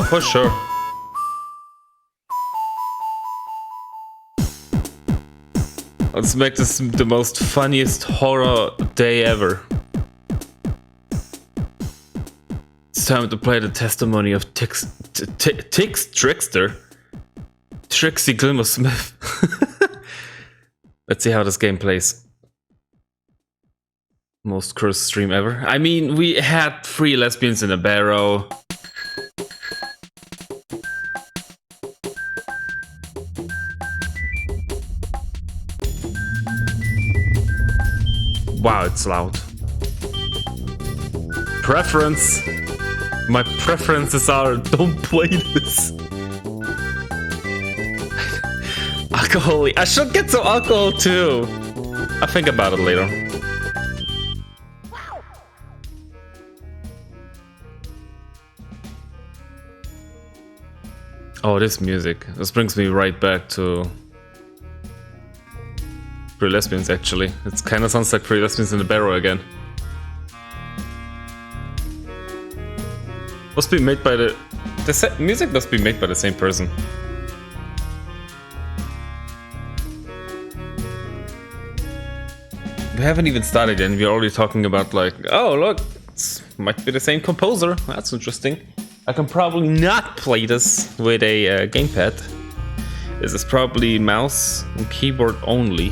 for sure. Let's make this the most funniest horror day ever. It's time to play the testimony of Trickster. Trixie Glimmer Smith. Let's see how this game plays. Most cursed stream ever. I mean, we had 3 lesbians in a barrow. Wow, it's loud. Preference. My preferences are don't play this. Alcohol. I should get some alcohol too. I'll think about it later. Oh, this music. This brings me right back to Three Lesbians, actually. It kind of sounds like Three Lesbians in the Barrow again. Must be made by the music must be made by the same person. We haven't even started yet, and we're already talking about like, oh look, it might be the same composer. That's interesting. I can probably not play this with a gamepad. This is probably mouse and keyboard only.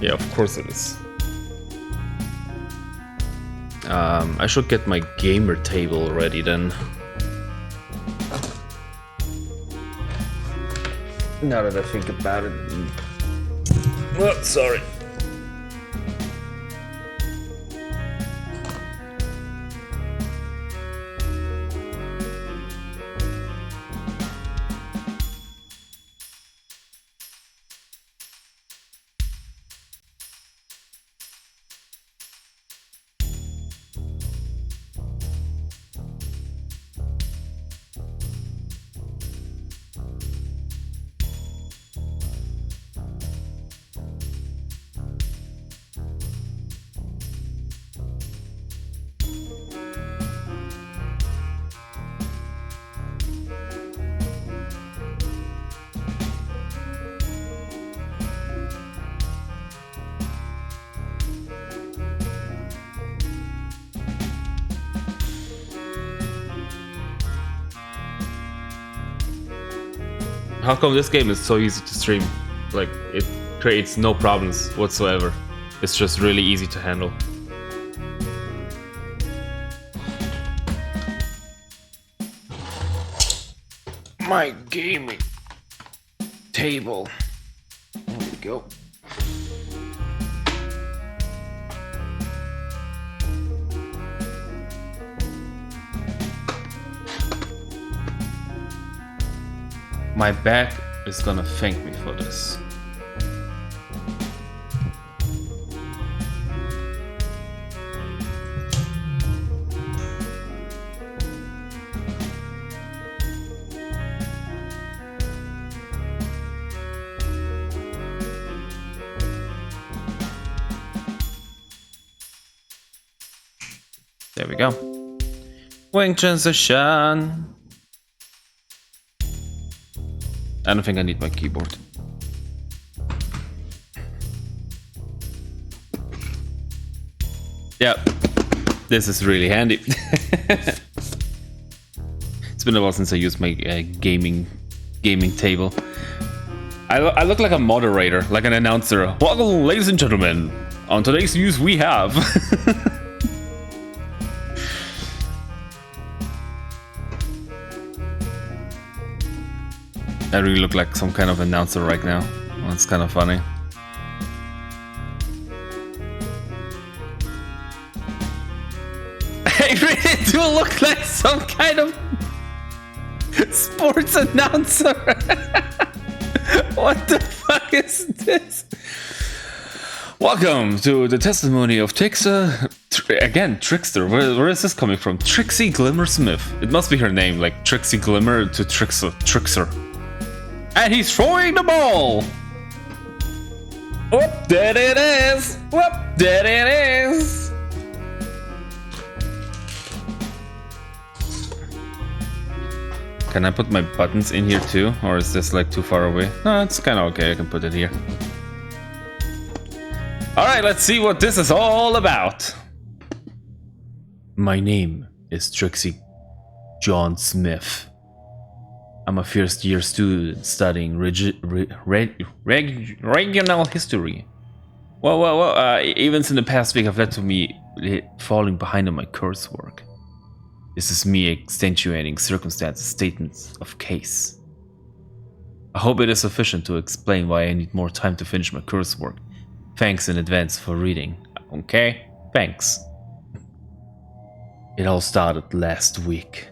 Yeah, of course it is. I should get my gamer table ready then. Now that I think about it. Oh, sorry. How come this game is so easy to stream? Like, it creates no problems whatsoever. It's just really easy to handle. My gaming table. There we go. My back is gonna thank me for this. There we go. Wing transition. I don't think I need my keyboard. Yeah, this is really handy. It's been a while since I used my gaming table. I look like a moderator, like an announcer. Welcome, ladies and gentlemen. On today's news, we have. I really look like some kind of announcer right now. That's kind of funny. I really do look like some kind of sports announcer. What the fuck is this? Welcome to the testimony of Trickster. Again, Trickster. Where is this coming from? Trixie Glimmer Smith. It must be her name, like Trixie Glimmer to Trickster. And he's throwing the ball! Whoop, there it is! Whoop, there it is! Can I put my buttons in here too? Or is this like too far away? No, it's kind of okay. I can put it here. Alright, let's see what this is all about. My name is Trixie John Smith. I'm a first year student studying regional history. Well, events in the past week have led to me falling behind on my coursework. This is me accentuating circumstances, statements of case. I hope it is sufficient to explain why I need more time to finish my coursework. Thanks in advance for reading. Okay, thanks. It all started last week.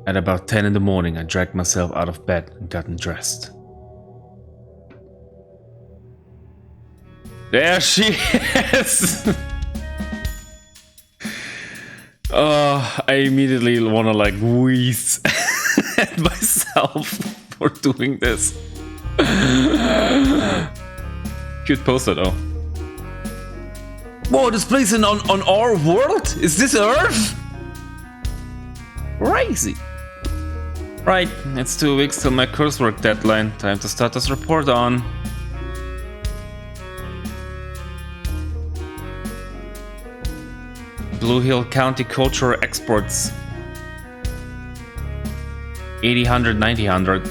At about 10 in the morning, I dragged myself out of bed and got dressed. There she is! I immediately want to like wheeze at myself for doing this. Cute poster though. Whoa, this place on our world? Is this Earth? Crazy. Right, it's 2 weeks till my coursework deadline. Time to start this report on. Blue Hill County Cultural Exports. 80-100, 90-100.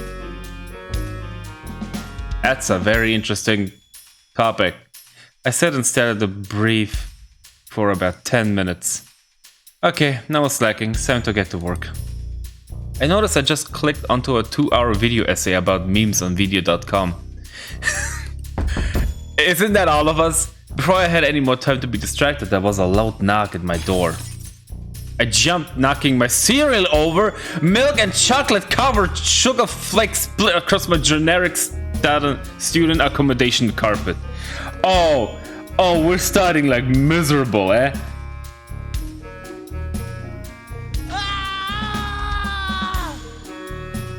That's a very interesting topic. I sat and stared at the brief for about 10 minutes. Okay, now it's slacking. It's time to get to work. I noticed I just clicked onto a 2-hour video essay about memes on video.com. Isn't that all of us? Before I had any more time to be distracted, there was a loud knock at my door. I jumped, knocking my cereal over. Milk and chocolate covered sugar flakes split across my generic student accommodation carpet. Oh, we're starting like miserable, eh?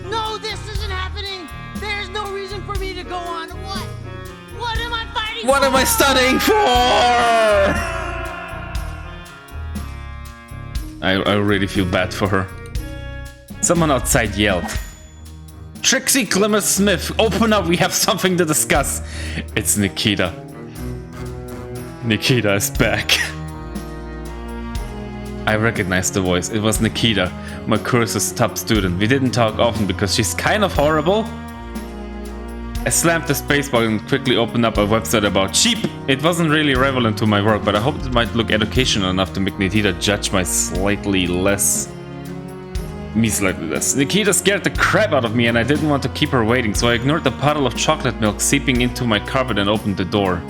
No, this isn't happening. There's no reason for me to go on. What am I fighting for? What am I studying for? I really feel bad for her. Someone outside yelled, Trixie, Glimmer, Smith, open up, we have something to discuss. It's Nikita. Nikita is back. I recognized the voice. It was Nikita, my course's top student. We didn't talk often because she's kind of horrible. I slammed the spacebar and quickly opened up a website about sheep. It wasn't really relevant to my work, but I hoped it might look educational enough to make Nikita judge me slightly less. Nikita scared the crap out of me and I didn't want to keep her waiting, so I ignored the puddle of chocolate milk seeping into my carpet and opened the door.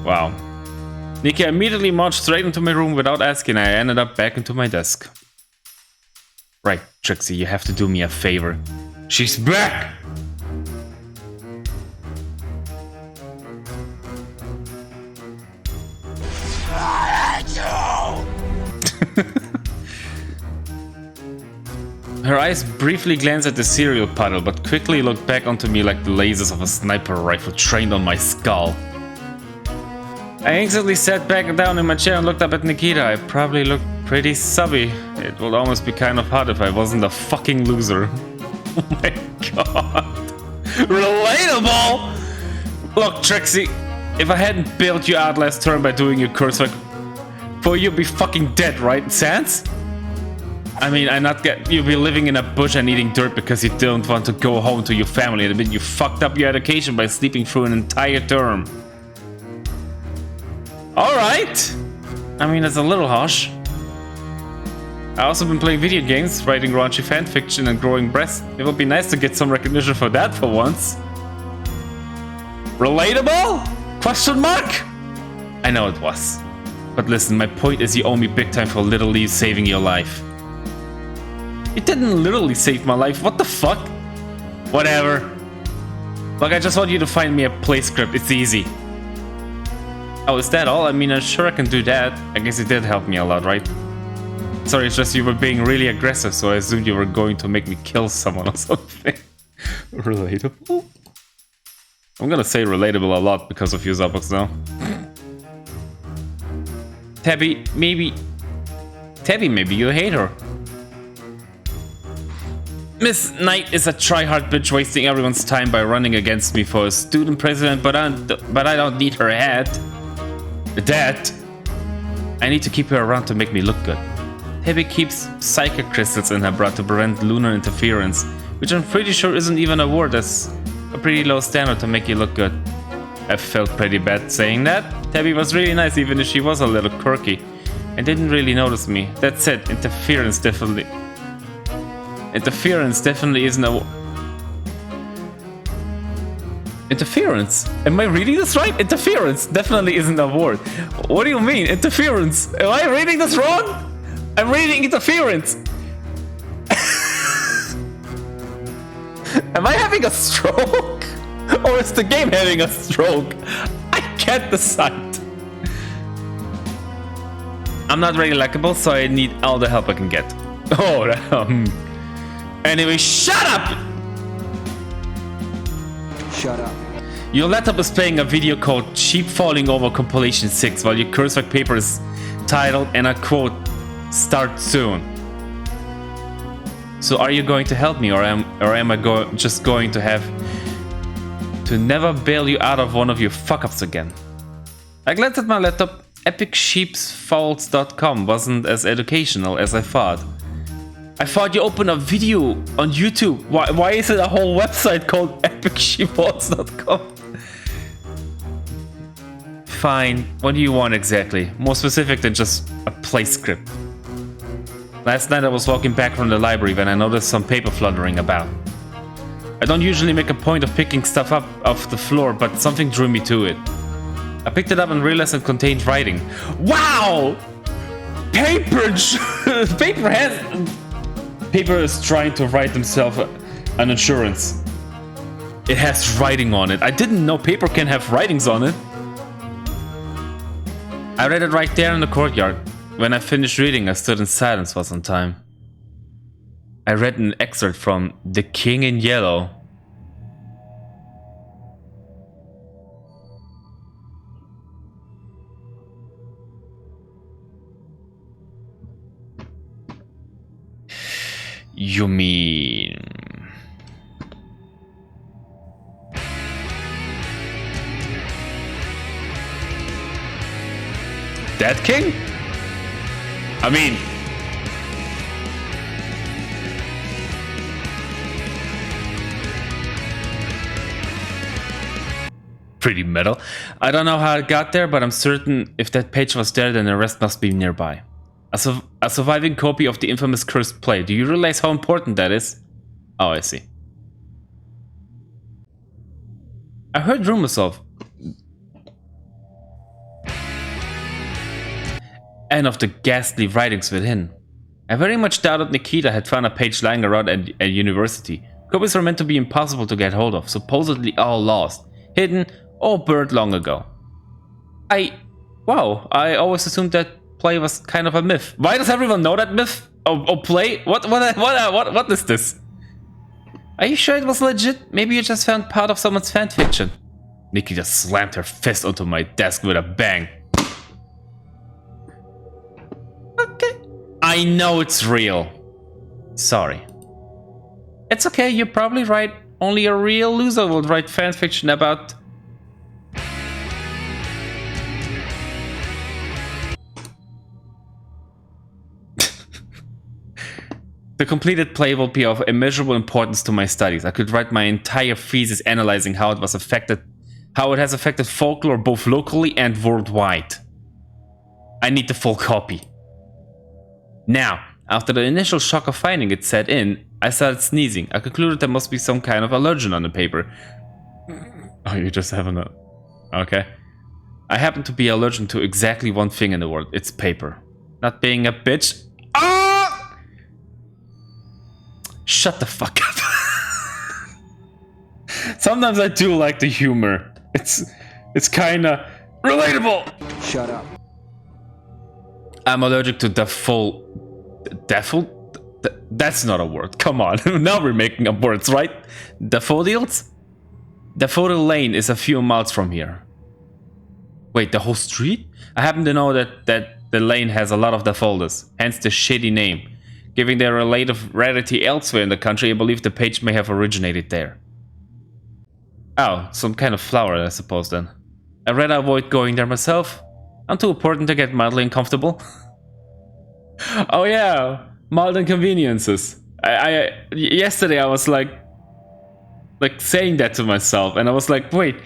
Wow. Nikki immediately marched straight into my room without asking. I ended up back into my desk. Right, Trixie, you have to do me a favor. She's back! Her eyes briefly glanced at the cereal puddle, but quickly looked back onto me like the lasers of a sniper rifle trained on my skull. I instantly sat back down in my chair and looked up at Nikita. I probably looked pretty subby. It would almost be kind of hot if I wasn't a fucking loser. Oh my god. Relatable! Look, Trixie, if I hadn't bailed you out last term by doing your coursework, for you'd be fucking dead, right? Sans? I mean, you'll be living in a bush and eating dirt because you don't want to go home to your family and admit you fucked up your education by sleeping through an entire term. Alright! I mean, it's a little harsh. I also been playing video games, writing raunchy fanfiction and growing breasts. It would be nice to get some recognition for that for once. Relatable? Question mark? I know it was. But listen, my point is you owe me big time for literally saving your life. It didn't literally save my life, what the fuck? Whatever. Look, I just want you to find me a play script, it's easy. Oh, is that all? I mean, I'm sure I can do that. I guess it did help me a lot, right? Sorry, it's just you were being really aggressive, so I assumed you were going to make me kill someone or something. Relatable? I'm gonna say relatable a lot because of you, Zabox, now. Tabby, maybe you hate her. Miss Knight is a try-hard bitch wasting everyone's time by running against me for a student president, but I don't need her head. That. I need to keep her around to make me look good. Tabby keeps psychic crystals in her bra to prevent lunar interference, which I'm pretty sure isn't even a word. That's a pretty low standard to make you look good. I felt pretty bad saying that. Tabby was really nice even if she was a little quirky and didn't really notice me. That said, interference definitely isn't a... Interference? Am I reading this right? Interference definitely isn't a word. What do you mean? Interference? Am I reading this wrong? I'm reading interference. Am I having a stroke? Or is the game having a stroke? I can't decide. I'm not very likable, so I need all the help I can get. Oh, anyway, shut up! Shut up. Your laptop is playing a video called Sheep Falling Over Compilation 6 while your coursework paper is titled, and I quote, "Start soon." So are you going to help me, or am I just going to have to never bail you out of one of your fuck-ups again? I glanced at my laptop. EpicSheepsFalls.com wasn't as educational as I thought. I thought you opened a video on YouTube. Why is it a whole website called EpicSheepsFalls.com? Fine. What do you want exactly? More specific than just a play script. Last night I was walking back from the library when I noticed some paper fluttering about. I don't usually make a point of picking stuff up off the floor, but something drew me to it. I picked it up and realized it contained writing. Wow! Paper is trying to write themselves an insurance. It has writing on it. I didn't know paper can have writings on it. I read it right there in the courtyard. When I finished reading, I stood in silence for some time. I read an excerpt from The King in Yellow. You mean... that king? I mean... pretty metal. I don't know how it got there, but I'm certain if that page was there, then the rest must be nearby. A surviving copy of the infamous cursed play. Do you realize how important that is? Oh, I see. I heard rumors of... and of the ghastly writings within. I very much doubted Nikita had found a page lying around at a university. Copies are meant to be impossible to get hold of, supposedly all lost, hidden, or burned long ago. Wow, I always assumed that play was kind of a myth. Why does everyone know that myth? Oh, play? What is this? Are you sure it was legit? Maybe you just found part of someone's fanfiction. Nikki just slammed her fist onto my desk with a bang. Okay. I know it's real. Sorry. It's okay, you're probably right. Only a real loser would write fanfiction about... The completed play will be of immeasurable importance to my studies. I could write my entire thesis analyzing how it has affected folklore both locally and worldwide. I need the full copy. Now, after the initial shock of finding it set in, I started sneezing. I concluded there must be some kind of allergen on the paper. Oh, you just haven't... Okay. I happen to be allergic to exactly one thing in the world. It's paper. Not being a bitch. Ah! Shut the fuck up. Sometimes I do like the humor. It's kinda relatable. Shut up. I'm allergic to daffodil. That's not a word. Come on. Now we're making up words, right? Daffodils? Daffodil Lane is a few miles from here. Wait, the whole street? I happen to know that the lane has a lot of the folders, hence the shitty name. Given their relative rarity elsewhere in the country, I believe the page may have originated there. Oh, some kind of flower, I suppose then. I'd rather avoid going there myself. I'm too important to get mildly uncomfortable. Oh yeah, mild inconveniences. Yesterday I was like saying that to myself, and I was like, wait,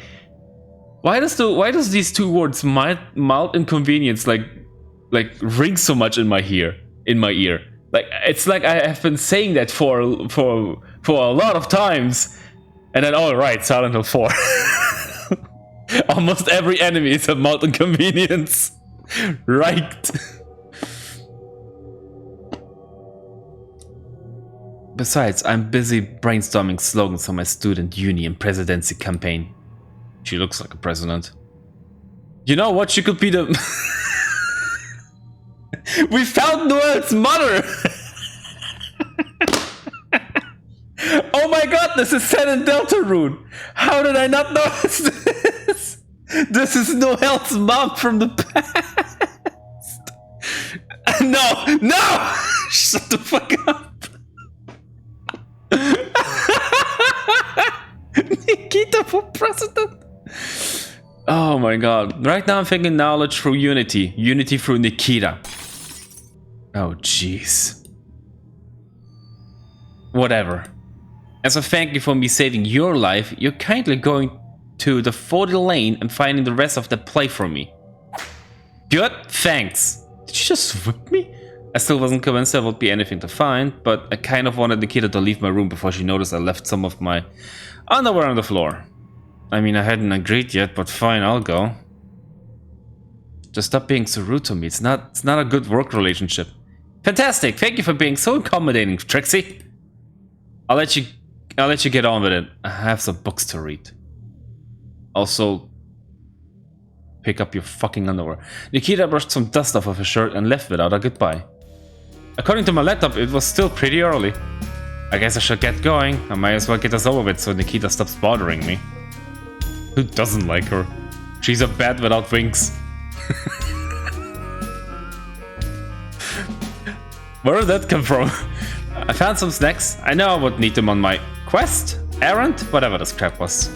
why does these two words mild inconvenience like ring so much in my ear? Like it's like I have been saying that for a lot of times, and then right, Silent Hill 4. Almost every enemy is a mild inconvenience. Right. Besides, I'm busy brainstorming slogans for my student union presidency campaign. She looks like a president. You know what? She could be the... We found Noel's mother! Oh my god, this is set in Deltarune! How did I not notice this? This is Noel's mom from the past! No! No! Shut the fuck up! Nikita for president. Oh my god. Right now I'm thinking knowledge through unity. Unity through Nikita. Oh jeez. Whatever. As a thank you for me saving your life, you're kindly going to the 40 lane and finding the rest of the play for me. Good, thanks. Did she just whip me? I still wasn't convinced there would be anything to find, but I kind of wanted Nikita to leave my room before she noticed I left some of my underwear on the floor. I mean, I hadn't agreed yet, but fine, I'll go. Just stop being so rude to me. It's not a good work relationship. Fantastic! Thank you for being so accommodating, Trixie. I'll let you get on with it. I have some books to read. Also, pick up your fucking underwear. Nikita brushed some dust off of her shirt and left without a goodbye. According to my laptop, it was still pretty early. I guess I should get going. I might as well get this over with so Nikita stops bothering me. Who doesn't like her? She's a bat without wings. Where did that come from? I found some snacks. I know I would need them on my quest, errand, whatever this crap was.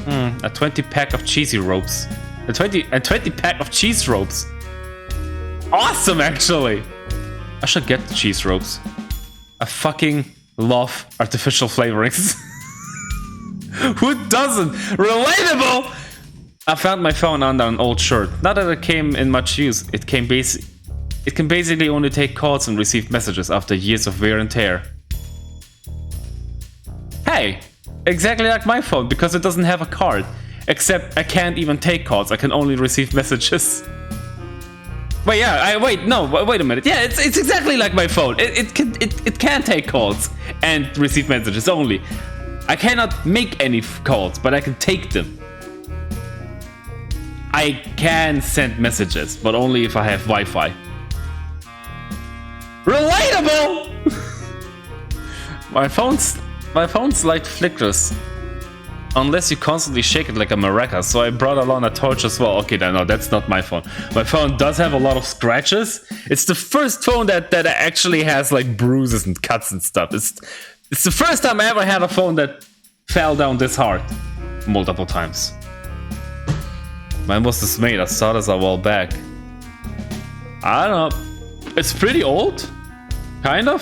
A 20 pack of cheesy ropes. A 20 pack of cheese ropes. Awesome, actually. I should get the cheese ropes. I fucking love artificial flavorings. Who doesn't? Relatable! I found my phone under an old shirt. Not that it came in much use. It can basically only take calls and receive messages after years of wear and tear. Hey! Exactly like my phone, because it doesn't have a card. Except I can't even take calls, I can only receive messages. Wait, yeah, wait a minute. Yeah, it's exactly like my phone. It can take calls and receive messages only. I cannot make any calls, but I can take them. I can send messages, but only if I have Wi-Fi. Relatable! My phone's light flickers. Unless you constantly shake it like a maraca, so I brought along a torch as well. Okay, no, that's not my phone. My phone does have a lot of scratches. It's the first phone that actually has like bruises and cuts and stuff. It's the first time I ever had a phone that fell down this hard. Multiple times. Mine was dismayed. I saw this a while back. I don't know. It's pretty old. Kind of.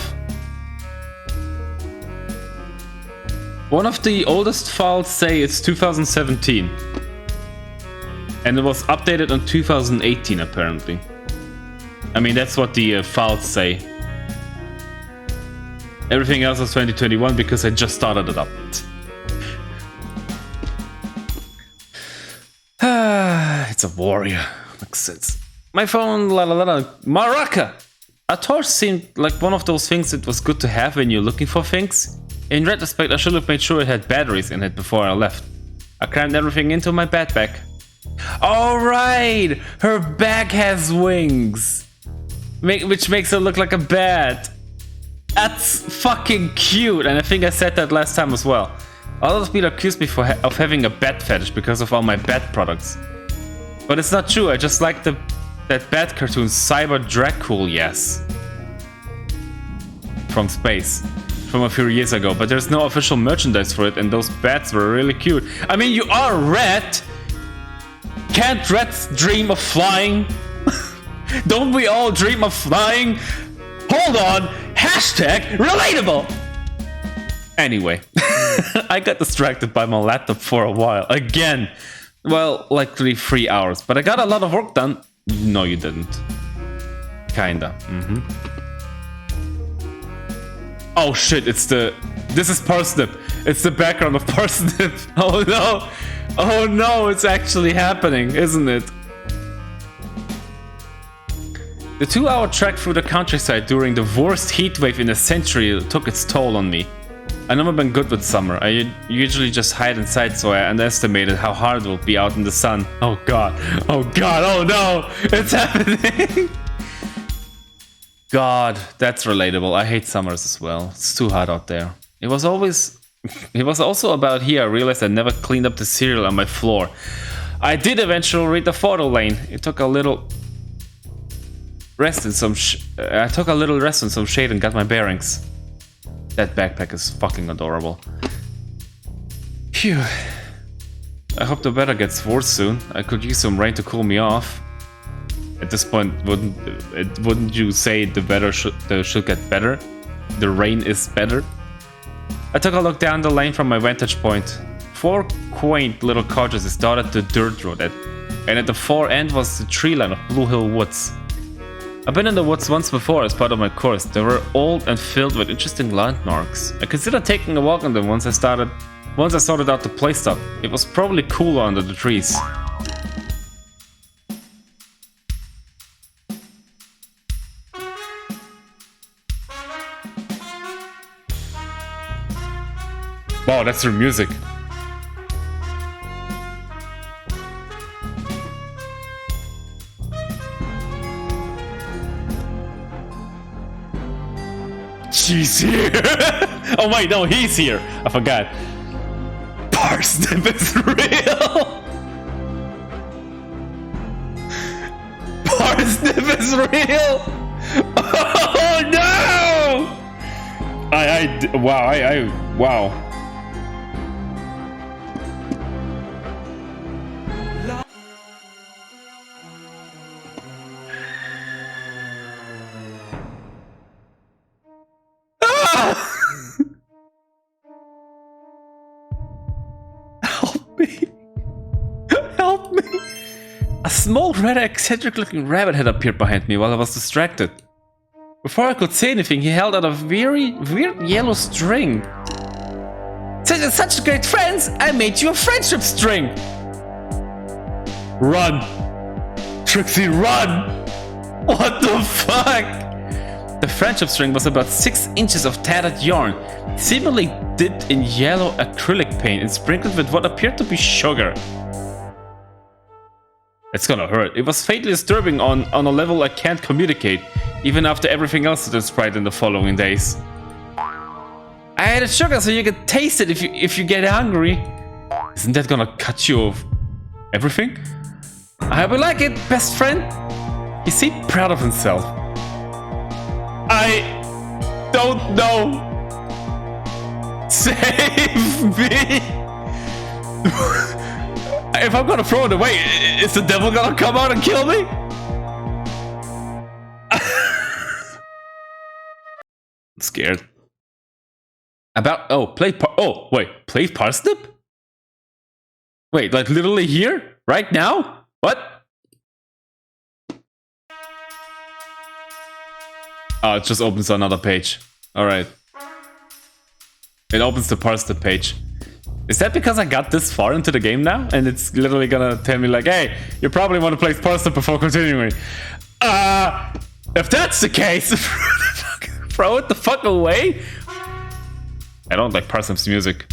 One of the oldest files say it's 2017. And it was updated in 2018 apparently. I mean, that's what the files say. Everything else is 2021 because I just started it up. It's a warrior. Makes sense. My phone, Maraca! A torch seemed like one of those things that was good to have when you're looking for things. In retrospect, I should have made sure it had batteries in it before I left. I crammed everything into my backpack. Alright! Her back has wings! Which makes her look like a bat. That's fucking cute, and I think I said that last time as well. A lot of people accuse me of having a bat fetish because of all my bat products. But it's not true, I just like the That bad cartoon, Cyber Dracul, yes. From space. From a few years ago. But there's no official merchandise for it, and those bats were really cute. I mean, you are a rat! Can't rats dream of flying? Don't we all dream of flying? Hold on! Hashtag relatable! Anyway, I got distracted by my laptop for a while. Again. Well, like 3 hours. But I got a lot of work done. No, you didn't. Kinda. Oh shit, it's the... This is Parsnip. It's the background of Parsnip. Oh no. Oh no, it's actually happening, isn't it? The 2-hour trek through the countryside during the worst heat wave in a century took its toll on me. I've never been good with summer. I usually just hide inside, so I underestimated how hard it would be out in the sun. Oh god. Oh god. Oh no. It's happening. God, that's relatable. I hate summers as well. It's too hot out there. It was also about here I realized I never cleaned up the cereal on my floor. I did eventually read the photo lane. It took a little rest in some shade and got my bearings. That backpack is fucking adorable. Phew. I hope the weather gets worse soon. I could use some rain to cool me off. At this point, wouldn't you say the weather should get better? The rain is better? I took a look down the lane from my vantage point. 4 quaint little cottages dotted the dirt road, and at the far end was the tree line of Blue Hill Woods. I've been in the woods once before as part of my course. They were old and filled with interesting landmarks. I considered taking a walk on them once I sorted out the play stuff. It was probably cooler under the trees. Wow, that's their music. She's here! Oh wait, no, he's here! I forgot. Parsnip is real! Parsnip is real! Oh no! Wow. Help me! A small, rather eccentric-looking rabbit had appeared behind me while I was distracted. Before I could say anything, he held out a very weird yellow string. Since you're such great friends, I made you a friendship string! Run! Trixie, run! What the fuck? The friendship string was about 6 inches of tattered yarn, seemingly dipped in yellow acrylic paint and sprinkled with what appeared to be sugar. It's gonna hurt. It was faintly disturbing on a level I can't communicate, even after everything else that transpired in the following days. I added sugar so you could taste it if you get hungry. Isn't that gonna cut you off everything? I hope you like it, best friend. He seemed proud of himself. I don't know. Save me. If I'm gonna throw it away, is the devil gonna come out and kill me? I'm scared. Play Parsnip? Wait, like literally here? Right now? What? Oh, it just opens another page. Alright. It opens the Parsnip page. Is that because I got this far into the game now? And it's literally gonna tell me like, hey, you probably want to play Parsnip before continuing. If that's the case, throw it the fuck away? I don't like Parsnip's music.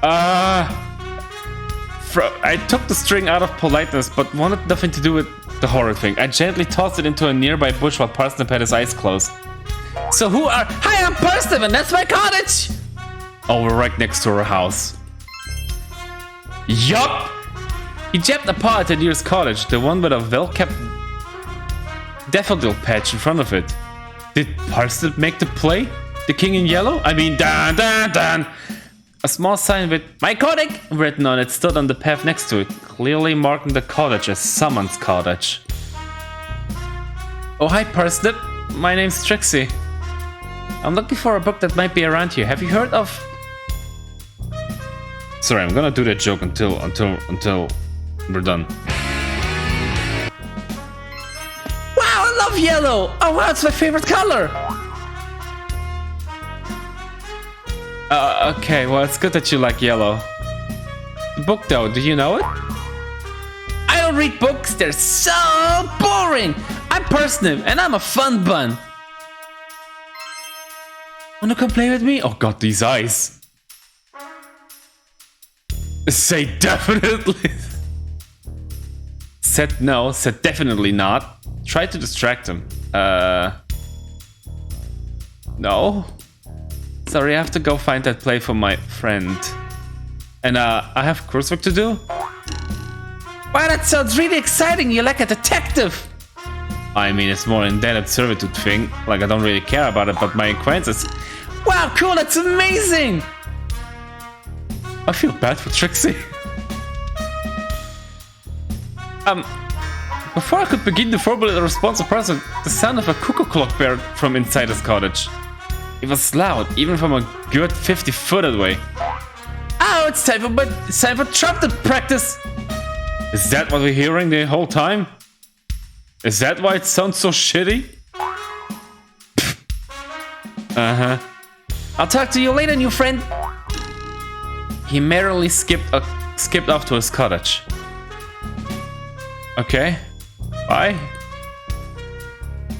I took the string out of politeness, but wanted nothing to do with the horror thing. I gently tossed it into a nearby bush while Parsnip had his eyes closed. So who are... Hi, I'm Parsnip and that's my cottage! Oh, we're right next to her house. Yup! He jabbed a paw at the nearest cottage, the one with a well-kept daffodil patch in front of it. Did Parsnip make the play? The king in yellow? I mean, dan dan dan! A small sign with "My cottage" written on it stood on the path next to it, clearly marking the cottage as someone's cottage. Oh, hi Parsnip. My name's Trixie. I'm looking for a book that might be around here. Have you heard of... Sorry, I'm gonna do that joke until we're done. Wow, I love yellow! Oh wow, it's my favorite color! Okay, well, it's good that you like yellow. The book though, do you know it? I don't read books, they're so boring! I'm Parsnip, and I'm a fun bun! Wanna come play with me? Oh god, these eyes. Say definitely. Said no, said definitely not. Try to distract him. No. Sorry, I have to go find that play for my friend. And I have coursework to do? Wow, that sounds really exciting. You're like a detective. I mean, it's more indented servitude thing. Like, I don't really care about it, but my acquaintances... Wow, cool, that's amazing! I feel bad for Trixie. Before I could begin to formulate a response, the sound of a cuckoo clock bear from inside his cottage. It was loud, even from a good 50 foot away. Oh, it's time for trumpet practice! Is that what we're hearing the whole time? Is that why it sounds so shitty? Uh-huh. I'll talk to you later, new friend. He merrily skipped off to his cottage. Okay. Bye.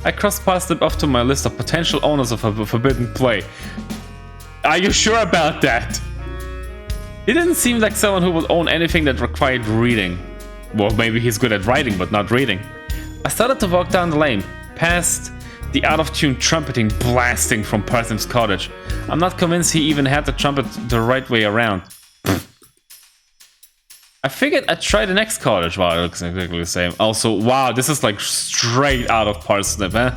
I crossed past it off to my list of potential owners of a forbidden play. Are you sure about that? He didn't seem like someone who would own anything that required reading. Well, maybe he's good at writing, but not reading. I started to walk down the lane, past the out-of-tune trumpeting blasting from Parsnip's cottage. I'm not convinced he even had the trumpet the right way around. I figured I'd try the next cottage. Wow, it looks exactly the same. Also, wow, this is like straight out of Parsnip, eh?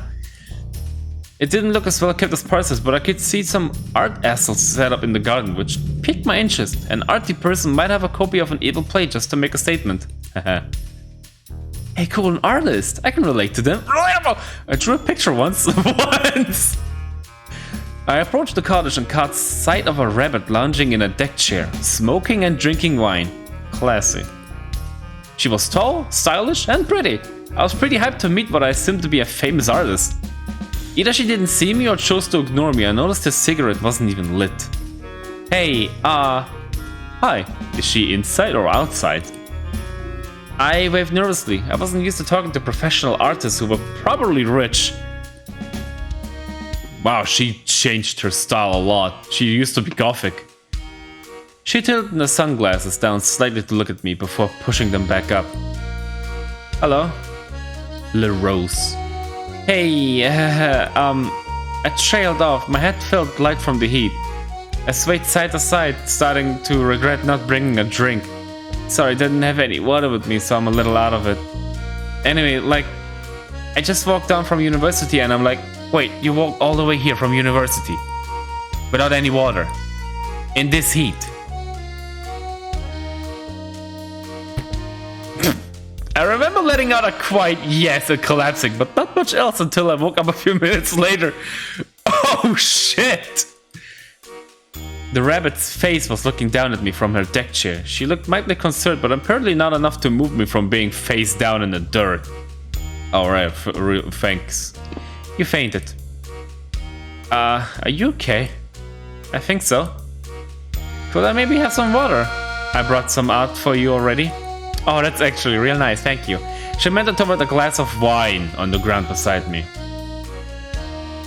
It didn't look as well kept as Parsnip's, but I could see some art assets set up in the garden, which piqued my interest. An arty person might have a copy of an evil play just to make a statement. Hey, cool, an artist. I can relate to them. I drew a picture once. Once! I approached the cottage and caught sight of a rabbit lounging in a deck chair, smoking and drinking wine. Classy. She was tall, stylish, and pretty. I was pretty hyped to meet what I assumed to be a famous artist. Either she didn't see me or chose to ignore me. I noticed his cigarette wasn't even lit. Hey, hi. Is she inside or outside? I waved nervously. I wasn't used to talking to professional artists who were probably rich. Wow, she changed her style a lot. She used to be gothic. She tilted the sunglasses down slightly to look at me before pushing them back up. Hello. Le Rose. Hey, I trailed off. My head felt light from the heat. I swayed side to side, starting to regret not bringing a drink. Sorry, I didn't have any water with me, so I'm a little out of it. Anyway, like, I just walked down from university and I'm like, wait, you walked all the way here from university? Without any water? In this heat? I remember letting out a quiet yes and collapsing, but not much else until I woke up a few minutes later. Oh shit! The rabbit's face was looking down at me from her deck chair. She looked mildly concerned, but apparently not enough to move me from being face down in the dirt. Alright, thanks. You fainted. Are you okay? I think so. Could I maybe have some water? I brought some out for you already. Oh, that's actually real nice, thank you. She meant toward a glass of wine on the ground beside me.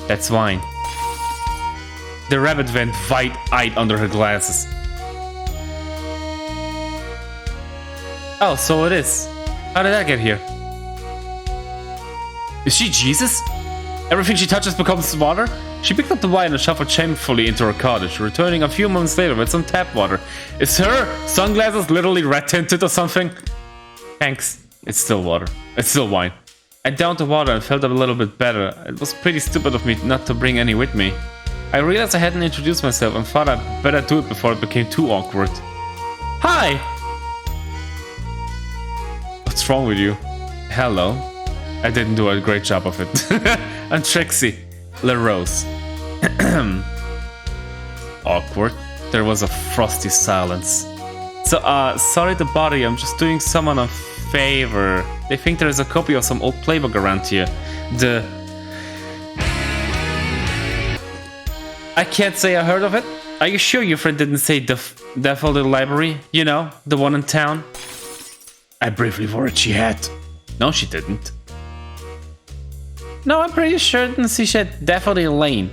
That's wine. The rabbit went wide-eyed under her glasses. Oh, so it is. How did I get here? Is she Jesus? Everything she touches becomes water? She picked up the wine and shuffled shamefully into her cottage, returning a few moments later with some tap water. Is her sunglasses literally red-tinted or something? Thanks. It's still water. It's still wine. I downed the water and felt a little bit better. It was pretty stupid of me not to bring any with me. I realized I hadn't introduced myself and thought I'd better do it before it became too awkward. Hi! What's wrong with you? Hello. I didn't do a great job of it. I'm Trixie. La Rose. Awkward. There was a frosty silence. So, sorry to bother you, I'm just doing someone a favor. They think there is a copy of some old playbook around here. I can't say I heard of it. Are you sure your friend didn't say Devil the library? You know, the one in town? I briefly worried she had. No, she didn't. No, I'm pretty sure I didn't see she had Daffodil Lane.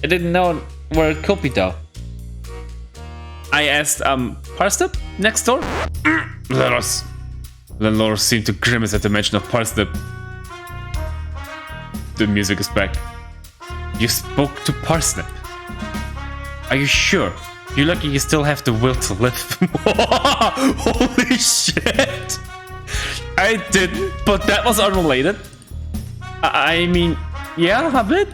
I didn't know where it could be though. I asked, Parsnip? Next door? Let us. Landlord seemed to grimace at the mention of Parsnip. The music is back. You spoke to Parsnip. Are you sure? You're lucky you still have the will to live. Holy shit! I didn't, but that was unrelated. I mean, yeah, a bit.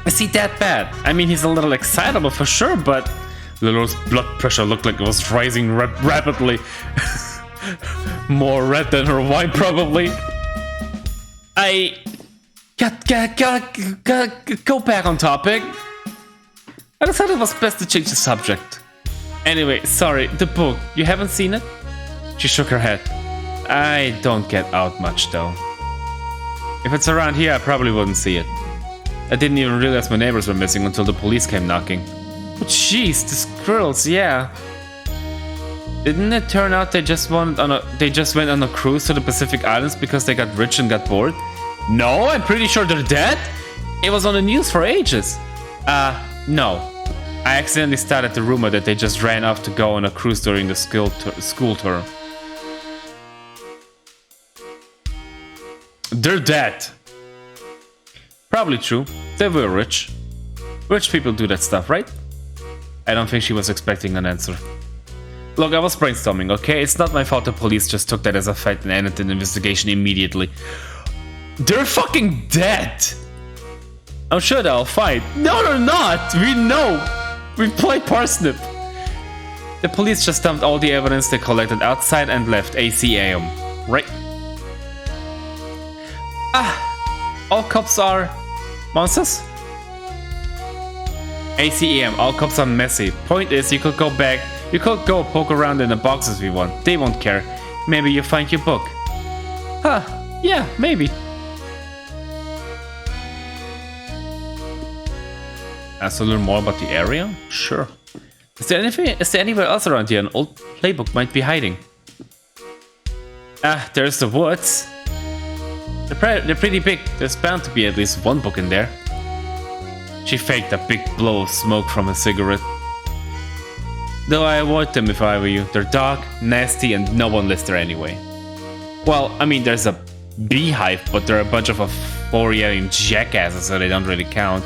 Is he that bad? I mean, he's a little excitable for sure, but Lilo's blood pressure looked like it was rising rapidly. More red than her wine, probably. I gotta go back on topic. I decided it was best to change the subject. Anyway, sorry, the book, you haven't seen it? She shook her head. I don't get out much though. If it's around here, I probably wouldn't see it. I didn't even realize my neighbors were missing until the police came knocking. But jeez, the squirrels, yeah. Didn't it turn out they just went on a cruise to the Pacific Islands because they got rich and got bored? No, I'm pretty sure they're dead. It was on the news for ages. No. I accidentally started the rumor that they just ran off to go on a cruise during the school term. They're dead. Probably true. They were rich. Rich people do that stuff, right? I don't think she was expecting an answer. Look, I was brainstorming, okay? It's not my fault the police just took that as a fact and ended the investigation immediately. They're fucking dead! I'm sure they'll fight. No, they're not! We know! We played Parsnip! The police just dumped all the evidence they collected outside and left ACAM. Right? All cops are monsters? ACAM, all cops are messy. Point is, you could go back, you could go poke around in the boxes we want. They won't care. Maybe you find your book. Huh, yeah, maybe. Ask to learn more about the area? Sure. Is there anywhere else around here an old playbook might be hiding? There's the woods. They're pretty big. There's bound to be at least one book in there. She faked a big blow of smoke from a cigarette. Though I avoid them if I were you. They're dark, nasty, and no one lives there anyway. Well, I mean, there's a beehive, but they're a bunch of authoritarian jackasses, so they don't really count.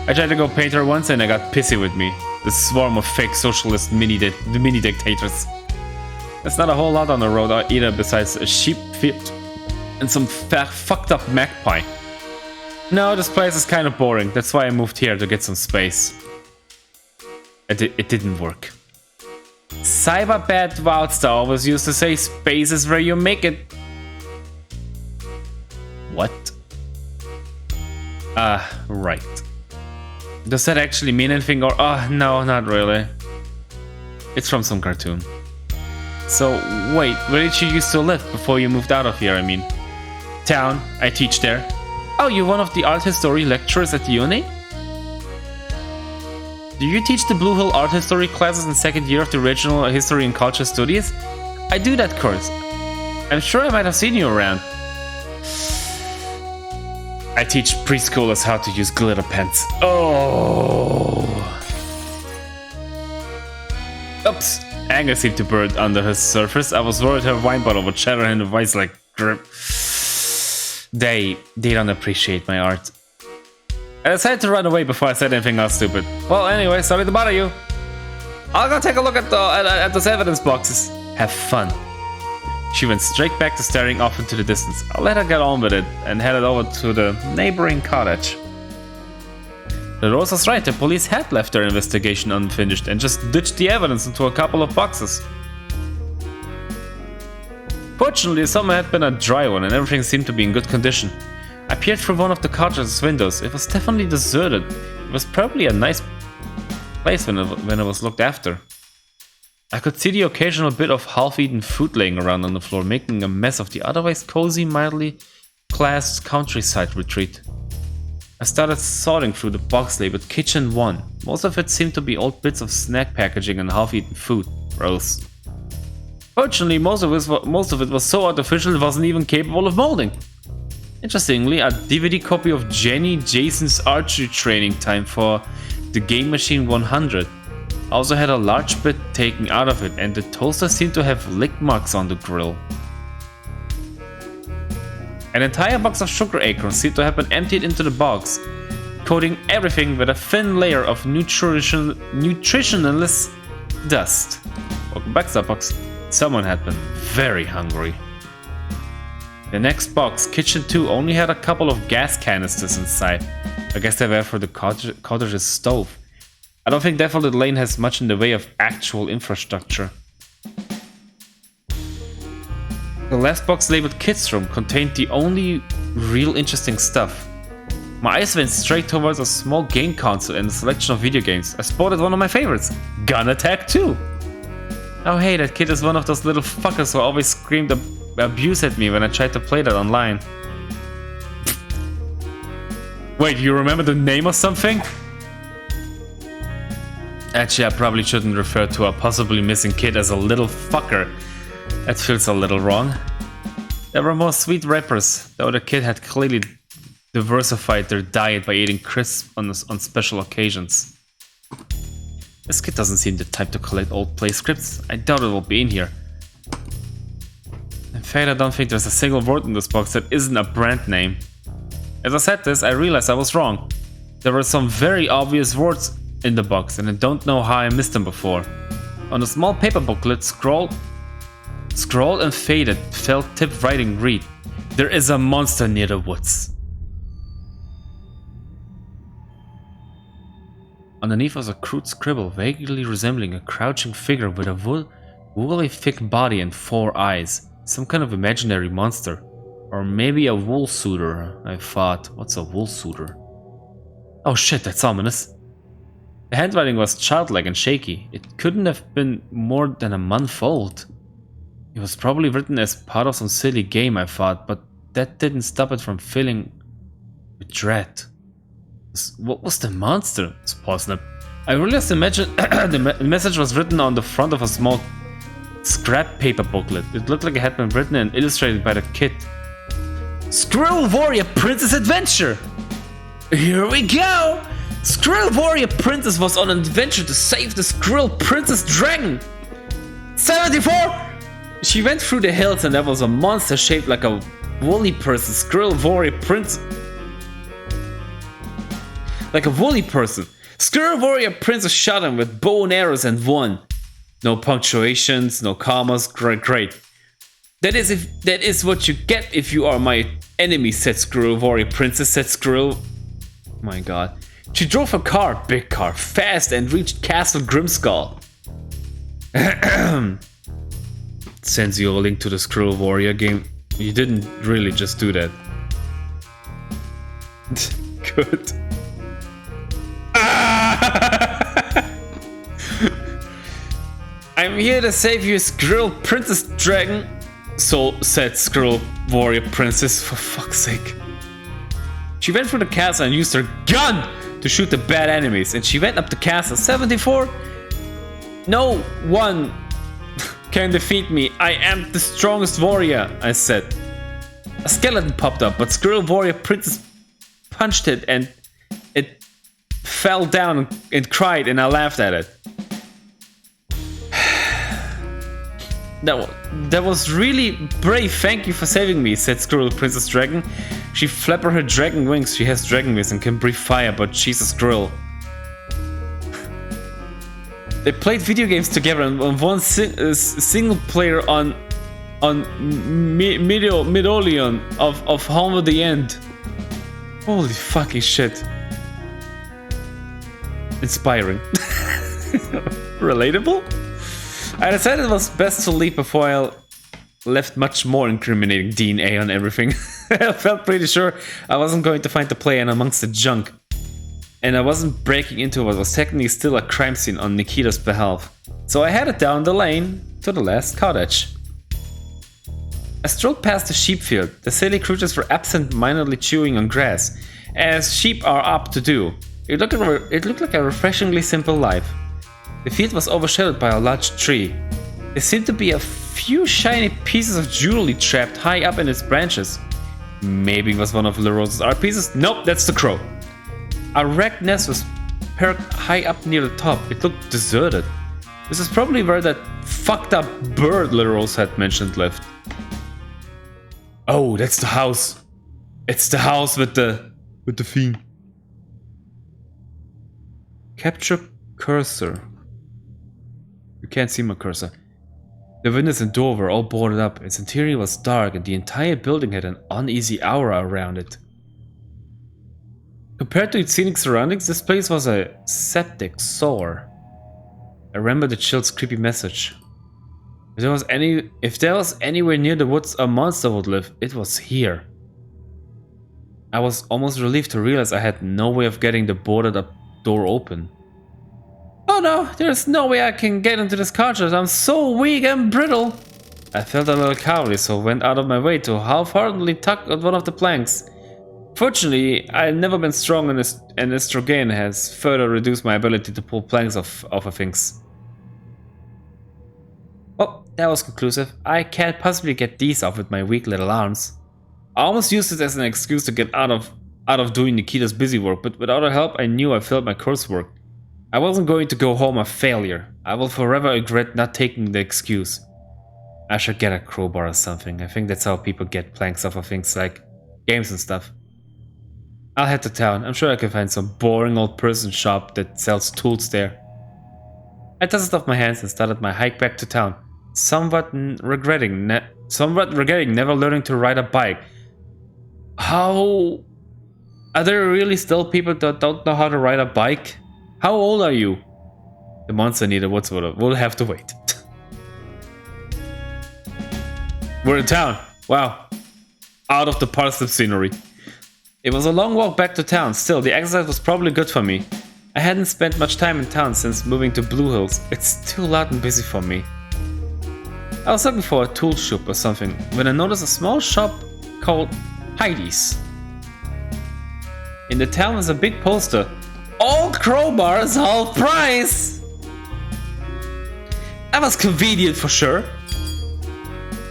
I tried to go paint her once and I got pissy with me. The swarm of fake socialist mini dictators. There's not a whole lot on the road either besides a sheep field and some fucked up magpie. No, this place is kind of boring. That's why I moved here to get some space. It didn't work. Cyberbad Wildstar always used to say space is where you make it. What? Right. Does that actually mean anything or... no, not really. It's from some cartoon. So, wait, where did you used to live before you moved out of here, I mean? Town, I teach there. Oh, you're one of the art history lecturers at the uni? Do you teach the Blue Hill art history classes in second year of the regional history and culture studies? I do that course. I'm sure I might have seen you around. I teach preschoolers how to use glitter pens. Oh. Oops. Anger seemed to burn under her surface. I was worried her wine bottle would shatter in a vice like grip. They don't appreciate my art. I decided to run away before I said anything else stupid. Well, anyway, sorry to bother you. I'll go take a look at those evidence boxes. Have fun. She went straight back to staring off into the distance. I let her get on with it and headed over to the neighboring cottage. The Rose was right, the police had left their investigation unfinished and just ditched the evidence into a couple of boxes. Fortunately, the summer had been a dry one and everything seemed to be in good condition. I peered through one of the cottage's windows. It was definitely deserted. It was probably a nice place when it was looked after. I could see the occasional bit of half-eaten food laying around on the floor, making a mess of the otherwise cozy, mildly classed countryside retreat. I started sorting through the box labeled Kitchen 1. Most of it seemed to be old bits of snack packaging and half-eaten food. Gross. Fortunately, most of it was so artificial it wasn't even capable of molding. Interestingly, a DVD copy of Jenny Jason's archery training time for the Game Machine 100 also had a large bit taken out of it, and the toaster seemed to have lick marks on the grill. An entire box of sugar acorns seemed to have been emptied into the box, coating everything with a thin layer of nutritionless dust. Welcome back, Starbucks. Someone had been very hungry. The next box, Kitchen 2, only had a couple of gas canisters inside. I guess they were for the cottage's stove. I don't think Desolate Lane has much in the way of actual infrastructure. The last box labeled Kids Room contained the only real interesting stuff. My eyes went straight towards a small game console and a selection of video games. I spotted one of my favorites, Gun Attack 2. Oh hey, that kid is one of those little fuckers who always screamed abuse at me when I tried to play that online. Wait, you remember the name or something? Actually, I probably shouldn't refer to a possibly missing kid as a little fucker. That feels a little wrong. There were more sweet rappers, though the kid had clearly diversified their diet by eating crisps on special occasions. This kid doesn't seem the type to collect old play scripts. I doubt it will be in here. In fact, I don't think there's a single word in this box that isn't a brand name. As I said this, I realized I was wrong. There were some very obvious words in the box, and I don't know how I missed them before. On a small paper booklet, scrawled and faded, felt tip writing read, "There is a monster near the woods." Underneath was a crude scribble, vaguely resembling a crouching figure with a woolly thick body and 4 eyes. Some kind of imaginary monster. Or maybe a wool suitor, I thought. What's a wool suitor? Oh shit, that's ominous. The handwriting was childlike and shaky. It couldn't have been more than a month old. It was probably written as part of some silly game, I thought, but that didn't stop it from filling with dread. What was the monster? Parsnip. I realized the message was written on the front of a small scrap paper booklet. It looked like it had been written and illustrated by the kid. Squirrel Warrior Princess Adventure! Here we go! Squirrel Warrior Princess was on an adventure to save the Squirrel Princess Dragon! 74! She went through the hills and there was a monster shaped like a woolly person. Squirrel Warrior Princess... Like a woolly person. Squirrel Warrior Princess shot him with bow and arrows and won. No punctuations, no commas, great. That is what you get if you are my enemy, said Squirrel Warrior Princess, said Squirrel... My god. She drove her car, big car, fast and reached Castle Grimskull. Sends you a link to the Squirrel Warrior game. You didn't really just do that. Good. I'm here to save you, Squirrel Princess Dragon. So said Squirrel Warrior Princess, for fuck's sake. She went through the castle and used her gun to shoot the bad enemies, and she went up the castle. 74? No one can defeat me. I am the strongest warrior, I said. A skeleton popped up, but Squirrel Warrior Princess punched it and it fell down and cried, and I laughed at it. That was really brave. Thank you for saving me, said Squirrel Princess Dragon. She flappered her dragon wings. She has dragon wings and can breathe fire, but she's a squirrel. They played video games together and one single player on on Midoleon of Home of the End. Holy fucking shit. Inspiring. Relatable? I decided it was best to leave before I left much more incriminating DNA on everything. I felt pretty sure I wasn't going to find the plan amongst the junk. And I wasn't breaking into what was technically still a crime scene on Nikita's behalf. So I headed down the lane to the last cottage. I strolled past the sheep field. The silly creatures were absent-mindedly chewing on grass, as sheep are apt to do. It looked like a refreshingly simple life. The field was overshadowed by a large tree. There seemed to be a few shiny pieces of jewelry trapped high up in its branches. Maybe it was one of LaRose's art pieces? Nope, that's the crow. A wrecked nest was perched high up near the top. It looked deserted. This is probably where that fucked up bird LaRose had mentioned lived. Oh, that's the house. It's the house with the thing. Capture cursor. You can't see my cursor. The windows and door were all boarded up. Its interior was dark and the entire building had an uneasy aura around it. Compared to its scenic surroundings, this place was a septic sore. I remember the chill's creepy message. If there was anywhere near the woods a monster would live, it was here. I was almost relieved to realize I had no way of getting the boarded up door open. Oh no, there's no way I can get into this cottage. I'm so weak and brittle. I felt a little cowardly, so went out of my way to half-heartedly tug at one of the planks. Fortunately, I've never been strong and estrogen has further reduced my ability to pull planks off of things. Well, that was conclusive. I can't possibly get these off with my weak little arms. I almost used it as an excuse to get out of doing Nikita's busy work, but without her help I knew I failed my coursework. I wasn't going to go home a failure. I will forever regret not taking the excuse. I should get a crowbar or something. I think that's how people get planks off of things like games and stuff. I'll head to town. I'm sure I can find some boring old person shop that sells tools there. I dusted off my hands and started my hike back to town, somewhat regretting never learning to ride a bike. How... Are there really still people that don't know how to ride a bike? How old are you? The monster near the woods will have to wait. We're in town. Wow. Out of the parsnip scenery. It was a long walk back to town. Still, the exercise was probably good for me. I hadn't spent much time in town since moving to Blue Hills. It's too loud and busy for me. I was looking for a tool shop or something when I noticed a small shop called Heidi's. In the town was a big poster. All crowbars half price! That was convenient for sure.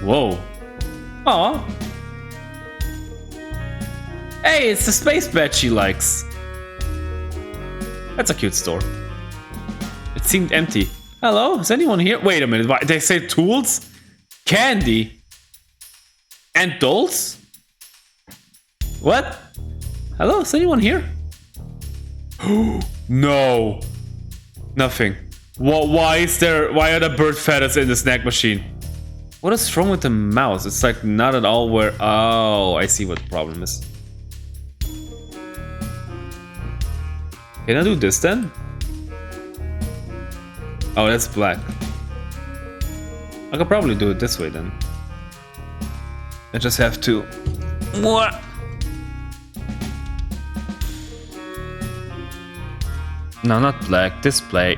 Whoa. Aw. Hey, it's the space badge she likes. That's a cute store. It seemed empty. Hello? Is anyone here? Wait a minute. Why, they say tools? Candy? And dolls? What? Hello? Is anyone here? No. Nothing. Why are the bird feathers in the snack machine? What is wrong with the mouse? It's like not at all where... Oh, I see what the problem is. Can I do this then? Oh, that's black. I could probably do it this way then. I just have to... What? No, not black. Display.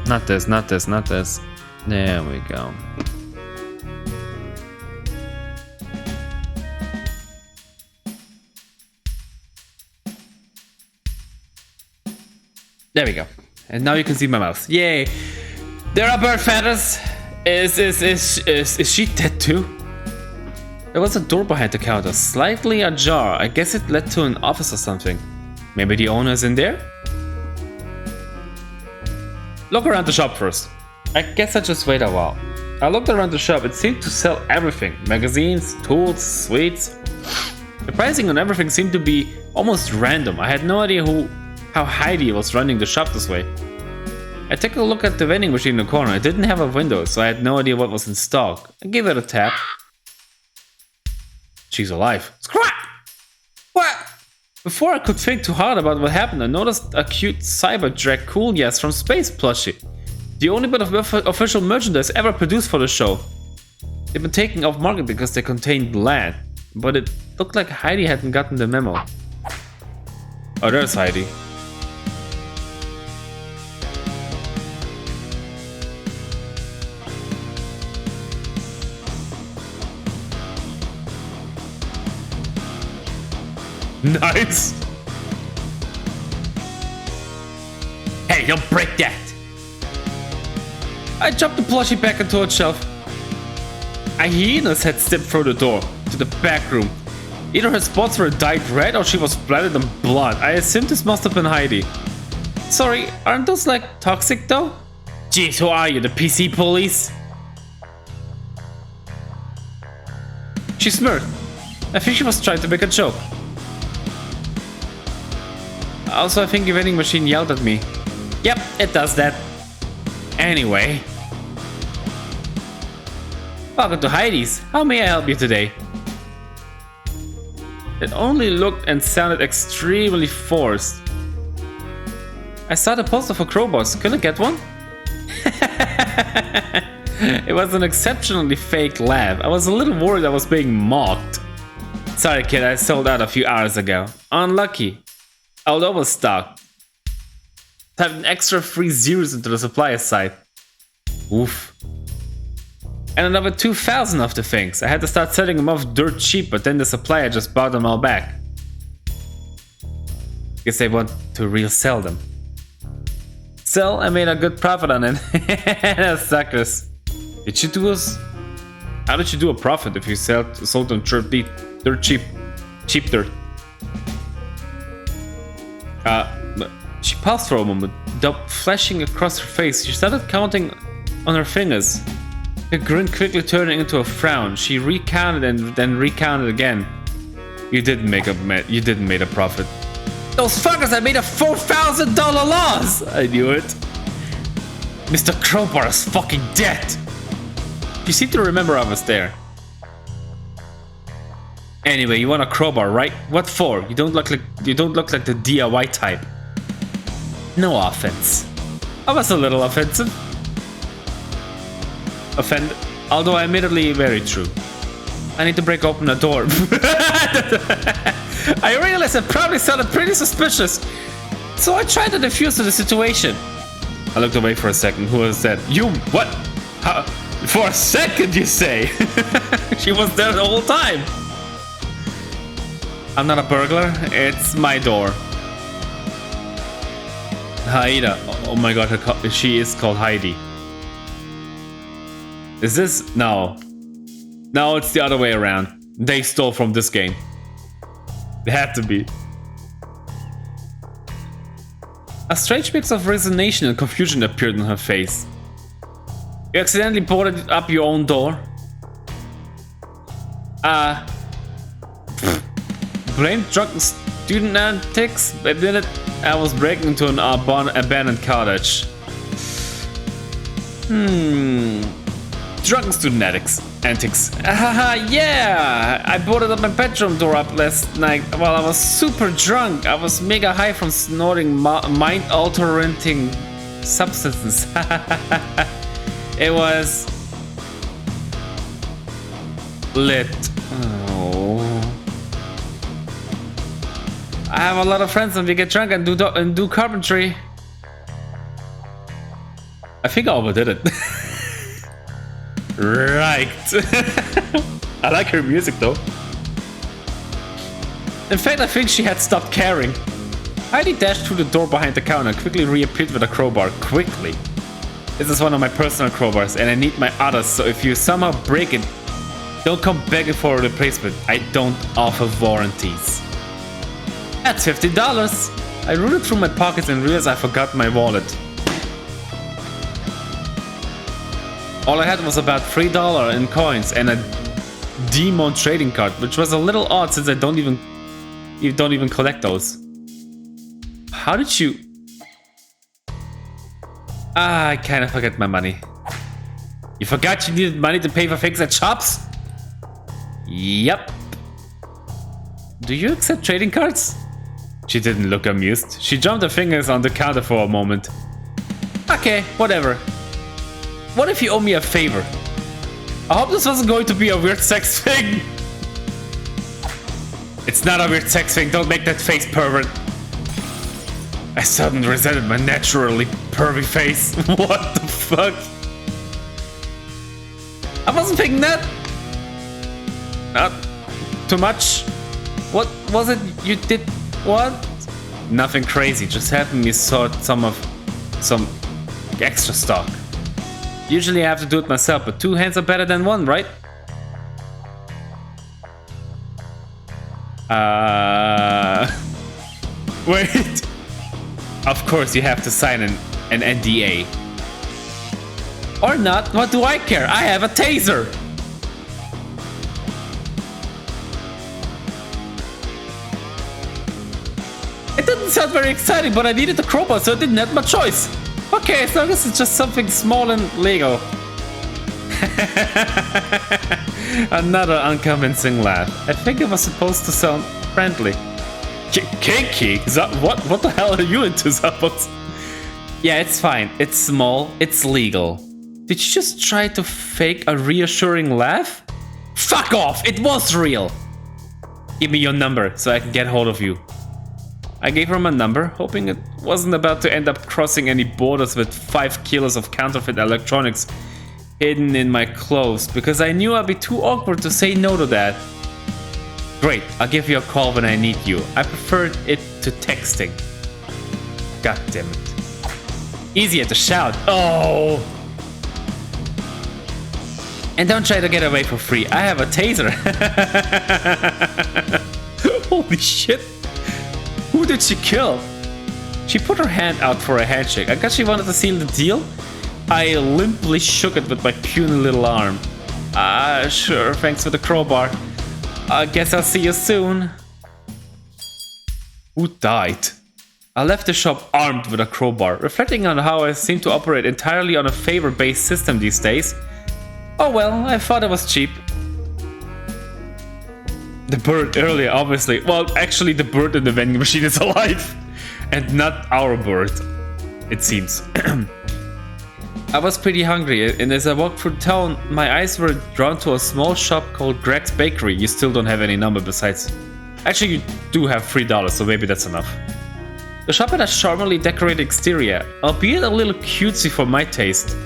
Not this, not this, not this. There we go. There we go. And now you can see my mouth. Yay! There are bird feathers! Is she dead too? There was a door behind the counter, slightly ajar. I guess it led to an office or something. Maybe the owner is in there? Look around the shop first. I guess I just wait a while. I looked around the shop. It seemed to sell everything. Magazines, tools, sweets. The pricing on everything seemed to be almost random. I had no idea how Heidi was running the shop this way. I took a look at the vending machine in the corner. It didn't have a window, so I had no idea what was in stock. I gave it a tap. She's alive. Scrap! What? Before I could think too hard about what happened, I noticed a cute Cyber Draculias from Space plushie. The only bit of official merchandise ever produced for the show. They've been taken off market because they contained lead, but it looked like Heidi hadn't gotten the memo. Oh, there's Heidi. Nice! Hey, don't break that! I dropped the plushie back into its shelf. A hyena's had stepped through the door to the back room. Either her spots were dyed red or she was splattered in blood. I assume this must have been Heidi. Sorry, aren't those like toxic though? Jeez, who are you, the PC police? She smirked. I think she was trying to make a joke. Also, I think your vending machine yelled at me. Yep, it does that. Anyway. Welcome to Heidi's. How may I help you today? It only looked and sounded extremely forced. I saw the poster for crowbars. Could I get one? It was an exceptionally fake laugh. I was a little worried I was being mocked. Sorry kid, I sold out a few hours ago. Unlucky. I'll overstock. Type an extra 3 zeros into the supplier side. Oof. And another 2,000 of the things. I had to start selling them off dirt cheap, but then the supplier just bought them all back. Guess they want to resell them. Still, I made a good profit on it. Suckers. Did you do us? How did you do a profit if you sold them dirt cheap? Cheap dirt. She paused for a moment, doubt flashing across her face. She started counting on her fingers. Her grin quickly turning into a frown. She recounted and then recounted again. You didn't make a profit. Those fuckers! I made a $4,000 loss. I knew it. Mr. Crowbar is fucking dead. You seem to remember I was there. Anyway, you want a crowbar, right? What for? You don't look like the DIY type. No offense. I was a little offensive. Offended, although admittedly very true. I need to break open the door. I realized it probably sounded pretty suspicious, so I tried to defuse the situation. I looked away for a second. Who was that? You what? How? For a second, you say? She was there the whole time. I'm not a burglar. It's my door. Haida. Oh my god, she is called Heidi. Is this? No. No, it's the other way around. They stole from this game. It had to be. A strange mix of resignation and confusion appeared on her face. You accidentally boarded up your own door? Blamed drunken student antics? Admitted I was breaking into an abandoned cottage. Drunken student antics. Yeah! I boarded up my bedroom door up last night while I was super drunk. I was mega high from snorting mind-altering substances. It was lit. Oh. I have a lot of friends and we get drunk and do carpentry. I think I overdid it. Right. I like her music though. In fact, I think she had stopped caring. Heidi dashed through the door behind the counter and quickly reappeared with a crowbar. Quickly. This is one of my personal crowbars and I need my others, so if you somehow break it, don't come begging for a replacement. I don't offer warranties. That's $50. I rooted through my pockets and realized I forgot my wallet. All I had was about $3 in coins and a demon trading card, which was a little odd since I don't even collect those. How did you? Ah, I kind of forgot my money. You forgot you needed money to pay for things at shops? Yep. Do you accept trading cards? She didn't look amused. She jumped her fingers on the counter for a moment. Okay, whatever. What if you owe me a favor? I hope this wasn't going to be a weird sex thing. It's not a weird sex thing. Don't make that face, pervert. I suddenly resented my naturally pervy face. What the fuck? I wasn't thinking that. Not too much. What was it you did? What? Nothing crazy. Just having me sort some extra stock. Usually I have to do it myself, but 2 hands are better than 1, right? Wait. Of course you have to sign an NDA. Or not, what do I care? I have a taser! It didn't sound very exciting, but I needed the crowbar, so I didn't have my choice. Okay, as long as it's just something small and Lego. Another unconvincing laugh. I think it was supposed to sound friendly. Kinky? What the hell are you into, Zappos? Yeah, it's fine. It's small. It's legal. Did you just try to fake a reassuring laugh? Fuck off! It was real! Give me your number so I can get hold of you. I gave her my number, hoping it wasn't about to end up crossing any borders with 5 kilos of counterfeit electronics hidden in my clothes, because I knew I'd be too awkward to say no to that. Great, I'll give you a call when I need you. I preferred it to texting. God damn it. Easier to shout. Oh! And don't try to get away for free. I have a taser. Holy shit. Who did she kill? She put her hand out for a handshake. I guess she wanted to seal the deal. I limply shook it with my puny little arm. Sure, thanks for the crowbar. I guess I'll see you soon. Who died? I left the shop armed with a crowbar, reflecting on how I seem to operate entirely on a favor-based system these days. Oh well, I thought it was cheap. The bird earlier, obviously. Well, actually, the bird in the vending machine is alive. And not our bird, it seems. I was pretty hungry, and as I walked through town, my eyes were drawn to a small shop called Greg's Bakery. You still don't have any number besides... Actually, you do have $3, so maybe that's enough. The shop had a charmingly decorated exterior, albeit a little cutesy for my taste.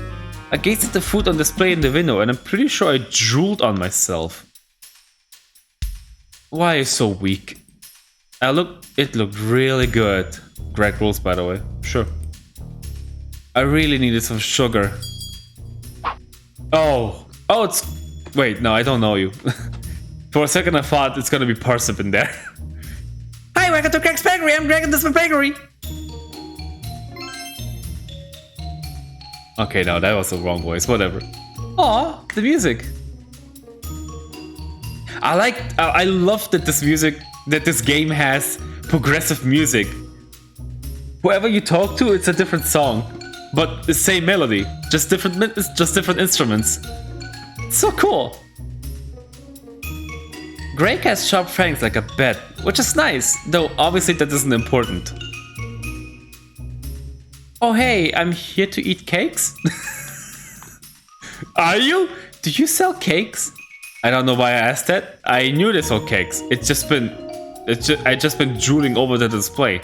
I gazed at the food on display in the window, and I'm pretty sure I drooled on myself. Why are you so weak? It looked really good. Greg rules, by the way. Sure. I really needed some sugar. Oh, it's... Wait, no, I don't know you. For a second I thought it's gonna be Parsip in there. Hi, welcome to Greg's Bakery. I'm Greg and this is my bakery. Okay, no, that was the wrong voice. Whatever. Aw, the music. I love that this game has progressive music. Whoever you talk to, it's a different song, but the same melody, just different instruments. It's so cool. Greg has sharp fangs like a bat, which is nice, though obviously that isn't important. Oh hey, I'm here to eat cakes? Are you? Do you sell cakes? I don't know why I asked that. I knew they sold cakes. I just been drooling over the display.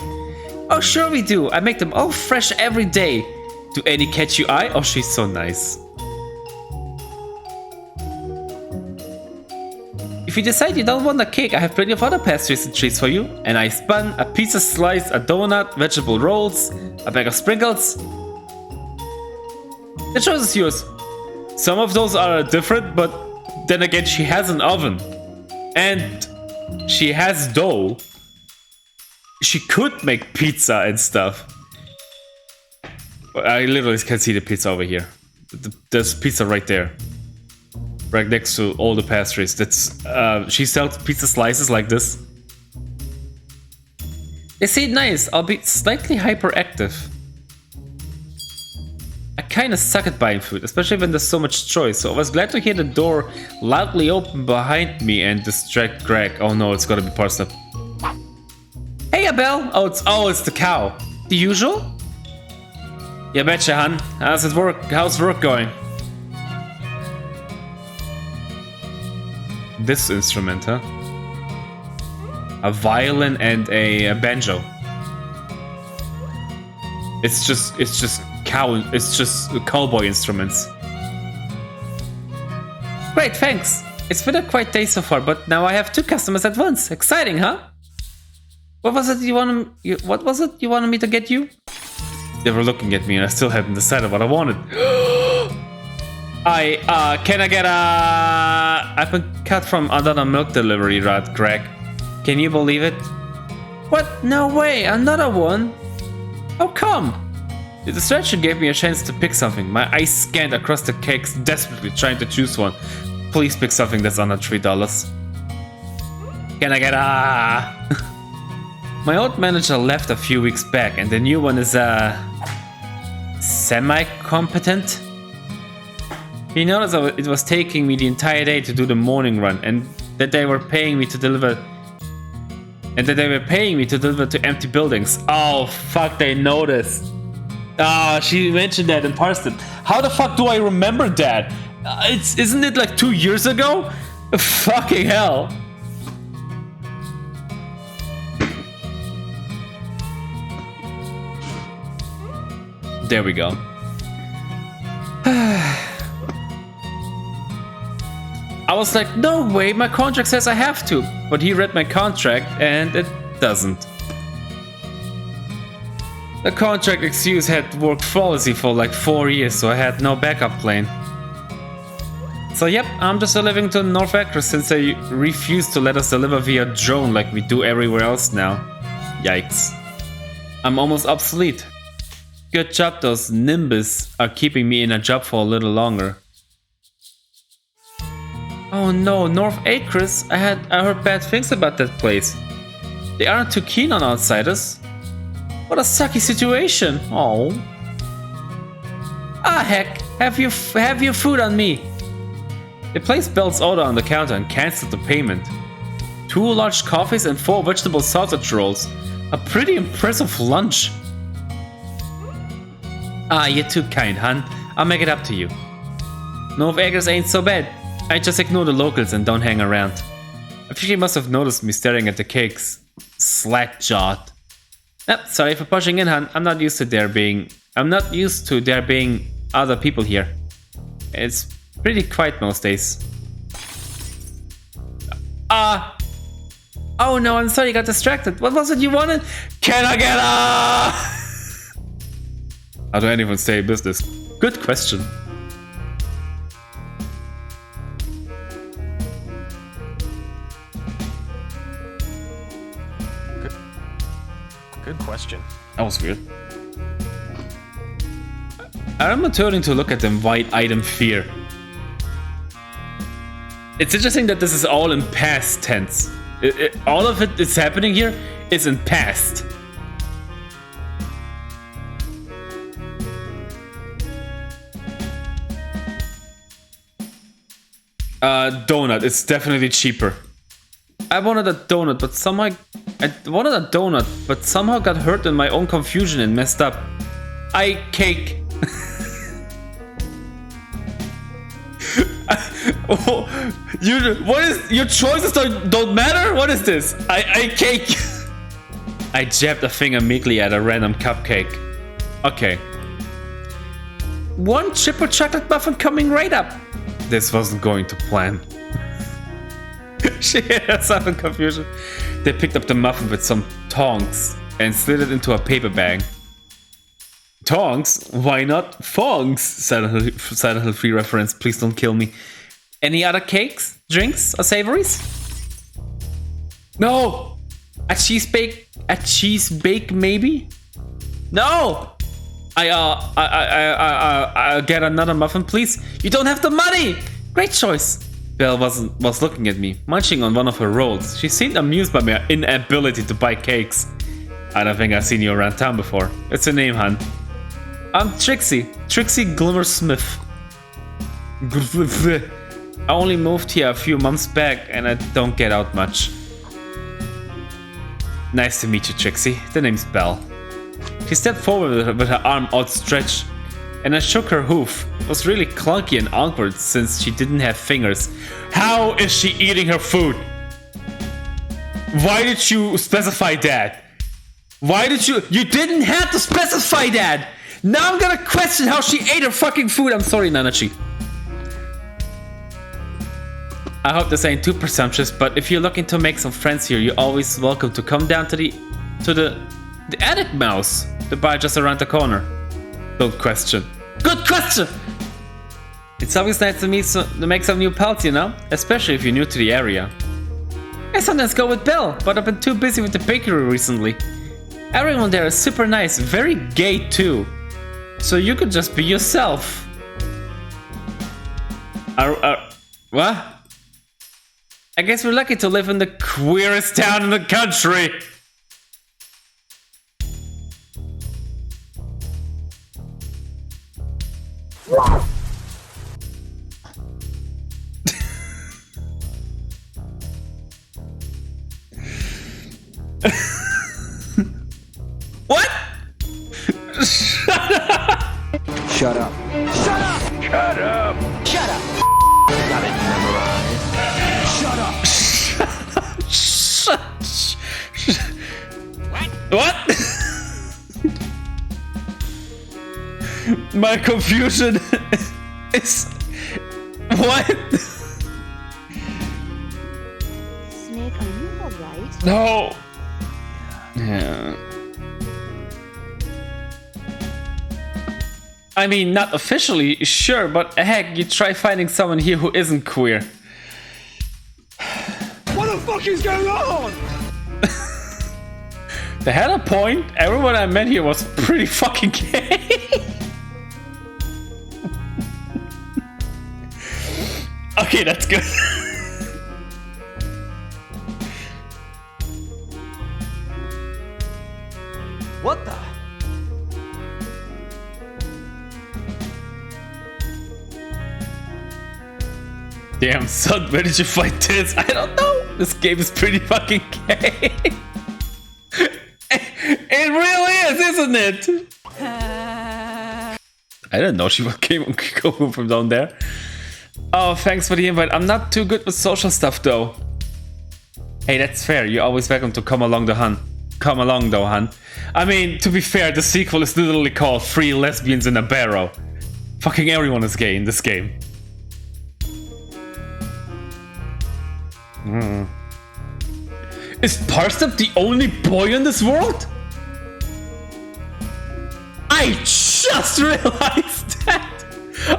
Oh sure we do. I make them all fresh every day. Do any catch your eye? Oh, she's so nice. If you decide you don't want a cake, I have plenty of other pastries and treats for you. And I spun a pizza slice, a donut, vegetable rolls, a bag of sprinkles. The choice is yours. Some of those are different, but then again, she has an oven. And she has dough. She could make pizza and stuff. I literally can see the pizza over here. There's pizza right there. Right next to all the pastries. She sells pizza slices like this. They seem nice, albeit slightly hyperactive. kinda suck at buying food, especially when there's so much choice, so I was glad to hear the door loudly open behind me and distract Greg. Oh no, it's gotta be Parsnip. Hey, Abel! Oh, it's the cow. The usual? Yeah, betcha, hun. How's work going? This instrument, huh? A violin and a banjo. It's just cowboy instruments. Great, thanks. It's been a quiet day so far, but now I have 2 customers at once. Exciting, huh? What was it you wanted me to get you? They were looking at me and I still hadn't decided what I wanted. Can I get I've been cut from another milk delivery route, Greg. Can you believe it? What? No way, another one? How come? The distraction gave me a chance to pick something. My eyes scanned across the cakes, desperately trying to choose one. Please pick something that's under $3. Can I get My old manager left a few weeks back and the new one is semi-competent. He noticed it was taking me the entire day to do the morning run and that they were paying me to deliver to empty buildings. Oh fuck, they noticed. She mentioned that in Parsnip. How the fuck do I remember that? Isn't it like 2 years ago? Fucking hell. There we go. I was like, no way, my contract says I have to. But he read my contract and it doesn't. The contract excuse had worked flawlessly for like 4 years, so I had no backup plan. So yep, I'm just living to North Acres since they refused to let us deliver via drone like we do everywhere else now. Yikes. I'm almost obsolete. Good job, those Nimbus are keeping me in a job for a little longer. Oh no, North Acres? I heard bad things about that place. They aren't too keen on outsiders. What a sucky situation. Oh. Ah heck, have your food on me. They placed Belle's order on the counter and cancelled the payment. 2 large coffees and 4 vegetable sausage rolls. A pretty impressive lunch. Ah, you're too kind, hun. I'll make it up to you. North Acres ain't so bad. I just ignore the locals and don't hang around. I think she must have noticed me staring at the cakes. Slack-jawed. Yep, sorry for pushing in, hun. I'm not used to there being other people here. It's pretty quiet most days. Oh no, I'm sorry, I got distracted. What was it you wanted? Can I get How do anyone stay in business? Good question. Good question. That was weird. I'm turning to look at the white item fear. It's interesting that this is all in past tense. All of it is happening here is in past. Donut, it's definitely cheaper. I wanted a donut, but somehow got hurt in my own confusion and messed up. Cake. What is your choices don't matter? What is this? Cake. I jabbed a finger meekly at a random cupcake. Okay. 1 triple chocolate muffin coming right up. This wasn't going to plan. She had some confusion. They picked up the muffin with some tongs and slid it into a paper bag. Tongs? Why not thongs? Silent Hill 3 reference. Please don't kill me. Any other cakes, drinks, or savories? No! A cheese bake maybe? No! I get another muffin, please. You don't have the money! Great choice. Belle was looking at me, munching on one of her rolls. She seemed amused by my inability to buy cakes. I don't think I've seen you around town before. What's your name, hun? I'm Trixie. Trixie Glimmer Smith. I only moved here a few months back and I don't get out much. Nice to meet you, Trixie. The name's Belle. She stepped forward with her arm outstretched, and I shook her hoof. It was really clunky and awkward since she didn't have fingers. How is she eating her food? Why did you specify that? Why did you? You didn't have to specify that! Now I'm gonna question how she ate her fucking food. I'm sorry, Nanachi. I hope this ain't too presumptuous, but if you're looking to make some friends here, you're always welcome to come down to the attic mouse. The bar just around the corner. Good question. Good question! It's always nice to make some new pals, you know? Especially if you're new to the area. I sometimes go with Bill, but I've been too busy with the bakery recently. Everyone there is super nice, very gay too. So you could just be yourself. What? I guess we're lucky to live in the queerest town in the country. What? Shut up. Shut up! Shut up! Shut up! Got it memorized. Shut up! What? My confusion is... What? Snake, are you alright? No. Yeah. I mean, not officially, sure, but heck, you try finding someone here who isn't queer. What the fuck is going on? They had a point. Everyone I met here was pretty fucking gay. Okay, that's good. What the? Damn, son, where did you find this? I don't know. This game is pretty fucking gay. It really is, isn't it? I didn't know she came from down there. Oh, thanks for the invite. I'm not too good with social stuff, though. Hey, that's fair. You're always welcome to come along the hunt. Come along, though, hun. I mean, to be fair, the sequel is literally called 3 Lesbians in a Barrel. Fucking everyone is gay in this game. Is Parsnip the only boy in this world? I just realized that!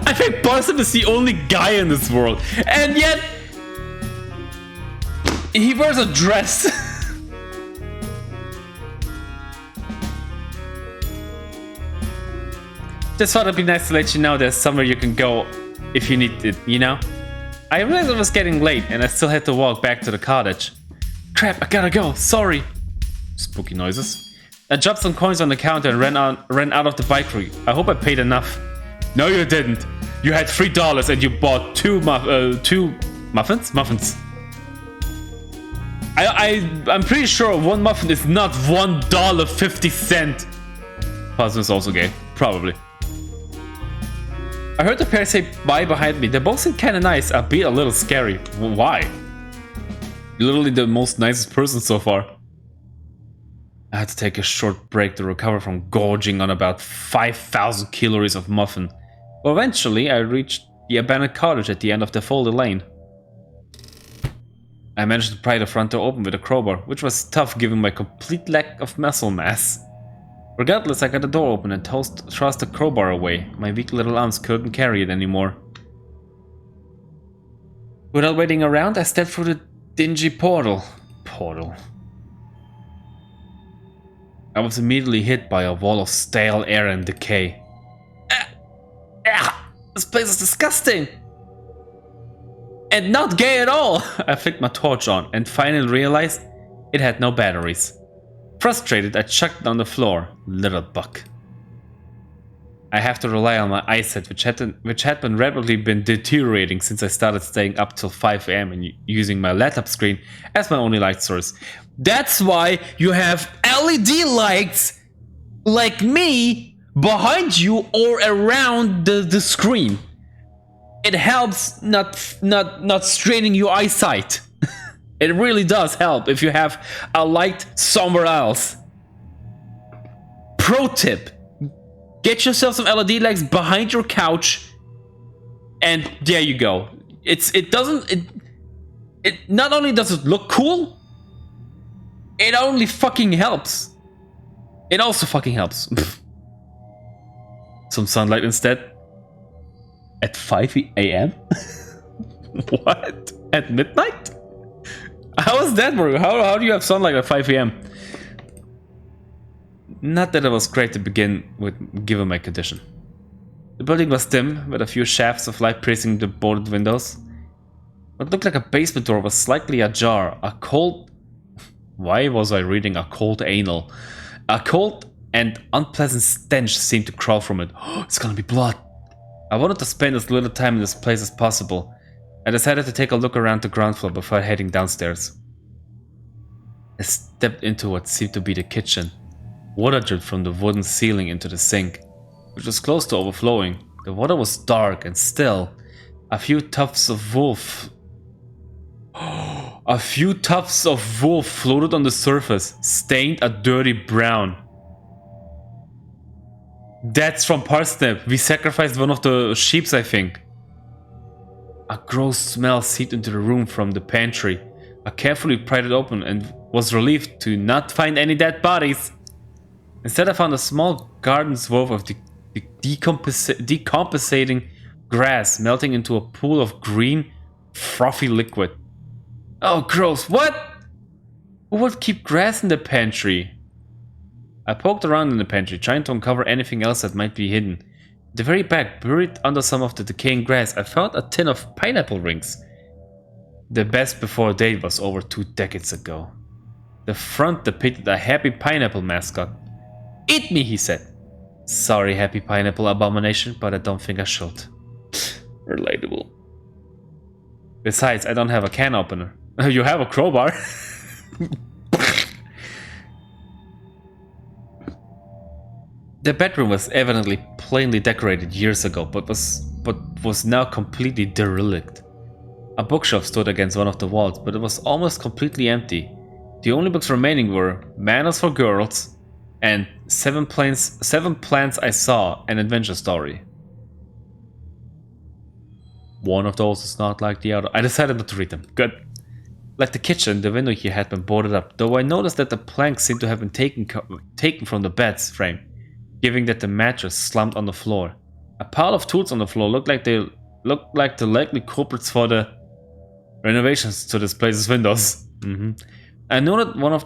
I think Parsnip is the only guy in this world, and yet he wears a dress. Just thought it'd be nice to let you know there's somewhere you can go if you need it, you know? I realized it was getting late and I still had to walk back to the cottage. Crap, I gotta go, sorry. Spooky noises. I dropped some coins on the counter and ran out of the bakery. I hope I paid enough. No, you didn't. You had $3 and you bought two muffins? Muffins. I'm pretty sure one muffin is not $1.50. Parsnip is also gay, probably. I heard the pair say bye behind me. They both seem kinda nice, albeit a little scary. Why? You're literally the most nicest person so far. I had to take a short break to recover from gorging on about 5,000 calories of muffin. Well, eventually, I reached the abandoned cottage at the end of the folded lane. I managed to pry the front door open with a crowbar, which was tough given my complete lack of muscle mass. Regardless, I got the door open and thrust the crowbar away. My weak little arms couldn't carry it anymore. Without waiting around, I stepped through the dingy portal. I was immediately hit by a wall of stale air and decay. This place is disgusting! And not gay at all! I flicked my torch on and finally realized it had no batteries. Frustrated, I chucked it on the floor. Little buck. I have to rely on my eyesight, which had been rapidly been deteriorating since I started staying up till 5 AM and using my laptop screen as my only light source. That's why you have LED lights like me behind you or around the screen. It helps not straining your eyesight. It really does help if you have a light somewhere else. Pro tip: get yourself some LED lights behind your couch, and there you go. It not only does it look cool, it only fucking helps. It also fucking helps. Some sunlight instead. At 5 AM? What? At midnight? How is that work? How do you have sunlight at 5 AM? Not that it was great to begin with, given my condition. The building was dim, with a few shafts of light piercing the boarded windows. What looked like a basement door was slightly ajar. A cold... Why was I reading a cold anal? A cold and unpleasant stench seemed to crawl from it. It's gonna be blood. I wanted to spend as little time in this place as possible. I decided to take a look around the ground floor before heading downstairs. I stepped into what seemed to be the kitchen. Water dripped from the wooden ceiling into the sink, which was close to overflowing. The water was dark and still. A few tufts of wool floated on the surface, stained a dirty brown. That's from Parsnip. We sacrificed one of the sheeps, I think. A gross smell seeped into the room from the pantry. I carefully pried it open and was relieved to not find any dead bodies. Instead, I found a small garden swath of decompensating grass melting into a pool of green, frothy liquid. Oh, gross. What? Who would keep grass in the pantry? I poked around in the pantry, trying to uncover anything else that might be hidden. At the very back, buried under some of the decaying grass, I found a tin of pineapple rings. The best before date was over 2 decades ago. The front depicted a happy pineapple mascot. Eat me, he said. Sorry, happy pineapple abomination, but I don't think I should. Relatable. Besides, I don't have a can opener. You have a crowbar. The bedroom was evidently plainly decorated years ago, but was now completely derelict. A bookshelf stood against one of the walls, but it was almost completely empty. The only books remaining were Manners for Girls and Seven Plants I Saw, an Adventure Story. One of those is not like the other. I decided not to read them. Good. Like the kitchen, the window here had been boarded up, though I noticed that the planks seemed to have been taken from the bed's frame, giving that the mattress slumped on the floor. A pile of tools on the floor looked like the likely culprits for the renovations to this place's windows. I noted one of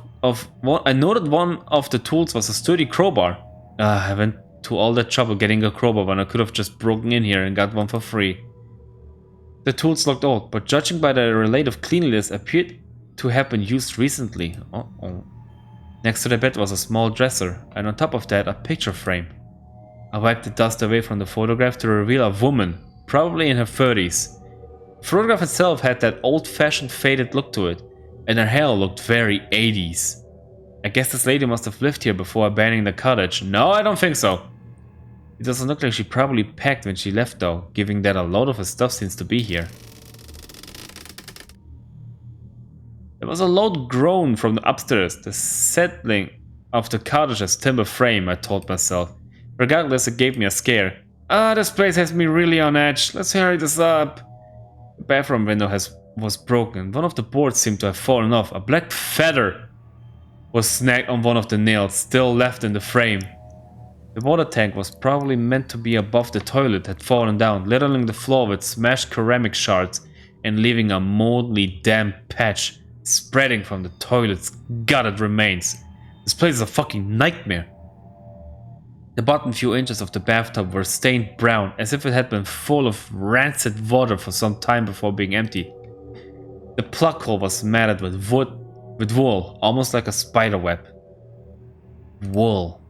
the tools was a sturdy crowbar. I went to all that trouble getting a crowbar when I could have just broken in here and got one for free. The tools looked old, but judging by the relative cleanliness, appeared to have been used recently. Next to the bed was a small dresser, and on top of that a picture frame. I wiped the dust away from the photograph to reveal a woman, probably in her 30s. The photograph itself had that old-fashioned faded look to it, and her hair looked very 80s. I guess this lady must have lived here before abandoning the cottage. No, I don't think so. It doesn't look like she probably packed when she left though, given that a lot of her stuff seems to be here. There was a loud groan from the upstairs, the settling of the cottage's timber frame, I told myself. Regardless, it gave me a scare. This place has me really on edge. Let's hurry this up. The bathroom window was broken. One of the boards seemed to have fallen off. A black feather was snagged on one of the nails, still left in the frame. The water tank was probably meant to be above the toilet, had fallen down, littering the floor with smashed ceramic shards and leaving a moldly damp patch spreading from the toilet's gutted remains. This place is a fucking nightmare. The bottom few inches of the bathtub were stained brown, as if it had been full of rancid water for some time before being emptied. The plug hole was matted with wool, almost like a spider web. Wool.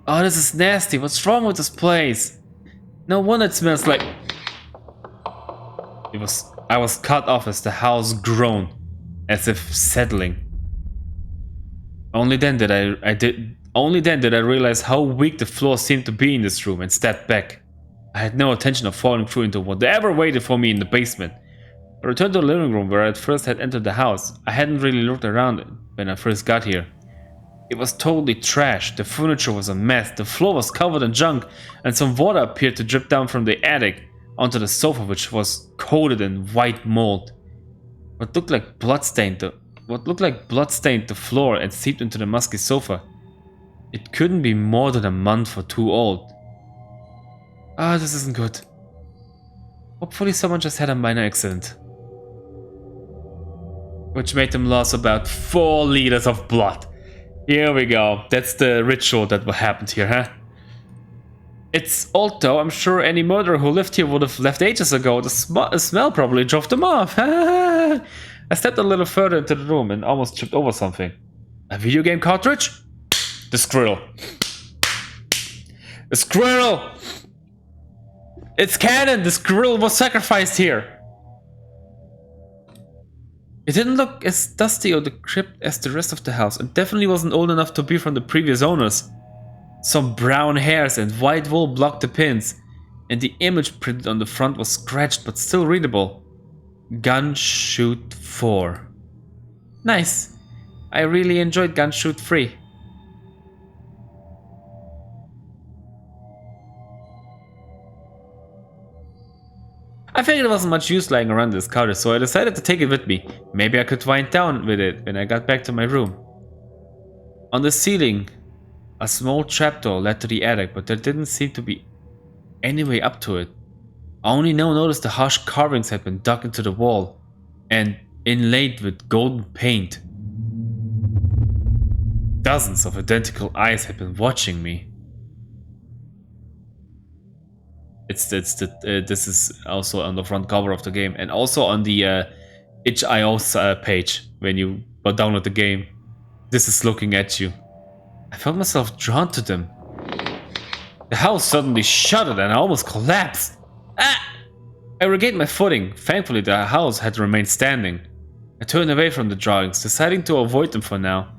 Oh, this is nasty. What's wrong with this place? No wonder it smells like... I was cut off as the house groaned, as if settling. Only then did I realize how weak the floor seemed to be in this room and stepped back. I had no intention of falling through into whatever waited for me in the basement. I returned to the living room where I at first had entered the house. I hadn't really looked around when I first got here. It was totally trashed. The furniture was a mess, the floor was covered in junk, and some water appeared to drip down from the attic onto the sofa, which was coated in white mold. What looked like blood stained the floor and seeped into the musky sofa. It couldn't be more than a month or two old. Ah, this isn't good. Hopefully someone just had a minor accident, which made them lose about 4 liters of blood. Here we go. That's the ritual that happened here, huh? It's old though. I'm sure any murderer who lived here would have left ages ago. The smell probably drove them off. I stepped a little further into the room and almost tripped over something. A video game cartridge? The squirrel. The squirrel! It's canon! The squirrel was sacrificed here! It didn't look as dusty or decrepit as the rest of the house, and definitely wasn't old enough to be from the previous owners. Some brown hairs and white wool blocked the pins, and the image printed on the front was scratched but still readable. Gun-Shoot 4. Nice. I really enjoyed Gun-Shoot 3. I figured there wasn't much use lying around this couch, so I decided to take it with me. Maybe I could wind down with it when I got back to my room. On the ceiling, a small trapdoor led to the attic, but there didn't seem to be any way up to it. I only now noticed the harsh carvings had been dug into the wall and inlaid with golden paint. Dozens of identical eyes had been watching me. This is also on the front cover of the game, and also on the itch.io's page when you download the game. This is looking at you. I felt myself drawn to them. The house suddenly shuddered and I almost collapsed. Ah! I regained my footing. Thankfully, the house had remained standing. I turned away from the drawings, deciding to avoid them for now.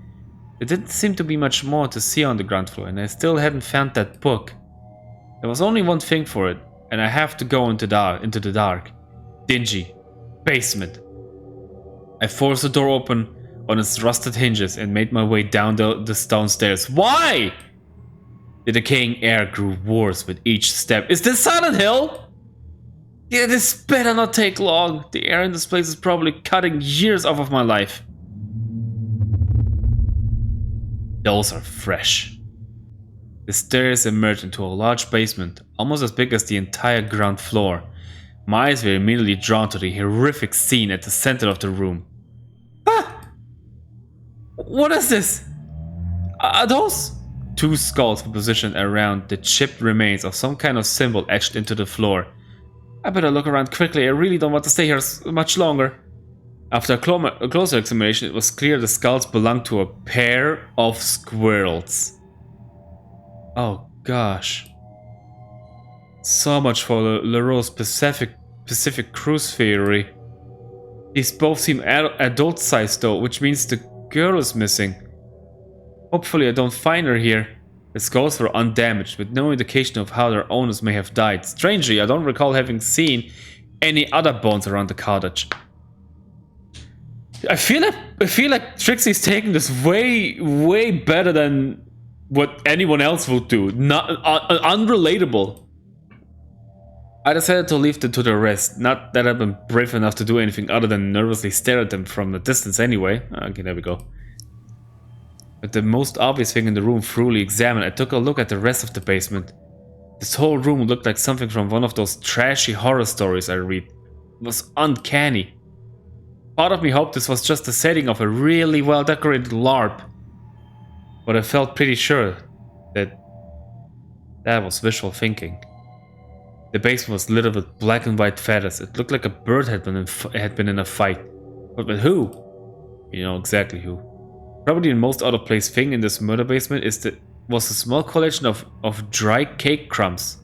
There didn't seem to be much more to see on the ground floor, and I still hadn't found that book. There was only one thing for it, and I have to go into the dark, dingy basement. I forced the door open on its rusted hinges and made my way down the stone stairs. Why? The decaying air grew worse with each step. Is this Silent Hill? Yeah, this better not take long. The air in this place is probably cutting years off of my life. Those are fresh. The stairs emerged into a large basement, almost as big as the entire ground floor. My eyes were immediately drawn to the horrific scene at the center of the room. Ah! What is this? Are those? 2 skulls were positioned around the chipped remains of some kind of symbol etched into the floor. I better look around quickly, I really don't want to stay here much longer. After a closer examination, it was clear the skulls belonged to a pair of squirrels. Oh gosh. So much for Leroux's Pacific Cruise theory. These both seem adult-sized though, which means the girl is missing. Hopefully I don't find her here. The skulls were undamaged, with no indication of how their owners may have died. Strangely, I don't recall having seen any other bones around the cottage. I feel like Trixie's taking this way better than what anyone else would do. Not unrelatable. I decided to leave them to their rest. Not that I've been brave enough to do anything other than nervously stare at them from a distance anyway. Okay, there we go. With the most obvious thing in the room thoroughly examined, I took a look at the rest of the basement. This whole room looked like something from one of those trashy horror stories I read. It was uncanny. Part of me hoped this was just the setting of a really well-decorated LARP. But I felt pretty sure that was wishful thinking. The basement was littered with black and white feathers. It looked like a bird had been in a fight. But with who? You know exactly who. Probably the most out-of-place thing in this murder basement is was a small collection of dry cake crumbs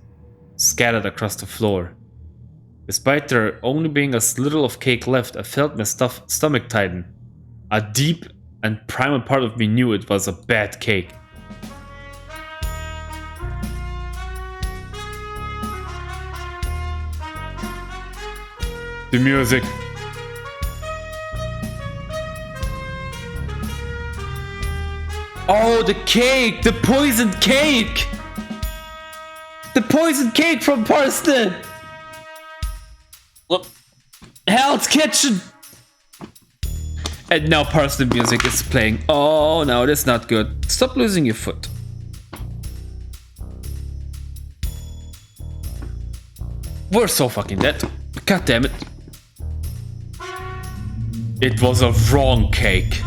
scattered across the floor. Despite there only being as little of cake left, I felt my stomach tighten. A deep and primal part of me knew it was a bad cake. The music. Oh, the cake! The poisoned cake! The poisoned cake from Parsnip! Look, Hell's Kitchen! And now Parsnip music is playing. Oh no, that's not good. Stop losing your foot. We're so fucking dead. God damn it. It was a wrong cake.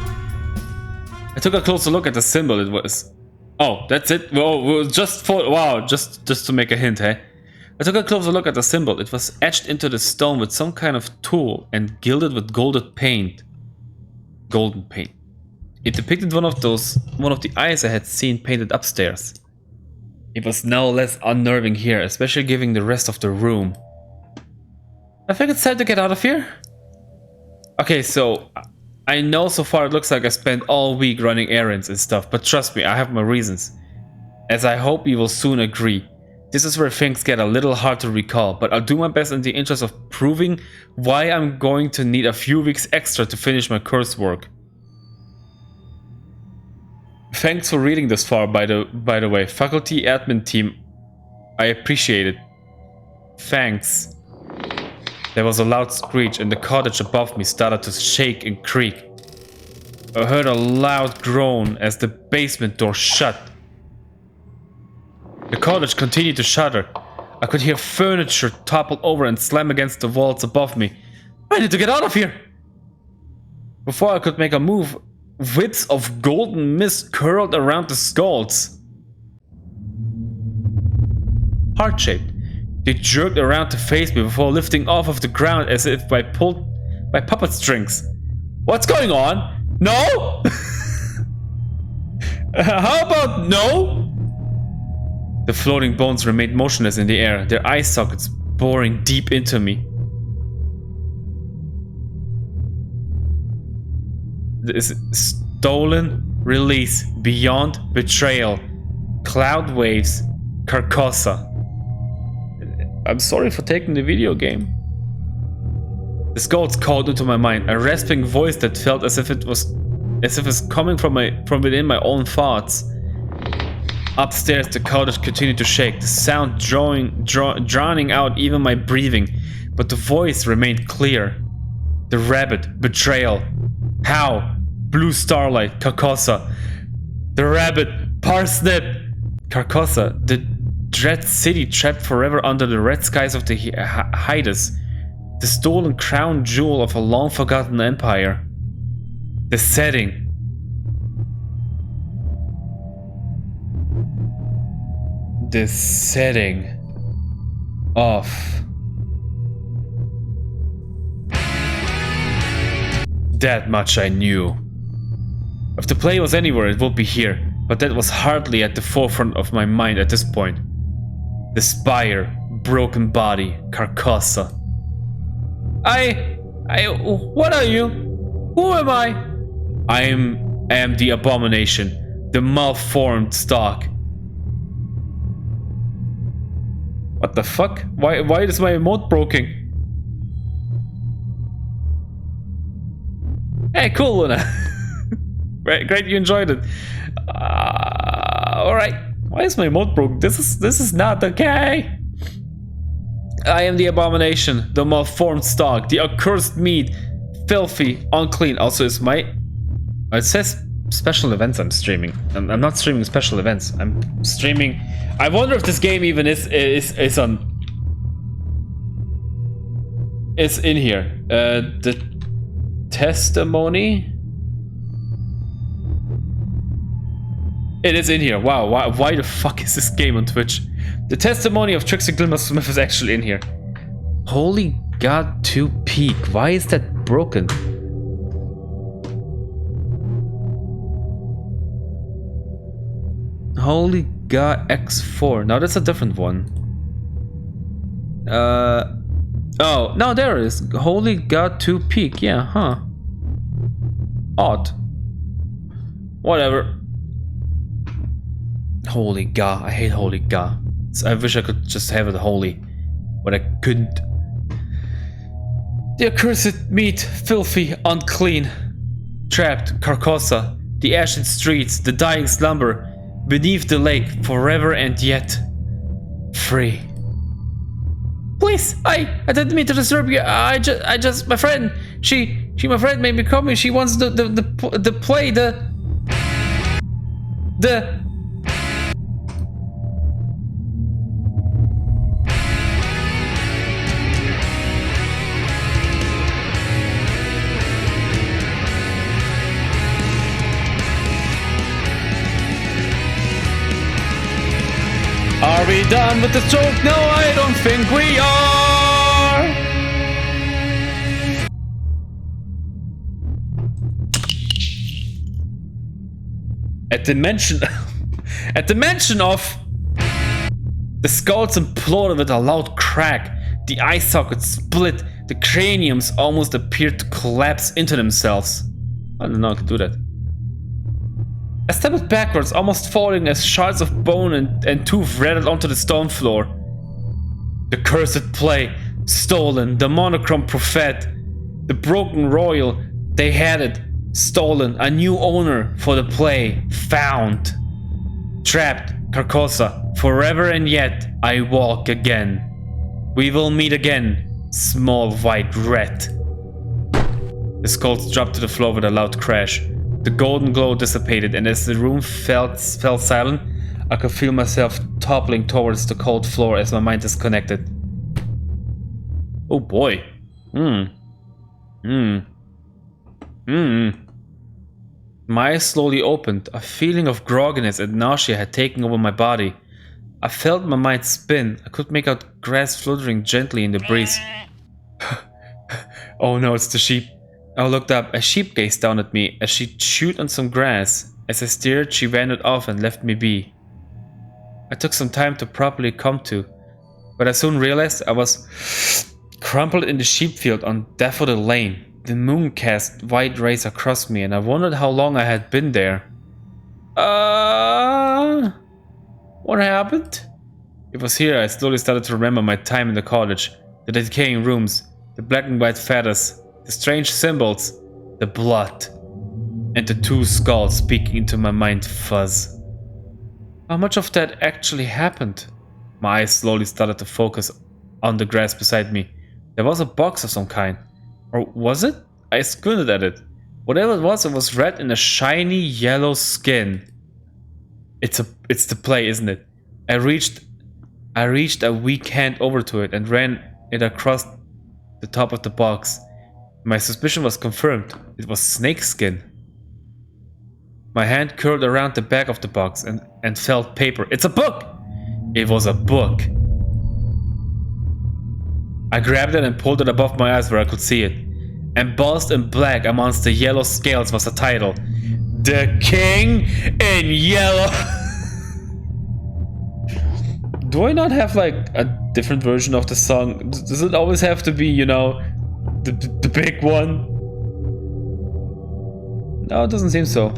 I took a closer look at the symbol it was. Oh, that's it? Well, just for... Wow, just to make a hint, hey? I took a closer look at the symbol. It was etched into the stone with some kind of tool and gilded with golden paint. Golden paint. It depicted one of the eyes I had seen painted upstairs. It was no less unnerving here, especially given the rest of the room. I think it's time to get out of here. Okay, so I know so far it looks like I spent all week running errands and stuff, but trust me, I have my reasons. As I hope you will soon agree. This is where things get a little hard to recall, but I'll do my best in the interest of proving why I'm going to need a few weeks extra to finish my coursework. Thanks for reading this far, by the way. Faculty admin team, I appreciate it. Thanks. There was a loud screech and the cottage above me started to shake and creak. I heard a loud groan as the basement door shut. The cottage continued to shudder. I could hear furniture topple over and slam against the walls above me. I need to get out of here! Before I could make a move, whips of golden mist curled around the skulls. Heart-shaped. They jerked around to face me before lifting off of the ground as if pulled by puppet strings. What's going on? No? How about no? The floating bones remained motionless in the air, their eye sockets boring deep into me. This stolen release beyond betrayal. Cloud waves. Carcosa. I'm sorry for taking the video game. The skulls called into my mind, a rasping voice that felt as if it's coming from within my own thoughts. Upstairs, the cottage continued to shake, the sound drowning out even my breathing, but the voice remained clear. The rabbit, betrayal. How? Blue starlight, Carcosa. The rabbit, Parsnip. Carcosa, the dread city trapped forever under the red skies of the Hydas. The stolen crown jewel of a long-forgotten empire. The setting. The setting of that much I knew. If the play was anywhere, it would be here, but that was hardly at the forefront of my mind at this point. The spire, broken body, Carcosa. What are you? Who am I? I am the abomination, the malformed stalk. What the fuck? Why is my emote broken? Hey, cool, Luna. Great, you enjoyed it. Alright. Why is my emote broken? This is not okay. I am the abomination, the malformed stalk, the accursed meat, filthy, unclean. Also, is my... It says special events I'm streaming. I'm not streaming special events. I'm streaming... I wonder if this game even is on... It's in here. The testimony... It is in here. Wow, why the fuck is this game on Twitch? The testimony of Trixie Glimmer Smith is actually in here. Holy God, to peak. Why is that broken? Holy God X4. Now that's a different one. Oh, no, there it is. Holy God 2 Peak. Yeah, huh. Odd. Whatever. Holy God. I hate Holy God. I wish I could just have it holy, but I couldn't. The accursed meat, filthy, unclean. Trapped, Carcosa, the ashen streets, the dying slumber, beneath the lake, forever and yet free. Please, I didn't mean to disturb you. I just, my friend, she, my friend made me come here. She wants the play, the. Are we done with the joke? No, I don't think we are. At the mention of the skulls imploded with a loud crack. The eye sockets split. The craniums almost appeared to collapse into themselves. I don't know how I could do that. I stepped backwards, almost falling as shards of bone and tooth rattled onto the stone floor. The cursed play, stolen. The monochrome prophet, the broken royal, they had it. Stolen. A new owner for the play, found. Trapped, Carcosa, forever and yet I walk again. We will meet again, small white rat. The skulls dropped to the floor with a loud crash. The golden glow dissipated, and as the room fell silent, I could feel myself toppling towards the cold floor as my mind disconnected. Oh boy. My eyes slowly opened. A feeling of grogginess and nausea had taken over my body. I felt my mind spin. I could make out grass fluttering gently in the breeze. Oh no, it's the sheep. I looked up. A sheep gazed down at me as she chewed on some grass. As I stared, she wandered off and left me be. I took some time to properly come to, but I soon realized I was crumpled in the sheep field on Daffodil Lane. The moon cast white rays across me, and I wondered how long I had been there. What happened? It was here I slowly started to remember my time in the cottage, the decaying rooms, the black and white feathers, the strange symbols, the blood, and the two skulls speaking into my mind fuzz. How much of that actually happened? My eyes slowly started to focus on the grass beside me. There was a box of some kind. Or was it? I squinted at it. Whatever it was red in a shiny yellow skin. It's the play, isn't it? I reached a weak hand over to it and ran it across the top of the box. My suspicion was confirmed. It was snakeskin. My hand curled around the back of the box and felt paper. It's a book! It was a book. I grabbed it and pulled it above my eyes where I could see it. Embossed in black amongst the yellow scales was a title. The King in Yellow. Do I not have like a different version of the song? Does it always have to be, you know, the big one? No, it doesn't seem so.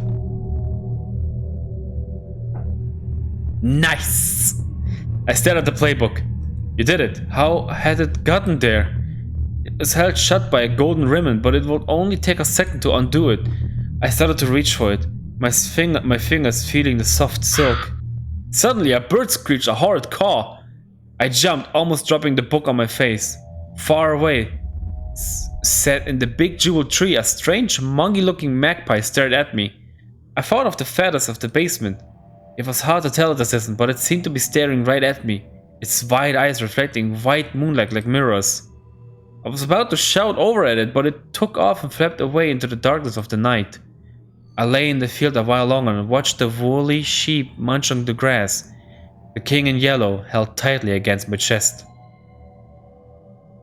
Nice! I stared at the playbook. You did it. How had it gotten there? It was held shut by a golden ribbon, but it would only take a second to undo it. I started to reach for it, my fingers feeling the soft silk. Suddenly, a bird screeched a horrid caw. I jumped, almost dropping the book on my face. Far away, set in the big jeweled tree, a strange, monkey-looking magpie stared at me. I thought of the feathers of the basement. It was hard to tell at this distance, but it seemed to be staring right at me, its wide eyes reflecting white moonlight like mirrors. I was about to shout over at it, but it took off and flapped away into the darkness of the night. I lay in the field a while longer and watched the woolly sheep munch on the grass, the King in Yellow held tightly against my chest.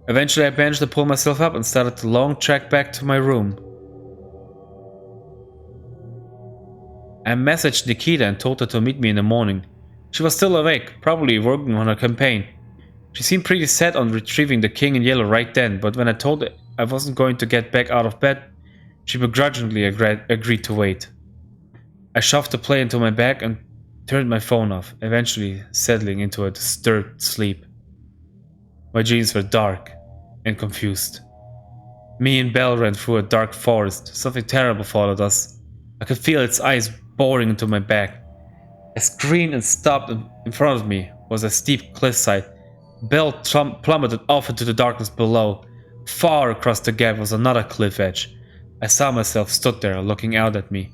Eventually I managed to pull myself up and started the long trek back to my room. I messaged Nikita and told her to meet me in the morning. She was still awake, probably working on her campaign. She seemed pretty set on retrieving the king in yellow right then, but when I told her I wasn't going to get back out of bed, she begrudgingly agreed to wait. I shoved the play into my bag and turned my phone off, eventually settling into a disturbed sleep. My dreams were dark and confused. Me and Belle ran through a dark forest. Something terrible followed us. I could feel its eyes boring into my back. I screamed and stopped. In front of me was a steep cliffside. Belle plummeted off into the darkness below. Far across the gap was another cliff edge. I saw myself stood there looking out at me.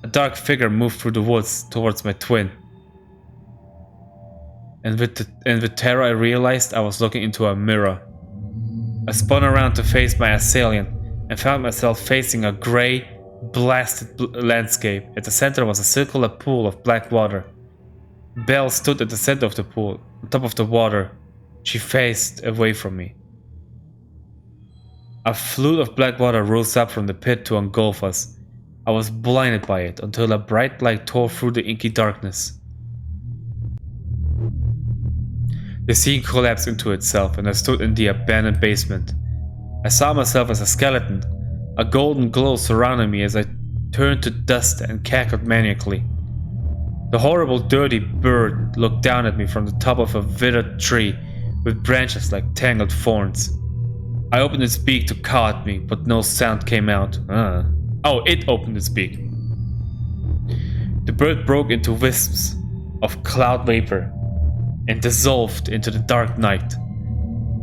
A dark figure moved through the woods towards my twin. And with terror I realized I was looking into a mirror. I spun around to face my assailant and found myself facing a grey, blasted landscape. At the center was a circular pool of black water. Belle stood at the center of the pool, on top of the water. She faced away from me. A flood of black water rose up from the pit to engulf us. I was blinded by it until a bright light tore through the inky darkness. The scene collapsed into itself and I stood in the abandoned basement. I saw myself as a skeleton. A golden glow surrounded me as I turned to dust and cackled maniacally. The horrible dirty bird looked down at me from the top of a withered tree with branches like tangled thorns. I opened its beak to caw at me, but no sound came out. Oh, it opened its beak. The bird broke into wisps of cloud vapor and dissolved into the dark night.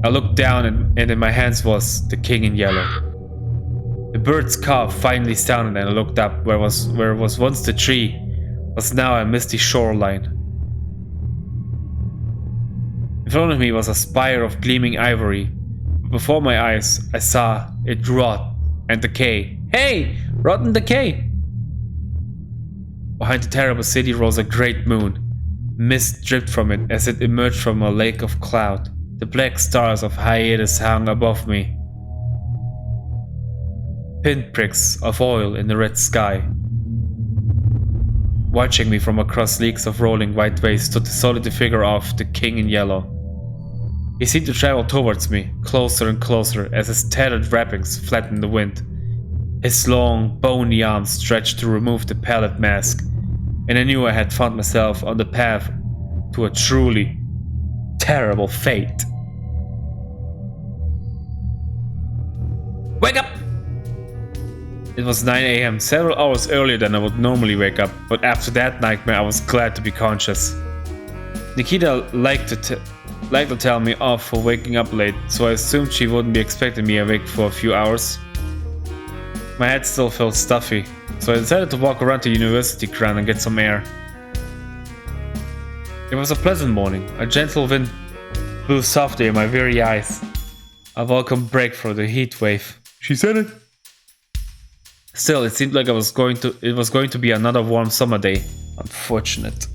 I looked down and in my hands was the king in yellow. The bird's caw finally sounded and I looked up. Where was once the tree was now a misty shoreline. In front of me was a spire of gleaming ivory. Before my eyes, I saw it rot and decay. Hey! Rot and decay! Behind the terrible city rose a great moon. Mist dripped from it as it emerged from a lake of cloud. The black stars of hiatus hung above me. Pinpricks of oil in the red sky. Watching me from across leagues of rolling white waves stood the solid figure of the king in yellow. He seemed to travel towards me, closer and closer, as his tattered wrappings flattened the wind. His long, bony arms stretched to remove the pallid mask, and I knew I had found myself on the path to a truly terrible fate. Wake up! It was 9 AM, several hours earlier than I would normally wake up, but after that nightmare I was glad to be conscious. Nikita liked to tell me off for waking up late, so I assumed she wouldn't be expecting me awake for a few hours. My head still felt stuffy, so I decided to walk around the university ground and get some air. It was a pleasant morning. A gentle wind blew softly in my weary eyes. A welcome break for the heat wave. She said it. Still, it seemed like it was going to be another warm summer day. Unfortunate.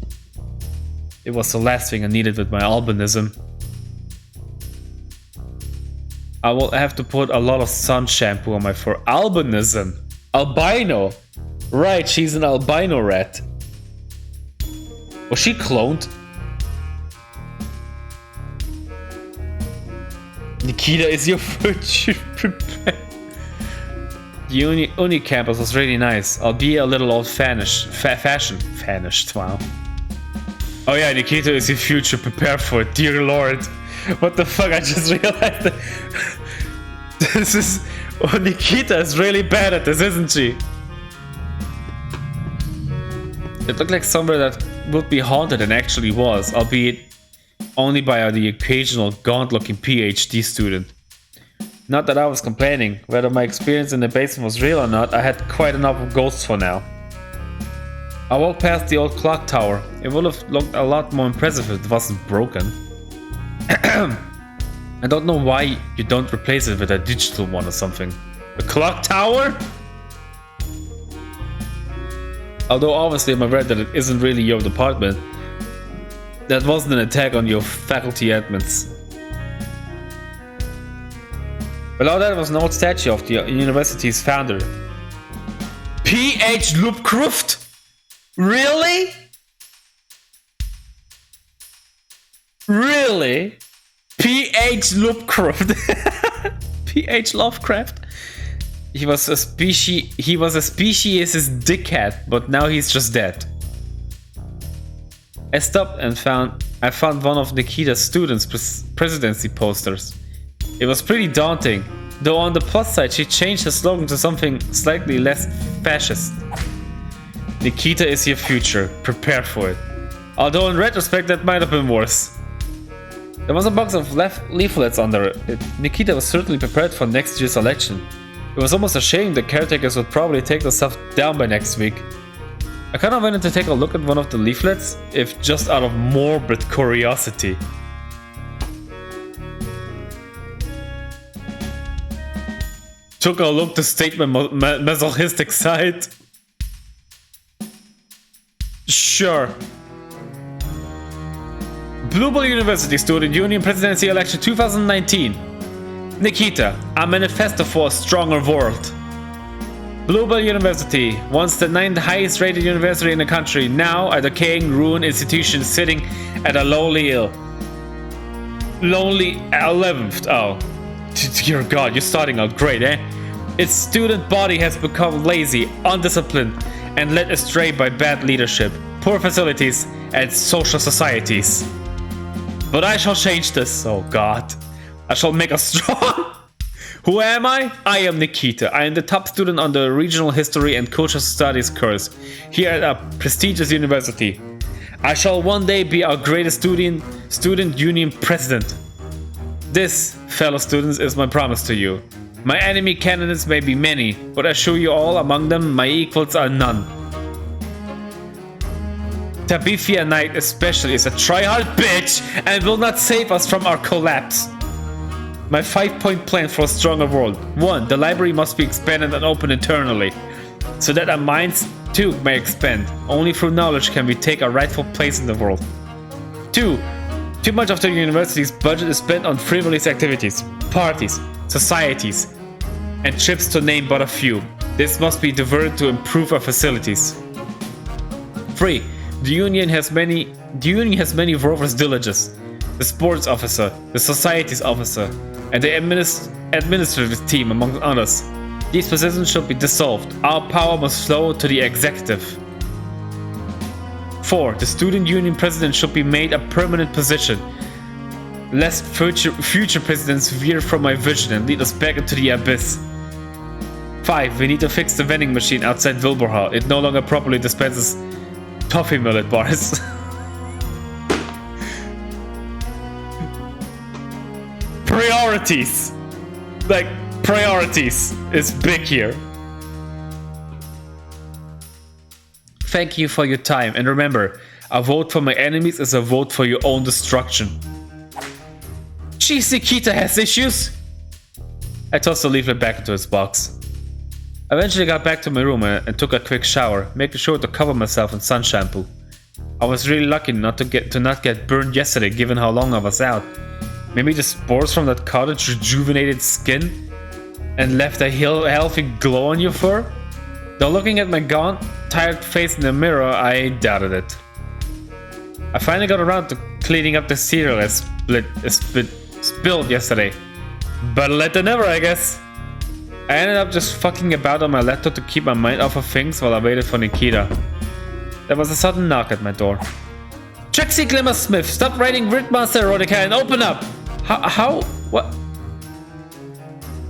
It was the last thing I needed with my albinism. I will have to put a lot of sun shampoo on my fur. Albinism! Albino! Right, she's an albino rat. Was she cloned? Nikita, is your virtue prepared? The uni campus was really nice, albeit a little old-fashioned. Vanished, wow. Oh yeah, Nikita, is your future prepared for it? Dear Lord. What the fuck, I just realized that. This is... Oh, Nikita is really bad at this, isn't she? It looked like somewhere that would be haunted and actually was, albeit only by the occasional gaunt-looking PhD student. Not that I was complaining. Whether my experience in the basement was real or not, I had quite enough of ghosts for now. I walked past the old clock tower. It would have looked a lot more impressive if it wasn't broken. I don't know why you don't replace it with a digital one or something. A clock tower? Although obviously I'm aware that it isn't really your department. That wasn't an attack on your faculty admins. Below that was an old statue of the university's founder. P.H. Lupcruft? Really? Really? P.H. Lovecraft. P.H. Lovecraft. He was a speciesist dickhead, but now he's just dead. I stopped and I found one of Nikita's students' presidency posters. It was pretty daunting, though on the plus side she changed her slogan to something slightly less fascist. Nikita is your future, prepare for it. Although in retrospect that might have been worse. There was a box of leaflets under it. Nikita was certainly prepared for next year's election. It was almost a shame the caretakers would probably take the stuff down by next week. I kind of wanted to take a look at one of the leaflets, if just out of morbid curiosity. Took a look to state my masochistic side. Sure. Bluebell University Student Union Presidency Election 2019. Nikita, a manifesto for a stronger world. Bluebell University, once the 9th highest rated university in the country, now a decaying ruined institution sitting at a lonely 11th. Oh, dear God, you're starting out great, eh? Its student body has become lazy, undisciplined, and led astray by bad leadership, poor facilities, and social societies. But I shall change this, oh God. I shall make us strong. Who am I? I am Nikita. I am the top student on the Regional History and Cultural Studies course here at a prestigious university. I shall one day be our greatest student union president. This, fellow students, is my promise to you. My enemy candidates may be many, but I assure you all, among them, my equals are none. Tabithia Knight especially is a try-hard bitch and will not save us from our collapse. My 5-point plan for a stronger world. 1. The library must be expanded and open internally, so that our minds too may expand. Only through knowledge can we take our rightful place in the world. 2. Too much of the university's budget is spent on frivolous activities, parties, societies, and trips to name but a few. This must be diverted to improve our facilities. 3. The union has many rovers diligence. The sports officer, the societies officer, and the administrative team, among others. These positions should be dissolved. Our power must flow to the executive. 4. The student union president should be made a permanent position, lest future presidents veer from my vision and lead us back into the abyss. 5. We need to fix the vending machine outside Wilbur Hall. It no longer properly dispenses toffee millet bars. Priorities! Like, priorities is big here. Thank you for your time, and remember, a vote for my enemies is a vote for your own destruction. Jeez, Nikita has issues! I tossed the leaflet back into its box. I eventually got back to my room and took a quick shower, making sure to cover myself in sun shampoo. I was really lucky not to get burned yesterday, given how long I was out. Maybe the spores from that cottage rejuvenated skin and left a healthy glow on your fur? Though looking at my gaunt, tired face in the mirror, I doubted it. I finally got around to cleaning up the cereal I spilled yesterday. Better late than never, I guess. I ended up just fucking about on my laptop to keep my mind off of things while I waited for Nikita. There was a sudden knock at my door. Trixie Glimmer Smith, stop writing Gridmaster erotica and open up! How? What?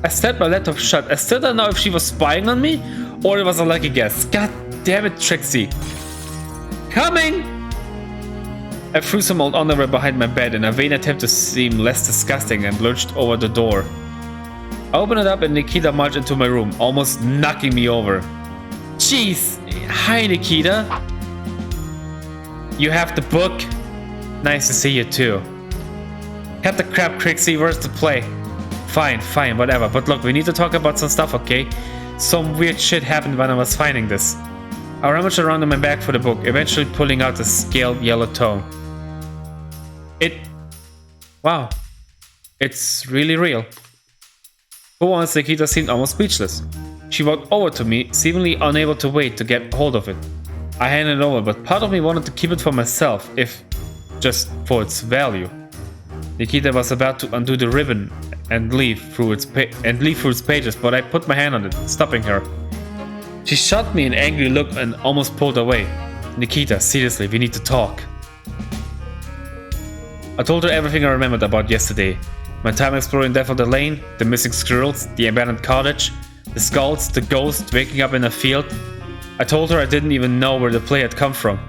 I slapped my laptop shut. I still don't know if she was spying on me or it was a lucky guess. God damn it, Trixie. Coming! I threw some old underwear behind my bed in a vain attempt to seem less disgusting and lurched over the door. I opened it up and Nikita marched into my room, almost knocking me over. Jeez! Hi, Nikita. You have the book? Nice to see you too. Cut the crap, Trixie, where's the play? Fine, whatever, but look, we need to talk about some stuff, okay? Some weird shit happened when I was finding this. I rummaged around in my bag for the book, eventually pulling out the scaled yellow tome. Wow. It's really real. For once, Nikita seemed almost speechless. She walked over to me, seemingly unable to wait to get hold of it. I handed it over, but part of me wanted to keep it for myself, if just for its value. Nikita was about to undo the ribbon and leave through its pages, but I put my hand on it, stopping her. She shot me an angry look and almost pulled away. Nikita, seriously, we need to talk. I told her everything I remembered about yesterday. My time exploring Daffodil Lane, the missing squirrels, the abandoned cottage, the skulls, the ghost waking up in a field. I told her I didn't even know where the play had come from.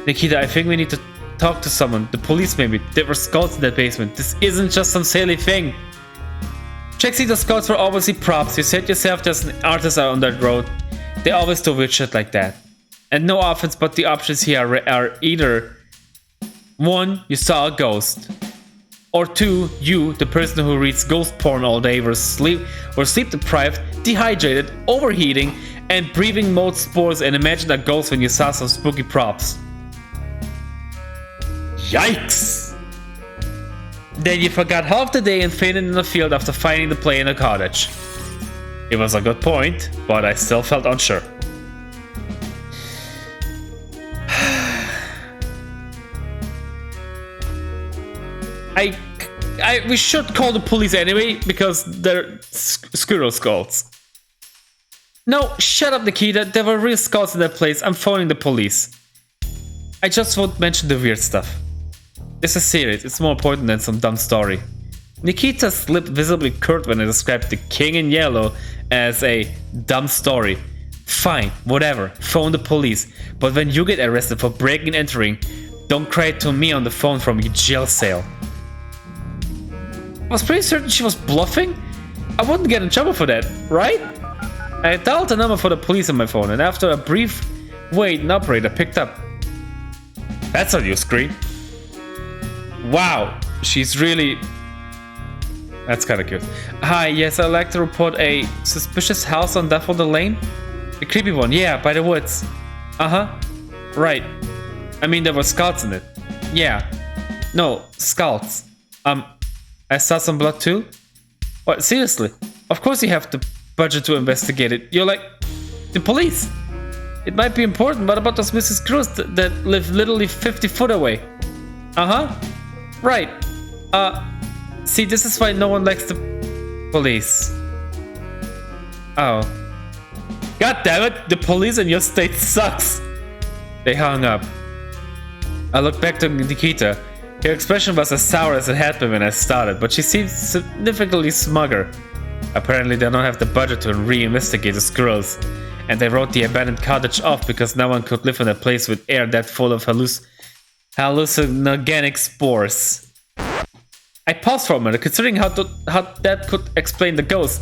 Nikita, I think we need to talk to someone. The police maybe. There were skulls in that basement. This isn't just some silly thing. Trixie, the skulls were obviously props. You said yourself there's an artist out on that road. They always do weird shit like that. And no offense, but the options here are either 1. You saw a ghost. Or 2. You, the person who reads ghost porn all day, were sleep deprived, dehydrated, overheating, and breathing mold spores and imagined a ghost when you saw some spooky props. Yikes! Then you forgot half the day and fainted in the field after finding the play in the cottage. It was a good point, but I still felt unsure. We should call the police anyway, because they're squirrel skulls. No, shut up, Nikita. There were real skulls in that place. I'm phoning the police. I just won't mention the weird stuff. This is serious. It's more important than some dumb story. Nikita's lip visibly curled when I described the King in Yellow as a dumb story. Fine, whatever. Phone the police. But when you get arrested for breaking and entering, don't cry to me on the phone from your jail cell. I was pretty certain she was bluffing. I wouldn't get in trouble for that, right? I dialed the number for the police on my phone, and after a brief wait, an operator picked up. That's on your screen. Wow, she's really... That's kind of cute. Hi, yes, I'd like to report a suspicious house on Daffodil Lane. The creepy one, yeah, by the woods. Uh-huh. Right. I mean, there were skulls in it. Yeah. No, skulls. I saw some blood too? What, seriously? Of course you have the budget to investigate it. You're like... the police. It might be important, but about those missing squirrels that live literally 50 foot away? Uh-huh. Right. See, this is why no one likes the police. Oh. God damn it, the police in your state sucks. They hung up. I looked back to Nikita. Her expression was as sour as it had been when I started, but she seemed significantly smugger. Apparently they don't have the budget to reinvestigate the squirrels, and they wrote the abandoned cottage off because no one could live in a place with air that full of hallucinogenic spores. I paused for a minute, considering how that could explain the ghost.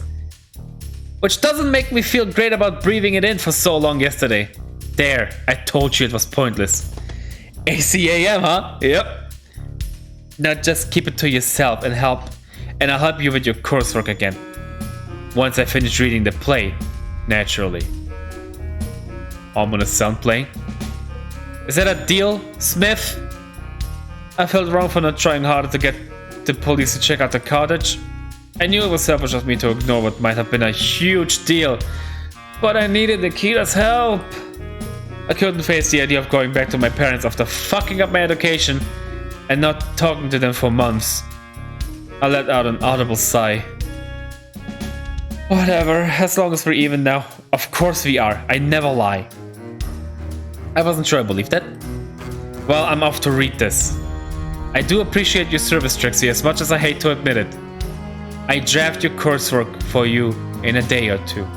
Which doesn't make me feel great about breathing it in for so long yesterday. There, I told you it was pointless. ACAM, huh? Yep. Now just keep it to yourself and I'll help you with your coursework again. Once I finish reading the play, naturally. Ominous sound playing. Is that a deal, Smith? I felt wrong for not trying harder to get the police to check out the cottage. I knew it was selfish of me to ignore what might have been a huge deal, but I needed Nikita's help. I couldn't face the idea of going back to my parents after fucking up my education and not talking to them for months. I let out an audible sigh. Whatever, as long as we're even now. Of course we are, I never lie. I wasn't sure I believed that. Well, I'm off to read this. I do appreciate your service, Trixie, as much as I hate to admit it. I draft your coursework for you in a day or two.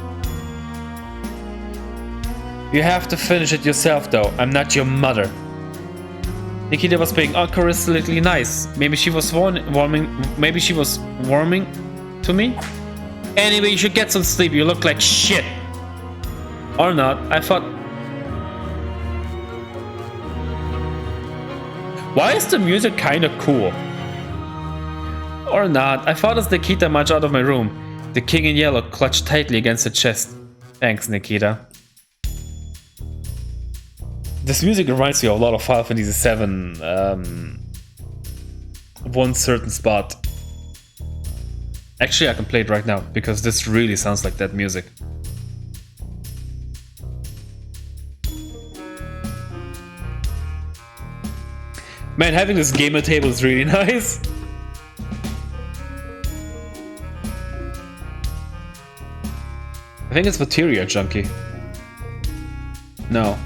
You have to finish it yourself, though. I'm not your mother. Nikita was being uncharacteristically nice. Maybe she was warming to me. Anyway, you should get some sleep. You look like shit. Or not. I thought... Why is the music kinda cool? Or not. I thought as Nikita marched out of my room. The King in Yellow clutched tightly against her chest. Thanks, Nikita. This music reminds me of a lot of Final Fantasy VII. One certain spot. Actually, I can play it right now, because this really sounds like that music. Man, having this gamer table is really nice. I think it's Materia Junkie. No.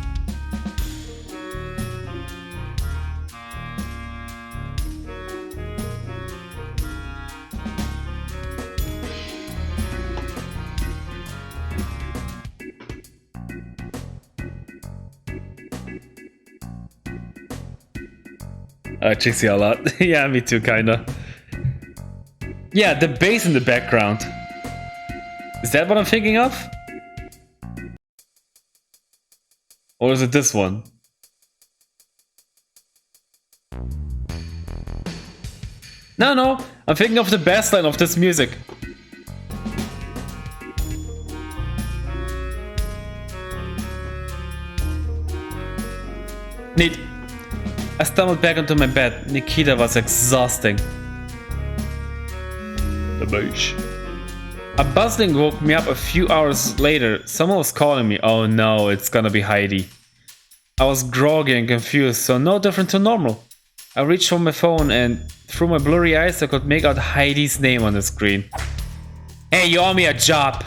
I like Trixie a lot. Yeah, me too, kinda. Yeah, the bass in the background. Is that what I'm thinking of? Or is it this one? No, I'm thinking of the bass line of this music. Neat. I stumbled back onto my bed. Nikita was exhausting. The beach. A buzzing woke me up a few hours later. Someone was calling me. Oh no, it's gonna be Heidi. I was groggy and confused, so no different to normal. I reached for my phone and through my blurry eyes I could make out Heidi's name on the screen. Hey, you owe me a job.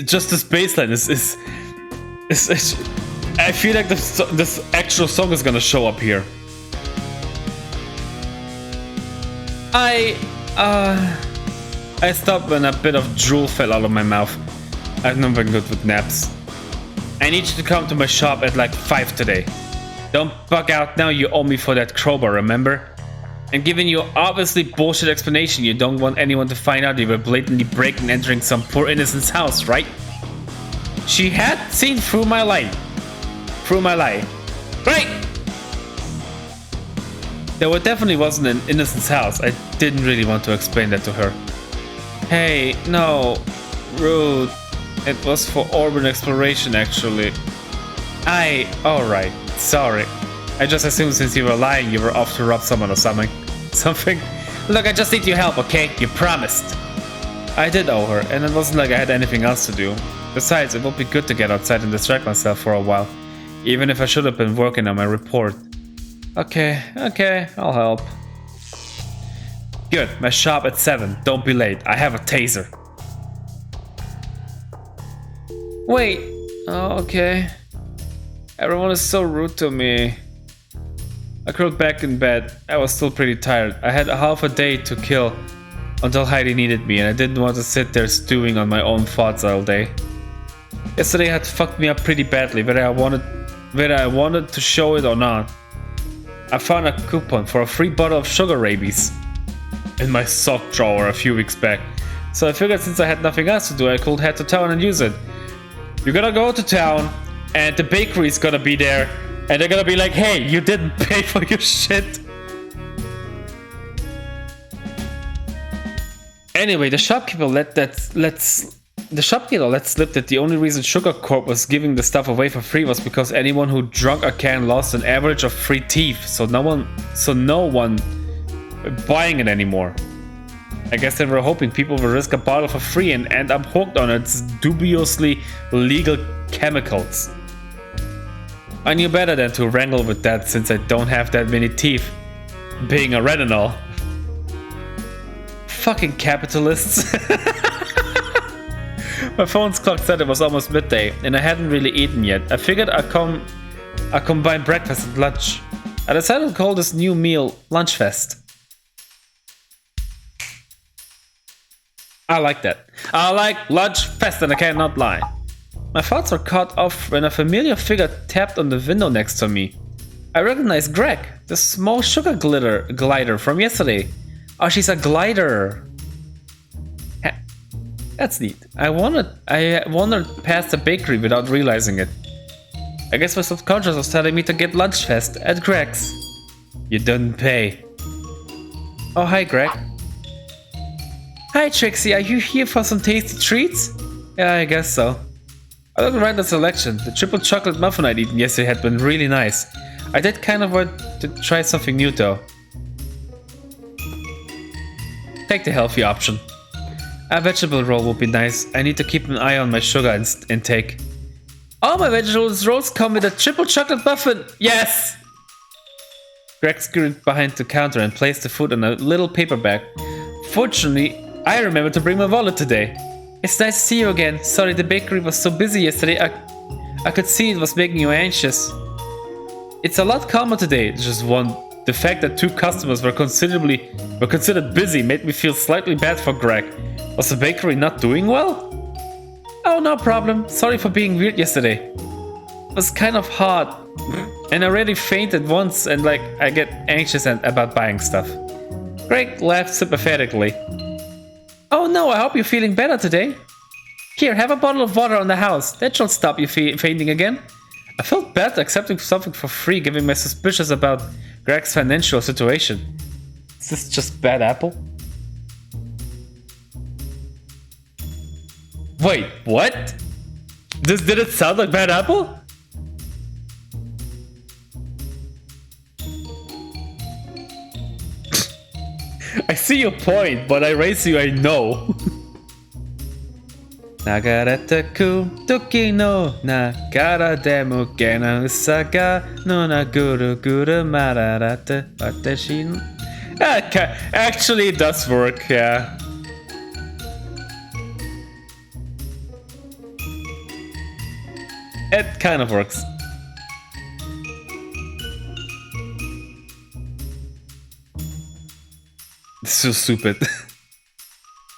Just this bassline is I feel like this actual song is gonna show up here. I stopped when a bit of drool fell out of my mouth. I've never been good with naps. I need you to come to my shop at like 5 today. Don't bug out now, you owe me for that crowbar, remember? And given your obviously bullshit explanation, you don't want anyone to find out you were blatantly breaking and entering some poor innocent's house, right? She had seen through my lie. Right! There definitely wasn't an innocent's house. I didn't really want to explain that to her. Hey, no. Rude. It was for urban exploration, actually. Alright. Sorry. I just assumed since you were lying, you were off to rob someone or something. Look, I just need your help, okay? You promised. I did owe her, and it wasn't like I had anything else to do. Besides, it would be good to get outside and distract myself for a while. Even if I should have been working on my report. Okay, I'll help. Good, my shop at 7. Don't be late. I have a taser. Wait. Oh, okay. Everyone is so rude to me. I curled back in bed. I was still pretty tired. I had half a day to kill until Heidi needed me, and I didn't want to sit there stewing on my own thoughts all day. Yesterday had fucked me up pretty badly, whether I wanted to show it or not. I found a coupon for a free bottle of sugar rabies in my sock drawer a few weeks back. So I figured since I had nothing else to do, I could head to town and use it. You're gonna go to town, and the bakery's gonna be there. And they're gonna be like, hey, you didn't pay for your shit. Anyway, the shopkeeper let slip that the only reason Sugar Corp was giving the stuff away for free was because anyone who drank a can lost an average of 3 teeth, so no one buying it anymore. I guess they were hoping people would risk a bottle for free and end up hooked on its dubiously legal chemicals. I knew better than to wrangle with that since I don't have that many teeth, being a retinol. Fucking capitalists. My phone's clock said it was almost midday and I hadn't really eaten yet. I figured I'd combine breakfast and lunch. I decided to call this new meal Lunchfest. I like that. I like Lunchfest and I cannot lie. My thoughts were cut off when a familiar figure tapped on the window next to me. I recognized Greg, the small sugar glider from yesterday. Oh, she's a glider. That's neat. I wandered past the bakery without realizing it. I guess my subconscious was telling me to get Lunchfest at Greg's. You didn't pay. Oh, hi, Greg. Hi, Trixie. Are you here for some tasty treats? Yeah, I guess so. I don't like the selection. The triple chocolate muffin I'd eaten yesterday had been really nice. I did kind of want to try something new though. Take the healthy option. A vegetable roll would be nice. I need to keep an eye on my sugar intake. All my vegetable rolls come with a triple chocolate muffin. Yes! Greg scurried behind the counter and placed the food in a little paper bag. Fortunately, I remembered to bring my wallet today. It's nice to see you again. Sorry, the bakery was so busy yesterday. I could see it was making you anxious. It's a lot calmer today. Just one. The fact that 2 customers were considered busy made me feel slightly bad for Greg. Was the bakery not doing well? Oh, no problem. Sorry for being weird yesterday. It was kind of hard. And I already fainted once and I get anxious about buying stuff. Greg laughed sympathetically. Oh no, I hope you're feeling better today. Here, have a bottle of water on the house. That should stop you fainting again. I felt bad accepting something for free, given my suspicions about Greg's financial situation. Is this just bad apple? Wait, what? Did it sound like bad apple? I see your point, but I raise you, I know. Nagarete ku toki no nagara demo gena usaga no naguru guru mararate watashi no. Okay, actually it does work, yeah. It kind of works. So stupid.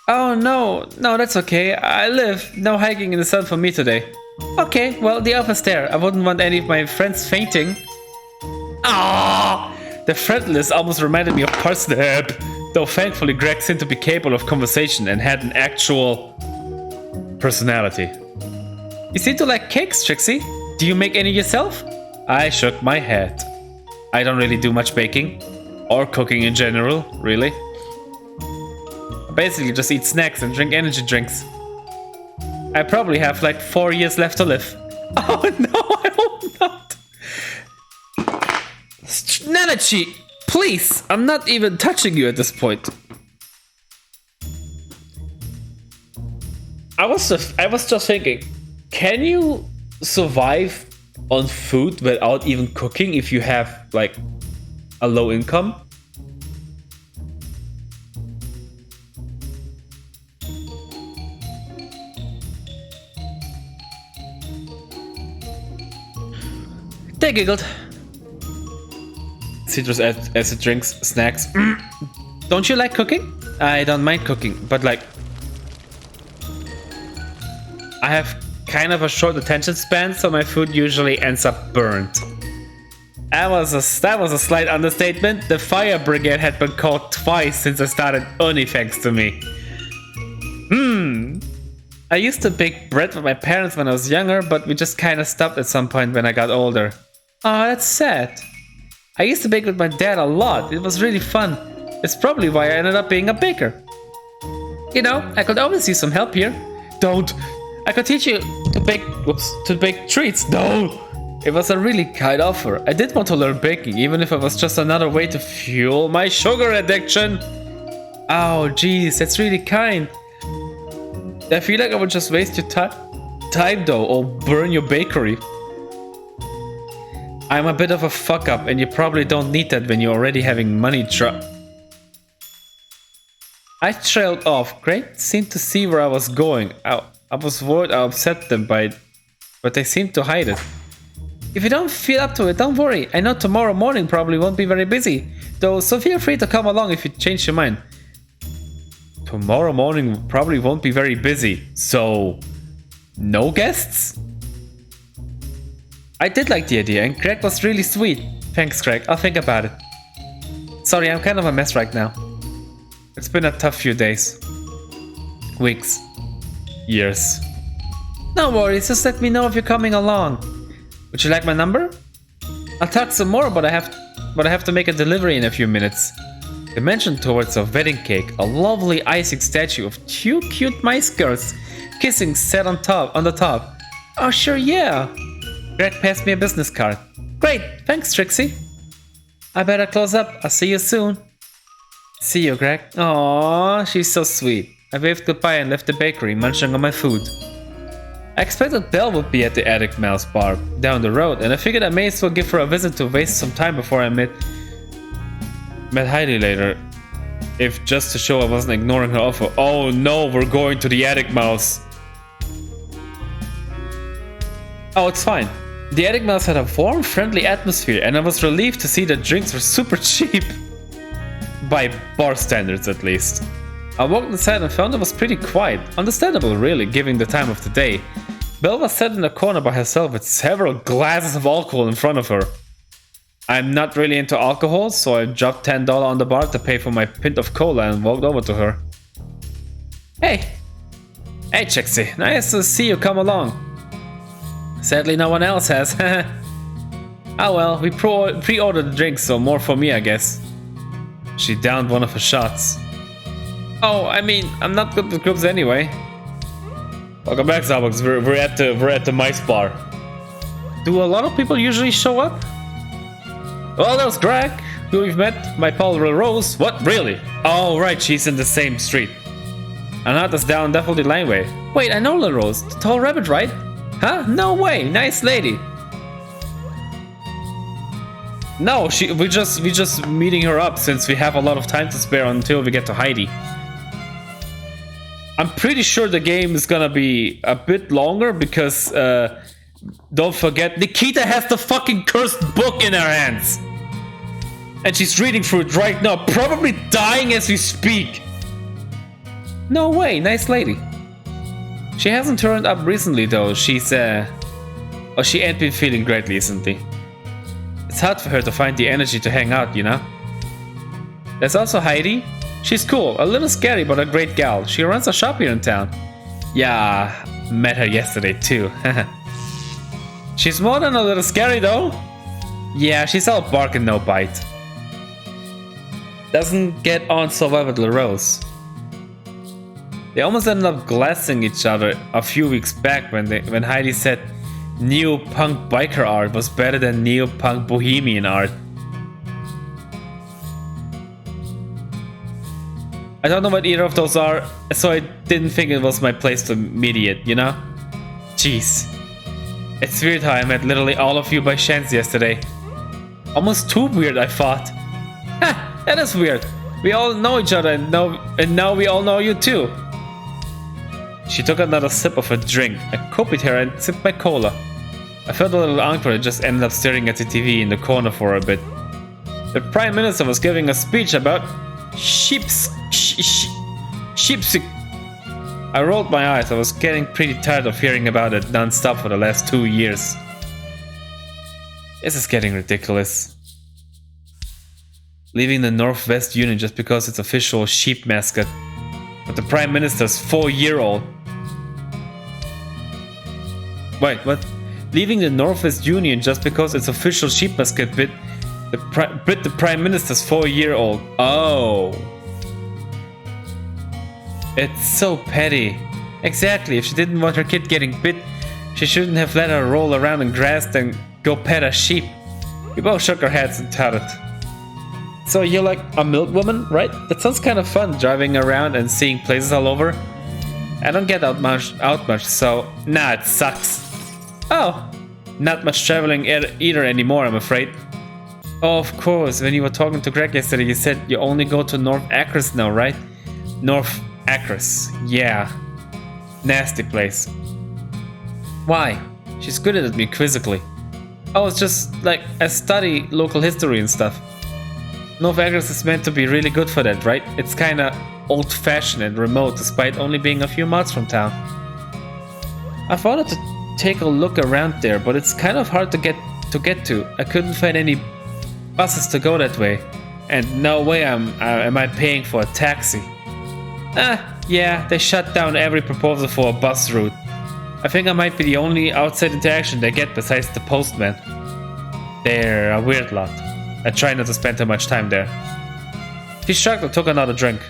Oh no, that's okay. I live. No hiking in the sun for me today. Okay, well the offer's there. I wouldn't want any of my friends fainting. Ah, the friendliness almost reminded me of Parsnip. Though thankfully Greg seemed to be capable of conversation and had an actual personality. You seem to like cakes, Trixie. Do you make any yourself? I shook my head. I don't really do much baking. Or cooking in general, really. I basically just eat snacks and drink energy drinks. I probably have 4 years left to live. Oh no, I hope not. Nanachi, please, I'm not even touching you at this point. I was just thinking, can you survive on food without even cooking if you have a low income? They giggled. Citrus acid drinks, snacks. Don't you like cooking? I don't mind cooking, but I have kind of a short attention span, so my food usually ends up burnt. That was a slight understatement. The fire brigade had been called twice since I started, only thanks to me. I used to bake bread with my parents when I was younger, but we just kind of stopped at some point when I got older. Oh, that's sad. I used to bake with my dad a lot. It was really fun. It's probably why I ended up being a baker. You know, I could always use some help here. Don't. I could teach you to bake treats. No. It was a really kind offer. I did want to learn baking, even if it was just another way to fuel my sugar addiction. Oh, geez, that's really kind. I feel like I would just waste your time though, or burn your bakery. I'm a bit of a fuck up, and you probably don't need that when you're already having money I trailed off. Greg seemed to see where I was going. I was worried I upset them by it, but they seemed to hide it. If you don't feel up to it, don't worry. I know tomorrow morning probably won't be very busy, though, so feel free to come along if you change your mind. Tomorrow morning probably won't be very busy, so no guests? I did like the idea, and Greg was really sweet. Thanks, Greg. I'll think about it. Sorry, I'm kind of a mess right now. It's been a tough few days. Weeks. Years. No worries, just let me know if you're coming along. Would you like my number? I'll talk some more, but I have to make a delivery in a few minutes. They mentioned towards a wedding cake, a lovely icing statue of 2 cute mice girls kissing set on the top. Oh, sure, yeah. Greg passed me a business card. Great, thanks, Trixie. I better close up. I'll see you soon. See you, Greg. Aww, she's so sweet. I waved goodbye and left the bakery, munching on my food. I expected Belle would be at the Attic Mouse bar down the road, and I figured I may as well give her a visit to waste some time before I met Heidi later. If just to show I wasn't ignoring her offer. Oh no, we're going to the Attic Mouse. Oh, it's fine. The Attic Mouse had a warm, friendly atmosphere, and I was relieved to see that drinks were super cheap. By bar standards, at least. I walked inside and found it was pretty quiet. Understandable, really, given the time of the day. Belle was sat in a corner by herself with several glasses of alcohol in front of her. I'm not really into alcohol, so I dropped $10 on the bar to pay for my pint of cola and walked over to her. Hey! Hey, Trixie, nice to see you come along. Sadly, no one else has. Oh well, we pre-ordered the drinks, so more for me, I guess. She downed one of her shots. Oh, I mean, I'm not good with groups anyway. Welcome back, Starbucks. We're at the mice bar. Do a lot of people usually show up? Well, there's Greg, who we've met. My pal Rose. What? Really? Oh, right, she's in the same street. Anata's down Daffodil Laneway. Wait, I know La Rose. The tall rabbit, right? Huh? No way. Nice lady. No, we just meeting her up since we have a lot of time to spare until we get to Heidi. I'm pretty sure the game is gonna be a bit longer because don't forget, Nikita has the fucking cursed book in her hands. And she's reading through it right now, probably dying as we speak. No way, nice lady. She hasn't turned up recently though, she's she ain't been feeling great recently. It's hard for her to find the energy to hang out, you know? There's also Heidi. She's cool, a little scary, but a great gal. She runs a shop here in town. Yeah, met her yesterday too. She's more than a little scary though. Yeah, she's all bark and no bite. Doesn't get on so well with La Rose. They almost ended up glassing each other a few weeks back when Heidi said neo-punk biker art was better than neo-punk bohemian art. I don't know what either of those are, so I didn't think it was my place to mediate, you know? Jeez. It's weird how I met literally all of you by chance yesterday. Almost too weird, I thought. Ha! That is weird. We all know each other and now we all know you too. She took another sip of her drink. I copied her and sipped my cola. I felt a little awkward and just ended up staring at the TV in the corner for a bit. The Prime Minister was giving a speech about sheeps. I rolled my eyes. I was getting pretty tired of hearing about it non-stop for the last 2 years. This is getting ridiculous. Leaving the Northwest Union just because it's official sheep mascot. But the Prime Minister's 4-year-old. Wait, what? Leaving the Northwest Union just because it's official sheep mascot bit the Prime Minister's 4-year-old. Oh. It's so petty. Exactly, if she didn't want her kid getting bit, she shouldn't have let her roll around in grass then go pet a sheep. We both shook our heads and touted. So you're like a milk woman, right? That sounds kind of fun, driving around and seeing places all over. I don't get out much, so nah, it sucks. Oh, not much traveling either anymore, I'm afraid. Oh, of course, when you were talking to Greg yesterday, you said you only go to North Acres now, right? North Acres, yeah. Nasty place. Why? She's good at me quizzically. Oh, it's just like I study local history and stuff. North Acres is meant to be really good for that, right? It's kinda old-fashioned and remote despite only being a few miles from town. I wanted to take a look around there, but it's kind of hard to get to. I couldn't find any buses to go that way. And no way am I paying for a taxi. Yeah, they shut down every proposal for a bus route. I think I might be the only outside interaction they get besides the postman. They're a weird lot. I try not to spend too much time there. He shrugged and took another drink.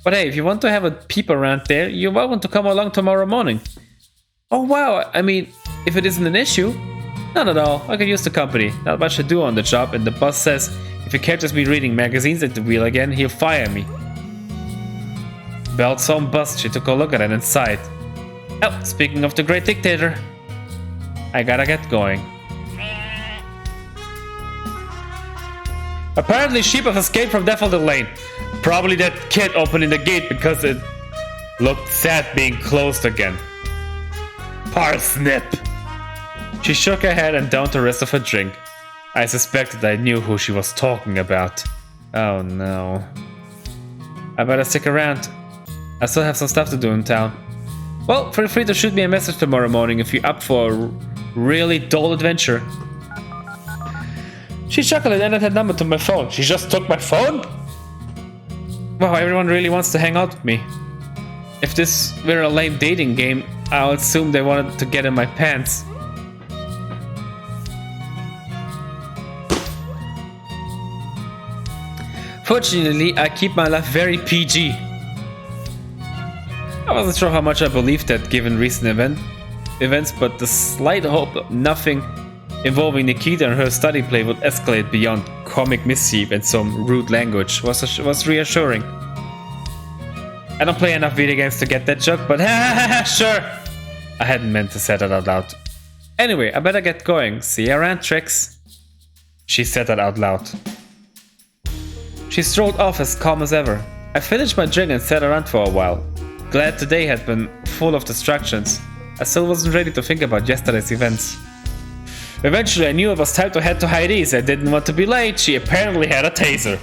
But hey, if you want to have a peep around there, you're welcome to come along tomorrow morning. Oh wow, I mean, if it isn't an issue, not at all. I could use the company. Not much to do on the job, and the boss says if he catches me reading magazines at the wheel again, he'll fire me. Belt some bust. She took a look at it and sighed. Oh, speaking of the great dictator, I gotta get going. Apparently, sheep have escaped from Daffodil Lane. Probably that kid opening the gate because it looked sad being closed again. Parsnip! She shook her head and downed the rest of her drink. I suspected I knew who she was talking about. Oh no. I better stick around. I still have some stuff to do in town. Well, feel free to shoot me a message tomorrow morning if you're up for a really dull adventure. She chuckled and added her number to my phone. She just took my phone? Wow, everyone really wants to hang out with me. If this were a lame dating game, I'll assume they wanted to get in my pants. Fortunately, I keep my life very PG. I wasn't sure how much I believed that given recent events, but the slight hope of nothing involving Nikita and her study play would escalate beyond comic mischief and some rude language was reassuring. I don't play enough video games to get that joke, but sure. I hadn't meant to say that out loud. Anyway, I better get going. See you around, Trix. She said that out loud. She strolled off as calm as ever. I finished my drink and sat around for a while. Glad today had been full of distractions. I still wasn't ready to think about yesterday's events. Eventually I knew it was time to head to Heidi's. I didn't want to be late. She apparently had a taser.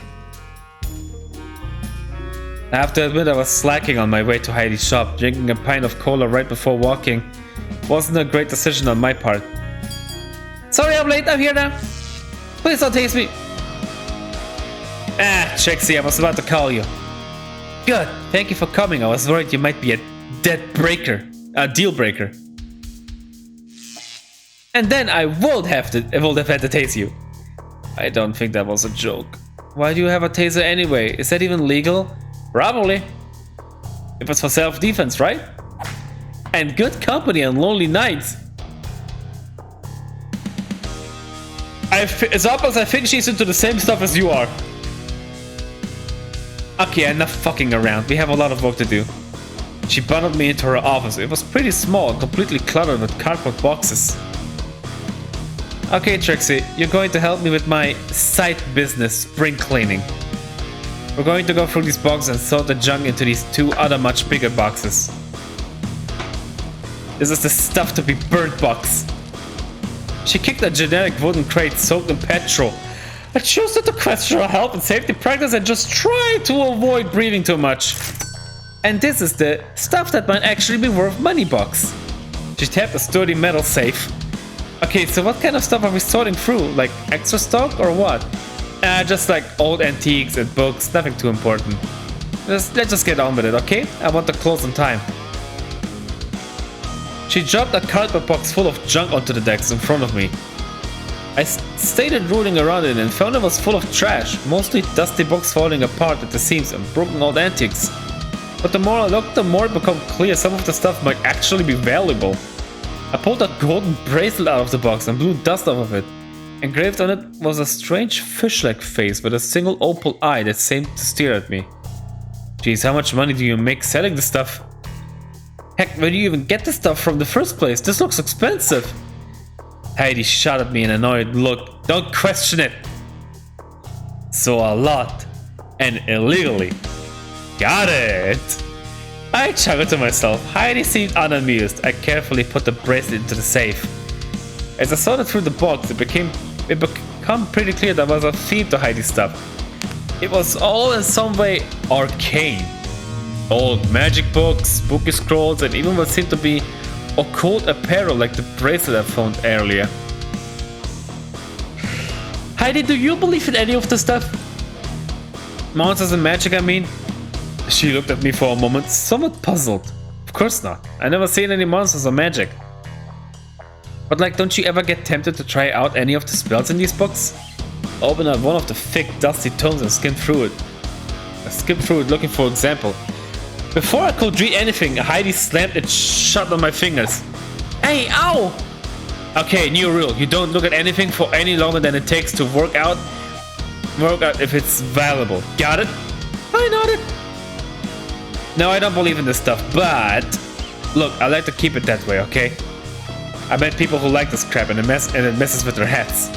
I have to admit I was slacking on my way to Heidi's shop. Drinking a pint of cola right before walking wasn't a great decision on my part. Sorry I'm late, I'm here now. Please don't tase me. Ah, Trixie, I was about to call you. Good, thank you for coming. I was worried you might be a deal breaker. And then I would have had to tase you. I don't think that was a joke. Why do you have a taser anyway? Is that even legal? Probably. It was for self-defense, right? And good company on lonely nights. It's up as I think she's into the same stuff as you are. Okay, enough fucking around. We have a lot of work to do. She bundled me into her office. It was pretty small and completely cluttered with cardboard boxes. Okay, Trixie, you're going to help me with my side business, spring cleaning. We're going to go through these boxes and sort the junk into these two other much bigger boxes. This is the stuff to be burnt box. She kicked a generic wooden crate soaked in petrol. I chose not to question her health and safety practice and just try to avoid breathing too much. And this is the stuff that might actually be worth money box. She tapped a sturdy metal safe. Okay, so what kind of stuff are we sorting through? Like extra stock or what? Just like old antiques and books, nothing too important. Let's just get on with it, okay? I want to close on time. She dropped a cardboard box full of junk onto the decks in front of me. I started rooting around it and found it was full of trash, mostly dusty books falling apart at the seams and broken old antiques. But the more I looked, the more it became clear some of the stuff might actually be valuable. I pulled a golden bracelet out of the box and blew dust off of it. Engraved on it was a strange fish-like face with a single opal eye that seemed to stare at me. Geez, how much money do you make selling this stuff? Heck, where do you even get this stuff from the first place? This looks expensive. Heidi shot at me an annoyed look. Don't question it. So a lot. And illegally. Got it. I chuckled to myself. Heidi seemed unamused. I carefully put the bracelet into the safe. As I sorted through the box, it became pretty clear there was a theme to Heidi's stuff. It was all in some way arcane. Old magic books, spooky scrolls, and even what seemed to be occult apparel like the bracelet I found earlier. Heidi, do you believe in any of the stuff? Monsters and magic, I mean? She looked at me for a moment, somewhat puzzled. Of course not. I never seen any monsters or magic. But like, don't you ever get tempted to try out any of the spells in these books? Open up one of the thick, dusty tomes and skim through it. I skimmed through it looking for example. Before I could read anything, Heidi slammed it shut on my fingers. Hey, ow! Okay, new rule. You don't look at anything for any longer than it takes to work out if it's valuable. Got it? I nodded. No, I don't believe in this stuff, but look, I like to keep it that way, okay? I met people who like this crap and it messes with their heads.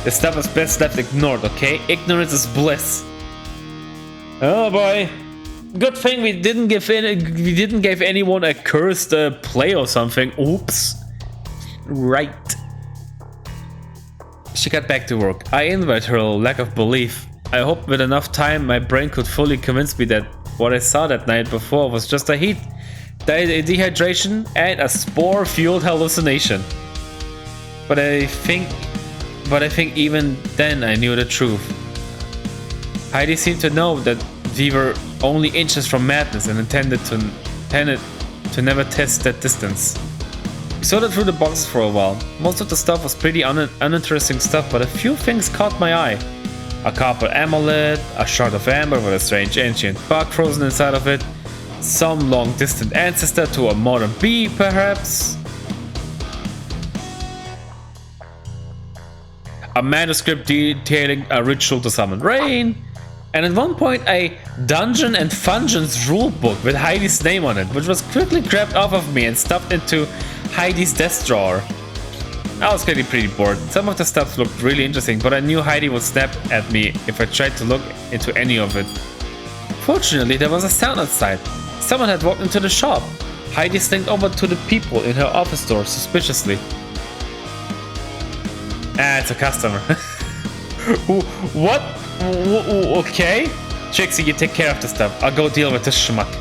This stuff is best left ignored, okay? Ignorance is bliss. Oh boy. Good thing we didn't give anyone a cursed play or something. Oops. Right. She got back to work. I envied her lack of belief. I hoped with enough time my brain could fully convince me that what I saw that night before was just a dehydration and a spore-fueled hallucination. But I think even then I knew the truth. Heidi seemed to know that we were only inches from madness and intended to never test that distance. We sorted through the boxes for a while. Most of the stuff was pretty uninteresting stuff, but a few things caught my eye. A copper amulet, a shard of amber with a strange ancient bug frozen inside of it, some long distant ancestor to a modern bee perhaps, a manuscript detailing a ritual to summon rain, and at one point a Dungeon and Fungeons rulebook with Heidi's name on it, which was quickly grabbed off of me and stuffed into Heidi's desk drawer. I was getting pretty bored. Some of the stuff looked really interesting, but I knew Heidi would snap at me if I tried to look into any of it. Fortunately, there was a sound outside. Someone had walked into the shop. Heidi slinked over to the people in her office door suspiciously. Ah, it's a customer. What? Okay? Trixie, you take care of the stuff. I'll go deal with this schmuck.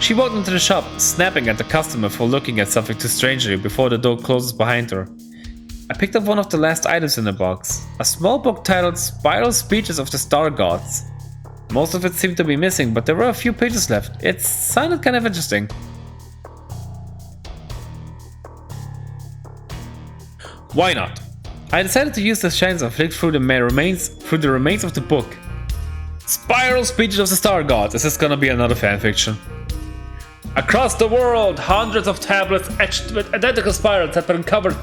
She walked into the shop, snapping at the customer for looking at something too strangely before the door closes behind her. I picked up one of the last items in the box, a small book titled Spiral Speeches of the Star Gods. Most of it seemed to be missing, but there were a few pages left. It sounded kind of interesting. Why not? I decided to use the chance and flick through the remains of the book. Spiral Speeches of the Star Gods. Is this gonna be another fanfiction? Across the world, hundreds of tablets etched with identical spirals have been uncovered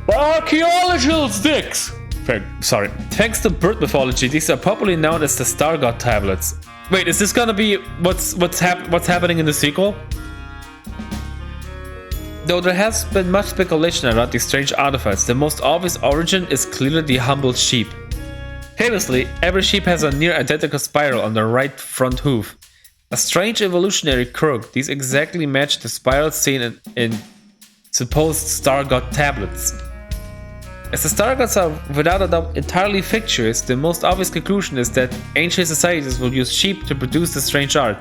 by archaeological digs. Thanks to bird mythology, these are popularly known as the Star God tablets. Wait, is this gonna be what's happening in the sequel? Though there has been much speculation around these strange artifacts, the most obvious origin is clearly the humble sheep. Famously, every sheep has a near identical spiral on the right front hoof. A strange evolutionary quirk, these exactly match the spirals seen in supposed Star God tablets. As the Star Gods are without a doubt entirely fictitious, the most obvious conclusion is that ancient societies will use sheep to produce the strange art.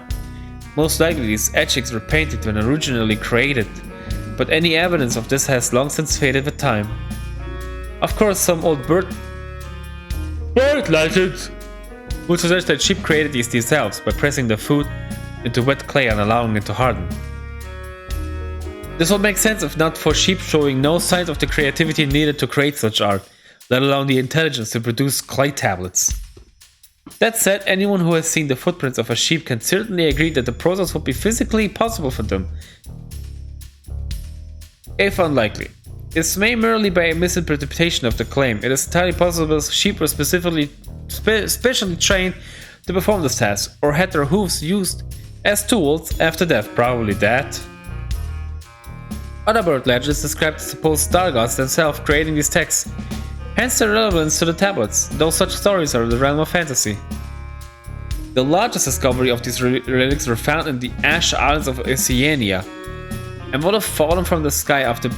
Most likely these etchings were painted when originally created, but any evidence of this has long since faded with time. Of course, some old bird legends would suggest that sheep created these themselves by pressing the food into wet clay and allowing it to harden. This would make sense if not for sheep showing no signs of the creativity needed to create such art, let alone the intelligence to produce clay tablets. That said, anyone who has seen the footprints of a sheep can certainly agree that the process would be physically possible for them, if unlikely. This may merely be a misinterpretation of the claim. It is entirely possible sheep were specially trained to perform this task, or had their hooves used as tools after death, probably that. Other bird legends describe the supposed star gods themselves creating these texts, hence their relevance to the tablets, though such stories are the realm of fantasy. The largest discovery of these relics were found in the Ash Islands of Oceania, and would have fallen from the sky after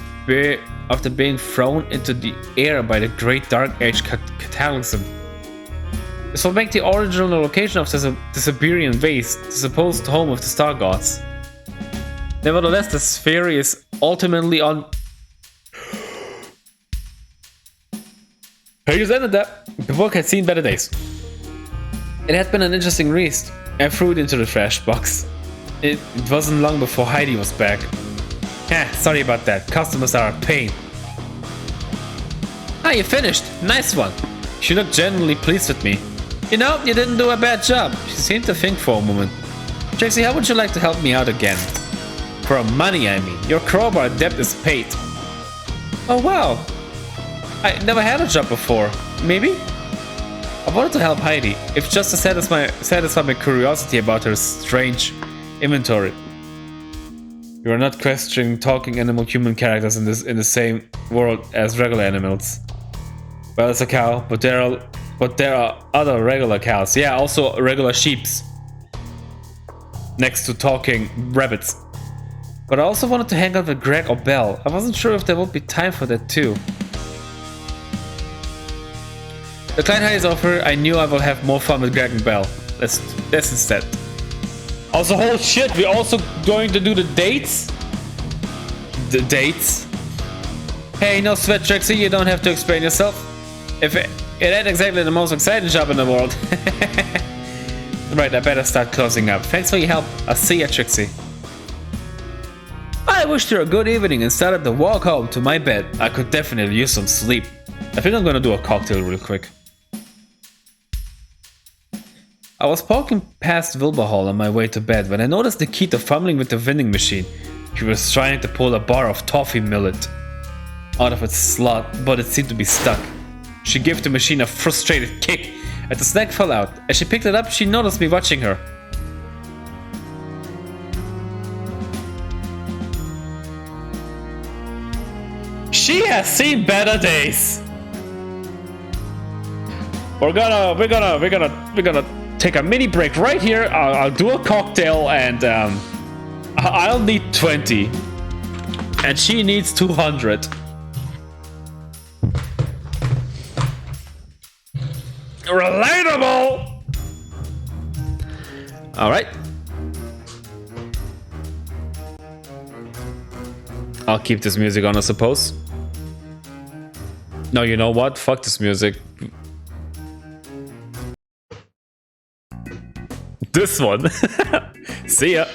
being thrown into the air by the Great Dark Age cataclysm. This will make the original location of the Siberian vase the supposed home of the star gods. Nevertheless, the sphere is ultimately on. Pages ended that. The book had seen better days. It had been an interesting read. I threw it into the trash box. It wasn't long before Heidi was back. Sorry about that. Customers are a pain. Ah, you finished. Nice one. She looked genuinely pleased with me. You know, you didn't do a bad job. She seemed to think for a moment. Trixie, how would you like to help me out again? For money, I mean. Your crowbar debt is paid. Oh wow. I never had a job before. Maybe? I wanted to help Heidi, if just to satisfy my curiosity about her strange inventory. You are not questioning talking animal-human characters in the same world as regular animals. Well, it's a cow, but there are other regular cows. Yeah, also regular sheeps. Next to talking rabbits. But I also wanted to hang out with Greg or Belle. I wasn't sure if there would be time for that too. The client Heidi's offer, I knew I will have more fun with Greg and Belle. Let's instead. Also, whole shit, we're also going to do the dates? The dates? Hey, no sweat, Trixie, you don't have to explain yourself. If it ain't exactly the most exciting job in the world. Right, I better start closing up. Thanks for your help. I'll see ya, Trixie. I wished her a good evening and started to walk home to my bed. I could definitely use some sleep. I think I'm gonna do a cocktail real quick. I was walking past Wilbur Hall on my way to bed when I noticed Nikita fumbling with the vending machine. She was trying to pull a bar of toffee millet out of its slot, but it seemed to be stuck. She gave the machine a frustrated kick, and the snack fell out. As she picked it up, she noticed me watching her. She has seen better days. We're gonna take a mini break right here. I'll do a cocktail, and I'll need 20, and she needs 200. Relatable. All right. I'll keep this music on, I suppose. No, you know what? Fuck this music. This one. See ya.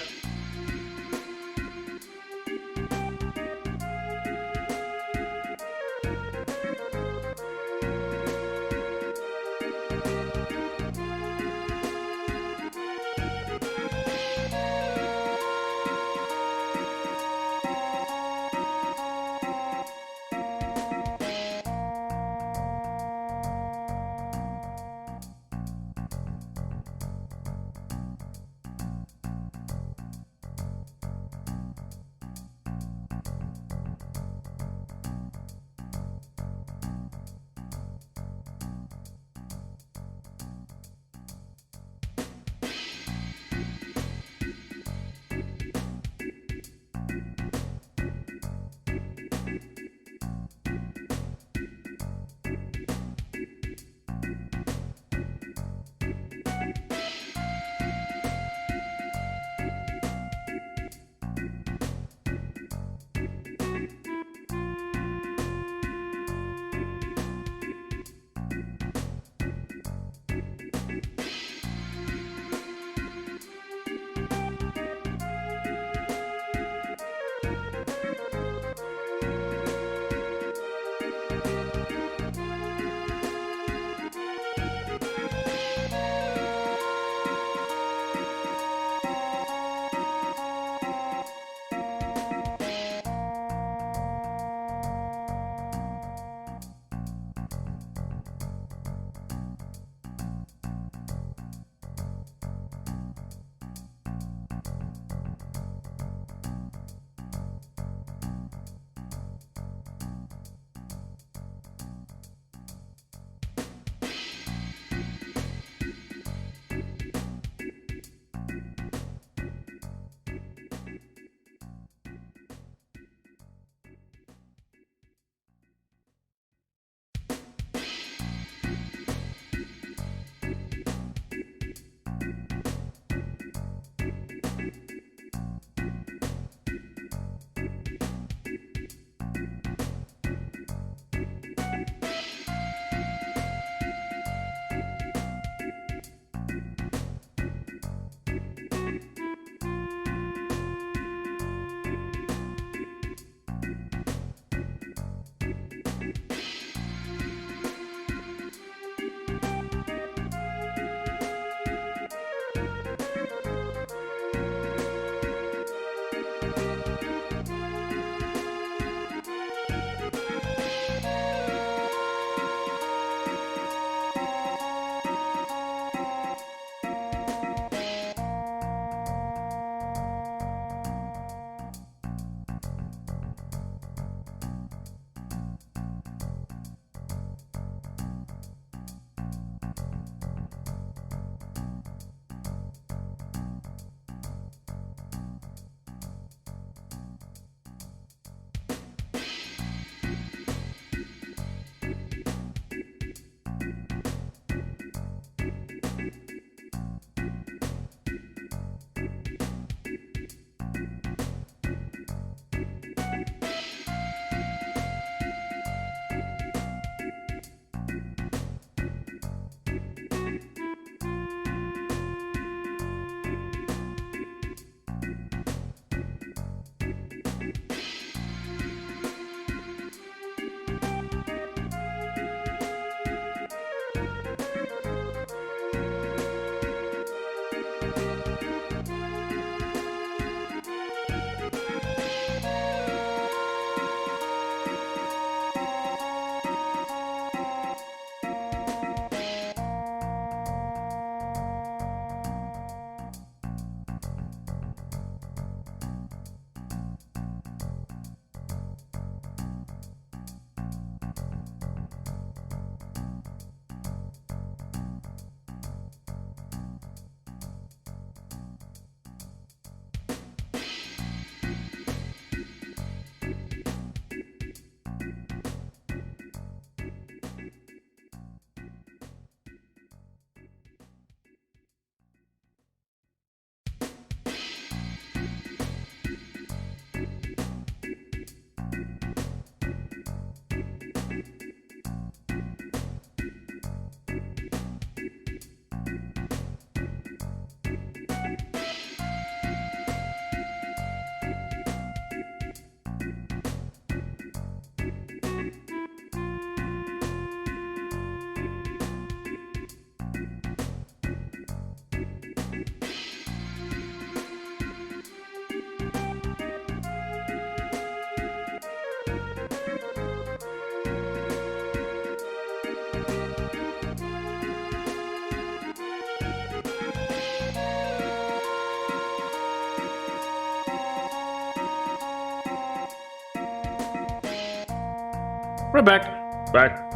We're back. Back.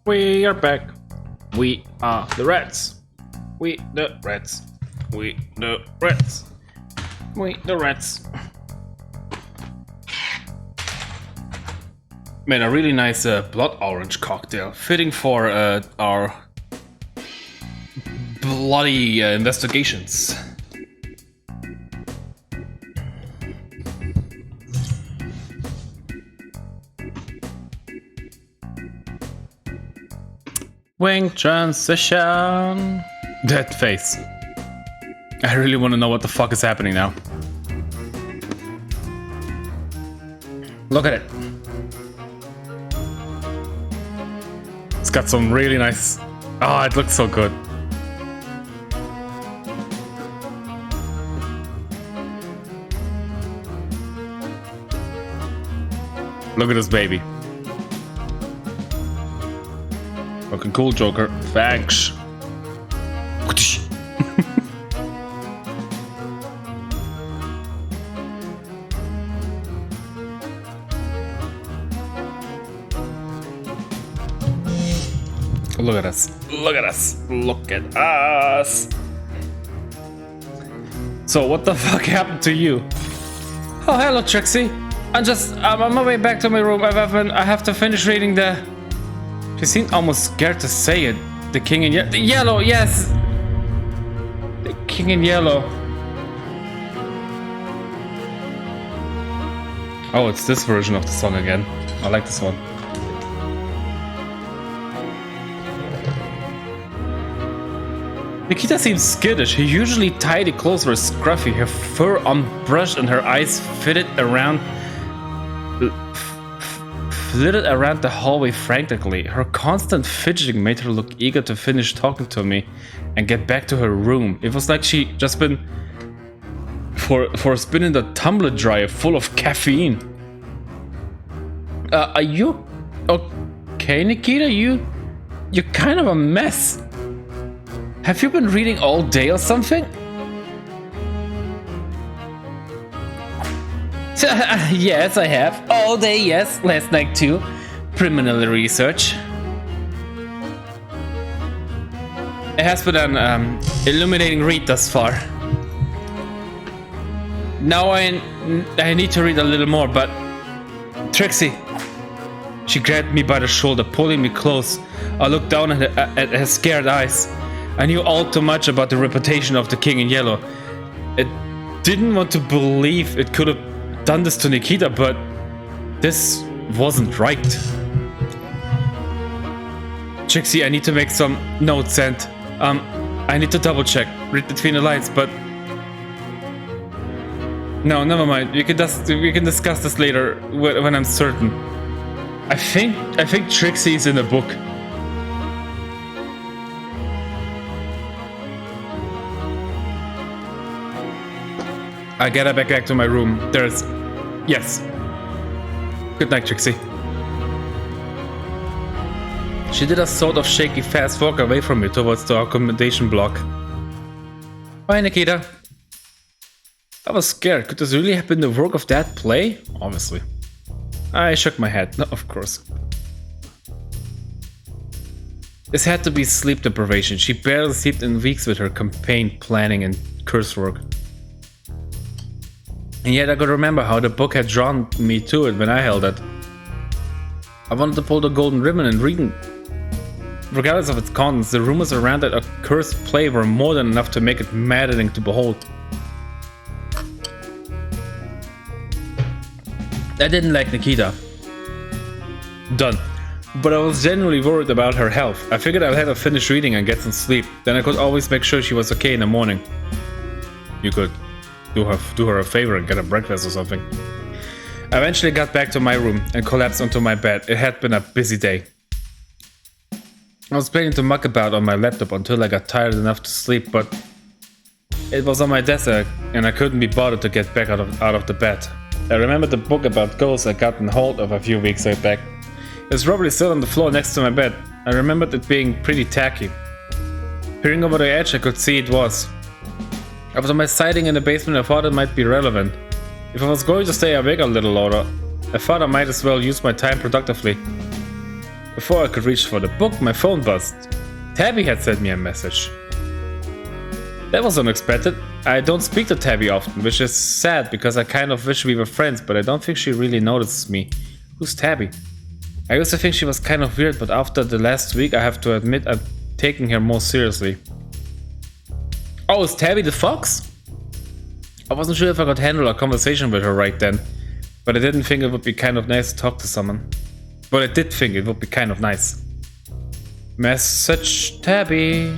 We are back. We are the rats. We the rats. We the rats. We the rats. Man, a really nice blood orange cocktail. Fitting for our bloody investigations. Wing transition. That face. I really want to know what the fuck is happening now. Look at it. It's got some really nice... Oh, it looks so good. Look at this baby. Looking cool, Joker. Thanks. Look at us. Look at us. Look at us. So what the fuck happened to you? Oh, hello, Trixie. I'm on my way back to my room. I have to finish reading the... She seemed almost scared to say it. The King in Yellow, yes! The King in Yellow. Oh, it's this version of the song again. I like this one. Nikita seems skittish. Her usually tidy clothes were scruffy, her fur unbrushed and her eyes flitted around the hallway frantically. Her constant fidgeting made her look eager to finish talking to me and get back to her room. It was like she just been for spinning the tumbler dryer full of caffeine. Are you okay, Nikita? You're kind of a mess. Have you been reading all day or something? Yes, I have. All day, yes. Last night too. Preliminary research. It has been an illuminating read thus far. Now I need to read a little more, but... Trixie. She grabbed me by the shoulder, pulling me close. I looked down at her scared eyes. I knew all too much about the reputation of the King in Yellow. I didn't want to believe it could have done this to Nikita, but this wasn't right. Trixie, I need to make some notes and I need to double check, read between the lines, but no, never mind. We can discuss this later when I'm certain. I think Trixie is in the book. I get back to my room. There's... Yes. Good night, Trixie. She did a sort of shaky fast walk away from me towards the accommodation block. Bye, Nikita. I was scared. Could this really have been the work of that play? Obviously. I shook my head. No, of course. This had to be sleep deprivation. She barely slept in weeks with her campaign planning and coursework. And yet I could remember how the book had drawn me to it when I held it. I wanted to pull the golden ribbon and read it. Regardless of its contents, the rumors around that accursed play were more than enough to make it maddening to behold. I didn't like Nikita. Done. But I was genuinely worried about her health. I figured I'd have her finish reading and get some sleep. Then I could always make sure she was okay in the morning. You could do her a favor and get her breakfast or something. I eventually got back to my room and collapsed onto my bed. It had been a busy day. I was planning to muck about on my laptop until I got tired enough to sleep, but it was on my desk and I couldn't be bothered to get back out of the bed. I remembered the book about ghosts I'd gotten hold of a few weeks back. It was probably still on the floor next to my bed. I remembered it being pretty tacky. Peering over the edge, I could see it was. After my sighting in the basement, I thought it might be relevant. If I was going to stay awake a little I thought I might as well use my time productively. Before I could reach for the book, my phone buzzed. Tabby had sent me a message. That was unexpected. I don't speak to Tabby often, which is sad because I kind of wish we were friends, but I don't think she really notices me. Who's Tabby? I used to think she was kind of weird, but after the last week I have to admit I'm taking her more seriously. Oh, is Tabby the fox? I wasn't sure if I could handle a conversation with her right then, but I didn't think it would be kind of nice to talk to someone. But I did think it would be kind of nice. Message Tabby.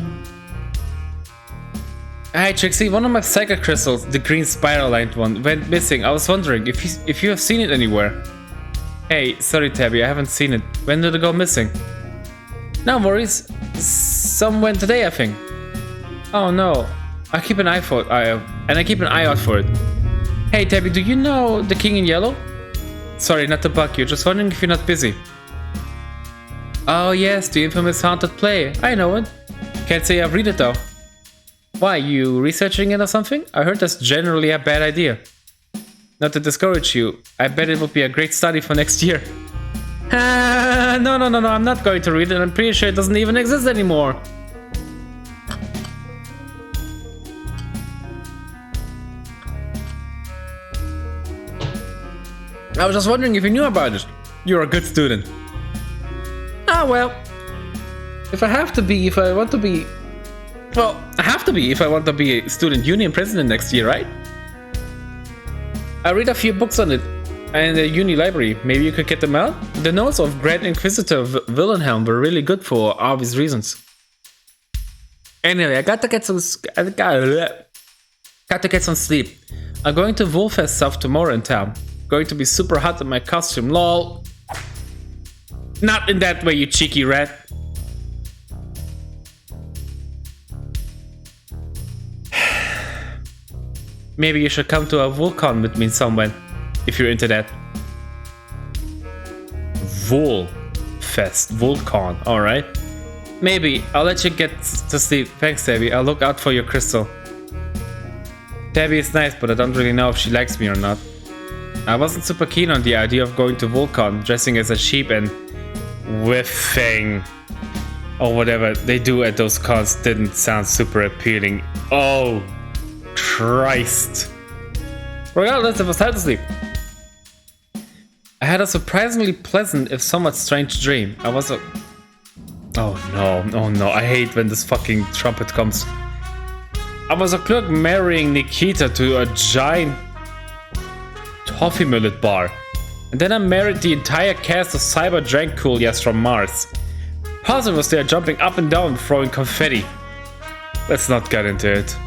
Hi Trixie, one of my psychic crystals, the green spiral-lined one, went missing. I was wondering if you have seen it anywhere. Hey, sorry Tabby, I haven't seen it. When did it go missing? No worries. Some went today, I think. Oh no. I keep an eye out for it. Hey Tabby, do you know the King in Yellow? Sorry, not to bug you, just wondering if you're not busy. Oh yes, the infamous haunted play. I know it. Can't say I've read it though. Why, you researching it or something? I heard that's generally a bad idea. Not to discourage you, I bet it would be a great study for next year. No, I'm not going to read it. I'm pretty sure it doesn't even exist anymore. I was just wondering if you knew about it. You're a good student. Ah, well. If I want to be student union president next year, right? I read a few books on it in the uni library. Maybe you could get them out? The notes of Grand Inquisitor Wilhelm were really good for obvious reasons. Anyway, I got to get some sleep. I'm going to Wolfest South tomorrow in town. Going to be super hot in my costume, lol. Not in that way, you cheeky rat. Maybe you should come to a Volcon with me somewhere, if you're into that. Volcon, alright. Maybe, I'll let you get to sleep. Thanks, Tabby, I'll look out for your crystal. Tabby is nice, but I don't really know if she likes me or not. I wasn't super keen on the idea of going to Volcon, dressing as a sheep and whiffing or whatever they do at those cons didn't sound super appealing. Oh, Christ. Regardless, it was time to sleep. I had a surprisingly pleasant, if somewhat strange dream. Oh no, I hate when this fucking trumpet comes. I was a clerk marrying Nikita to a giant toffee millet bar. And then I married the entire cast of Cyber Drankulias from Mars. Puzzle was there jumping up and down, throwing confetti. Let's not get into it.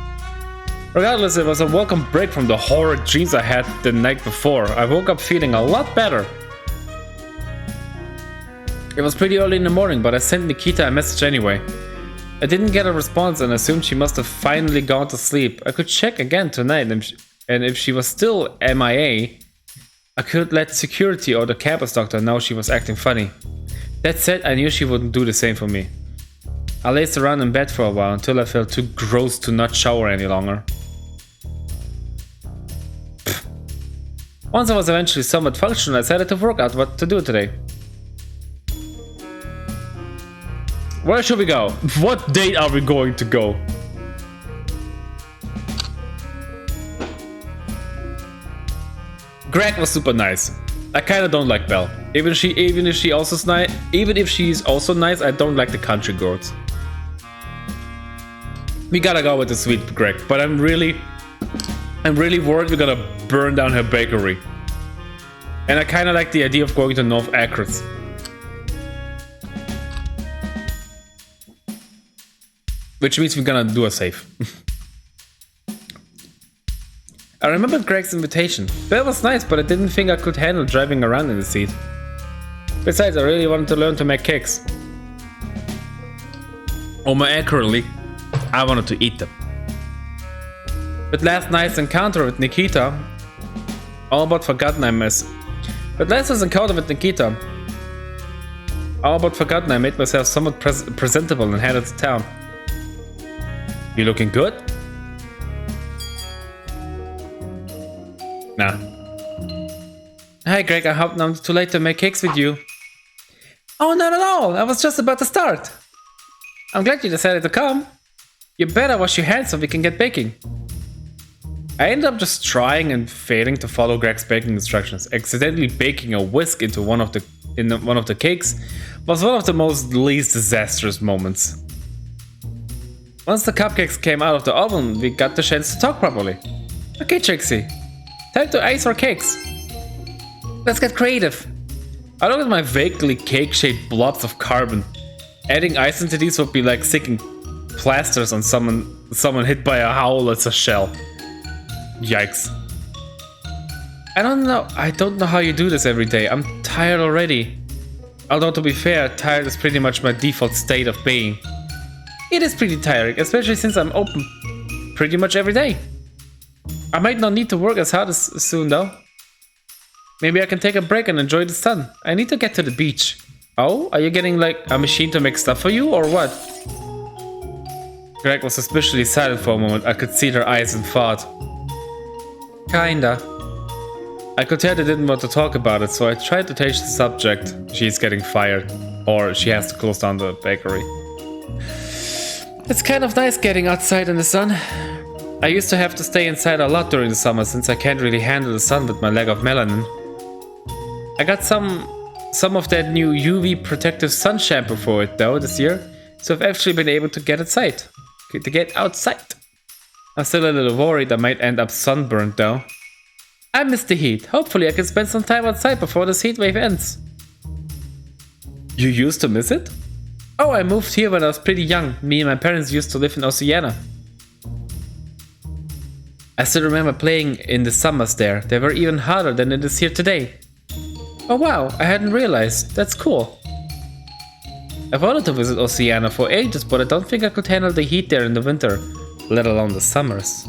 Regardless, it was a welcome break from the horrid dreams I had the night before. I woke up feeling a lot better. It was pretty early in the morning, but I sent Nikita a message anyway. I didn't get a response and assumed she must have finally gone to sleep. I could check again tonight, and if she was still MIA, I could let security or the campus doctor know she was acting funny. That said, I knew she wouldn't do the same for me. I lazed around in bed for a while until I felt too gross to not shower any longer. Once I was eventually somewhat functional, I decided to work out what to do today. Where should we go? What date are we going to go? Greg was super nice. I kinda don't like Belle. Even if she's also nice, I don't like the country girls. We gotta go with the sweet Greg, but I'm really worried we're gonna burn down her bakery. And I kinda like the idea of going to North Acres. Which means we're gonna do a save. I remembered Greg's invitation. That was nice, but I didn't think I could handle driving around in the seat. Besides, I really wanted to learn to make cakes. Or more accurately, I wanted to eat them. But last night's encounter with Nikita, all but forgotten I made myself somewhat presentable and headed to town. You looking good? Nah. Hi Greg, I hope I'm too late to make cakes with you. Oh, not at all. I was just about to start. I'm glad you decided to come. You better wash your hands so we can get baking. I ended up just trying and failing to follow Greg's baking instructions. Accidentally baking a whisk into one of the cakes was one of the most least disastrous moments. Once the cupcakes came out of the oven, we got the chance to talk properly. Okay, Trixie, time to ice our cakes. Let's get creative. I look at my vaguely cake-shaped blobs of carbon. Adding ice into these would be like sticking plasters on someone hit by a howler's shell. Yikes. I don't know how you do this every day. I'm tired already. Although to be fair, tired is pretty much my default state of being. It is pretty tiring, especially since I'm open pretty much every day. I might not need to work as hard as soon though. Maybe I can take a break and enjoy the sun. I need to get to the beach. Oh, are you getting like a machine to make stuff for you or what? Greg was suspiciously silent for a moment. I could see their eyes and thought. Kinda. I could tell they didn't want to talk about it, so I tried to change the subject. She's getting fired. Or she has to close down the bakery. It's kind of nice getting outside in the sun. I used to have to stay inside a lot during the summer since I can't really handle the sun with my lack of melanin. I got some of that new UV protective sun shampoo for it though this year, so I've actually been able to get outside. I'm still a little worried I might end up sunburned though. I miss the heat. Hopefully I can spend some time outside before this heat wave ends. You used to miss it? Oh, I moved here when I was pretty young. Me and my parents used to live in Oceania. I still remember playing in the summers there. They were even hotter than it is here today. Oh wow, I hadn't realized. That's cool. I wanted to visit Oceania for ages, but I don't think I could handle the heat there in the winter, let alone the summers.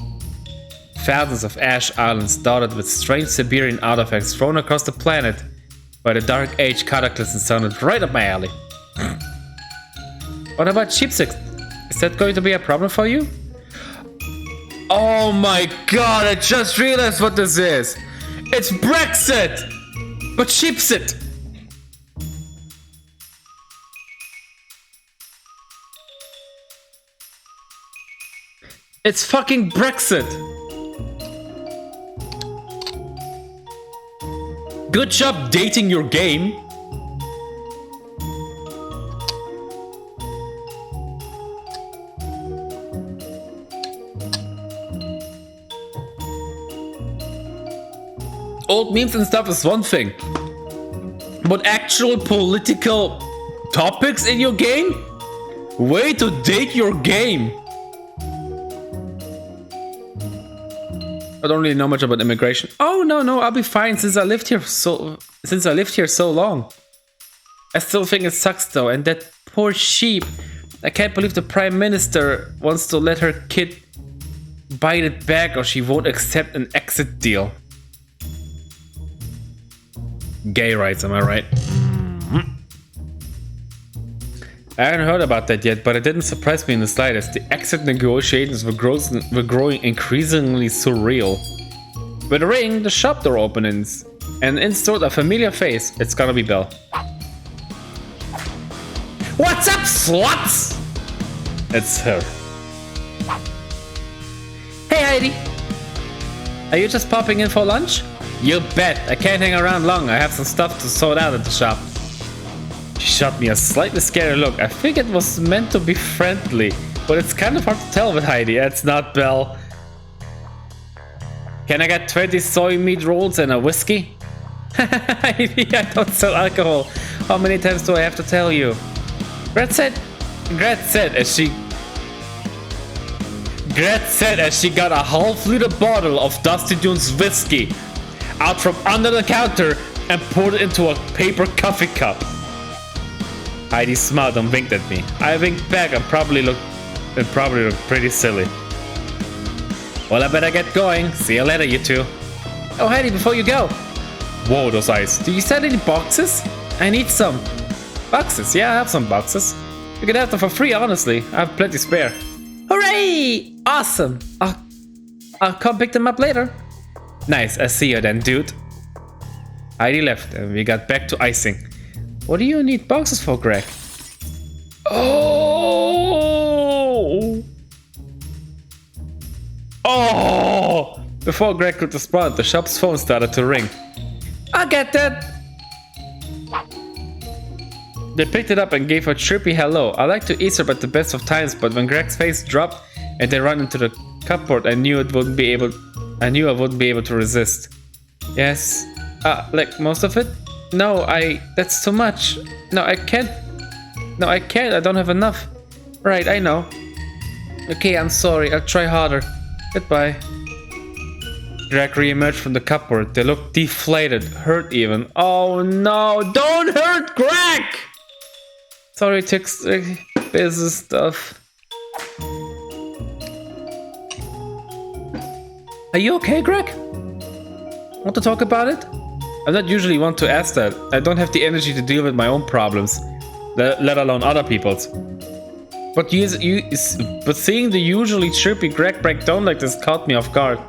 Thousands of ash islands dotted with strange Siberian artifacts thrown across the planet by the Dark Age cataclysm sounded right up my alley. What about chipsticks? Is that going to be a problem for you? Oh my god, I just realized what this is! It's Brexit! But chipsit! It's fucking Brexit! Good job dating your game! Old memes and stuff is one thing, but actual political topics in your game? Way to date your game! I don't really know much about immigration. Oh no, I'll be fine since I lived here so long. I still think it sucks though, and that poor sheep. I can't believe the Prime Minister wants to let her kid bite it back or she won't accept an exit deal. Gay rights, am I right? I hadn't heard about that yet, but it didn't surprise me in the slightest. The exit negotiations were growing increasingly surreal. With a ring, the shop door opens, and installed a familiar face. It's gonna be Belle. What's up, sluts? It's her. Hey, Heidi. Are you just popping in for lunch? You bet. I can't hang around long. I have some stuff to sort out at the shop. She shot me a slightly scary look. I think it was meant to be friendly, but it's kind of hard to tell with Heidi. It's not Belle. Can I get 20 soy meat rolls and a whiskey? Heidi, I don't sell alcohol. How many times do I have to tell you? Gret said as she got a half-liter bottle of Dusty Dunes whiskey out from under the counter and poured it into a paper coffee cup. Heidi smiled and winked at me. I winked back and probably looked pretty silly. Well, I better get going. See you later, you two. Oh, Heidi, before you go. Whoa, those eyes. Do you sell any boxes? I need some. Boxes? Yeah, I have some boxes. You can have them for free, honestly. I have plenty spare. Hooray! Awesome. I'll come pick them up later. Nice, I see you then, dude. Heidi left and we got back to icing. What do you need boxes for, Greg? Oh! Oh! Before Greg could respond, the shop's phone started to ring. I get that! They picked it up and gave a chirpy hello. I like to ease her at the best of times, but when Greg's face dropped and they ran into the cupboard, I knew I wouldn't be able to resist. Yes. Like most of it? No, that's too much. No, I can't. I don't have enough. Right, I know. Okay, I'm sorry. I'll try harder. Goodbye. Greg re-emerged from the cupboard. They looked deflated, hurt even. Oh no, don't hurt Greg! Sorry, Trixie. Business stuff. Are you okay, Greg? Want to talk about it? I'm not usually one to ask that. I don't have the energy to deal with my own problems, let alone other people's. But seeing the usually chirpy Greg break down like this caught me off guard.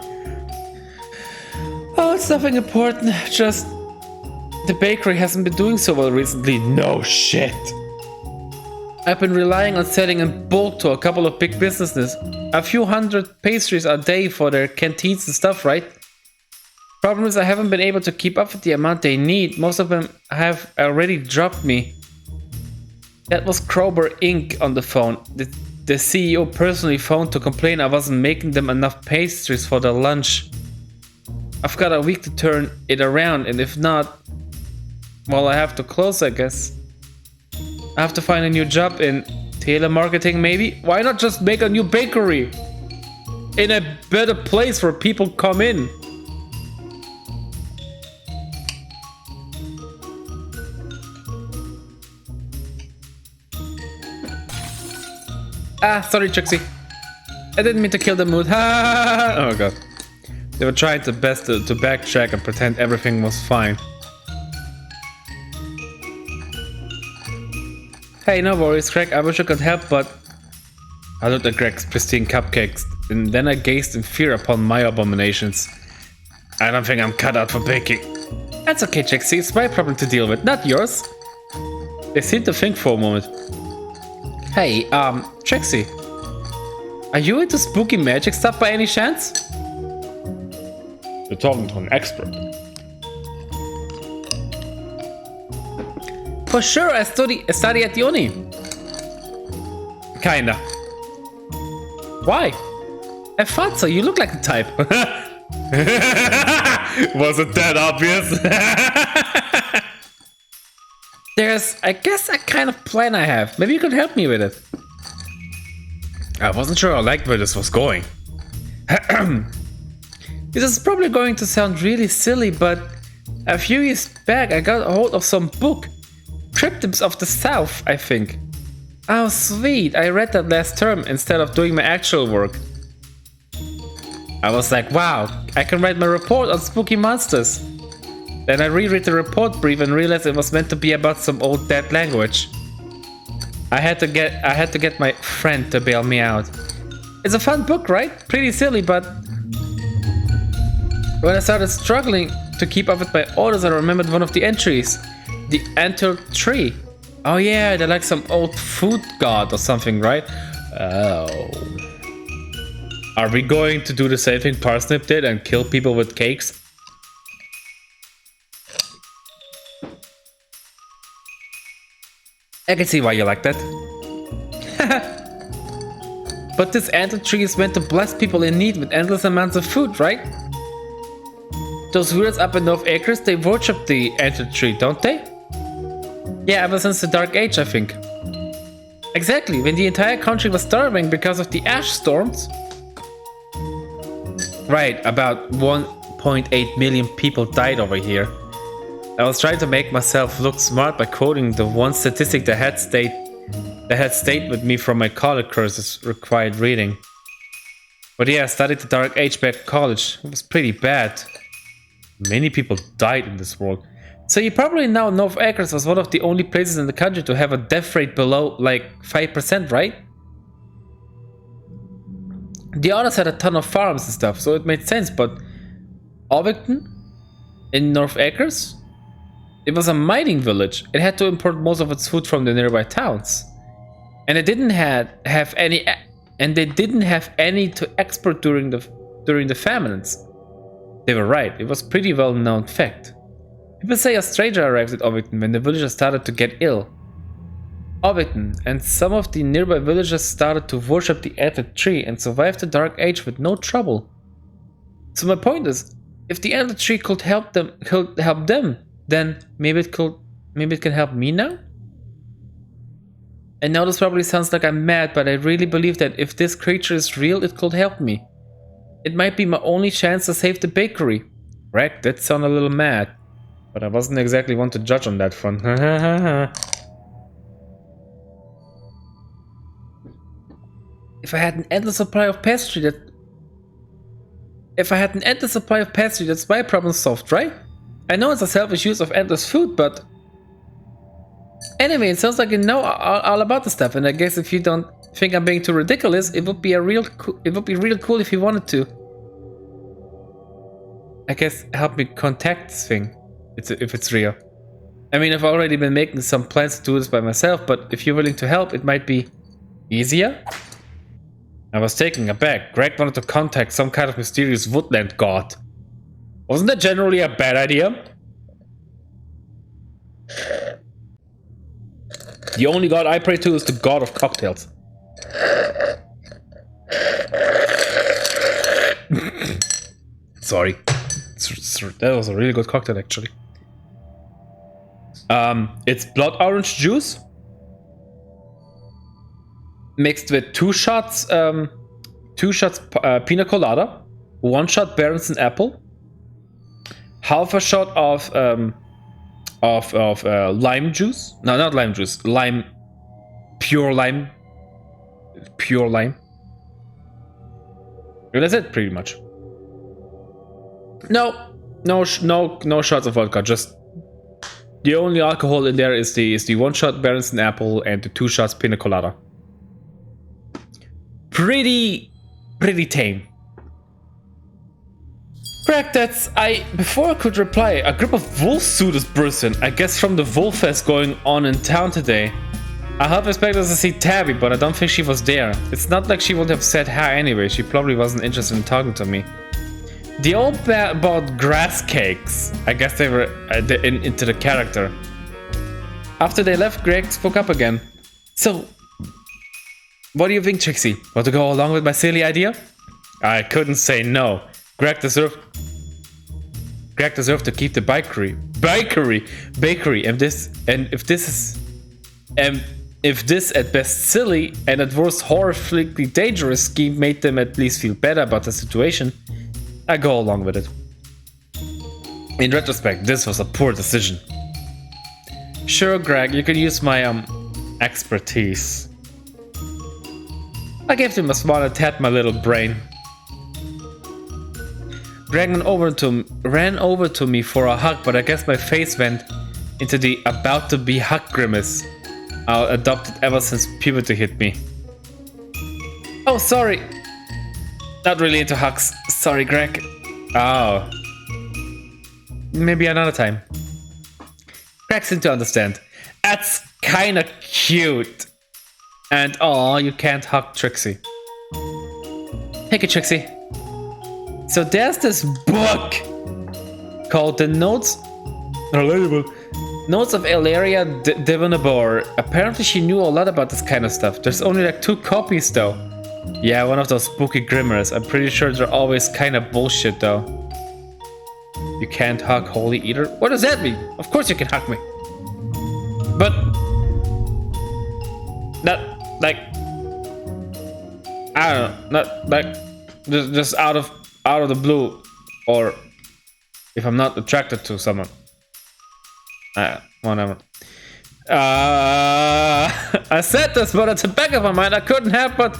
Oh, it's nothing important. Just the bakery hasn't been doing so well recently. No shit. I've been relying on selling in bulk to a couple of big businesses. A few hundred pastries a day for their canteens and stuff, right? Problem is I haven't been able to keep up with the amount they need. Most of them have already dropped me. That was Krober Inc. on the phone. The CEO personally phoned to complain I wasn't making them enough pastries for their lunch. I've got a week to turn it around, and if not, well, I have to close, I guess. I have to find a new job in telemarketing, maybe? Why not just make a new bakery? In a better place where people come in. Sorry, Trixie. I didn't mean to kill the mood. Oh god. They were trying their best to backtrack and pretend everything was fine. Hey, no worries, Greg. I wish I could help, but... I looked at Greg's pristine cupcakes, and then I gazed in fear upon my abominations. I don't think I'm cut out for baking. That's okay, Trixie. It's my problem to deal with, not yours. They seemed to think for a moment. Hey, Trixie. Are you into spooky magic stuff by any chance? You're talking to an expert. For sure, I study at the uni. Kinda. Why? I thought so, you look like the type. Was it that obvious? There's, I guess, a kind of plan I have. Maybe you could help me with it. I wasn't sure I liked where this was going. This is probably going to sound really silly, but a few years back I got a hold of some book. Cryptids of the South, I think. Oh sweet, I read that last term instead of doing my actual work. I was like, wow, I can write my report on spooky monsters. Then I reread the report brief and realized it was meant to be about some old dead language. I had to get my friend to bail me out. It's a fun book, right? Pretty silly, but when I started struggling to keep up with my orders, I remembered one of the entries. The Enter Tree. Oh yeah, they're like some old food god or something, right? Oh. Are we going to do the same thing Parsnip did and kill people with cakes? I can see why you like that. But this Enter Tree is meant to bless people in need with endless amounts of food, right? Those weirds up in North Acres, they worship the Enter Tree, don't they? Yeah, ever since the Dark Age, I think. Exactly, when the entire country was starving because of the ash storms. Right, about 1.8 million people died over here. I was trying to make myself look smart by quoting the one statistic that had stayed with me from my college courses required reading. But yeah, I studied the Dark Age back in college. It was pretty bad. Many people died in this world. So you probably know North Acres was one of the only places in the country to have a death rate below like 5%, right? The others had a ton of farms and stuff, so it made sense, but Ovington in North Acres? It was a mining village. It had to import most of its food from the nearby towns. And it didn't have any to export during the famines. They were right. It was pretty well known fact. People say a stranger arrived at Overton when the villagers started to get ill. Overton and some of the nearby villagers started to worship the antlered tree and survived the Dark Age with no trouble. So my point is, if the antlered tree could help them, then maybe it can help me now? I know this probably sounds like I'm mad, but I really believe that if this creature is real, it could help me. It might be my only chance to save the bakery. Greg, that sounded a little mad, but I wasn't exactly one to judge on that front. If I had an endless supply of pastry, that's my problem solved, right? I know it's a selfish use of endless food, but anyway, it sounds like you know all about the stuff, and I guess if you don't think I'm being too ridiculous, it would be real cool if you wanted to. I guess help me contact this thing, if it's real. I mean, I've already been making some plans to do this by myself, but if you're willing to help, it might be easier. I was taken aback. Greg wanted to contact some kind of mysterious woodland god. Wasn't that generally a bad idea? The only god I pray to is the god of cocktails. Sorry. That was a really good cocktail, actually. It's blood orange juice mixed with 2 shots pina colada, 1 shot Berenson apple, half a shot of lime juice. No, not lime juice. Pure lime. Well, that's it, pretty much. No shots of vodka. Just the only alcohol in there is the 1 shot Berenson apple and the 2 shots pina colada. Pretty tame. Correct, before I could reply, a group of wolf suitors burst in, I guess from the Wolf Fest going on in town today. I half expected to see Tabby, but I don't think she was there. It's not like she would have said hi anyway, she probably wasn't interested in talking to me. They all bought grass cakes. I guess they were into the character. After they left, Greg spoke up again. So, what do you think, Trixie? Want to go along with my silly idea? I couldn't say no. Greg deserved to keep the bakery. If this at best silly and at worst horrifically dangerous scheme made them at least feel better about the situation, I go along with it. In retrospect, this was a poor decision. Sure, Greg, you can use my expertise. I gave him a smile and tapped my little brain. Greg ran over to me for a hug, but I guess my face went into the about to be hug grimace I adopted ever since puberty hit me. Oh, sorry. Not really into hugs. Sorry, Greg. Oh. Maybe another time. Greg seemed to understand. That's kinda cute. And oh, you can't hug Trixie. Thank you, Trixie. So there's this book called The Notes of Ilaria Divinabor. Apparently she knew a lot about this kind of stuff. There's only like 2 copies though. Yeah, one of those spooky Glimmers. I'm pretty sure they're always kind of bullshit though. You can't hug Holy Eater? What does that mean? Of course you can hug me. But not like, I don't know, not like just out of the blue, or if I'm not attracted to someone. Whatever. I said this, but at the back of my mind, I couldn't help but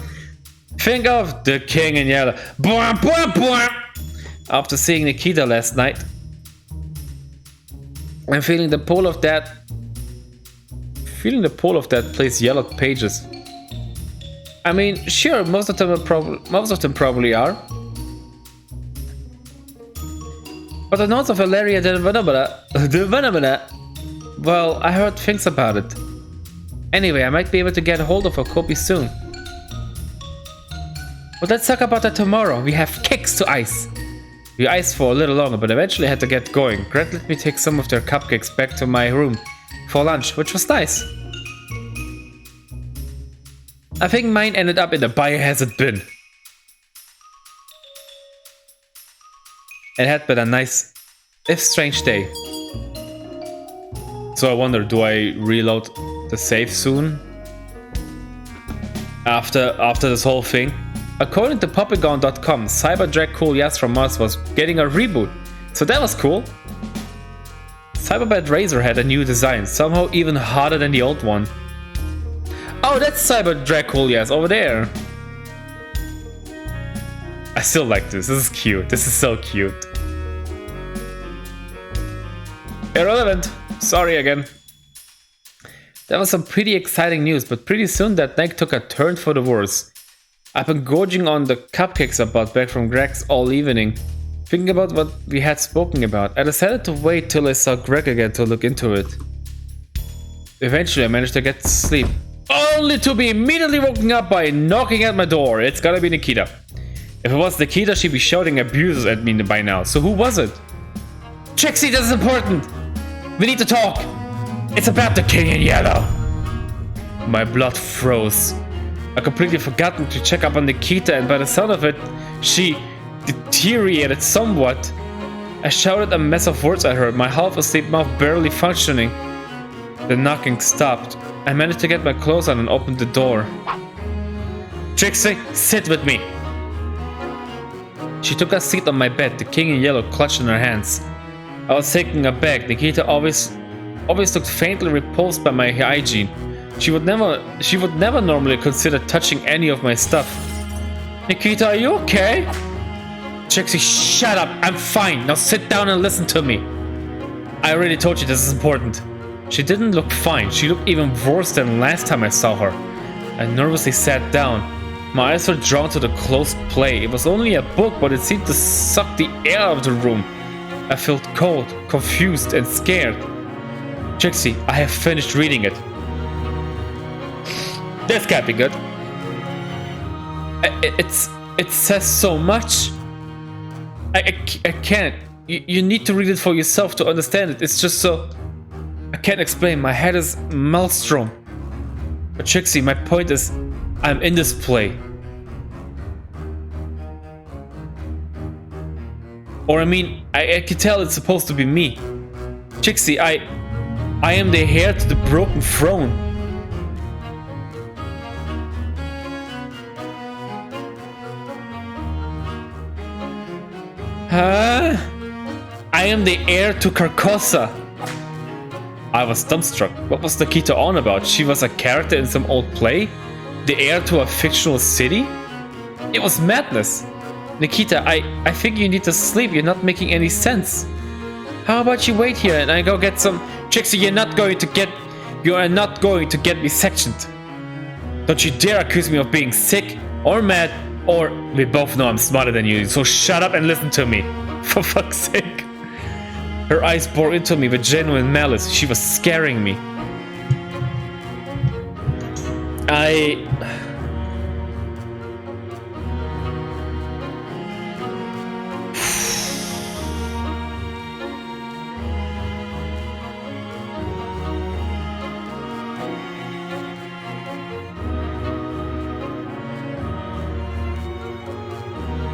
think of the King in Yellow. Bwah, bwah, bwah. After seeing Nikita last night, I'm feeling the pull of that. Plays yellow pages. I mean, sure, most of them probably are. But the Notes of Ilaria Divinabora Well, I heard things about it. Anyway, I might be able to get a hold of a copy soon. But let's talk about that tomorrow. We have cakes to ice. We iced for a little longer, but eventually had to get going. Greg let me take some of their cupcakes back to my room for lunch, which was nice. I think mine ended up in the biohazard bin. It had been a nice, if strange day. So I wonder, do I reload the save soon? After this whole thing? According to Poppygon.com, Cyber Drag Cool Yas from Mars was getting a reboot. So that was cool. Cyberbad Razor had a new design, somehow even harder than the old one. Oh, that's Cyber Drag Cool Yas over there. I still like this. This is cute. This is so cute. Irrelevant. Sorry again. That was some pretty exciting news, but pretty soon that night took a turn for the worse. I've been gorging on the cupcakes I bought back from Greg's all evening, thinking about what we had spoken about. I decided to wait till I saw Greg again to look into it. Eventually I managed to get to sleep, only to be immediately woken up by knocking at my door. It's gotta be Nikita. If it was Nikita, she'd be shouting abuses at me by now. So who was it? Trixie, this is important! We need to talk! It's about the King in Yellow! My blood froze. I completely forgotten to check up on Nikita, and by the sound of it, she deteriorated somewhat. I shouted a mess of words at her, my half-asleep mouth barely functioning. The knocking stopped. I managed to get my clothes on and opened the door. Trixie, sit with me! She took a seat on my bed, the King in Yellow clutched in her hands. I was taken aback. Nikita always looked faintly repulsed by my hygiene. She would never normally consider touching any of my stuff. Nikita, are you okay? Trixie, shut up. I'm fine. Now sit down and listen to me. I already told you this is important. She didn't look fine. She looked even worse than last time I saw her. I nervously sat down. My eyes were drawn to the closed play. It was only a book, but it seemed to suck the air out of the room. I felt cold, confused, and scared. Trixie, I have finished reading it. This can't be good. It says so much. I can't. You need to read it for yourself to understand it. It's just so... I can't explain. My head is maelstrom. But Trixie, my point is, I'm in this play. Or I mean, I can tell it's supposed to be me. Trixie, I am the heir to the broken throne. Huh? I am the heir to Carcosa. I was dumbstruck. What was Nikita on about? She was a character in some old play? The heir to a fictional city? It was madness. Nikita, I think you need to sleep. You're not making any sense. How about you wait here and I go get some... Trixie, you are not going to get me sectioned. Don't you dare accuse me of being sick or mad, or we both know I'm smarter than you, so shut up and listen to me. For fuck's sake. Her eyes bore into me with genuine malice. She was scaring me.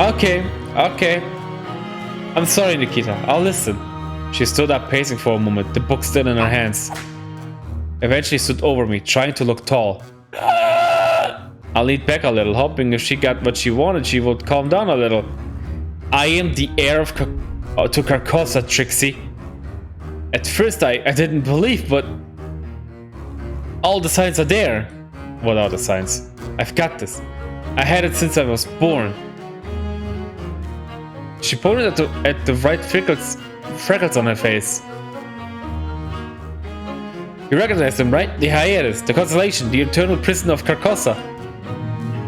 Okay. I'm sorry, Nikita. I'll listen. She stood up, pacing for a moment, the book still in her hands. Eventually stood over me, trying to look tall. I leaned back a little, hoping if she got what she wanted, she would calm down a little. I am the heir of to Carcosa, Trixie. At first I didn't believe, but all the signs are there. What are the signs? I've got this. I had it since I was born. She pointed at the right freckles on her face. You recognize them, right? The hiatus, the constellation, the eternal prison of Carcosa.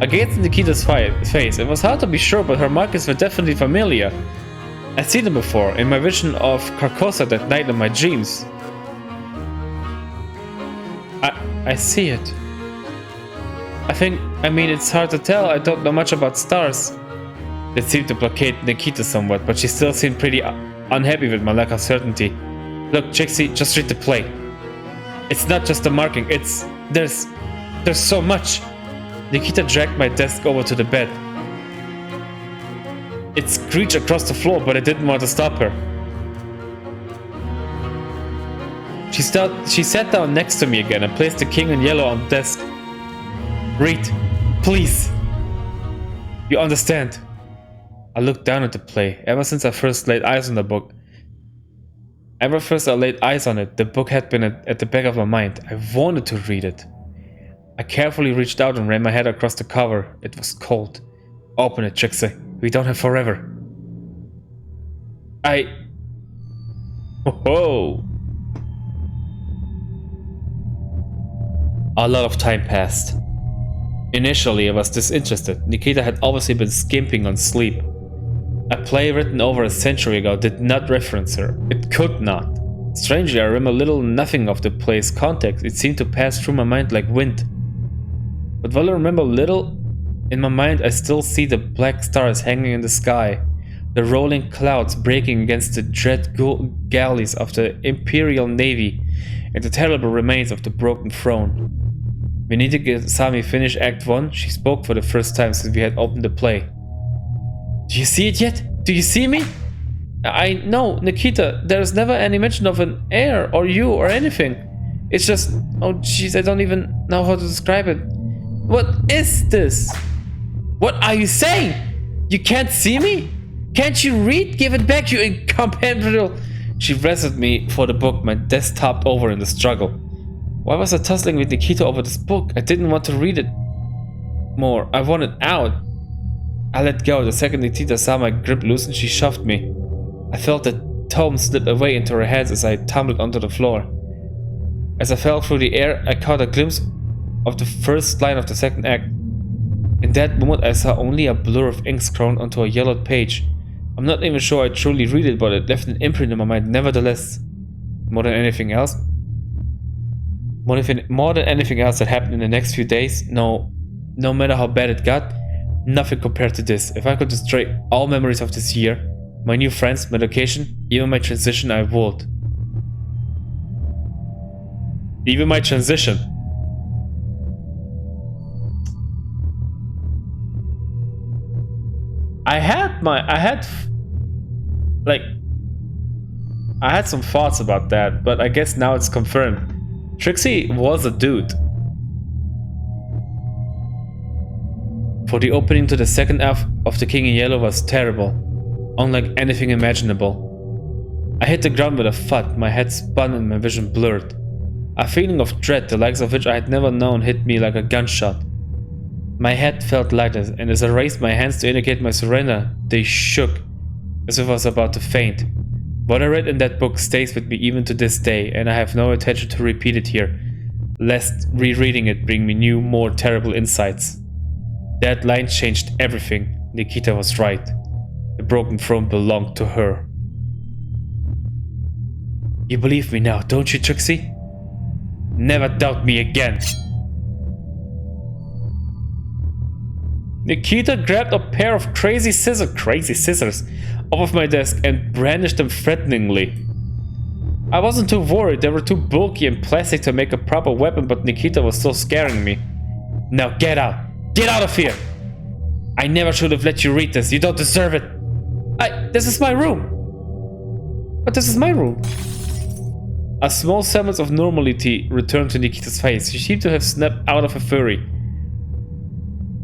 I gazed in Nikita's face. It was hard to be sure, but her markings were definitely familiar. I'd seen them before, in my vision of Carcosa that night in my dreams. I see it. I mean, it's hard to tell. I don't know much about stars. It seemed to placate Nikita somewhat, but she still seemed pretty unhappy with my lack of certainty. Look, Trixie, just read the play. It's not just the marking, there's so much. Nikita dragged my desk over to the bed. It screeched across the floor, but I didn't want to stop her. She sat down next to me again and placed the king in yellow on the desk. Read, please. You understand? I looked down at the play. Ever since I first laid eyes on the book, the book had been at the back of my mind. I wanted to read it. I carefully reached out and ran my head across the cover. It was cold. Open it, Trixie. We don't have forever. Whoa. A lot of time passed. Initially, I was disinterested. Nikita had obviously been skimping on sleep. A play written over a century ago did not reference her. It could not. Strangely, I remember little nothing of the play's context. It seemed to pass through my mind like wind. But while I remember little, in my mind I still see the black stars hanging in the sky, the rolling clouds breaking against the dread galleys of the Imperial Navy, and the terrible remains of the broken throne. When Nikita saw me finish Act 1, she spoke for the first time since we had opened the play. Do you see it yet? Do you see me? No, Nikita, there's never any mention of an heir or you or anything. It's just, oh jeez, I don't even know how to describe it. What is this? What are you saying? You can't see me? Can't you read? Give it back, you incompetent. She wrestled me for the book, my desk topped over in the struggle. Why was I tussling with Nikita over this book? I didn't want to read it more. I wanted out. I let go. The second Nikita saw my grip loosen, she shoved me. I felt the tome slip away into her hands as I tumbled onto the floor. As I fell through the air, I caught a glimpse of the first line of the second act. In that moment, I saw only a blur of ink scrawled onto a yellowed page. I'm not even sure I truly read it, but it left an imprint in my mind nevertheless. More than anything else that happened in the next few days, no matter how bad it got, nothing compared to this. If I could destroy all memories of this year, my new friends, my location, even my transition, I would. Even my transition. I had some thoughts about that, but I guess now it's confirmed. Trixie was a dude. For the opening to the second half of The King in Yellow was terrible, unlike anything imaginable. I hit the ground with a thud, my head spun and my vision blurred. A feeling of dread, the likes of which I had never known, hit me like a gunshot. My head felt lighter, and as I raised my hands to indicate my surrender, they shook, as if I was about to faint. What I read in that book stays with me even to this day, and I have no intention to repeat it here, lest rereading it bring me new, more terrible insights. That line changed everything. Nikita was right. The broken throne belonged to her. You believe me now, don't you, Trixie? Never doubt me again. Nikita grabbed a pair of crazy scissors off of my desk and brandished them threateningly. I wasn't too worried, they were too bulky and plastic to make a proper weapon, but Nikita was still scaring me. Now get out! Get out of here! I never should have let you read this, you don't deserve it! This is my room! But this is my room! A small semblance of normality returned to Nikita's face. She seemed to have snapped out of a fury.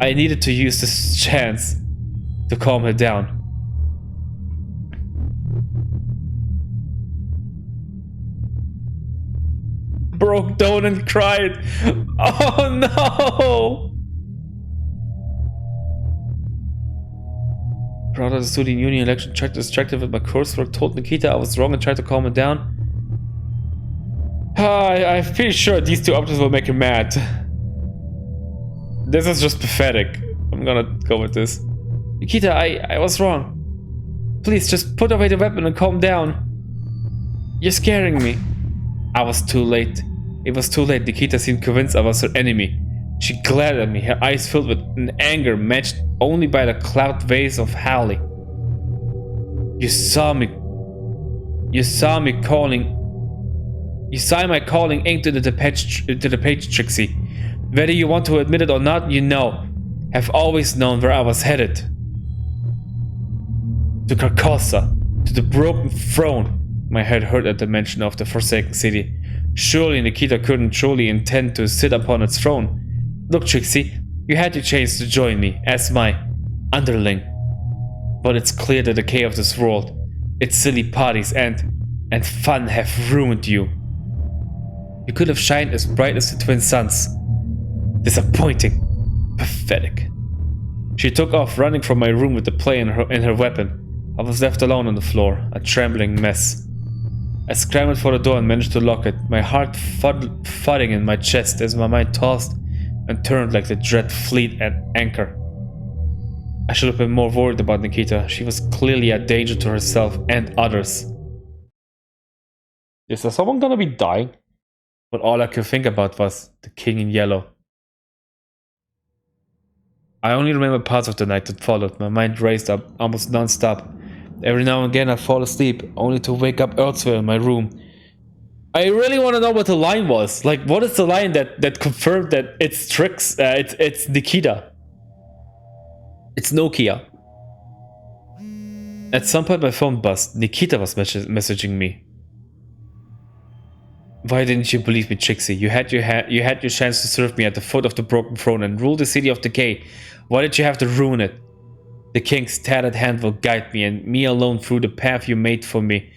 I needed to use this chance to calm her down. Broke down and cried. Oh no! Brought out the student union election, tried to distract her with my coursework, told Nikita I was wrong and tried to calm her down. I'm pretty sure these two options will make her mad. This is just pathetic. I'm gonna go with this. Nikita, I was wrong. Please, just put away the weapon and calm down. You're scaring me. I was too late. It was too late. Nikita seemed convinced I was her enemy. She glared at me, her eyes filled with an anger matched only by the cloud vase of Hallie. You saw my calling ink to the page, Trixie. Whether you want to admit it or not, you know. Have always known where I was headed. To Carcosa, to the broken throne. My head hurt at the mention of the Forsaken City. Surely Nikita couldn't truly intend to sit upon its throne. Look, Trixie, you had your chance to join me as my underling. But it's clear the decay of this world, its silly parties and fun have ruined you. You could have shined as bright as the twin suns. Disappointing. Pathetic. She took off, running from my room with the play in her weapon. I was left alone on the floor, a trembling mess. I scrambled for the door and managed to lock it, my heart thudding in my chest as my mind tossed and turned like the dread fleet at anchor. I should have been more worried about Nikita. She was clearly a danger to herself and others. Is there someone gonna be dying? But all I could think about was the king in yellow. I only remember parts of the night that followed. My mind raced up almost non-stop. Every now and again I fall asleep, only to wake up elsewhere in my room. I really want to know what the line was. Like, what is the line that confirmed that it's it's Nikita? It's Nokia. At some point my phone buzzed. Nikita was messaging me. Why didn't you believe me, Trixie? You had your chance to serve me at the foot of the broken throne and rule the city of decay. Why did you have to ruin it? The king's tattered hand will guide me, and me alone through the path you made for me.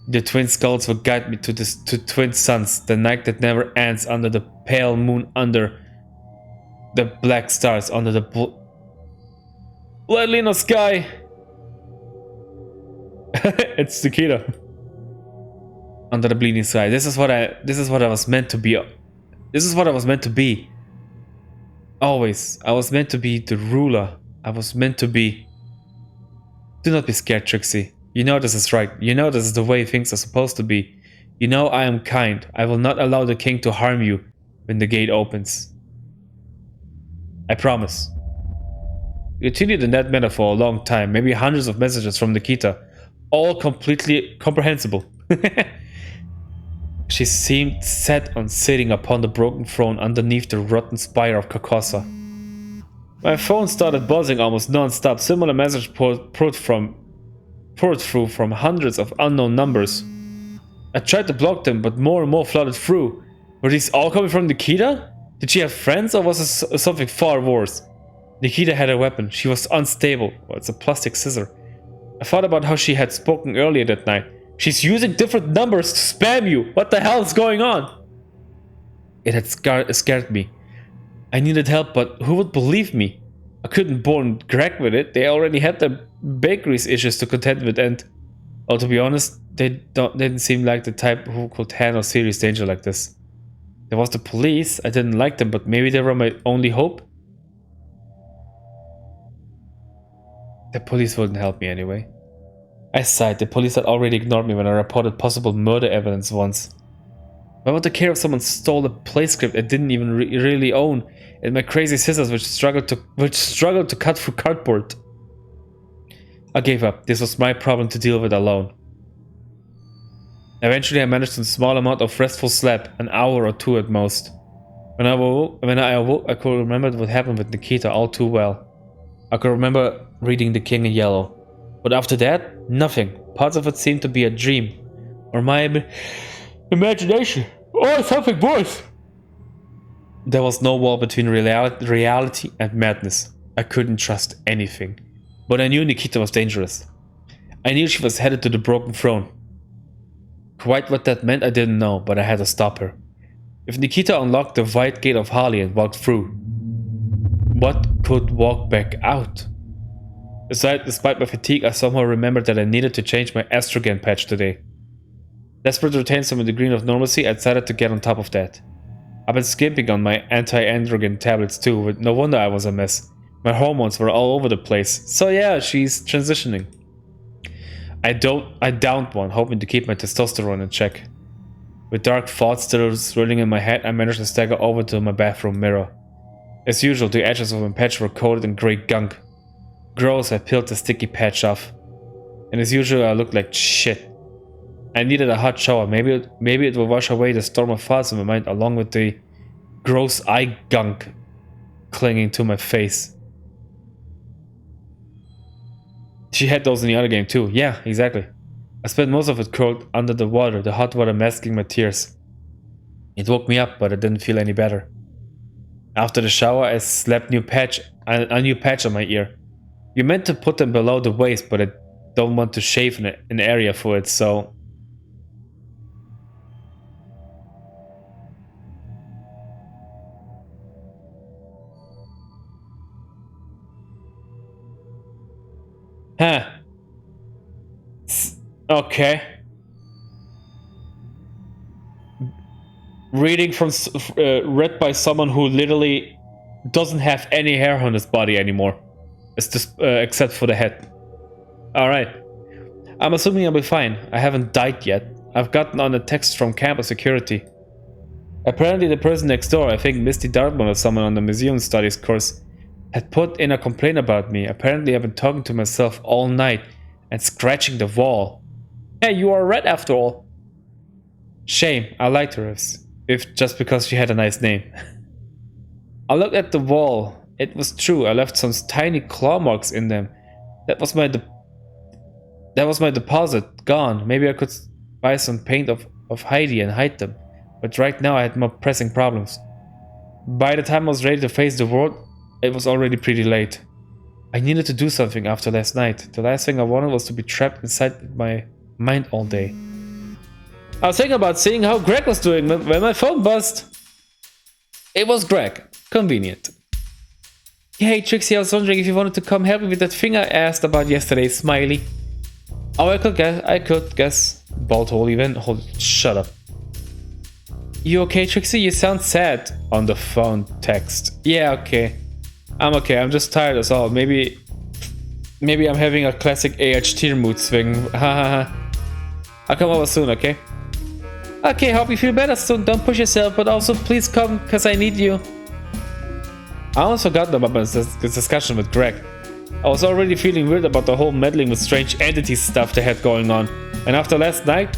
The twin skulls will guide me to twin suns, the night that never ends, under the pale moon, under the black stars, under the bloodlino sky. It's Nikita. Under the bleeding sky. This is what I was meant to be. This is what I was meant to be. Always. I was meant to be the ruler. I was meant to be. Do not be scared, Trixie. You know this is right. You know this is the way things are supposed to be. You know I am kind. I will not allow the king to harm you when the gate opens. I promise. We continued in that manner for a long time, maybe hundreds of messages from Nikita, all completely comprehensible. She seemed set on sitting upon the broken throne underneath the rotten spire of Carcosa. My phone started buzzing almost non-stop. Similar messages poured through from hundreds of unknown numbers. I tried to block them, but more and more flooded through. Were these all coming from Nikita? Did she have friends, or was it something far worse? Nikita had a weapon. She was unstable. Well, it's a plastic scissor. I thought about how she had spoken earlier that night. She's using different numbers to spam you. What the hell is going on? It had scared me. I needed help, but who would believe me? I couldn't born Greg with it. They already had their bakery's issues to contend with, and, well, to be honest, they didn't seem like the type who could handle serious danger like this. There was the police. I didn't like them, but maybe they were my only hope. The police wouldn't help me anyway. I sighed. The police had already ignored me when I reported possible murder evidence once. Why would they care if someone stole a play script I didn't even really own, and my crazy scissors which struggled to cut through cardboard? I gave up. This was my problem to deal with alone. Eventually I managed a small amount of restful sleep, an hour or two at most. When I awoke, I could remember what happened with Nikita all too well. I could remember reading The King in Yellow. But after that, nothing. Parts of it seemed to be a dream. Or my imagination. Or something worse. There was no wall between reality and madness. I couldn't trust anything. But I knew Nikita was dangerous. I knew she was headed to the broken throne. Quite what that meant I didn't know, but I had to stop her. If Nikita unlocked the white gate of Harley and walked through, what could walk back out? Despite my fatigue, I somehow remembered that I needed to change my estrogen patch today. Desperate to retain some degree of normalcy, I decided to get on top of that. I've been skimping on my anti-androgen tablets too, but no wonder I was a mess. My hormones were all over the place. So yeah, she's transitioning. I downed one, hoping to keep my testosterone in check. With dark thoughts still swirling in my head, I managed to stagger over to my bathroom mirror. As usual, the edges of my patch were coated in grey gunk. Gross, I peeled the sticky patch off. And as usual, I looked like shit. I needed a hot shower. Maybe it will wash away the storm of thoughts in my mind along with the gross eye gunk clinging to my face. She had those in the other game too. Yeah, exactly. I spent most of it curled under the water, the hot water masking my tears. It woke me up, but I didn't feel any better. After the shower, I slapped a new patch on my ear. You meant to put them below the waist, but I don't want to shave an area for it, so... Huh. Okay. Reading from read by someone who literally doesn't have any hair on his body anymore. It's just except for the head. Alright. I'm assuming I'll be fine. I haven't died yet. I've gotten on a text from campus security. Apparently the person next door, I think Misty Dartmouth or someone on the museum studies course, had put in a complaint about me. Apparently I've been talking to myself all night and scratching the wall. Hey, you are red after all. Shame, I liked her if just because she had a nice name. I looked at the wall. It was true, I left some tiny claw marks in them. That was my deposit, gone. Maybe I could buy some paint of Heidi and hide them. But right now I had more pressing problems. By the time I was ready to face the world, it was already pretty late. I needed to do something after last night. The last thing I wanted was to be trapped inside my mind all day. I was thinking about seeing how Greg was doing when my phone buzzed. It was Greg. Convenient. Hey Trixie, I was wondering if you wanted to come help me with that thing I asked about yesterday, Smiley. Oh, I could guess. Bald hole even. Hold, shut up. You okay, Trixie? You sound sad on the phone text. Yeah, okay. I'm okay. I'm just tired as all. Maybe I'm having a classic AHT mood swing. Hahaha. I'll come over soon, okay? Okay, hope you feel better soon. Don't push yourself, but also please come, because I need you. I almost forgot about this discussion with Greg. I was already feeling weird about the whole meddling with strange entities stuff they had going on. And after last night,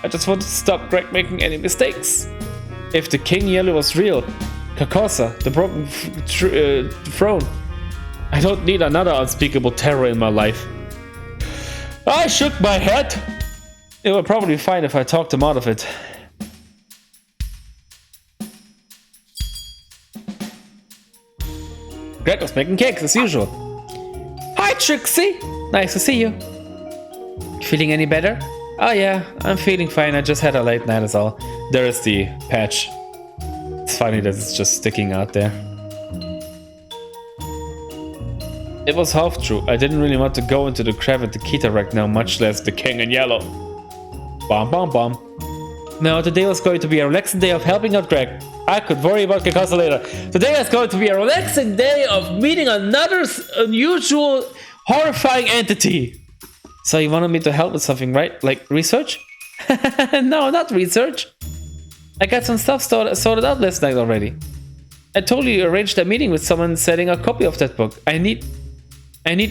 I just wanted to stop Greg making any mistakes. If the King Yellow was real, Carcosa, the broken throne, I don't need another unspeakable terror in my life. I shook my head. It would probably be fine if I talked him out of it. Greg was making cakes as usual. Hi Trixie! Nice to see you. Feeling any better? Oh yeah, I'm feeling fine. I just had a late night, is all. There is the patch. It's funny that it's just sticking out there. It was half true. I didn't really want to go into the crab and the Kita right now, much less the King in Yellow. Bom bom bom. No, today was going to be a relaxing day of helping out Greg. I could worry about Carcosa later. Today is going to be a relaxing day of meeting another unusual, horrifying entity. So you wanted me to help with something, right? Like research? No, not research. I got some stuff sorted out last night already. I totally arranged a meeting with someone setting a copy of that book. I need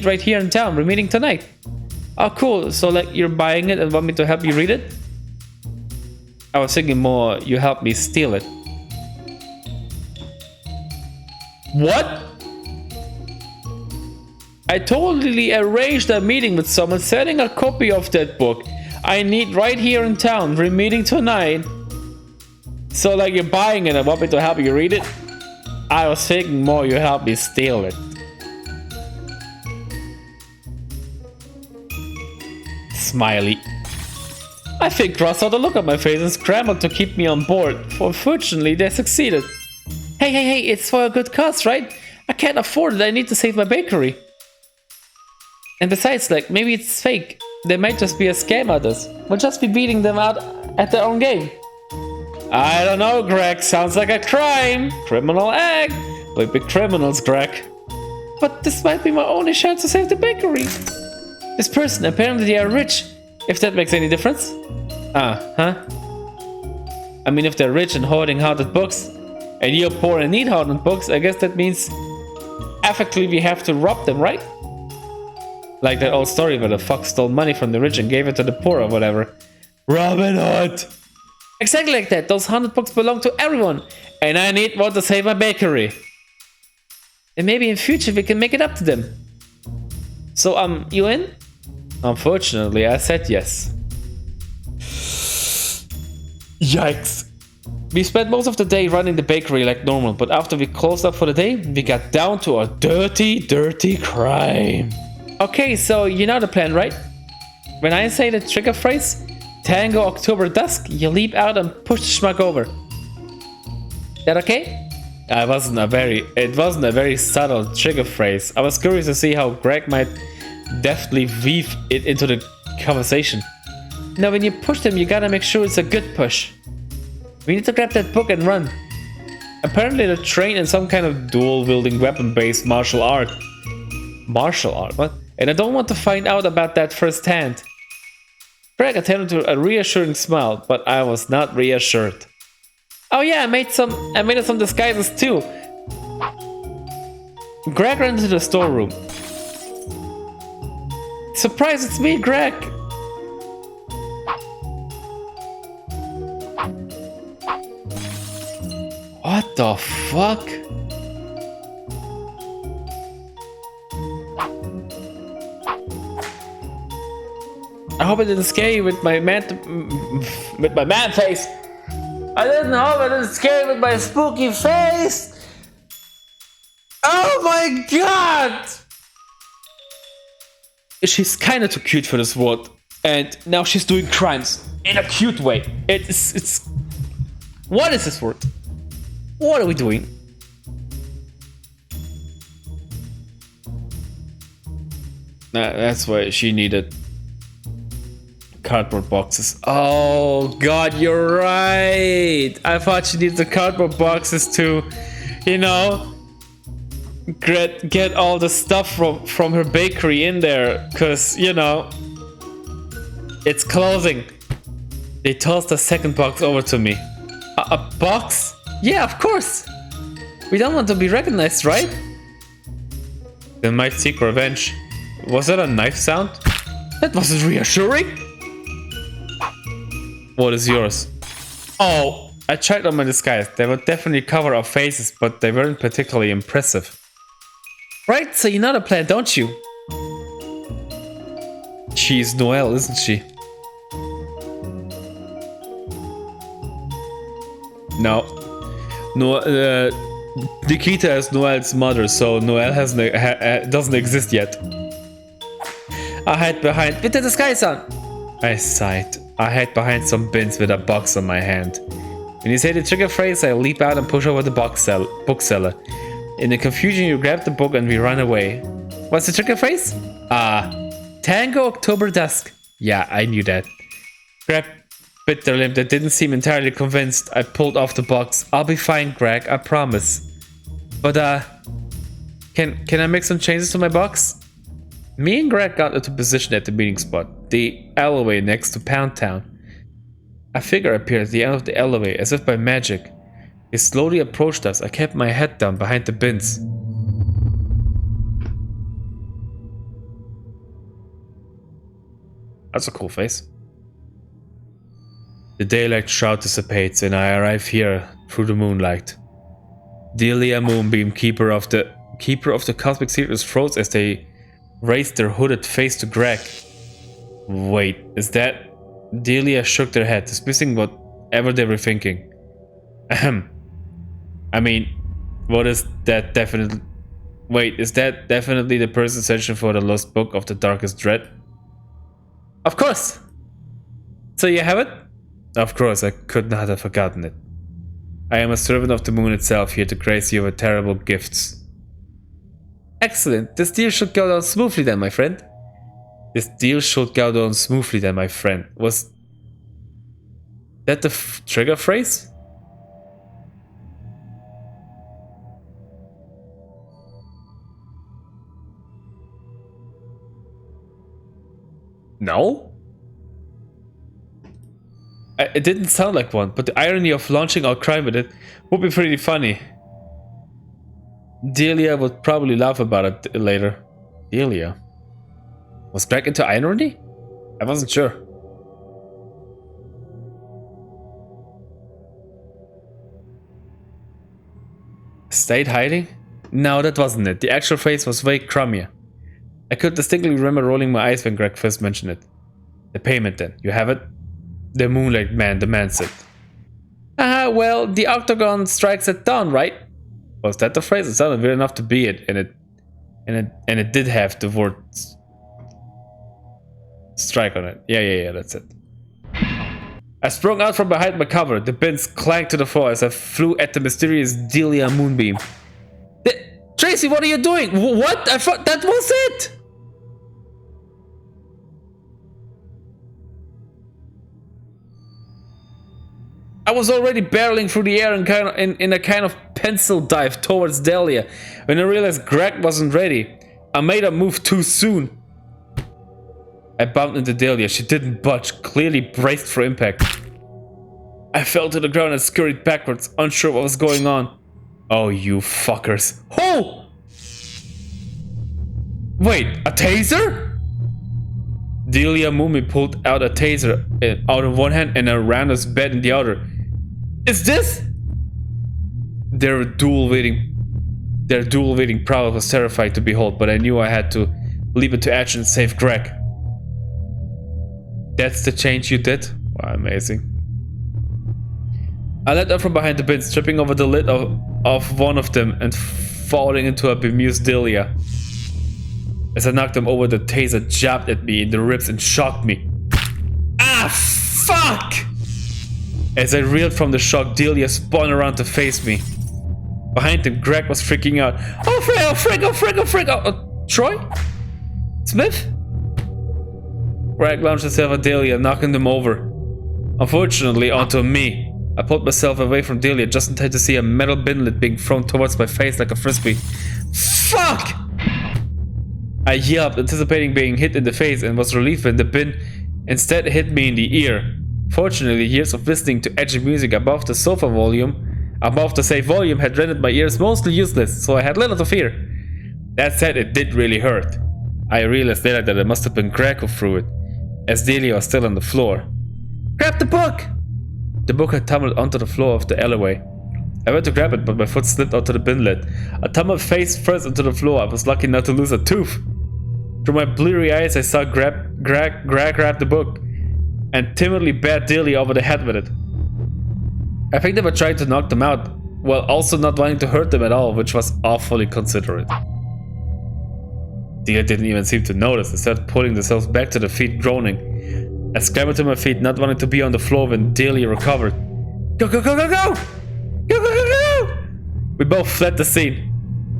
right here in town. We're meeting tonight. Oh, cool. So like you're buying it and want me to help you read it? I was thinking more you help me steal it. What? I totally arranged a meeting with someone setting a copy of that book. I need right here in town. We're meeting tonight. So like you're buying it and want me to help you read it? I was thinking more you help me steal it. Smiley. I think Ross saw the look on my face and scrambled to keep me on board. Fortunately, they succeeded. Hey, it's for a good cause, right? I can't afford it. I need to save my bakery. And besides, like, maybe it's fake. They might just be a scam artist. We'll just be beating them out at their own game. I don't know, Greg. Sounds like a crime. Criminal act. We're big criminals, Greg. But this might be my only chance to save the bakery. This person, apparently they are rich. If that makes any difference. Huh? I mean, if they're rich and hoarding haunted books, and you're poor and need haunted books, I guess that means ethically we have to rob them, right? Like that old story where the fox stole money from the rich and gave it to the poor or whatever. Robin Hood! Exactly like that. Those haunted books belong to everyone. And I need one to save my bakery. And maybe in future we can make it up to them. So, you in? Unfortunately, I said yes. Yikes. We spent most of the day running the bakery like normal, but after we closed up for the day, we got down to a dirty, dirty crime. Okay, so you know the plan, right? When I say the trigger phrase, Tango October Dusk, you leap out and push the schmuck over. That okay? It wasn't a very subtle trigger phrase. I was curious to see how Greg might deftly weave it into the conversation. Now when you push them, you gotta make sure it's a good push. We need to grab that book and run. Apparently they're trained in some kind of dual-wielding weapon-based martial art. Martial art? What? And I don't want to find out about that firsthand. Greg attempted to a reassuring smile, but I was not reassured. Oh yeah, I made some disguises too. Greg ran into the storeroom. Surprise, it's me, Greg! What the fuck? I hope I didn't scare you with my man face. I didn't hope I didn't scare you with my spooky face. Oh my god! She's kinda too cute for this world, and now she's doing crimes in a cute way. It's. What is this word? What are we doing? That's why she needed cardboard boxes. Oh god, you're right. I thought she needed the cardboard boxes to, you know, get all the stuff from her bakery in there, cause you know it's closing. They tossed a second box over to me. A box? Yeah, of course. We don't want to be recognized, right? They might seek revenge. Was that a knife sound? That wasn't reassuring. What is yours? Oh, I tried on my disguise. They would definitely cover our faces, but they weren't particularly impressive. Right, so you know the plan, don't you? She's Noelle, isn't she? No. Nikita is Noelle's mother, so Noelle doesn't exist yet. I hide behind with the disguise on. I sighed. I hide behind some bins with a box on my hand. When you say the trigger phrase, I leap out and push over the bookseller. In the confusion, you grab the book and we run away. What's the trigger phrase? Tango October Dusk. Yeah, I knew that. Greg bit their lip. They didn't seem entirely convinced. I pulled off the box. I'll be fine, Greg, I promise. But can I make some changes to my box? Me and Greg got into position at the meeting spot, the alleyway next to Pound Town. A figure appeared at the end of the alleyway, as if by magic. He slowly approached us. I kept my head down behind the bins. That's a cool face. The daylight shroud dissipates and I arrive here through the moonlight. Delia Moonbeam, keeper of the cosmic secrets, froze as they raised their hooded face to Greg. Wait, is that... Delia shook their head, dismissing whatever they were thinking. Ahem. I mean, what is that definitely... Wait, is that definitely the person searching for the lost book of the darkest dread? Of course! So you have it? Of course, I could not have forgotten it. I am a servant of the moon itself, here to grace you with terrible gifts. Excellent. This deal should go down smoothly then, my friend. Was that the trigger phrase? No? It didn't sound like one, but the irony of launching our crime with it would be pretty funny. Delia would probably laugh about it later. Delia? Was Greg into irony? I wasn't sure. Stayed hiding? No, that wasn't it. The actual face was way crummier. I could distinctly remember rolling my eyes when Greg first mentioned it. The payment then, you have it? The Moonlight Man demands it. Well, the octagon strikes at dawn, right? Was that the phrase? It sounded weird enough to be it, and it did have the word strike on it. Yeah, that's it. I sprung out from behind my cover. The bins clanked to the floor as I flew at the mysterious Delia moonbeam. Tracy, what are you doing? What? I thought that was it! I was already barreling through the air in a kind of pencil dive towards Delia when I realized Greg wasn't ready. I made a move too soon. I bumped into Delia. She didn't budge, clearly braced for impact. I fell to the ground and scurried backwards, unsure what was going on. Oh, you fuckers. Oh! Wait, a taser? Delia Mumi pulled out a taser out of one hand and a Randa's bed in the other. Is this? Their dual waiting prowess was terrifying to behold, but I knew I had to leap into action and save Greg. That's the change you did? Wow, amazing. I let up from behind the bins, tripping over the lid of one of them and falling into a bemused Delia. As I knocked him over, the taser jabbed at me in the ribs and shocked me. Ah, fuck! As I reeled from the shock, Delia spun around to face me. Behind him, Greg was freaking out. Oh, frick! Troy? Smith? Greg launched himself at Delia, knocking them over. Unfortunately, onto me. I pulled myself away from Delia just in time to see a metal bin lid being thrown towards my face like a frisbee. Fuck! I yelped, anticipating being hit in the face, and was relieved when the bin instead hit me in the ear. Fortunately, years of listening to edgy music above the safe volume had rendered my ears mostly useless, so I had little to fear. That said, it did really hurt. I realized later that it must have been Greg who threw it, as Delia was still on the floor. Grab the book! The book had tumbled onto the floor of the alleyway. I went to grab it, but my foot slipped onto the bin lid. I tumbled face first into the floor. I was lucky not to lose a tooth. Through my bleary eyes, I saw Greg grab the book and timidly bat Delia over the head with it. I think they were trying to knock them out, while also not wanting to hurt them at all, which was awfully considerate. Delia didn't even seem to notice. They started pulling themselves back to their feet, groaning. I scrambled to my feet, not wanting to be on the floor when Delia recovered. Go! Go, go, go, go! Go, go, go, go! We both fled the scene.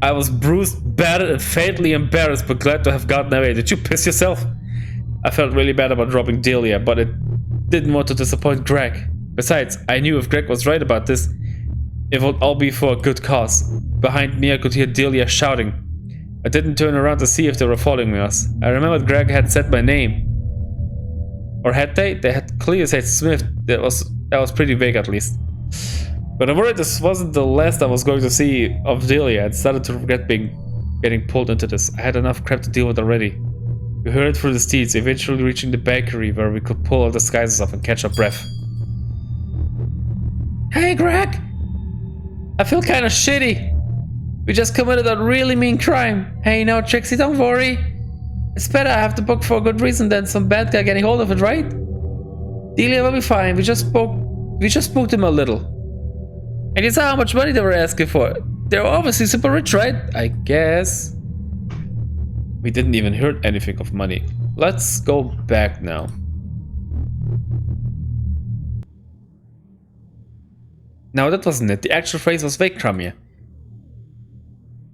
I was bruised, battered, and faintly embarrassed, but glad to have gotten away. Did you piss yourself? I felt really bad about dropping Delia, but I didn't want to disappoint Greg. Besides, I knew if Greg was right about this, it would all be for a good cause. Behind me, I could hear Delia shouting. I didn't turn around to see if they were following us. I remembered Greg had said my name. Or had they? They had clearly said Smith. That was pretty vague, at least. But I'm worried this wasn't the last I was going to see of Delia. I started to regret getting pulled into this. I had enough crap to deal with already. We hurried through the streets, eventually reaching the bakery where we could pull our disguises off and catch our breath. Hey, Greg! I feel kind of shitty. We just committed a really mean crime. Hey, no, Trixie, don't worry. It's better I have the book for a good reason than some bad guy getting hold of it, right? Delia will be fine. We just spooked him a little. And you saw how much money they were asking for. They're obviously super rich, right? I guess. We didn't even hear anything of money. Let's go back now. No, that wasn't it. The actual phrase was way crummier.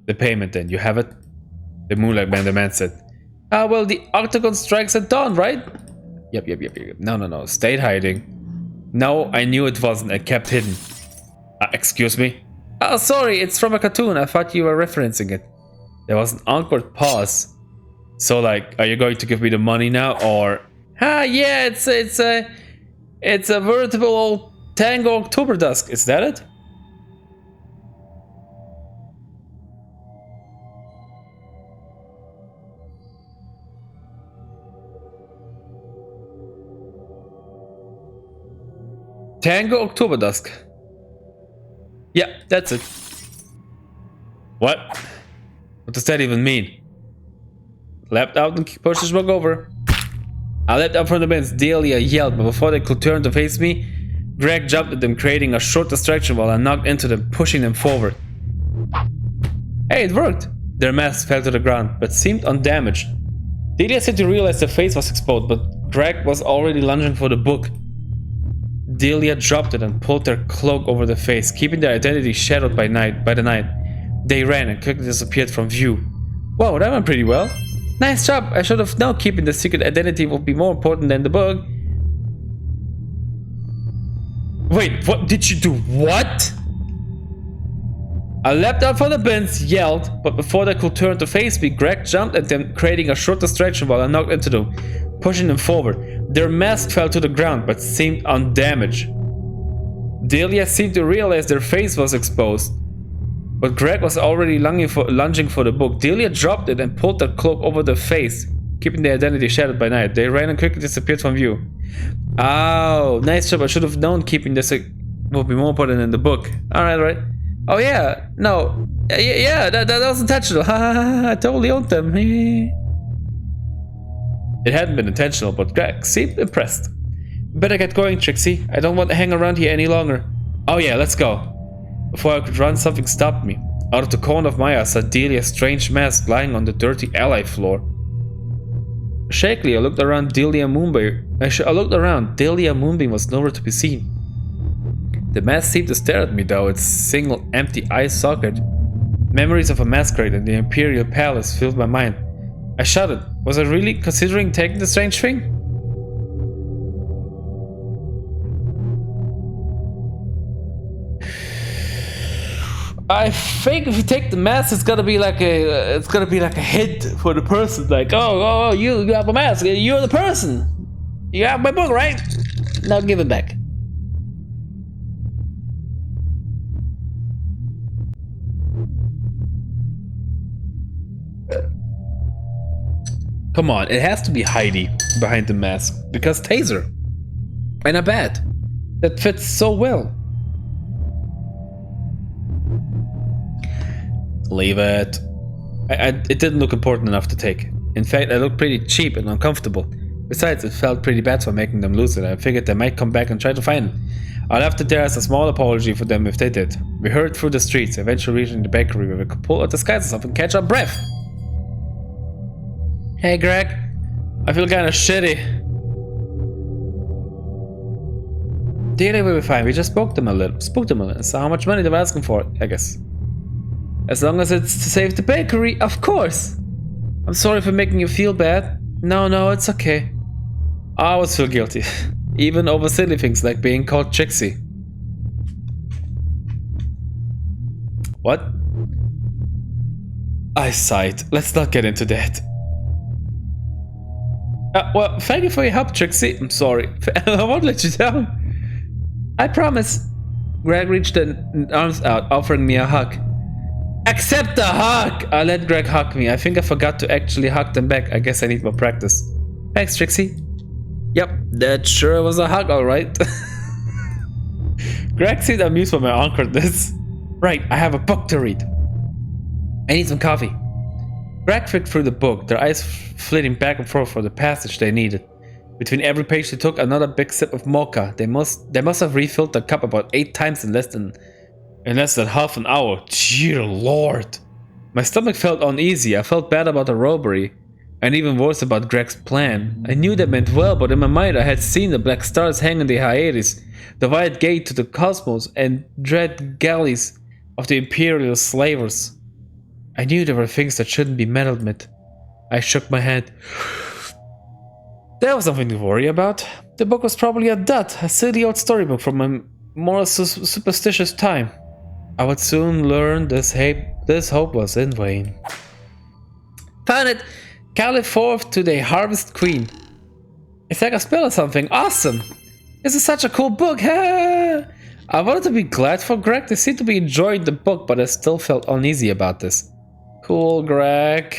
The payment then, you have it? The Moonlight Man, the man said. Well, the octagon strikes at dawn, right? Yep. No. Stayed hiding. No, I knew it wasn't. I kept hidden. Excuse me? Oh, sorry, it's from a cartoon. I thought you were referencing it. There was an awkward pause. So, like, are you going to give me the money now, or... yeah, It's a veritable old Tango October Dusk. Is that it? Tango October Dusk. Yeah, that's it. What? What does that even mean? Leapt out and pushed the smoke over. I leapt up from the bins. Delia yelled, but before they could turn to face me, Greg jumped at them, creating a short distraction while I knocked into them, pushing them forward. Hey, it worked! Their masks fell to the ground, but seemed undamaged. Delia seemed to realize their face was exposed, but Greg was already lunging for the book. Delia dropped it and pulled their cloak over their face, keeping their identity shadowed by the night. They ran and quickly disappeared from view. Whoa, that went pretty well. Nice job. I should have known keeping the secret identity would be more important than the book. Wait, what did you do? What? I leapt out for the bins, yelled, but before they could turn to face me, Greg jumped at them, creating a short distraction while I knocked into them, pushing them forward. Their mask fell to the ground, but seemed undamaged. Delia seemed to realize their face was exposed, but Greg was already lunging for the book. Delia dropped it and pulled their cloak over their face, keeping their identity shadowed by night. They ran and quickly disappeared from view. Oh, nice job. I should have known keeping this would be more important than the book. Alright. Oh yeah, no. Yeah, that was intentional. I totally owned them. It hadn't been intentional, but Greg seemed impressed. Better get going, Trixie. I don't want to hang around here any longer. Oh yeah, let's go. Before I could run, something stopped me. Out of the corner of my eye, I saw Delia's strange mask lying on the dirty alley floor. Shakily, I looked around. Delia Moonbeam was nowhere to be seen. The mask seemed to stare at me, though, its single empty eye socket. Memories of a masquerade in the Imperial Palace filled my mind. I shuddered. Was I really considering taking the strange thing? I think if you take the mask, it's gonna be like a hit for the person. Like, oh, you have a mask. You're the person. You have my book, right? Now give it back. Come on, it has to be Heidi behind the mask, because Taser and a bat that fits so well. Leave it. It didn't look important enough to take. In fact, I looked pretty cheap and uncomfortable. Besides, it felt pretty bad for making them lose it. I figured they might come back and try to find it. I left it there as a small apology for them if they did. We hurried through the streets, eventually reaching the bakery where we could pull out the disguises off and catch our breath. Hey Greg, I feel kinda shitty. Delia will be fine, we just spooked them a little. So how much money they were asking for it, I guess. As long as it's to save the bakery, of course. I'm sorry for making you feel bad. No, it's okay. I always feel guilty, even over silly things like being called Trixie. What? I sighed. Let's not get into that. Well, thank you for your help, Trixie. I'm sorry. I won't let you down. I promise. Greg reached his arms out, offering me a hug. Accept the hug! I let Greg hug me. I think I forgot to actually hug them back. I guess I need more practice. Thanks, Trixie. Yep, that sure was a hug, alright. Greg seemed amused by my awkwardness. Right, I have a book to read. I need some coffee. Greg flicked through the book, their eyes flitting back and forth for the passage they needed. Between every page they took another big sip of mocha. They must have refilled the cup about 8 times in less than half an hour. Dear Lord. My stomach felt uneasy. I felt bad about the robbery, and even worse about Greg's plan. I knew they meant well, but in my mind I had seen the black stars hang in the Hyades, the wide gate to the cosmos, and dread galleys of the imperial slavers. I knew there were things that shouldn't be meddled with. I shook my head. There was nothing to worry about. The book was probably a dud, a silly old storybook from a more superstitious time. I would soon learn this hope was in vain. Found it! Call it forth to the Harvest Queen. It's like a spell or something. Awesome! This is such a cool book. I wanted to be glad for Greg. They seemed to be enjoying the book, but I still felt uneasy about this. Cool, Greg.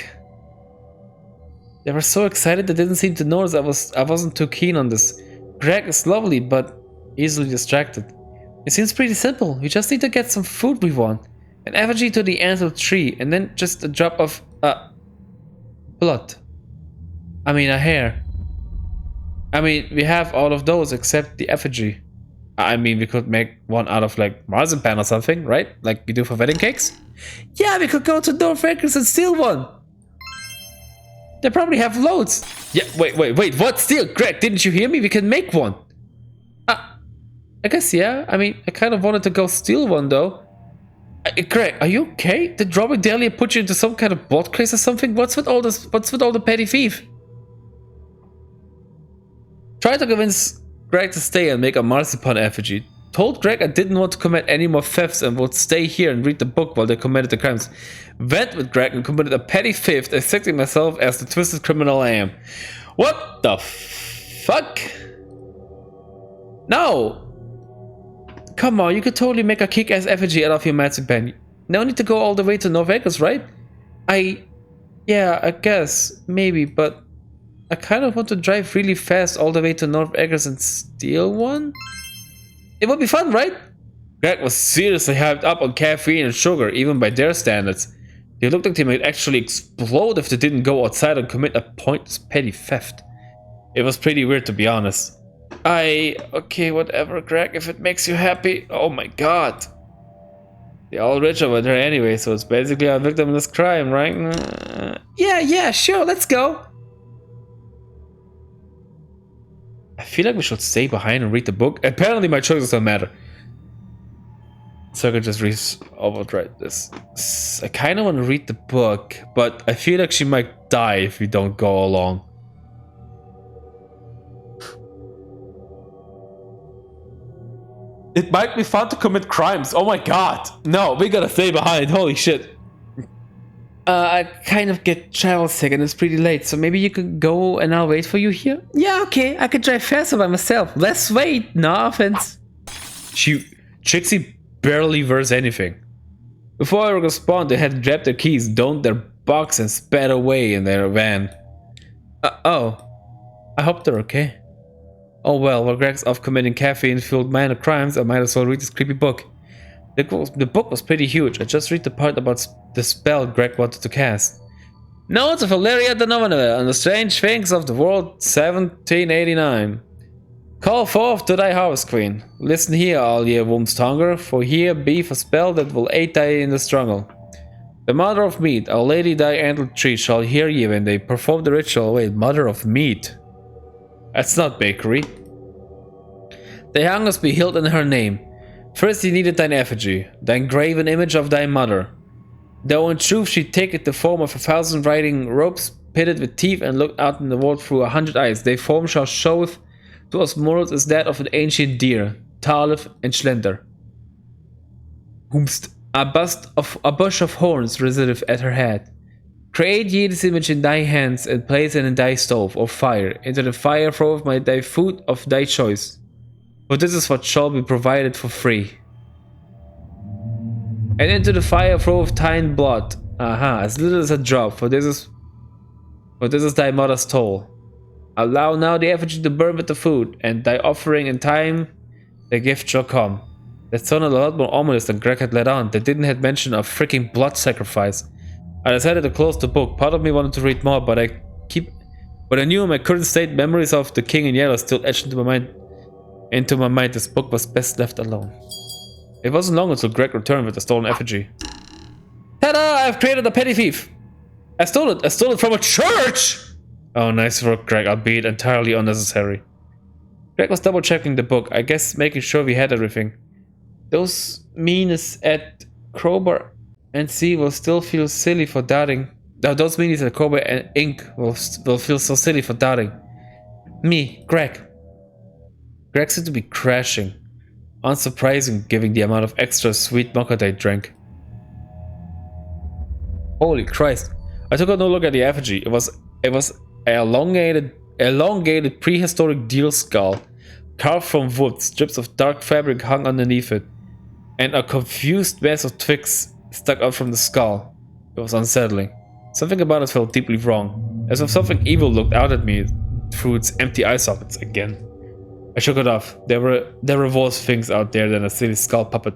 They were so excited they didn't seem to notice I wasn't too keen on this. Greg is lovely, but easily distracted. It seems pretty simple. We just need to get some food we want. An effigy to the end of the tree, and then just a drop of blood. I mean, a hair. I mean, we have all of those except the effigy. I mean, we could make one out of like marzipan or something, right? Like we do for wedding cakes? Yeah, we could go to North Acres and steal one. They probably have loads. Yeah, wait, what? Steal? Greg, didn't you hear me? We can make one. I guess, yeah. I mean, I kind of wanted to go steal one though. Greg, are you okay? Did Robert Dahlia put you into some kind of blood craze or something? What's with all this? What's with all the petty thief? Tried to convince Greg to stay and make a marzipan effigy. Told Greg I didn't want to commit any more thefts and would stay here and read the book while they committed the crimes. Went with Greg and committed a petty theft, accepting myself as the twisted criminal I am. What the fuck? No! Come on, you could totally make a kick-ass effigy out of your marzipan. No need to go all the way to North Acres, right? Yeah, I guess. Maybe, but I kind of want to drive really fast all the way to North Acres and steal one? It would be fun, right? Greg was seriously hyped up on caffeine and sugar, even by their standards. They looked like they might actually explode if they didn't go outside and commit a pointless petty theft. It was pretty weird, to be honest. Okay, whatever, Greg, if it makes you happy. Oh my god. They're all rich over there anyway, so it's basically a victimless crime, right? Yeah, sure, let's go. I feel like we should stay behind and read the book. Apparently my choices don't matter. So I can just override this. I kind of want to read the book, but I feel like she might die if we don't go along. It might be fun to commit crimes. Oh my god. No, we gotta stay behind. Holy shit. I kind of get travel sick and it's pretty late, so maybe you could go and I'll wait for you here? Yeah, okay. I could drive faster by myself. Let's wait. No offense. Trixie barely wears anything. Before I respond, they had grabbed their keys, donned their box and sped away in their van. Oh. I hope they're okay. Oh well, while Greg's off committing caffeine-fueled minor crimes, I might as well read this creepy book. The book was pretty huge. I just read the part about the spell Greg wanted to cast. Notes of Valeria the Novenator and the Strange Things of the World 1789. Call forth to thy harvest queen. Listen here, all ye womb's hunger, for here beeth a spell that will aid thy in the struggle. The Mother of Meat, Our Lady thy antlered tree, shall hear ye when they perform the ritual. Wait, Mother of Meat? That's not bakery. Thy hungers be healed in her name. First ye needed thine effigy, thine graven image of thy mother. Though in truth she taketh the form of 1,000 riding ropes, pitted with teeth and looked out in the world through 100 eyes, thy form shall showeth to us mortals as that of an ancient deer, Talif and Schlender. Whomst a bush of horns resideth at her head. Create ye this image in thy hands and place it in thy stove or fire. Into the fire throweth my thy food of thy choice. For this is what shall be provided for free. And into the fire throweth thine blood. As little as a drop, for this is thy mother's toll. Allow now the effigy to burn with the food, and thy offering in time the gift shall come. That sounded a lot more ominous than Greg had let on. They didn't have mention of freaking blood sacrifice. I decided to close the book. Part of me wanted to read more, but I knew in my current state memories of the King in Yellow still etched into my mind. This book was best left alone. It wasn't long until Greg returned with the stolen effigy. Ta-da! I've created a petty thief! I stole it from a church! Oh, nice work, Greg, albeit entirely unnecessary. Greg was double checking the book, I guess making sure we had everything. Those meanies at Crowbar and C will still feel silly for doubting. Those meanies at Crowbar and Inc. will feel so silly for doubting. Me, Greg. Greg seemed to be crashing. Unsurprising, given the amount of extra sweet mocha they drank. Holy Christ. I took another look at the effigy. It was an elongated prehistoric deer skull, carved from wood, strips of dark fabric hung underneath it, and a confused mass of twigs stuck out from the skull. It was unsettling. Something about it felt deeply wrong, as if something evil looked out at me through its empty eye sockets again. I shook it off. There were worse things out there than a silly skull puppet.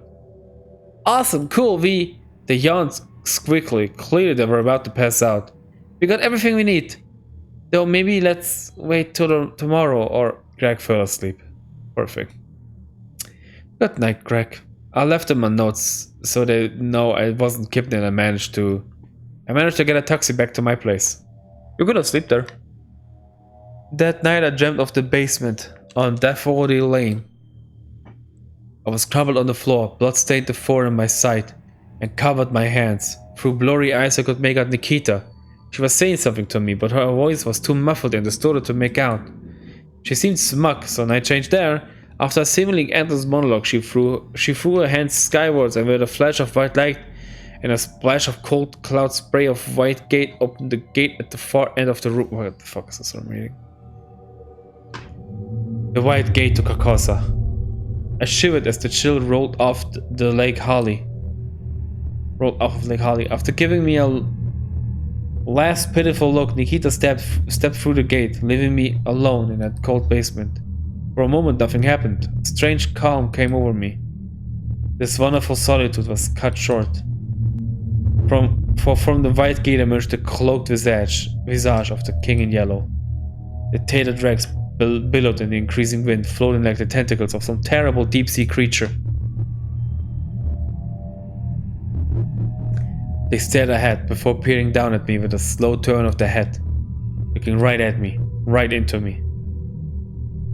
Awesome, cool, They yawned squeakily. Clearly they were about to pass out. We got everything we need. Though maybe let's wait till tomorrow, or Greg fell asleep. Perfect. Good night, Greg. I left them my notes so they know I wasn't kidnapped. I managed to get a taxi back to my place. You're gonna sleep there. That night I dreamt of the basement on Daffodil Lane. I was crumpled on the floor, blood stained the floor in my sight, and covered my hands. Through blurry eyes I could make out Nikita. She was saying something to me, but her voice was too muffled and distorted to make out. She seemed smug, so when I changed there, after a seemingly endless monologue, she threw her hands skywards, and with a flash of white light and a splash of cold cloud spray of white gate opened the gate at the far end of the room. What the fuck is this I'm reading? The white gate to Carcosa. I shivered as the chill rolled off the Lake Holly. After giving me a last pitiful look, Nikita stepped through the gate, leaving me alone in that cold basement. For a moment nothing happened. A strange calm came over me. This wonderful solitude was cut short. From the white gate emerged the cloaked visage of the king in yellow. The tattered rags billowed in the increasing wind, floating like the tentacles of some terrible deep-sea creature. They stared ahead before peering down at me with a slow turn of the head, looking right at me, right into me.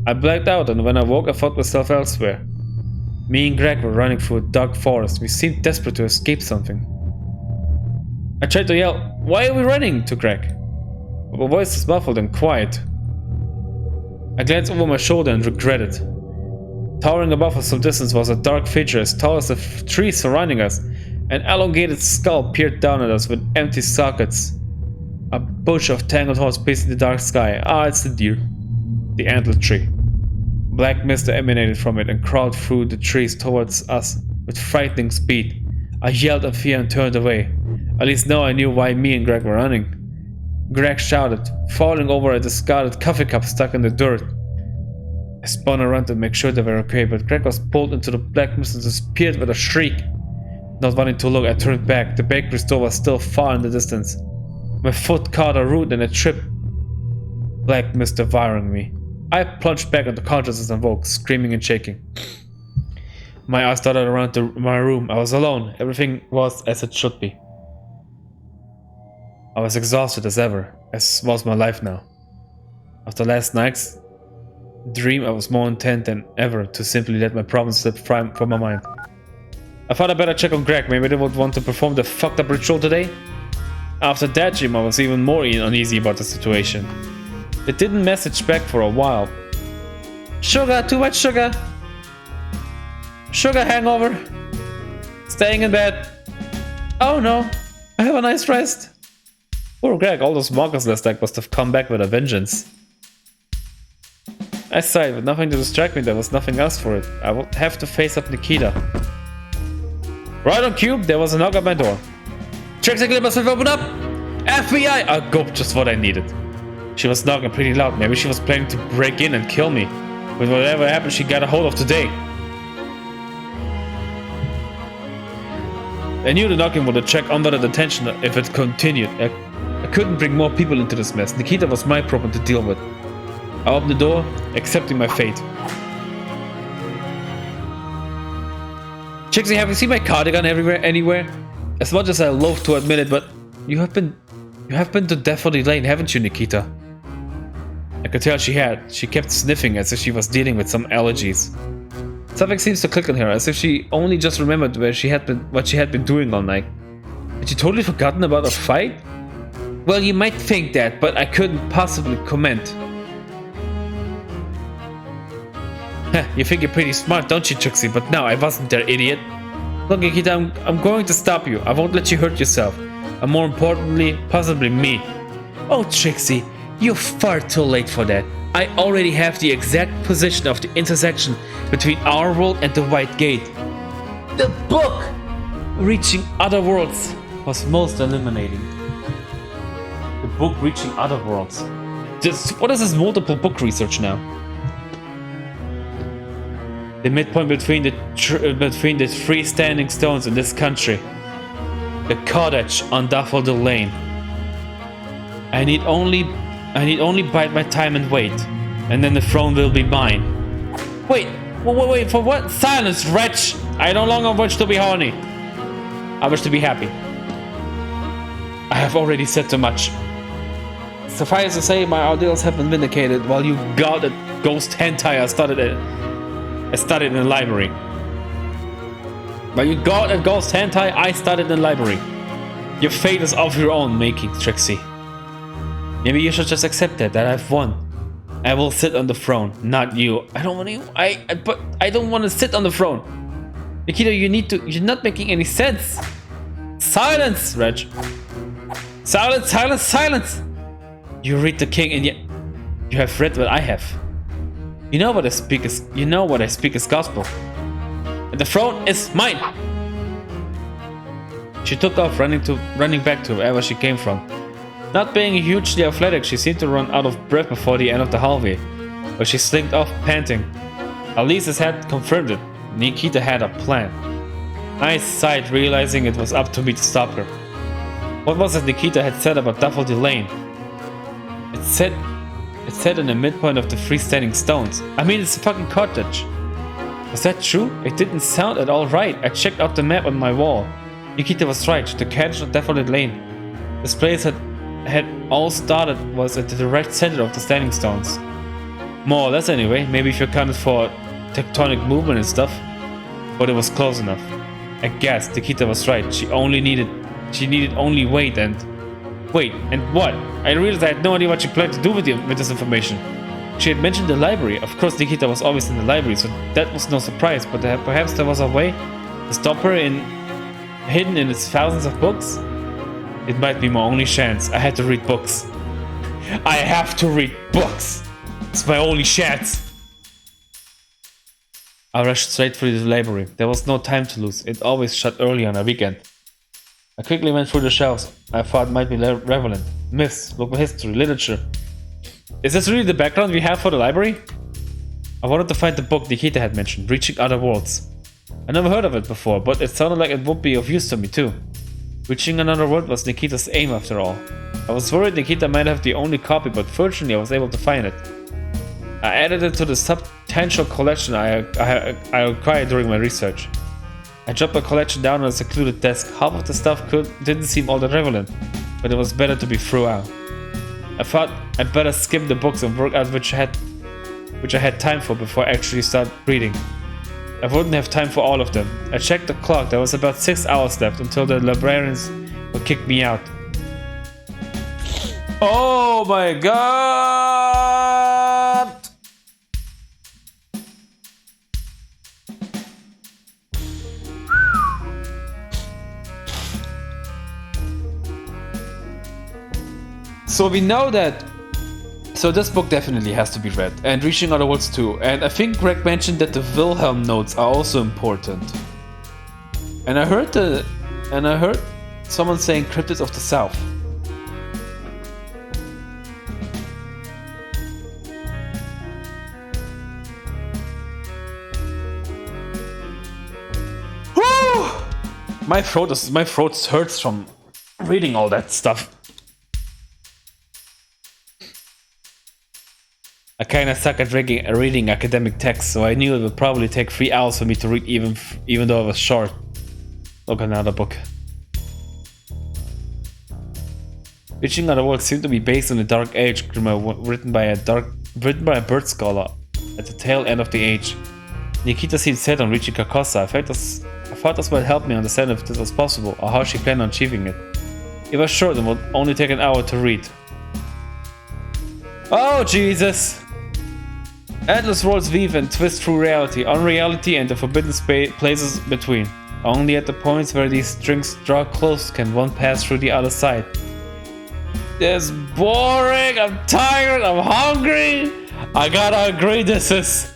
I blacked out, and when I woke I found myself elsewhere. Me and Greg were running through a dark forest. We seemed desperate to escape something. I tried to yell, "Why are we running?" to Greg, but my voice was muffled and quiet. I glanced over my shoulder and regretted. Towering above us some distance was a dark figure as tall as the trees surrounding us. An elongated skull peered down at us with empty sockets. A bush of tangled horns pacing the dark sky. Ah, it's the deer. The antler tree. Black mist emanated from it and crawled through the trees towards us with frightening speed. I yelled in fear and turned away. At least now I knew why me and Greg were running. Greg shouted, falling over a discarded coffee cup stuck in the dirt. I spun around to make sure they were okay, but Greg was pulled into the black mist and disappeared with a shriek. Not wanting to look, I turned back. The bakery store was still far in the distance. My foot caught a root and I tripped. Black mist devouring me. I plunged back into consciousness and woke, screaming and shaking. My eyes darted around my room. I was alone. Everything was as it should be. I was exhausted as ever, as was my life now. After last night's dream, I was more intent than ever to simply let my problems slip from my mind. I thought I better check on Greg. Maybe they would want to perform the fucked up ritual today. After that dream, I was even more uneasy about the situation. They didn't message back for a while. Sugar, too much sugar. Sugar hangover. Staying in bed. Oh no, I have a nice rest. Poor Greg, all those markers last night must have come back with a vengeance. I sighed, with nothing to distract me, there was nothing else for it. I would have to face up Nikita. Right on cue, there was a knock at my door. Trixie, Glimmer, open up! FBI! I gulped, just what I needed. She was knocking pretty loud. Maybe she was planning to break in and kill me. With whatever happened, she got a hold of today. I knew the knocking would attract unwanted attention if it continued. I couldn't bring more people into this mess. Nikita was my problem to deal with. I opened the door, accepting my fate. Trixie, have you seen my cardigan anywhere? As much as I loathe to admit it, but you have been to Daffodil Lane, haven't you, Nikita? I could tell she had. She kept sniffing as if she was dealing with some allergies. Something seems to click on her, as if she only just remembered what she had been doing all night. Had she totally forgotten about a fight? Well, you might think that, but I couldn't possibly comment. You think you're pretty smart, don't you, Trixie? But no, I wasn't there, idiot. Look, Nikita, I'm going to stop you. I won't let you hurt yourself. And more importantly, possibly me. Oh, Trixie, you're far too late for that. I already have the exact position of the intersection between our world and the White Gate. The book! Reaching other worlds was most illuminating. The book reaching other worlds. What is this multiple book research now? The midpoint between the three standing stones in this country. The cottage on Daffodil Lane. I need only bide my time and wait, and then the throne will be mine. Wait, for what? Silence, wretch! I no longer wish to be horny. I wish to be happy. I have already said too much. Suffice to say, my ideals have been vindicated. While you got a ghost hentai, I studied in the library. While you got a ghost hentai, I studied in the library. Your fate is of your own making, Trixie. Maybe you should just accept that I've won. I will sit on the throne, not you. I don't want to. But I don't want to sit on the throne. Nikita, you're not making any sense. Silence, Reg. Silence. You read the king, and yet you have read what I have. You know what I speak is gospel. And the throne is mine. She took off, running back to wherever she came from. Not being hugely athletic, she seemed to run out of breath before the end of the hallway, where she slinked off panting. Elise's had confirmed it. Nikita had a plan. I sighed, realizing it was up to me to stop her. What was it Nikita had said about Daffodil Lane? It said in the midpoint of the freestanding stones. I mean, it's a fucking cottage. Was that true? It didn't sound at all right. I checked out the map on my wall. Nikita was right. The cottage on Daffodil Lane. This place had all started was at the direct center of the standing stones. More or less anyway. Maybe if you accounted for tectonic movement and stuff. But it was close enough. I guess Nikita was right. She needed only wait and what? I realized I had no idea what she planned to do with this information. She had mentioned the library. Of course, Nikita was always in the library, so that was no surprise. But perhaps there was a way to stop her hidden in its thousands of books. It might be my only chance. I had to read books. I have to read books. It's my only chance. I rushed straight through the library. There was no time to lose. It always shut early on a weekend. I quickly went through the shelves. I thought it might be relevant. Myths, local history, literature. Is this really the background we have for the library? I wanted to find the book Nikita had mentioned, Reaching Other Worlds. I never heard of it before, but it sounded like it would be of use to me too. Reaching another world was Nikita's aim after all. I was worried Nikita might have the only copy, but fortunately I was able to find it. I added it to the substantial collection I acquired during my research. I dropped the collection down on a secluded desk. Half of the stuff didn't seem all that relevant, but it was better to be thrown out. I thought I'd better skim the books and work out which I had time for before I actually start reading. I wouldn't have time for all of them. I checked the clock. There was about 6 hours left until the librarians would kick me out. Oh my god! So we know that. So this book definitely has to be read, and Reaching Other Worlds too. And I think Greg mentioned that the Wilhelm notes are also important. And I heard someone saying Cryptids of the South. Woo! My throat hurts from reading all that stuff. I kinda suck at reading academic texts, so I knew it would probably take 3 hours for me to read even though it was short. Look, another book. Reaching Other Worlds seemed to be based on the Dark Age, Glimmer, written by a bird scholar at the tail end of the age. Nikita seemed set on reaching Carcosa. I thought this might help me understand if this was possible, or how she planned on achieving it. It was short and would only take an hour to read. Oh, Jesus! Endless worlds weave and twist through reality, unreality, and the forbidden places between. Only at the points where these strings draw close can one pass through the other side. This is boring, I'm tired, I'm hungry, I gotta agree, this is...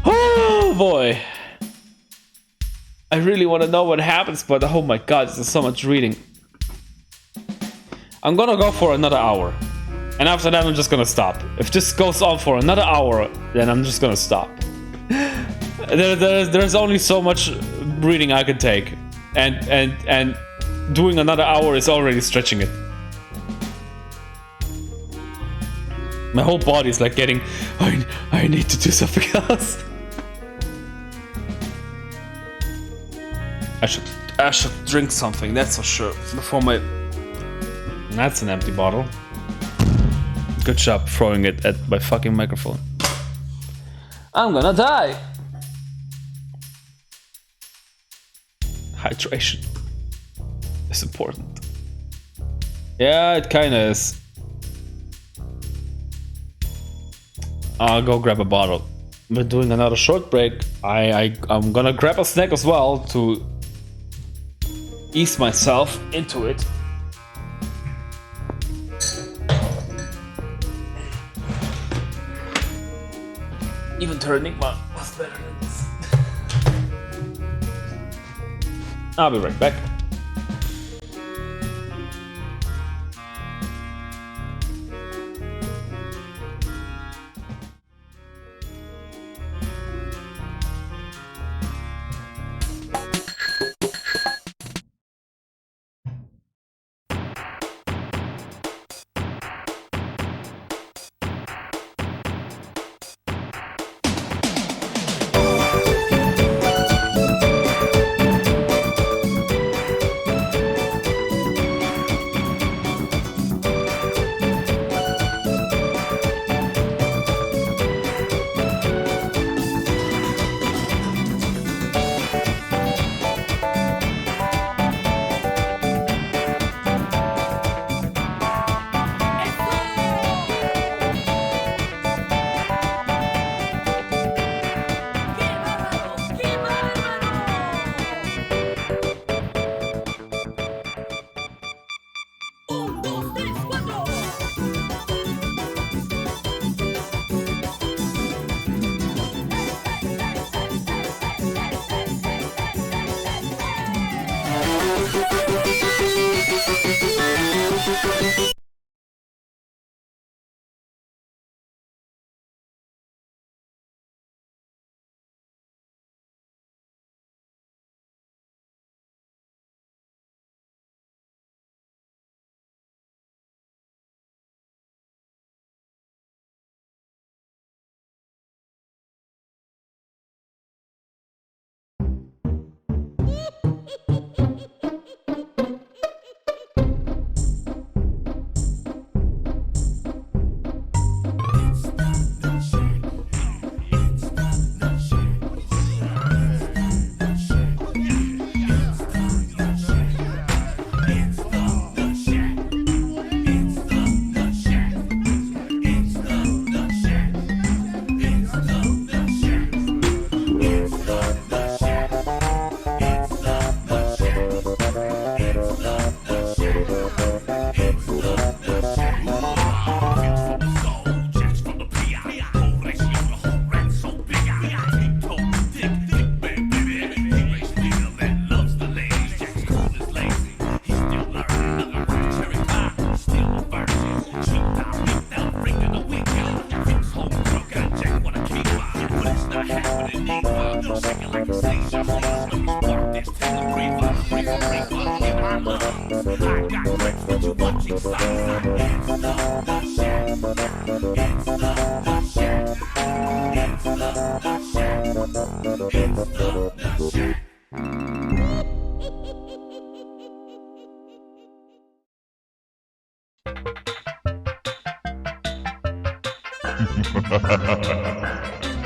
Oh boy. I really want to know what happens, but oh my god, there's so much reading. I'm gonna go for another hour. And after that, I'm just gonna stop. If this goes on for another hour, then I'm just gonna stop. There's only so much reading I can take. And doing another hour is already stretching it. My whole body is like getting, I need to do something else. I should drink something, that's for sure. Before my... That's an empty bottle. Good job throwing it at my fucking microphone. I'm gonna die. Hydration is important. Yeah, it kinda is. I'll go grab a bottle. We're doing another short break. I'm gonna grab a snack as well to ease myself into it. Even Terranigma was better than this. I'll be right back.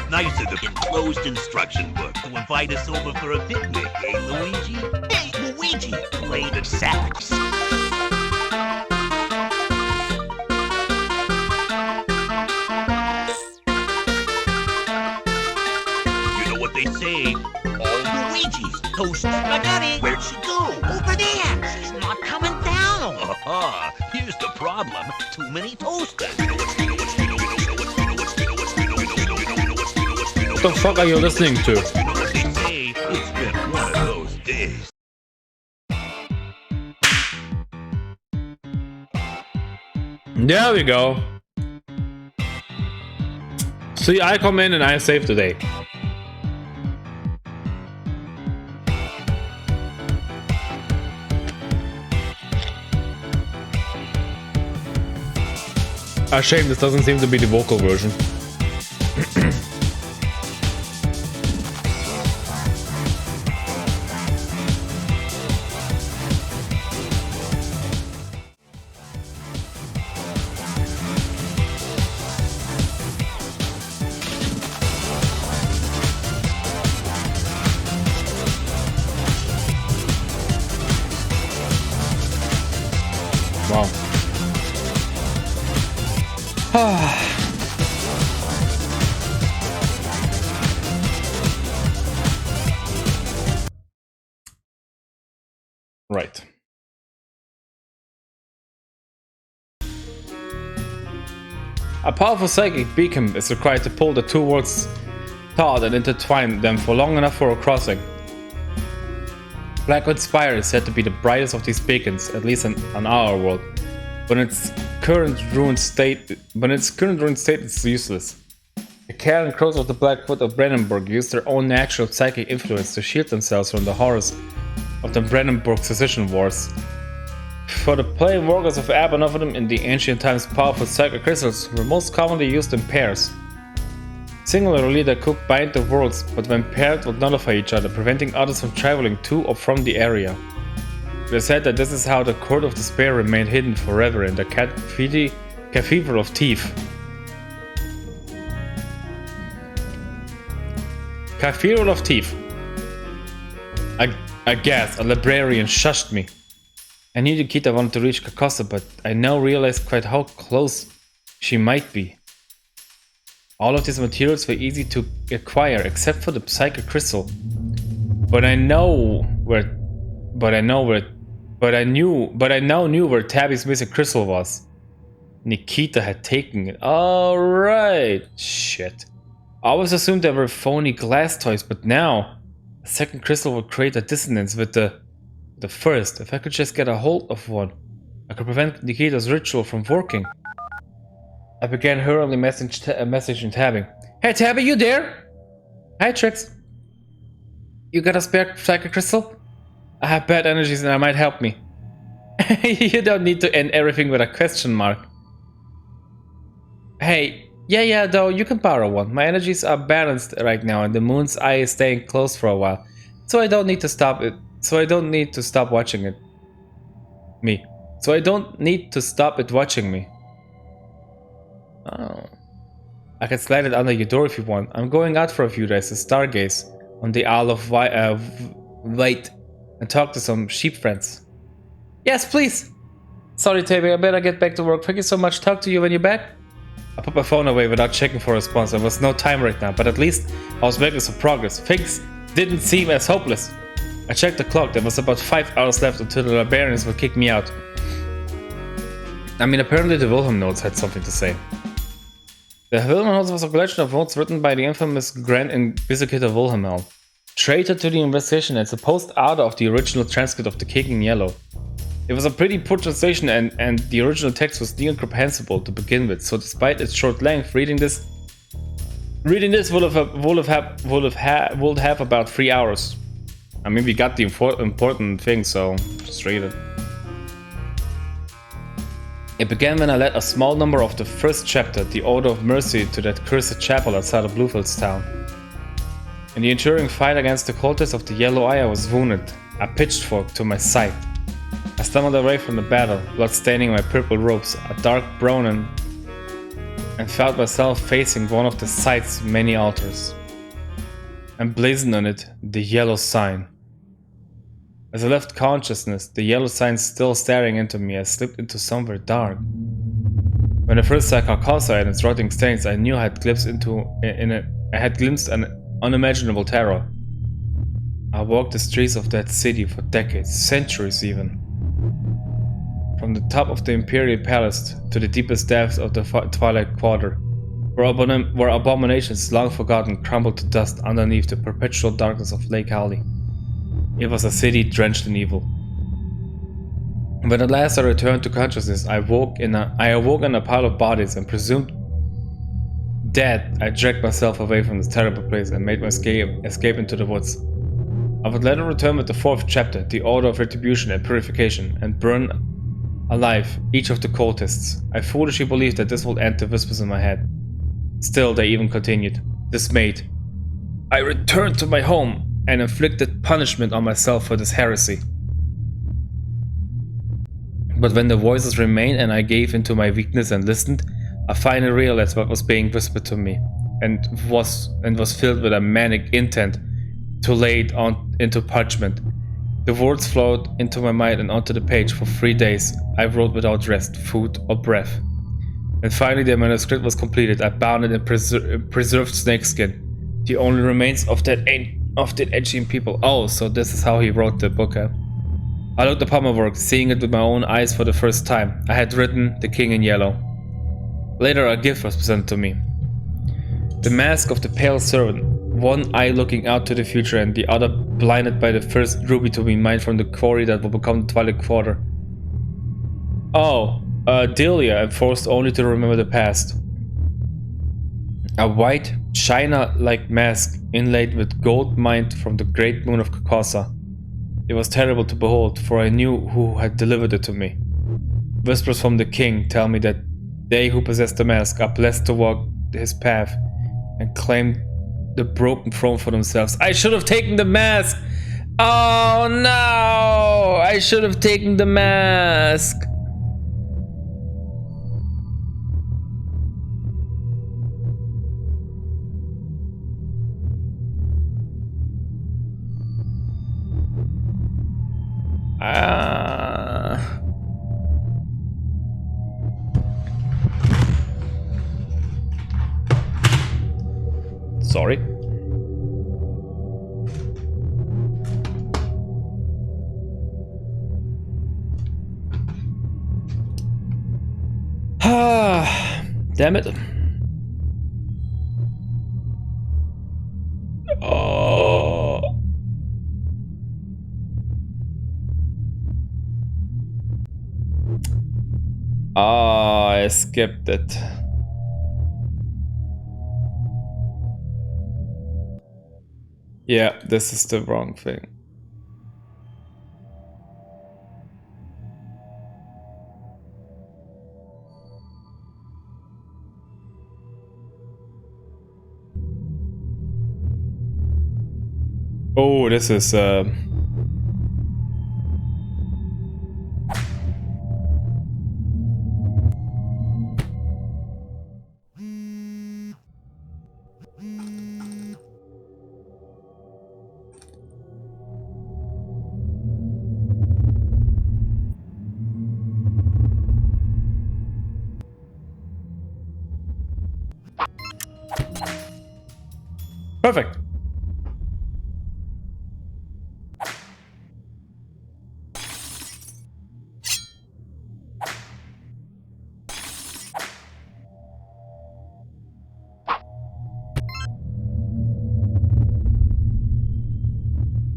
Nice of the enclosed instruction book to invite us over for a picnic, eh, Luigi? Hey, Luigi, play the sax. You know what they say? All Luigi's toast spaghetti. Where'd she go? Over there! She's not coming down! Here's the problem. Too many toasters. the fuck are you listening to? You know what they say, it's been one of those days. There we go. See, I come in and I save the day. A shame this doesn't seem to be the vocal version. Wow. Right. A powerful psychic beacon is required to pull the two worlds taut and intertwine them for long enough for a crossing. Blackwood Spire is said to be the brightest of these beacons, at least on our world. But in its current ruined state, it's useless. The Care and Crows of the Blackwood of Brandenburg use their own natural psychic influence to shield themselves from the horrors of the Brandenburg Secession Wars. For the plain workers of Abernathy in the ancient times, powerful psychic crystals were most commonly used in pairs. Singularly, they could bind the worlds, but when paired would nullify each other, preventing others from traveling to or from the area. It is said that this is how the Court of Despair remained hidden forever in the Cathedral of Teeth. Cathedral of Teeth. I guess a librarian shushed me. I knew Nikita wanted to reach Carcosa, but I now realized quite how close she might be. All of these materials were easy to acquire, except for the psychic crystal. But I now knew where Tabby's missing crystal was. Nikita had taken it. Alright. Shit. I always assumed they were phony glass toys, but now a second crystal would create a dissonance with the first. If I could just get a hold of one, I could prevent Nikita's ritual from working. I began hurriedly messaging Tabby. Hey Tabby, you there? Hi Trix. You got a spare psychic crystal? I have bad energies and I might help me. You don't need to end everything with a question mark. Hey, yeah, though, you can borrow one. My energies are balanced right now and the moon's eye is staying closed for a while. So I don't need to stop it. So I don't need to stop watching it. So I don't need to stop it watching me. Oh. I can slide it under your door if you want. I'm going out for a few days to stargaze on the Isle of Wight and talk to some sheep friends. Yes, please! Sorry, Tabby, I better get back to work. Thank you so much. Talk to you when you're back. I put my phone away without checking for a response. There was no time right now, but at least I was making some progress. Things didn't seem as hopeless. I checked the clock. There was about 5 hours left until the librarians would kick me out. I mean, apparently the Wilhelm notes had something to say. The Wilhelm notes was a collection of notes written by the infamous Grand Inquisitor Wilhelm, traitor to the investigation and supposed author of the original transcript of the King in Yellow. It was a pretty poor translation and the original text was incomprehensible to begin with, so despite its short length, reading this would have about 3 hours. I mean, we got the important thing, so just read it. It began when I led a small number of the first chapter, the Order of Mercy, to that cursed chapel outside of Bluefields town. In the enduring fight against the cultists of the Yellow Eye, I was wounded, a pitchfork to my side. I stumbled away from the battle, blood staining my purple robes, a dark brown, and found myself facing one of the site's many altars. Emblazoned on it, the yellow sign. As I left consciousness, the yellow sign still staring into me, I slipped into somewhere dark. When I first saw Carcosa and its rotting stains, I knew I had glimpsed an unimaginable terror. I walked the streets of that city for decades, centuries even. From the top of the Imperial Palace to the deepest depths of the Twilight Quarter, where abominations long forgotten crumbled to dust underneath the perpetual darkness of Lake Howley. It was a city drenched in evil. When at last I returned to consciousness, I awoke in a pile of bodies and presumed dead. I dragged myself away from this terrible place and made my escape into the woods. I would later return with the 4th chapter, the Order of Retribution and Purification, and burn alive each of the cultists. I foolishly believed that this would end the whispers in my head. Still, they even continued, dismayed. I returned to my home and inflicted punishment on myself for this heresy. But when the voices remained and I gave into my weakness and listened, I finally realized what was being whispered to me, and was filled with a manic intent to lay it on into parchment. The words flowed into my mind and onto the page. For 3 days, I wrote without rest, food, or breath. And finally, the manuscript was completed. I bound it in preserved snakeskin, the only remains of that ancient people. Oh, so this is how he wrote the book, huh? I looked upon my work, seeing it with my own eyes for the first time. I had written The King in Yellow. Later, a gift was presented to me. The mask of the Pale Servant, one eye looking out to the future and the other blinded by the first ruby to be mined from the quarry that will become the Twilight Quarter. Oh, Delia, and forced only to remember the past. A white, china-like mask inlaid with gold mined from the great moon of Kokosa. It was terrible to behold, for I knew who had delivered it to me. Whispers from the king tell me that they who possess the mask are blessed to walk his path and claim the broken throne for themselves. I should have taken the mask! Oh no! I should have taken the mask! Sorry. Damn it. Oh. I skipped it. Yeah, this is the wrong thing. Oh, this is perfect.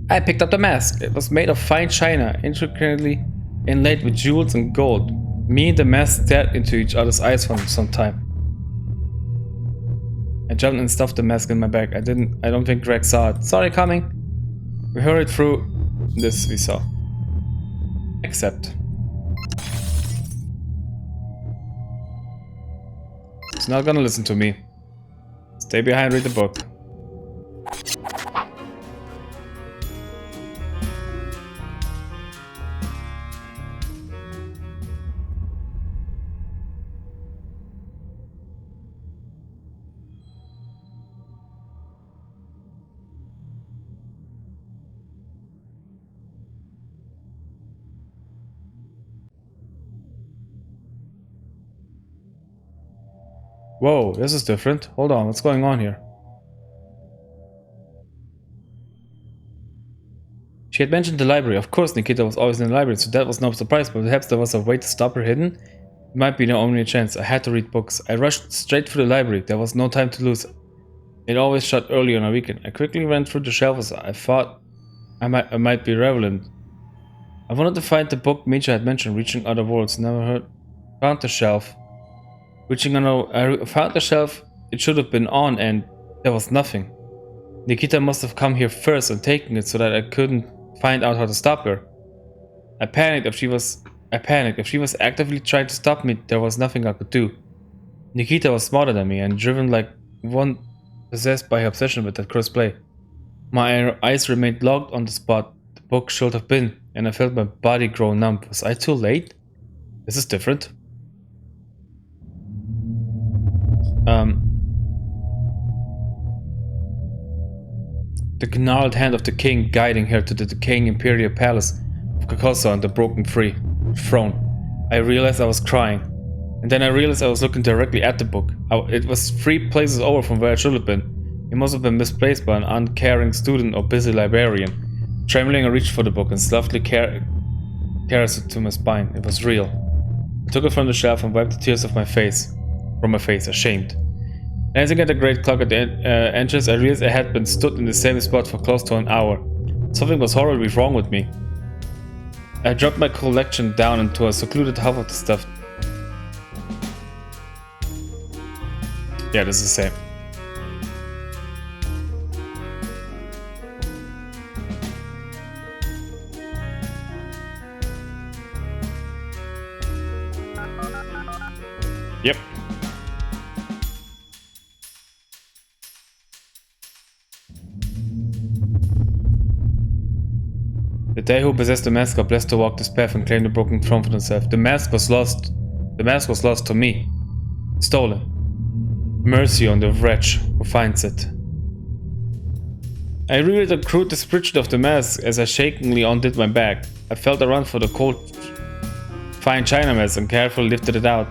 I picked up the mask. It was made of fine china, intricately inlaid with jewels and gold. Me and the mask stared into each other's eyes for some time. I jumped and stuffed the mask in my bag. I don't think Greg saw it. Sorry, coming. We hurried through this we saw. Except. He's not gonna listen to me. Stay behind, read the book. Whoa, this is different. Hold on, what's going on here? She had mentioned the library. Of course, Nikita was always in the library, so that was no surprise, but perhaps there was a way to stop her hidden. It might be the only chance. I had to read books. I rushed straight through the library. There was no time to lose. It always shut early on a weekend. I quickly ran through the shelves. I thought I might be relevant. I wanted to find the book Micha had mentioned, Reaching Other Worlds. Found the shelf. I found the shelf it should have been on, and there was nothing. Nikita must have come here first and taken it so that I couldn't find out how to stop her. I panicked. If she was actively trying to stop me, there was nothing I could do. Nikita was smarter than me and driven like one possessed by her obsession with that cursed play. My eyes remained locked on the spot the book should have been, and I felt my body grow numb. Was I too late? This is different. The gnarled hand of the king guiding her to the decaying imperial palace of Carcosa on the broken throne. I realized I was crying, and then I realized I was looking directly at the book. It was 3 places over from where it should have been. It must have been misplaced by an uncaring student or busy librarian. Trembling, I reached for the book and softly caressed it to my spine. It was real. I took it from the shelf and wiped the tears from my face, ashamed. Glancing at the great clock at the entrance, I realized I had been stood in the same spot for close to an hour. Something was horribly wrong with me. I dropped my collection down into a secluded half of the stuff. Yeah, this is the same. Yep. The they who possessed the mask are blessed to walk this path and claim the broken throne for themselves. The mask was lost. The mask was lost to me. Stolen. Mercy on the wretch who finds it. I reread the crude description of the mask as I shakingly undid my bag. I felt around for the cold, fine china mask and carefully lifted it out.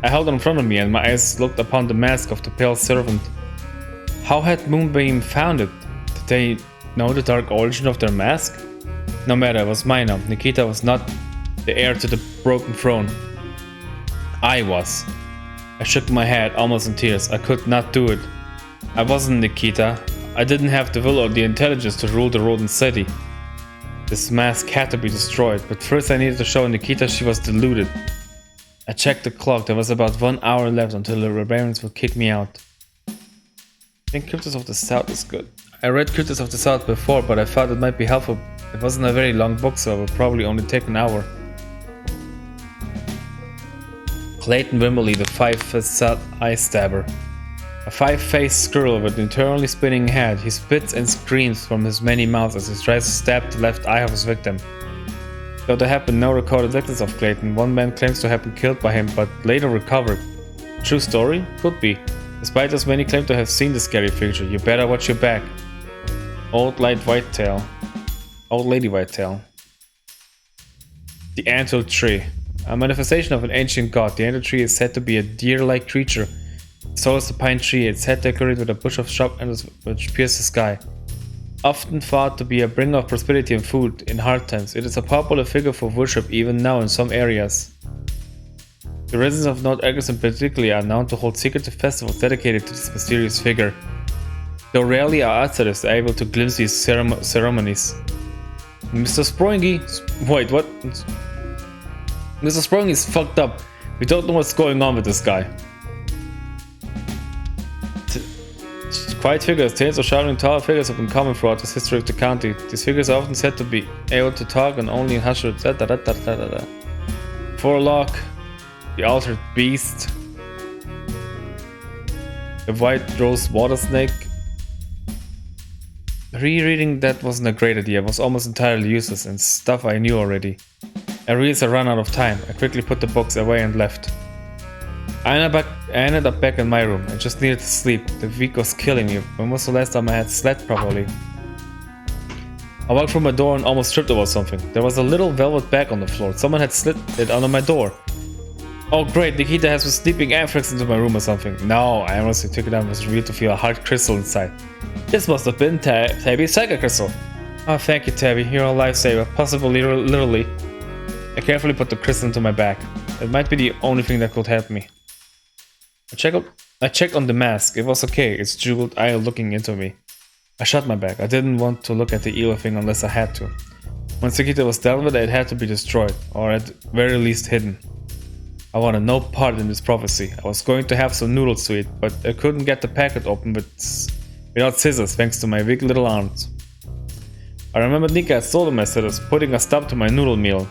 I held it in front of me and my eyes looked upon the mask of the pale servant. How had Moonbeam found it? Did they know the dark origin of their mask? No matter, it was mine now. Nikita was not the heir to the broken throne. I was. I shook my head, almost in tears. I could not do it. I wasn't Nikita. I didn't have the will or the intelligence to rule the rodent city. This mask had to be destroyed, but first I needed to show Nikita she was deluded. I checked the clock. There was about 1 hour left until the barbarians would kick me out. I think Cryptos of the South is good. I read Cryptos of the South before, but I thought it might be helpful. It wasn't a very long book, so it would probably only take an hour. Clayton Wimberly, the 5-faced eye stabber. A 5-faced squirrel with an eternally spinning head. He spits and screams from his many mouths as he tries to stab the left eye of his victim. Though there have been no recorded victims of Clayton, one man claims to have been killed by him but later recovered. True story? Could be. Despite as many claim to have seen the scary creature, you better watch your back. Old Lady Whitetail. The Antler Tree. A manifestation of an ancient god, the Antler Tree is said to be a deer-like creature. So is the pine tree, its head decorated with a bush of sharp antlers which pierce the sky. Often thought to be a bringer of prosperity and food in hard times, it is a popular figure for worship even now in some areas. The residents of North Eggerson particularly are known to hold secretive festivals dedicated to this mysterious figure, though rarely are outsiders able to glimpse these ceremonies. Mr. Sprongy... Wait, what? Mr. Sprongy is fucked up. We don't know what's going on with this guy. Quiet figures, tales of shouting tall figures have been common throughout the history of the county. These figures are often said to be able to talk and only in hushed Forelock, the altered beast, the white rose water snake. Rereading that wasn't a great idea, it was almost entirely useless and stuff I knew already. I realized I ran out of time. I quickly put the books away and left. I ended up back in my room. I just needed to sleep. The week was killing me. When was the last time I had slept properly? I walked through my door and almost tripped over something. There was a little velvet bag on the floor. Someone had slid it under my door. Oh great, Nikita has been sleeping anthrax into my room or something. No, I honestly took it out and was revealed to feel a hard crystal inside. This must have been Tabby's Psychic Crystal. Oh thank you Tabby, you're a lifesaver, possibly literally. I carefully put the crystal into my bag. It might be the only thing that could help me. I checked on the mask. It was okay. Its jeweled eye looking into me. I shut my bag. I didn't want to look at the evil thing unless I had to. Once Nikita was dealt with, it had to be destroyed, or at very least hidden. I wanted no part in this prophecy. I was going to have some noodles to eat, but I couldn't get the packet open without scissors thanks to my weak little arms. I remembered Nika had stolen my scissors, putting a stop to my noodle meal.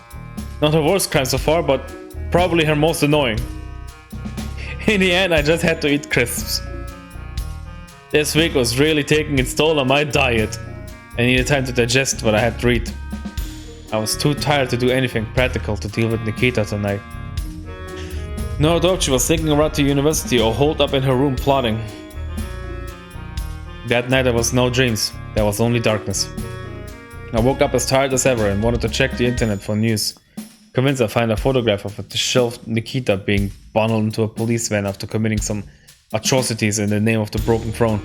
Not her worst crime so far, but probably her most annoying. In the end, I just had to eat crisps. This week was really taking its toll on my diet. I needed time to digest what I had to eat. I was too tired to do anything practical to deal with Nikita tonight. No doubt she was thinking around to university or holed up in her room plotting. That night there was no dreams, there was only darkness. I woke up as tired as ever and wanted to check the internet for news. Convinced I'd find a photograph of a disheveled Nikita being bundled into a police van after committing some atrocities in the name of the broken throne.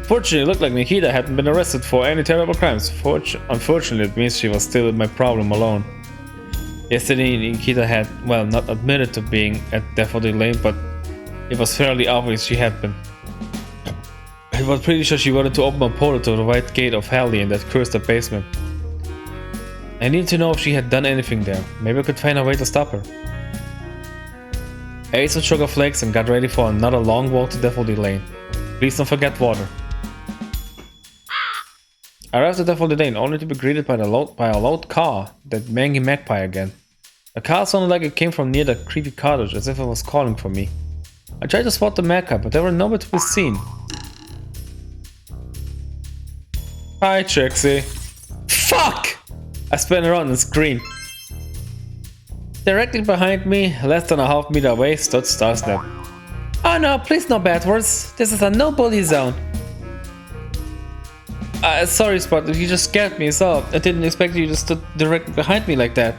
Fortunately, it looked like Nikita hadn't been arrested for any terrible crimes. Unfortunately, it means she was still with my problem alone. Yesterday, Nikita had, well, not admitted to being at Daffodil Lane, but it was fairly obvious she had been. I was pretty sure she wanted to open a portal to the white gate of hell in that cursed basement. I needed to know if she had done anything there. Maybe I could find a way to stop her. I ate some sugar flakes and got ready for another long walk to Daffodil Lane. Please don't forget water. I arrived at Daffodil Lane only to be greeted by a loud car, that mangy magpie again. The car sounded like it came from near the creepy cottage, as if it was calling for me. I tried to spot the magpie, but there were nowhere to be seen. Hi, Trixie. Fuck! I spun around and screamed. Directly behind me, less than a half meter away, stood Starsnap. Oh no, please no bad words. This is a no bully zone. Sorry Spot, you just scared me, so I didn't expect you to stood directly behind me like that.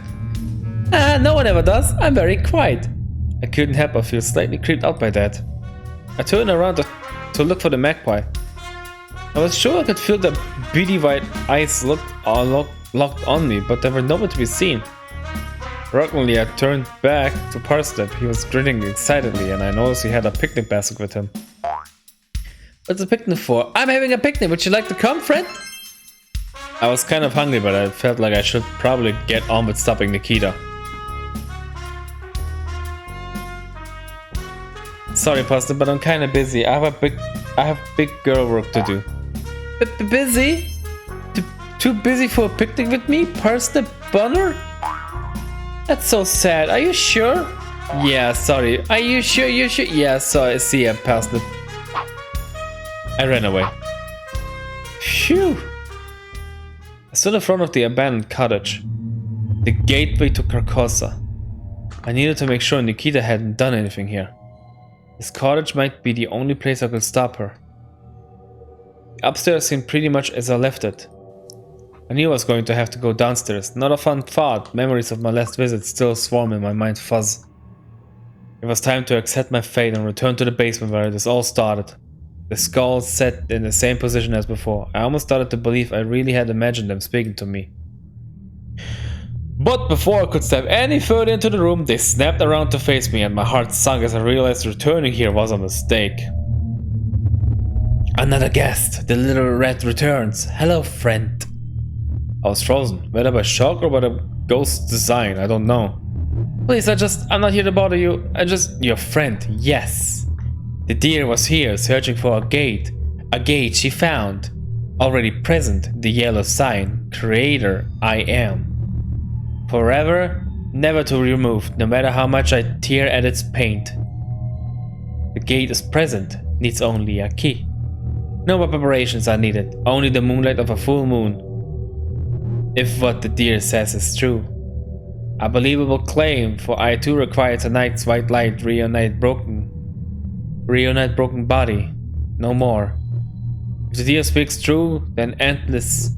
No one ever does. I'm very quiet. I couldn't help but feel slightly creeped out by that. I turned around to look for the magpie. I was sure I could feel the beady white eyes locked on me, but they were nowhere to be seen. Reluctantly, I turned back to Parsnip. He was grinning excitedly, and I noticed he had a picnic basket with him. What's a picnic for? I'm having a picnic. Would you like to come, friend? I was kind of hungry, but I felt like I should probably get on with stopping Nikita. Sorry, Parsnip, but I'm kind of busy. I have big girl work to do. Busy? Too busy for a picnic with me, Parsnip Bunner? That's so sad. Are you sure? Yeah, sorry. Are you sure? You sure? Yeah, sorry. See ya, Parsnip. I ran away. Phew. I stood in front of the abandoned cottage. The gateway to Carcosa. I needed to make sure Nikita hadn't done anything here. This cottage might be the only place I could stop her. The upstairs seemed pretty much as I left it. I knew I was going to have to go downstairs. Not a fun thought. Memories of my last visit still swarm in my mind fuzz. It was time to accept my fate and return to the basement where this all started. The skulls sat in the same position as before. I almost started to believe I really had imagined them speaking to me. But before I could step any further into the room, they snapped around to face me, and my heart sunk as I realized returning here was a mistake. Another guest. The little rat returns. Hello, friend. I was frozen, whether by shock or by the ghost's design, I don't know. Please, I'm not here to bother you. Your friend, yes. The deer was here, searching for a gate she found. Already present, the yellow sign, Creator, I am. Forever, never to be removed, no matter how much I tear at its paint. The gate is present, needs only a key. No more preparations are needed, only the moonlight of a full moon. If what the deer says is true. A believable claim, for I too require tonight's white light reunite broken body, no more. If the deer speaks true, then endless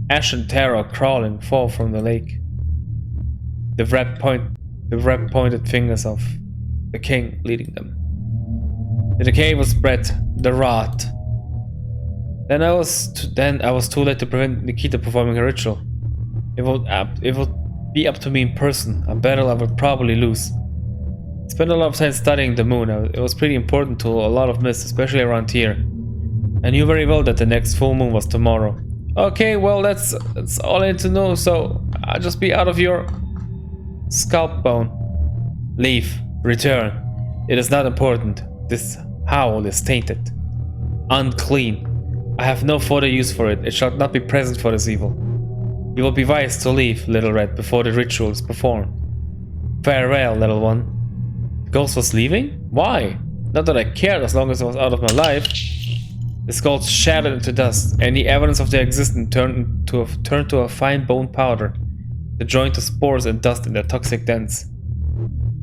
ashen terror crawling fall from the lake. The red pointed fingers of the king leading them. The decay was spread, the rot. Then I was too late to prevent Nikita performing her ritual. It would be up to me in person, a battle I would probably lose. I spent a lot of time studying the moon. It was pretty important to a lot of myths, especially around here. I knew very well that the next full moon was tomorrow. Okay, well that's all I need to know, so I'll just be out of your scalp bone. Leave. Return. It is not important. This howl is tainted. Unclean. I have no further use for it. It shall not be present for this evil. You will be wise to leave, little red, before the ritual is performed. Farewell, little one. The ghost was leaving? Why? Not that I cared as long as it was out of my life. The skulls shattered into dust. Any evidence of their existence turned to a fine bone powder. The joint of spores and dust in their toxic dens.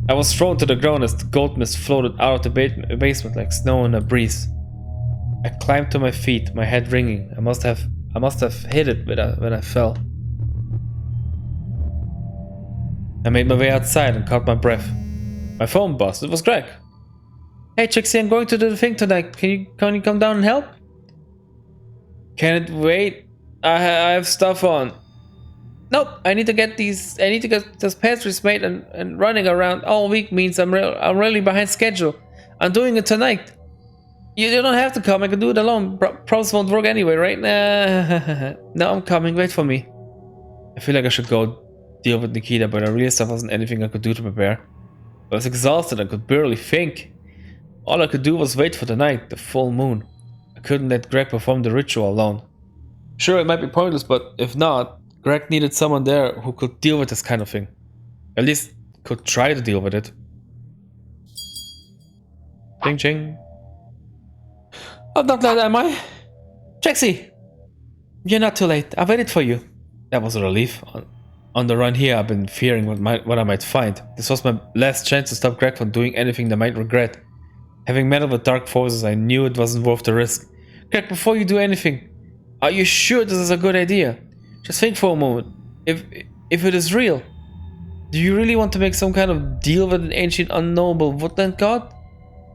I was thrown to the ground as the gold mist floated out of the basement like snow in a breeze. I climbed to my feet, my head ringing. I must have hit it when I fell. I made my way outside and caught my breath. My phone buzzed. It was Greg. Hey Trixie, I'm going to do the thing tonight. Can you come down and help? Can it wait? I have stuff on. Nope, I need to get these pastries made and running around all week means I'm really behind schedule. I'm doing it tonight. You don't have to come, I can do it alone. Pros won't work anyway, right? No, I'm coming, wait for me. I feel like I should go deal with Nikita, but I realized there wasn't anything I could do to prepare. I was exhausted, I could barely think. All I could do was wait for the night, the full moon. I couldn't let Greg perform the ritual alone. Sure, it might be pointless, but if not, Greg needed someone there who could deal with this kind of thing. At least could try to deal with it. Ching ching. I'm not late, am I? Trixie! You're not too late. I waited for you. That was a relief. On the run here, I've been fearing what I might find. This was my last chance to stop Greg from doing anything they might regret. Having meddled with dark forces, I knew it wasn't worth the risk. Greg, before you do anything, are you sure this is a good idea? Just think for a moment. If it is real, do you really want to make some kind of deal with an ancient unknowable woodland god?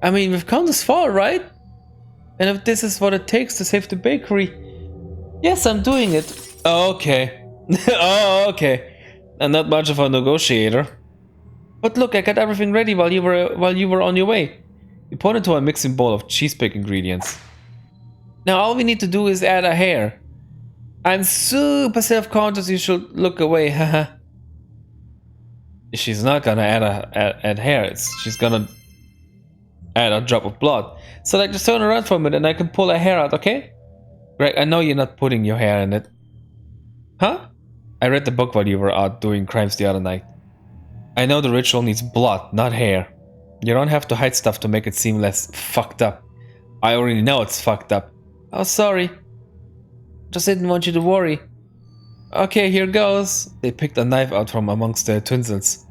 I mean, we've come this far, right? And if this is what it takes to save the bakery, yes, I'm doing it. Oh, okay. Oh, okay. I'm not much of a negotiator. But look, I got everything ready while you were on your way. You pointed to a mixing bowl of cheese bake ingredients. Now all we need to do is add a hair. I'm super self-conscious, you should look away, haha. She's not gonna add hair, she's gonna add a drop of blood. So like, just turn around for a minute and I can pull a hair out, okay? Greg, I know you're not putting your hair in it. Huh? I read the book while you were out doing crimes the other night. I know the ritual needs blood, not hair. You don't have to hide stuff to make it seem less fucked up. I already know it's fucked up. Oh, sorry. Just didn't want you to worry. Okay, here goes. They picked a knife out from amongst their utensils.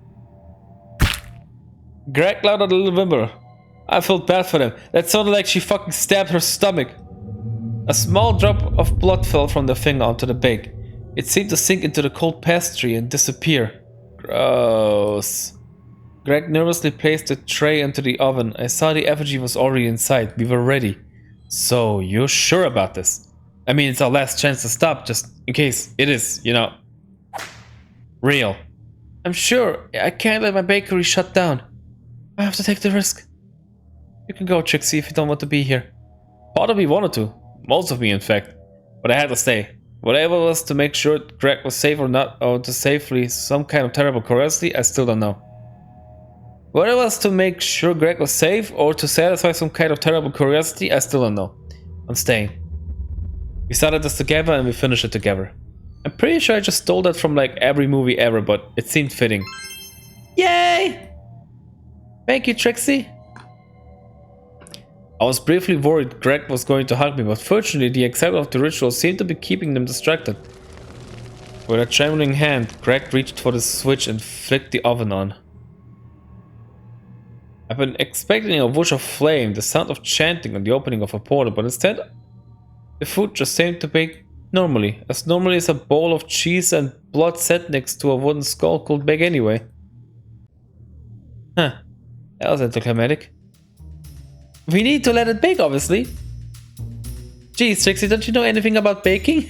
Greg let out a little whimper. I felt bad for them. That sounded like she fucking stabbed her stomach. A small drop of blood fell from the finger onto the bake. It seemed to sink into the cold pastry and disappear. Gross. Greg nervously placed the tray into the oven. I saw the effigy was already inside. We were ready. So, you're sure about this? I mean, it's our last chance to stop, just in case it is, you know, real. I'm sure. I can't let my bakery shut down. I have to take the risk. You can go, Trixie, if you don't want to be here. Part of me wanted to. Most of me, in fact. But I had to stay. Whatever it was to make sure Greg was safe or not, or to safely some kind of terrible curiosity, I still don't know. Whether it was to make sure Greg was safe or to satisfy some kind of terrible curiosity, I still don't know. I'm staying. We started this together and we finished it together. I'm pretty sure I just stole that from like every movie ever, but it seemed fitting. Yay! Thank you, Trixie. I was briefly worried Greg was going to hug me, but fortunately the excitement of the ritual seemed to be keeping them distracted. With a trembling hand, Greg reached for the switch and flicked the oven on. I've been expecting a whoosh of flame, the sound of chanting and the opening of a portal, but instead, the food just seemed to bake normally as a bowl of cheese and blood set next to a wooden skull could bake anyway. Huh, that was anticlimactic. We need to let it bake, obviously. Geez, Trixie, don't you know anything about baking?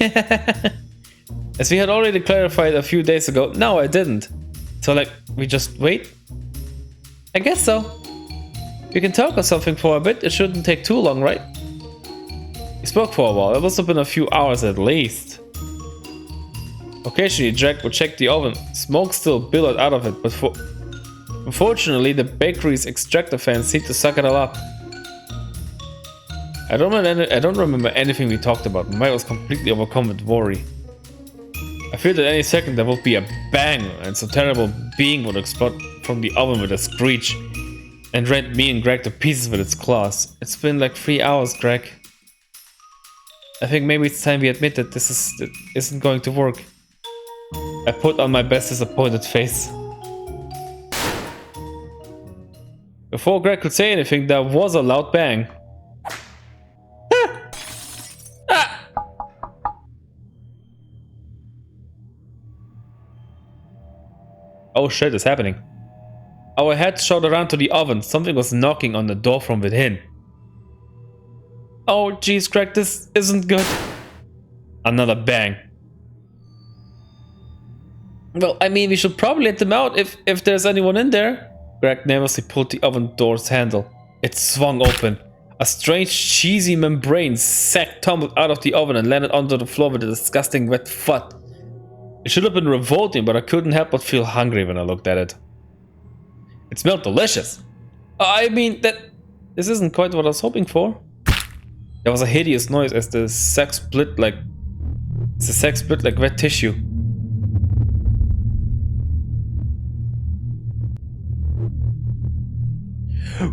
As we had already clarified a few days ago, no, I didn't. So like, we just wait? I guess so. We can talk or something for a bit, it shouldn't take too long, right? We spoke for a while, it must have been a few hours at least. Occasionally, Jack would check the oven. Smoke still billowed out of it, but unfortunately, the bakery's extractor fans seemed to suck it all up. I don't remember anything we talked about. My mind was completely overcome with worry. I feared that any second there would be a bang and some terrible being would explode from the oven with a screech and rend me and Greg to pieces with its claws. It's been like 3 hours, Greg. I think maybe it's time we admit that this isn't going to work. I put on my best disappointed face. Before Greg could say anything, there was a loud bang. Oh shit, it's happening. Our heads shot around to the oven. Something was knocking on the door from within. Oh jeez, Greg, this isn't good. Another bang. Well, I mean, we should probably let them out if there's anyone in there. Greg nervously pulled the oven door's handle. It swung open. A strange cheesy membrane sack tumbled out of the oven and landed onto the floor with a disgusting wet thud. It should have been revolting, but I couldn't help but feel hungry when I looked at it. It smelled delicious. I mean, this isn't quite what I was hoping for. There was a hideous noise as the sack split like wet tissue.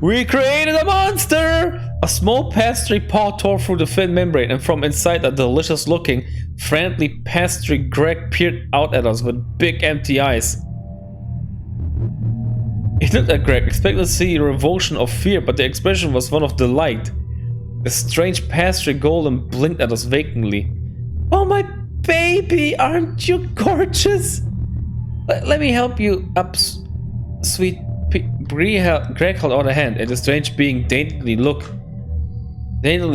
We created a monster! A small pastry paw tore through the thin membrane, and from inside a delicious-looking, friendly pastry Greg peered out at us with big empty eyes. He looked at Greg, expecting to see a revulsion of fear, but the expression was one of delight. The strange pastry golem blinked at us vacantly. Oh my baby, aren't you gorgeous? Let me help you up, sweet Greg held out a hand, and the strange being daintily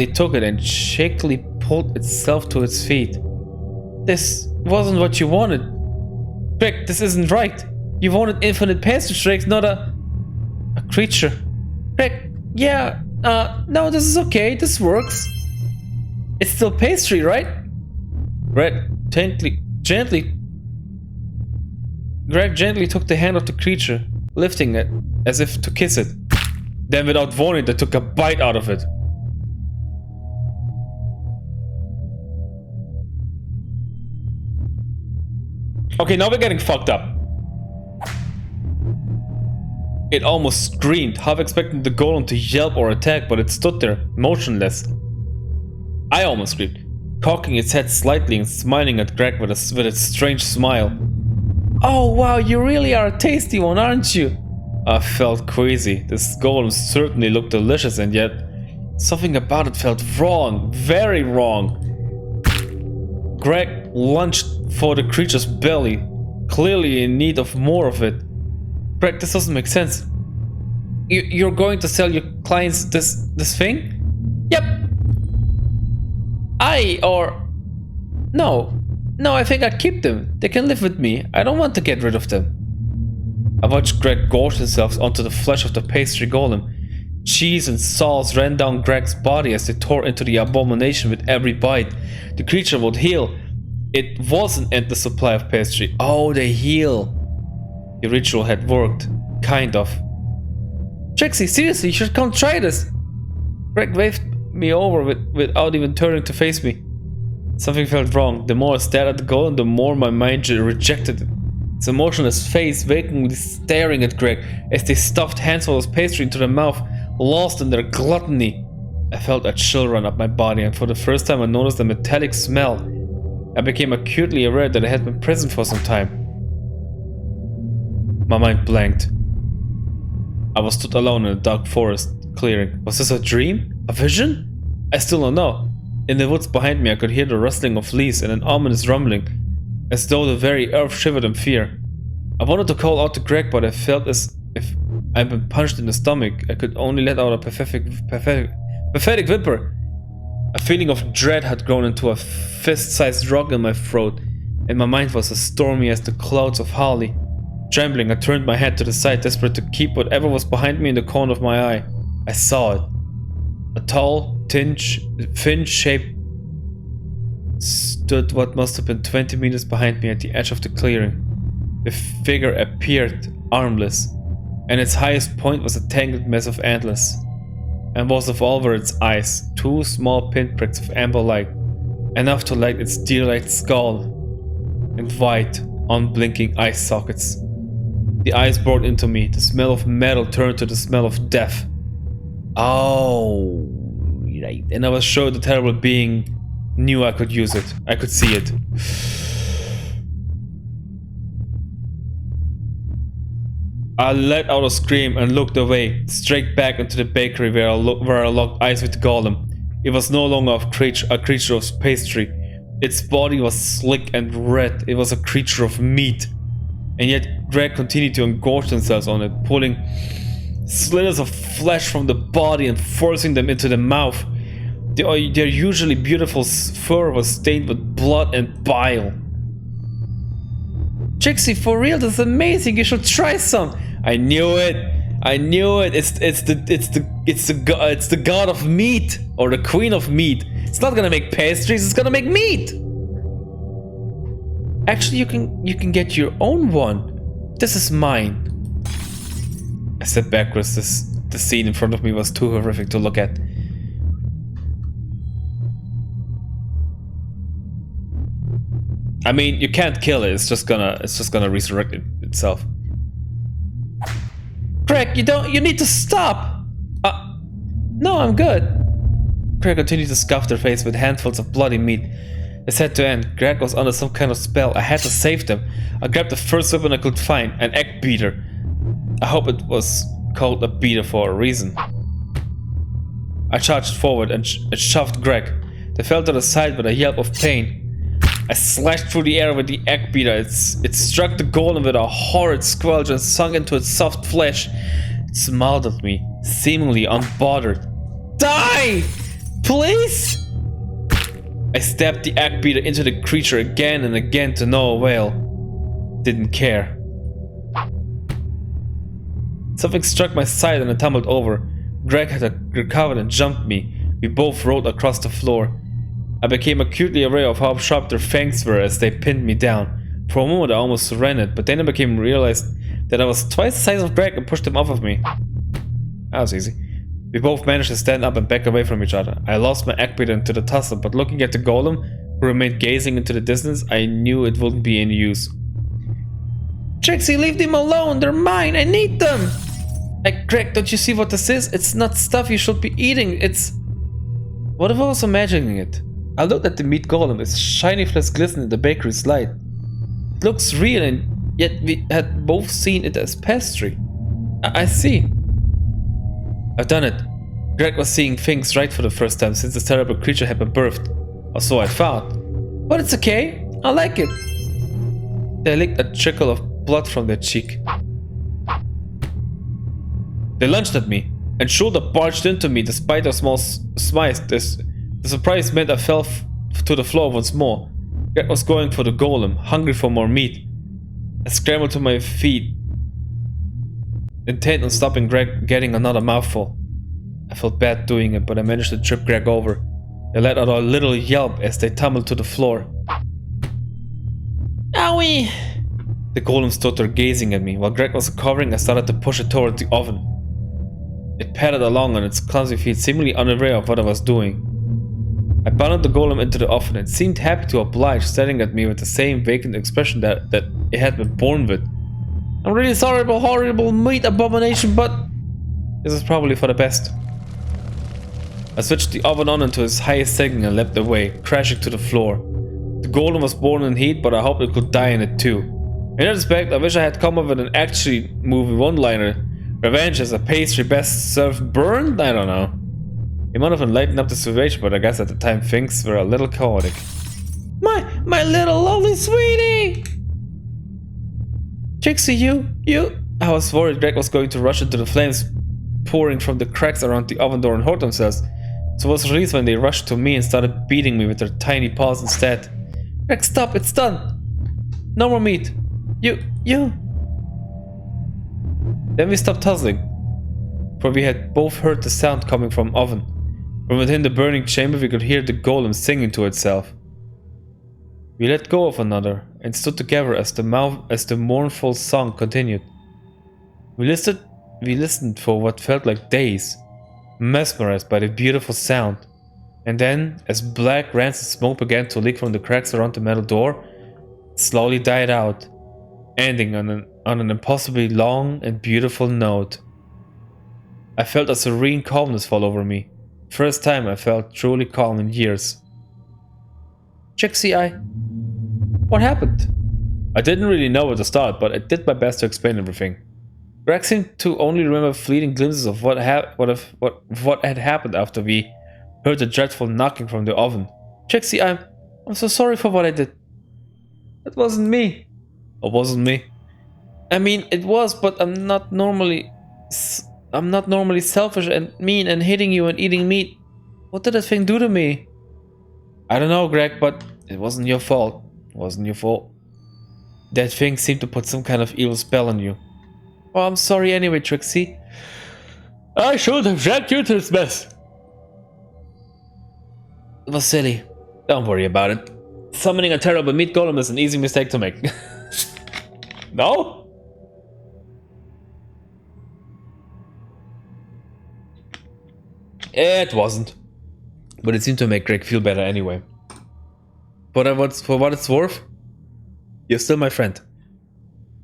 took it and shakily pulled itself to its feet. This wasn't what you wanted. Greg, this isn't right. You wanted infinite pastry shakes, not a creature. Greg, yeah, no, this is okay, this works. It's still pastry, right? Greg gently took the hand of the creature, lifting it as if to kiss it. Then without warning, they took a bite out of it. Okay, now we're getting fucked up. It almost screamed, half expecting the golem to yelp or attack, but it stood there, motionless. I almost screamed, cocking its head slightly and smiling at Greg with its strange smile. Oh wow, you really are a tasty one, aren't you? I felt queasy. This golem certainly looked delicious, and yet something about it felt wrong, very wrong. Greg lunged for the creature's belly, clearly in need of more of it. Greg, this doesn't make sense. You're going to sell your clients this thing? Yep. No, I think I'd keep them. They can live with me. I don't want to get rid of them. I watched Greg gorge himself onto the flesh of the pastry golem. Cheese and sauce ran down Greg's body as they tore into the abomination with every bite. The creature would heal. It wasn't at the supply of pastry. Oh, they heal. The ritual had worked. Kind of. Trixie, seriously, you should come try this. Greg waved me over without even turning to face me. Something felt wrong. The more I stared at the golem, the more my mind rejected it. Its emotionless face vacantly staring at Greg as they stuffed handfuls of pastry into their mouth, lost in their gluttony. I felt a chill run up my body, and for the first time I noticed a metallic smell. I became acutely aware that it had been present for some time. My mind blanked. I was stood alone in a dark forest clearing. Was this a dream? A vision? I still don't know. In the woods behind me I could hear the rustling of leaves and an ominous rumbling, as though the very earth shivered in fear. I wanted to call out to Greg, but I felt as if I'd been punched in the stomach. I could only let out a pathetic whimper. A feeling of dread had grown into a fist-sized rock in my throat. and my mind was as stormy as the clouds of Harley. Trembling, I turned my head to the side, desperate to keep whatever was behind me in the corner of my eye. I saw it. A tall, fin-shaped stood what must have been 20 meters behind me at the edge of the clearing. The figure appeared armless, and its highest point was a tangled mess of antlers. And was of over its eyes, 2 small pinpricks of amber light, enough to light its deer-like skull, and white, unblinking eye sockets. The eyes bored into me. The smell of metal turned to the smell of death. Oh, right. And I was sure the terrible being knew I could use it. I could see it. I let out a scream and looked away, straight back into the bakery where I locked eyes with the golem. It was no longer a creature of pastry. Its body was slick and red. It was a creature of meat. And yet Greg continued to engorge themselves on it, pulling slithers of flesh from the body and forcing them into the mouth. Their usually beautiful fur was stained with blood and bile. Trixie, for real, that's amazing. You should try some. I knew it. I knew it. It's the god of meat, or the queen of meat. It's not gonna make pastries. It's gonna make meat. Actually, you can get your own one. This is mine. I stepped backwards. The scene in front of me was too horrific to look at. I mean, you can't kill it. It's just gonna resurrect itself. Craig, you need to stop. No, I'm good. Craig continued to scuff their face with handfuls of bloody meat. This had to end. Greg was under some kind of spell. I had to save them. I grabbed the first weapon I could find, an egg beater. I hope it was called a beater for a reason. I charged forward and shoved Greg. They fell to the side with a yelp of pain. I slashed through the air with the egg beater. It struck the golem with a horrid squelch and sunk into its soft flesh. It smiled at me, seemingly unbothered. Die! Please? I stabbed the egg beater into the creature again and again to no avail. Didn't care. Something struck my side and I tumbled over. Greg had recovered and jumped me. We both rolled across the floor. I became acutely aware of how sharp their fangs were as they pinned me down. For a moment I almost surrendered, but then I realized that I was twice the size of Greg and pushed him off of me. That was easy. We both managed to stand up and back away from each other. I lost my egg beater into the tussle, but looking at the golem, who remained gazing into the distance, I knew it wouldn't be any use. Trixie, leave them alone! They're mine! I need them! Greg, don't you see what this is? It's not stuff you should be eating, it's... What if I was imagining it? I looked at the meat golem, its shiny flesh glistened in the bakery's light. It looks real, and yet we had both seen it as pastry. I see. I've done it. Greg was seeing things right for the first time since this terrible creature had been birthed. Or so I thought. But it's okay. I like it. They licked a trickle of blood from their cheek. They lunged at me, and shoulder barged into me despite a small smice. The surprise meant I fell to the floor once more. Greg was going for the golem, hungry for more meat. I scrambled to my feet, intent on stopping Greg getting another mouthful. I felt bad doing it, but I managed to trip Greg over. They let out a little yelp as they tumbled to the floor. Owie! The golem stood there gazing at me. While Greg was recovering, I started to push it toward the oven. It padded along on its clumsy feet, seemingly unaware of what I was doing. I bundled the golem into the oven. It seemed happy to oblige, staring at me with the same vacant expression that it had been born with. I'm really sorry about horrible meat abomination, but this is probably for the best. I switched the oven on into its highest setting and leapt away, crashing to the floor. The golem was born in heat, but I hoped it could die in it too. In that respect, I wish I had come up with an action movie one-liner. Revenge is a pastry best served burned? I don't know. It might have lightened up the situation, but I guess at the time things were a little chaotic. My little lovely sweetie! Trixie, you... I was worried Greg was going to rush into the flames pouring from the cracks around the oven door and hurt themselves. So I was relieved when they rushed to me and started beating me with their tiny paws instead. Greg, stop, it's done! No more meat. You. Then we stopped tussling, for we had both heard the sound coming from oven. From within the burning chamber we could hear the golem singing to itself. We let go of another and stood together as the mournful song continued. We listened for what felt like days, mesmerized by the beautiful sound. And then, as black rancid smoke began to leak from the cracks around the metal door, it slowly died out, ending on an impossibly long and beautiful note. I felt a serene calmness fall over me. First time I felt truly calm in years. Trixie, what happened? I didn't really know where to start, but I did my best to explain everything. Greg seemed to only remember fleeting glimpses of what had happened after we heard the dreadful knocking from the oven. Trixie, I'm so sorry for what I did. It wasn't me. It wasn't me. I mean, it was, but I'm not normally selfish and mean and hitting you and eating meat. What did that thing do to me? I don't know, Greg, but it wasn't your fault. It wasn't your fault. That thing seemed to put some kind of evil spell on you. Oh, I'm sorry anyway, Trixie. I should have dragged you to this mess. It was silly. Don't worry about it. Summoning a terrible meat golem is an easy mistake to make. No? It wasn't. But it seemed to make Greg feel better anyway. For what it's worth, you're still my friend.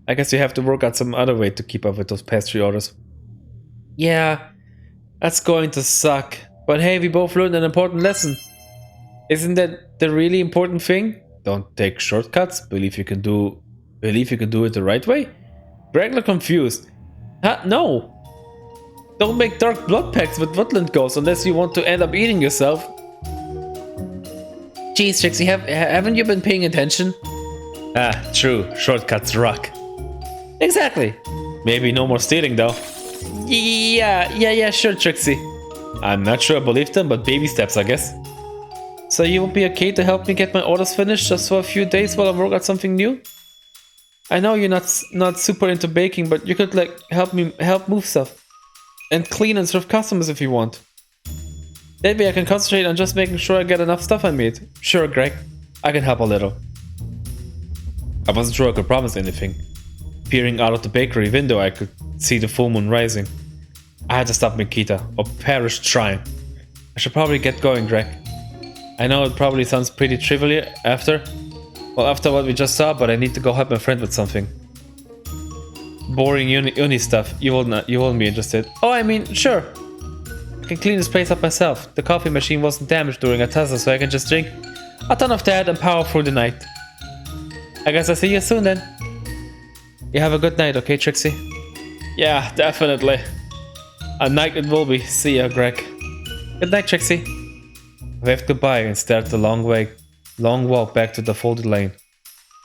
I guess you have to work out some other way to keep up with those pastry orders. Yeah, that's going to suck. But hey, we both learned an important lesson. Isn't that the really important thing? Don't take shortcuts. Believe you can do it the right way? Greg looked confused. Huh? No. Don't make dark blood pacts with woodland ghosts unless you want to end up eating yourself. Jeez, Trixie, haven't you been paying attention? Ah, true. Shortcuts rock. Exactly. Maybe no more stealing though. Yeah, sure, Trixie. I'm not sure I believe them, but baby steps, I guess. So you would be okay to help me get my orders finished just for a few days while I work out something new? I know you're not super into baking, but you could like help move stuff and clean and serve customers if you want. That way I can concentrate on just making sure I get enough stuff I made. Sure, Greg, I can help a little. I wasn't sure I could promise anything. Peering out of the bakery window, I could see the full moon rising. I had to stop Nikita, or perish trying. I should probably get going, Greg. I know it probably sounds pretty trivial after what we just saw, but I need to go help my friend with something. Boring uni stuff. You won't be interested. Oh, I mean, sure. I can clean this place up myself. The coffee machine wasn't damaged during a tussle, so I can just drink a ton of that and power through the night. I guess I'll see you soon then. You have a good night, okay, Trixie? Yeah, definitely. A night it will be. See ya, Greg. Good night, Trixie. I waved goodbye and stared the long walk back to the folded lane.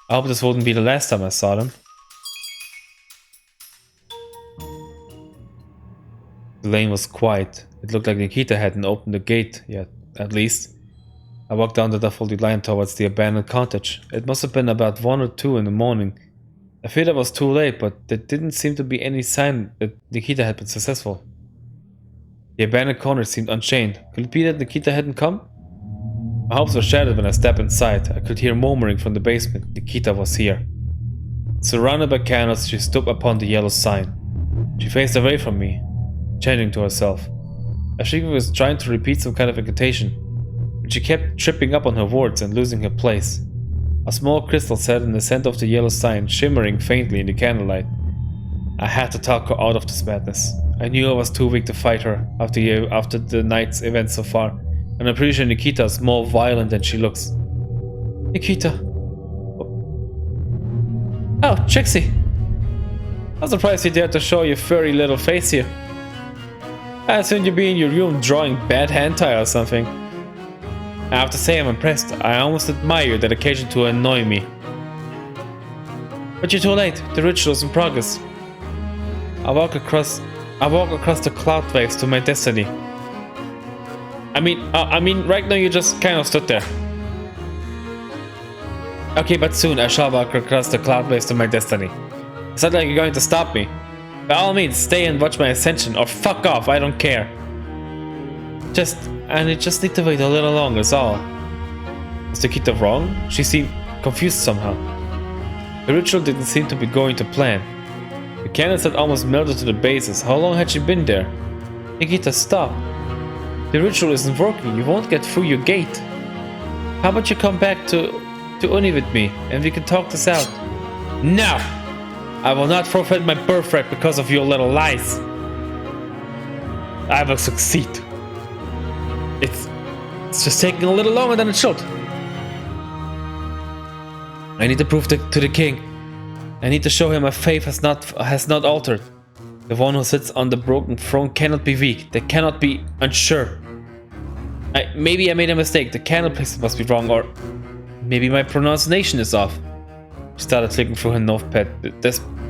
I hope this wouldn't be the last time I saw them. The lane was quiet. It looked like Nikita hadn't opened the gate yet, at least. I walked down the folded line towards the abandoned cottage. It must have been about 1 or 2 in the morning. I feared I was too late, but there didn't seem to be any sign that Nikita had been successful. The abandoned corner seemed unchained. Could it be that Nikita hadn't come? My hopes were shattered when I stepped inside. I could hear murmuring from the basement. Nikita was here. Surrounded by candles, she stood upon the yellow sign. She faced away from me, chanting to herself. I think she was trying to repeat some kind of incantation, but she kept tripping up on her words and losing her place. A small crystal sat in the center of the yellow sign, shimmering faintly in the candlelight. I had to talk her out of this madness. I knew I was too weak to fight her after the night's events so far, and I'm pretty sure Nikita is more violent than she looks. Nikita. Oh, Trixie. I'm surprised you dared to show your furry little face here. I assumed you'd be in your room drawing bad hentai or something. I have to say I'm impressed. I almost admire your dedication to annoy me. But you're too late. The ritual is in progress. I walk across the cloud waves to my destiny. I mean, right now you just kind of stood there. Okay, but soon I shall walk across the cloud waves to my destiny. It's not like you're going to stop me. By all means, stay and watch my ascension, or fuck off, I don't care. I just need to wait a little longer, is all. Was Nikita wrong? She seemed confused somehow. The ritual didn't seem to be going to plan. The candles had almost melted to the bases. How long had she been there? Nikita, stop. The ritual isn't working. You won't get through your gate. How about you come back to Uni with me, and we can talk this out? No! I will not forfeit my birthright because of your little lies. I will succeed. It's just taking a little longer than it should. I need to prove to the king. I need to show him my faith has not altered. The one who sits on the broken throne cannot be weak. They cannot be unsure. Maybe I made a mistake. The candle placement must be wrong, or maybe my pronunciation is off. She started flicking through her notepad,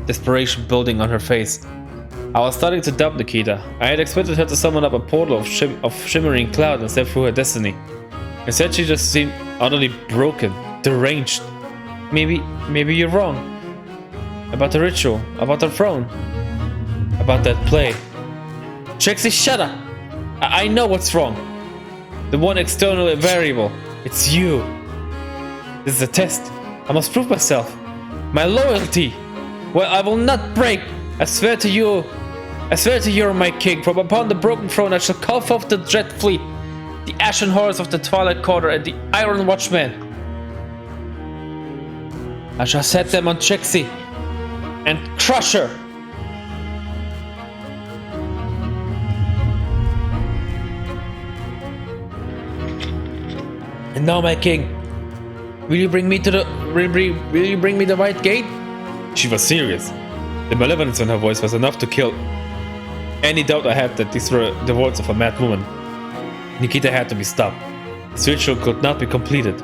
desperation building on her face. I was starting to doubt Nikita. I had expected her to summon up a portal of shimmering cloud and step through her destiny. Instead, she just seemed utterly broken, deranged. Maybe you're wrong. About the ritual, about the throne, about that play. Trixie, shut up! I know what's wrong. The one external variable. It's you. This is a test. I must prove myself. My loyalty. Well, I will not break. I swear to you, my king. From upon the broken throne I shall call forth the dread fleet, the ashen horrors of the Twilight Quarter, and the Iron Watchman. I shall set them on Trixie and crush her. And now, my king, will you bring me the right gate? She was serious. The malevolence in her voice was enough to kill any doubt I had that these were the words of a mad woman. Nikita had to be stopped. This ritual could not be completed.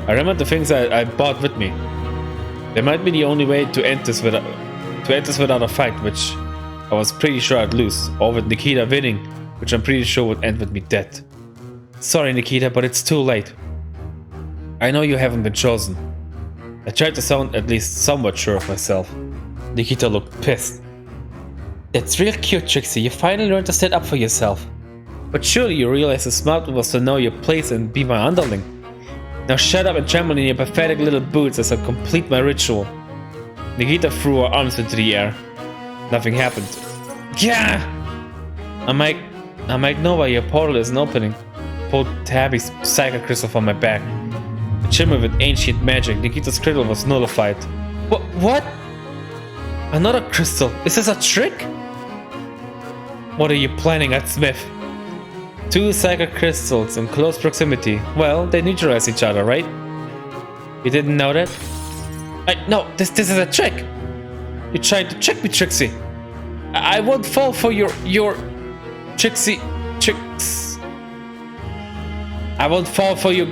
I remembered the things I brought with me. They might be the only way to end this without a fight, which I was pretty sure I'd lose, or with Nikita winning, which I'm pretty sure would end with me dead. Sorry, Nikita, but it's too late. I know you haven't been chosen. I tried to sound at least somewhat sure of myself. Nikita looked pissed. That's real cute, Trixie. You finally learned to stand up for yourself. But surely you realize the smart one was to know your place and be my underling. Now shut up and tremble in your pathetic little boots as I complete my ritual. Nikita threw her arms into the air. Nothing happened. Yeah! I might know why your portal isn't opening. Pulled Tabby's psychic crystal from my back. It shimmered with ancient magic. Nikita's crystal was nullified. What? Another crystal? Is this a trick? What are you planning at Smith? Two psychic crystals in close proximity. Well, they neutralize each other, right? You didn't know that? No, this is a trick. You're trying to trick me, Trixie. I won't fall for your Trixie tricks. I won't fall for your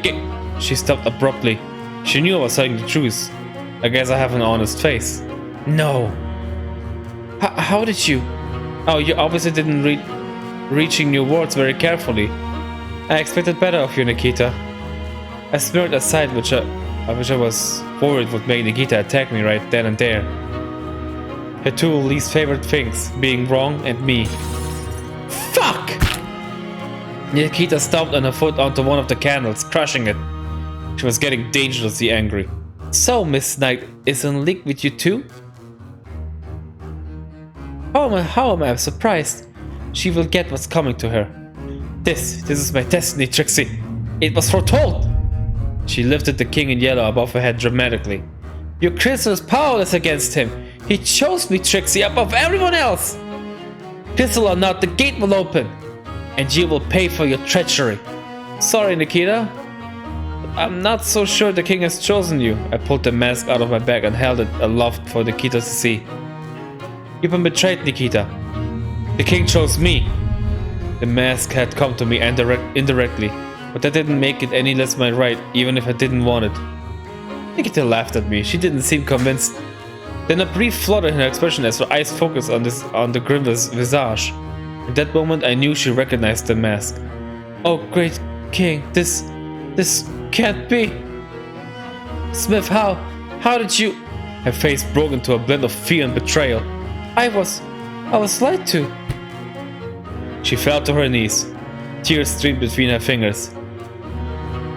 She stopped abruptly. She knew I was telling the truth. I guess I have an honest face. No. How did you? Oh, you obviously didn't read reaching your words very carefully. I expected better of you, Nikita. I smirked aside, which I was worried would make Nikita attack me right then and there. Her two least favorite things, being wrong and me. Fuck! Nikita stomped on her foot onto one of the candles, crushing it. She was getting dangerously angry. So, Miss Knight is in league with you too? How am I surprised? She will get what's coming to her. This is my destiny, Trixie. It was foretold. She lifted the king in yellow above her head dramatically. Your crystal is powerless against him. He chose me, Trixie, above everyone else. Crystal or not, the gate will open. And you will pay for your treachery. Sorry, Nikita. I'm not so sure the king has chosen you. I pulled the mask out of my bag and held it aloft for Nikita to see. You've been betrayed, Nikita. The king chose me. The mask had come to me indirectly, but that didn't make it any less my right, even if I didn't want it. Nikita laughed at me. She didn't seem convinced. Then a brief flutter in her expression as her eyes focused on the grim visage. In that moment, I knew she recognized the mask. Oh, great king, this can't be. Smith, how? How did you? Her face broke into a blend of fear and betrayal. I was lied to. She fell to her knees. Tears streamed between her fingers.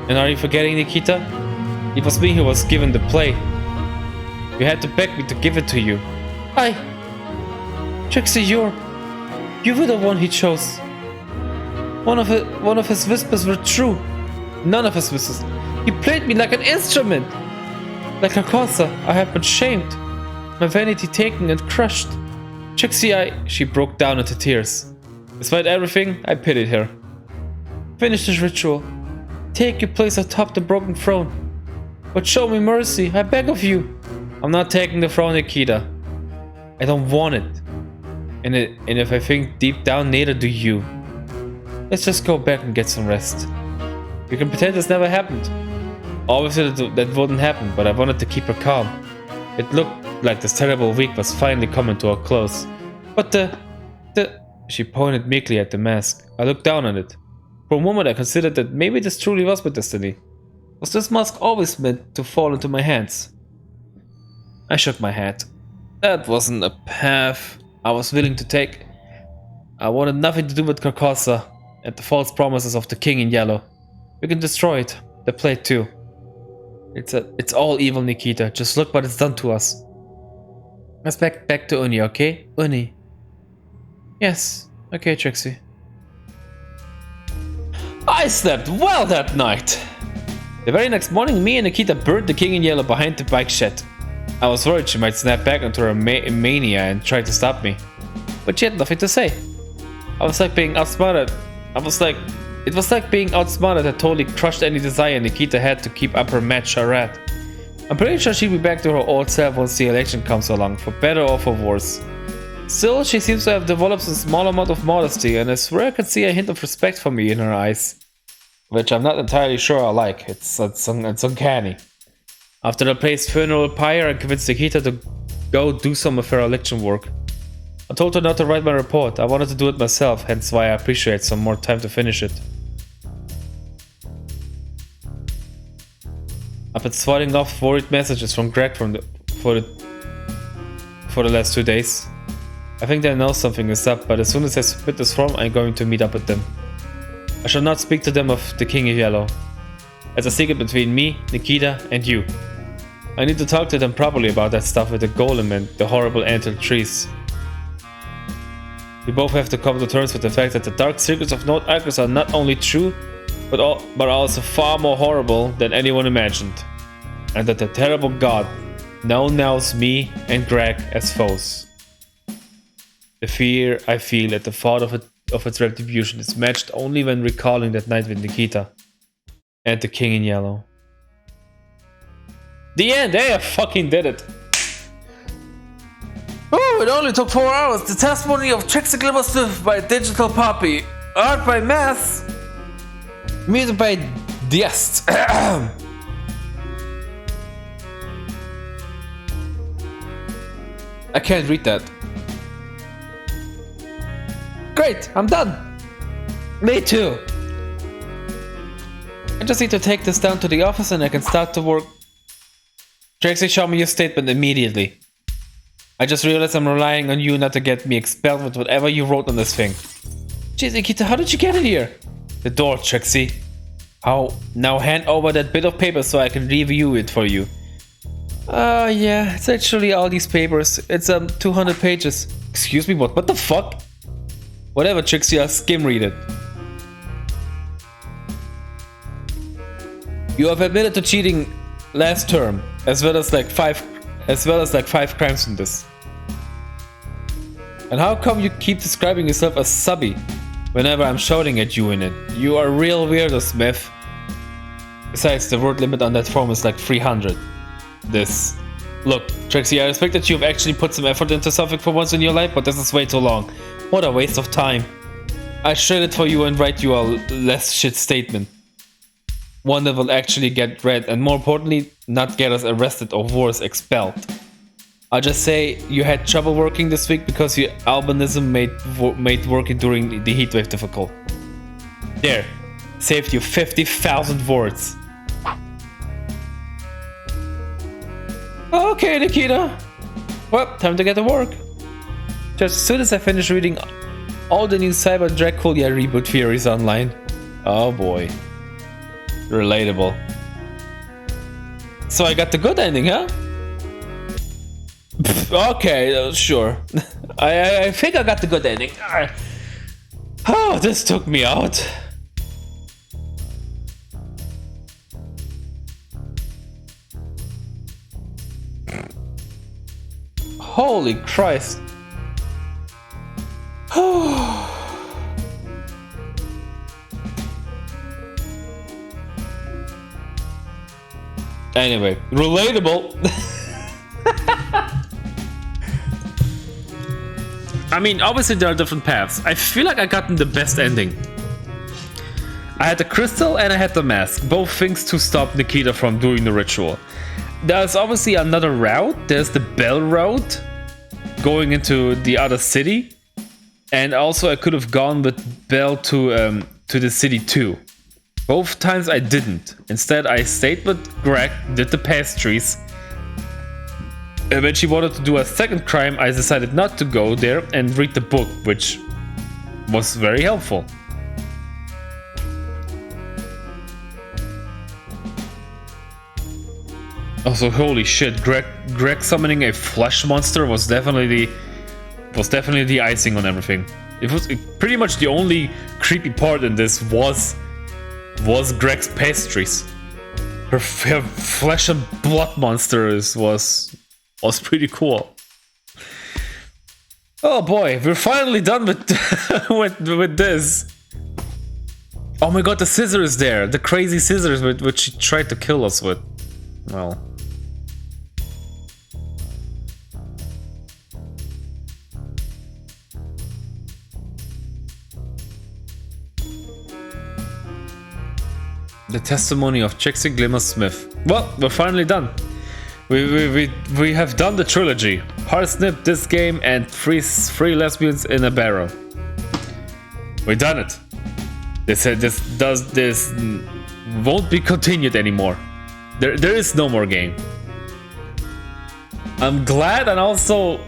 And are you forgetting, Nikita? It was me who was given the play. You had to beg me to give it to you. Trixie, you were the one he chose. One of his whispers were true. None of his whispers. He played me like an instrument. Like a Corsa, I have been shamed. My vanity taken and crushed. Trixie, she broke down into tears. Despite everything, I pitied her. Finish this ritual. Take your place atop the broken throne. But show me mercy, I beg of you. I'm not taking the throne, Nikita. I don't want it. And if I think deep down, neither do you. Let's just go back and get some rest. You can pretend this never happened. Obviously that wouldn't happen, but I wanted to keep her calm. It looked like this terrible week was finally coming to a close. But she pointed meekly at the mask. I looked down on it. For a moment I considered that maybe this truly was my destiny. Was this mask always meant to fall into my hands? I shook my head. That wasn't a path I was willing to take. I wanted nothing to do with Carcosa and the false promises of the King in Yellow. We can destroy it, the plate too. It's all evil, Nikita. Just look what it's done to us. Let's back to Uni, okay? Uni. Yes, okay, Trixie. I slept well that night. The very next morning, me and Nikita burned the King in Yellow behind the bike shed. I was worried she might snap back into her mania and try to stop me. But she had nothing to say. I was like being outsmarted. It was like being outsmarted that totally crushed any desire Nikita had to keep up her mad charade. I'm pretty sure she'll be back to her old self once the election comes along, for better or for worse. Still, she seems to have developed a small amount of modesty, and I swear I can see a hint of respect for me in her eyes. Which I'm not entirely sure I like. It's uncanny. After the place's funeral pyre, I convinced Nikita to go do some of her election work. I told her not to write my report. I wanted to do it myself, hence why I appreciate some more time to finish it. I've been swatting off worried messages from Greg for the last 2 days. I think they know something is up, but as soon as I submit this form, I'm going to meet up with them. I shall not speak to them of the King in Yellow. It's a secret between me, Nikita, and you. I need to talk to them properly about that stuff with the golem and the horrible antlered trees. We both have to come to terms with the fact that the dark secrets of Note Arcus are not only true, but also far more horrible than anyone imagined. And that the terrible god now knows me and Greg as foes. The fear I feel at the thought of its retribution is matched only when recalling that night with Nikita and the King in Yellow. The end! Hey, I fucking did it! Oh, it only took 4 hours. The testimony of Trixie Glimmer Smith by Digital Poppy. Art by Math. Music by Diest. I can't read that. Great, I'm done. Me too. I just need to take this down to the office and I can start to work. Trixie, show me your statement immediately. I just realized I'm relying on you not to get me expelled with whatever you wrote on this thing. Jeez, Nikita, how did you get in here? The door, Trixie. Oh, now hand over that bit of paper so I can review it for you. Yeah, it's actually all these papers. It's 200 pages. Excuse me, what the fuck? Whatever, Trixie, I'll skim read it. You have admitted to cheating last term, as well as like five crimes in this. And how come you keep describing yourself as subby whenever I'm shouting at you in it? You are a real weirdo, Smith. Besides, the word limit on that form is like 300. Look, Trixie, I respect that you've actually put some effort into something for once in your life, but this is way too long. What a waste of time. I shred it for you and write you a less shit statement. One that will actually get read and, more importantly, not get us arrested or worse, expelled. I'll just say you had trouble working this week because your albinism made working during the heatwave difficult. There, saved you 50,000 words. Okay, Nikita. Well, time to get to work. Just as soon as I finish reading all the new Cyber Dracula reboot theories online. Oh boy. Relatable. So I got the good ending, huh? Okay, sure. I think I got the good ending. Oh, this took me out. Holy Christ. Anyway, relatable. I mean, obviously there are different paths. I feel like I gotten the best ending. I had the crystal and I had the mask. Both things to stop Nikita from doing the ritual. There's obviously another route. There's the Bell route going into the other city. And also I could have gone with Bell to the city too. Both times I didn't. Instead I stayed with Greg, did the pastries. And when she wanted to do a second crime, I decided not to go there and read the book, which was very helpful. Also, holy shit, Greg summoning a flesh monster was definitely the icing on everything. It was pretty much the only creepy part in this was Greg's pastries. Her flesh and blood monsters was pretty cool. Oh boy, we're finally done with with this. Oh my god, the scissors there, the crazy scissors which she tried to kill us with. Well. The testimony of Trixie, Glimmer, Smith. Well, we're finally done. We have done the trilogy. Parsnip, this game, and three lesbians in a barrel. We done it. They said this won't be continued anymore. There is no more game. I'm glad, and also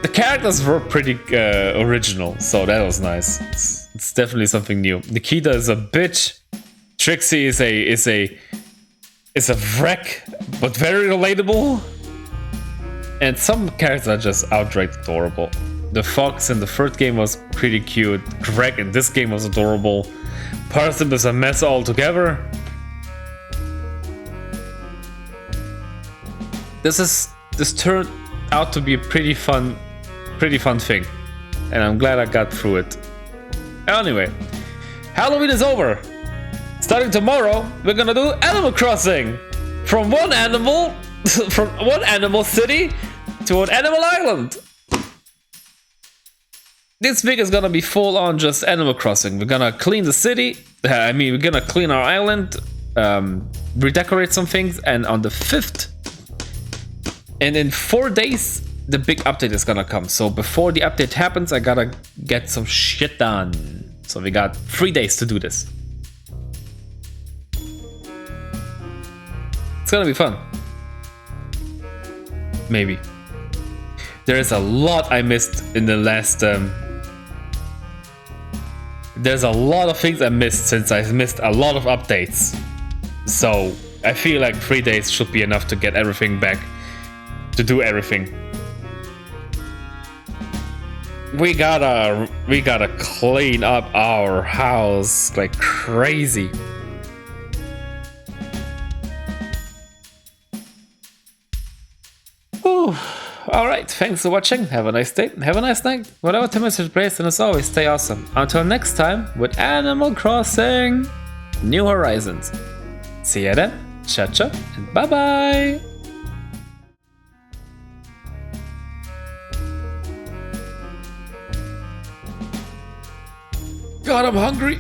the characters were pretty original, so that was nice. It's definitely something new. Nikita is a bitch. Trixie is a wreck, but very relatable. And some characters are just outright adorable. The fox in the third game was pretty cute. Greg in this game was adorable. Parsnip is a mess altogether. This turned out to be a pretty fun thing, and I'm glad I got through it. Anyway, Halloween is over. Starting tomorrow, we're gonna do Animal Crossing. From one animal city to an animal island. This week is gonna be full on just Animal Crossing. We're gonna clean the city. We're gonna clean our island, redecorate some things, and on the 5th, and in 4 days, the big update is gonna come. So before the update happens, I gotta get some shit done. So we got 3 days to do this. It's gonna be fun. Maybe. There is a lot I missed in the last... There's a lot of things I missed since I missed a lot of updates. So I feel like 3 days should be enough to get everything back. To do everything. We gotta clean up our house like crazy. Whew. Alright, thanks for watching. Have a nice day. Have a nice night. Whatever time is your place, and as always, stay awesome. Until next time with Animal Crossing New Horizons. See ya then. Cha-cha and bye-bye. God, I'm hungry.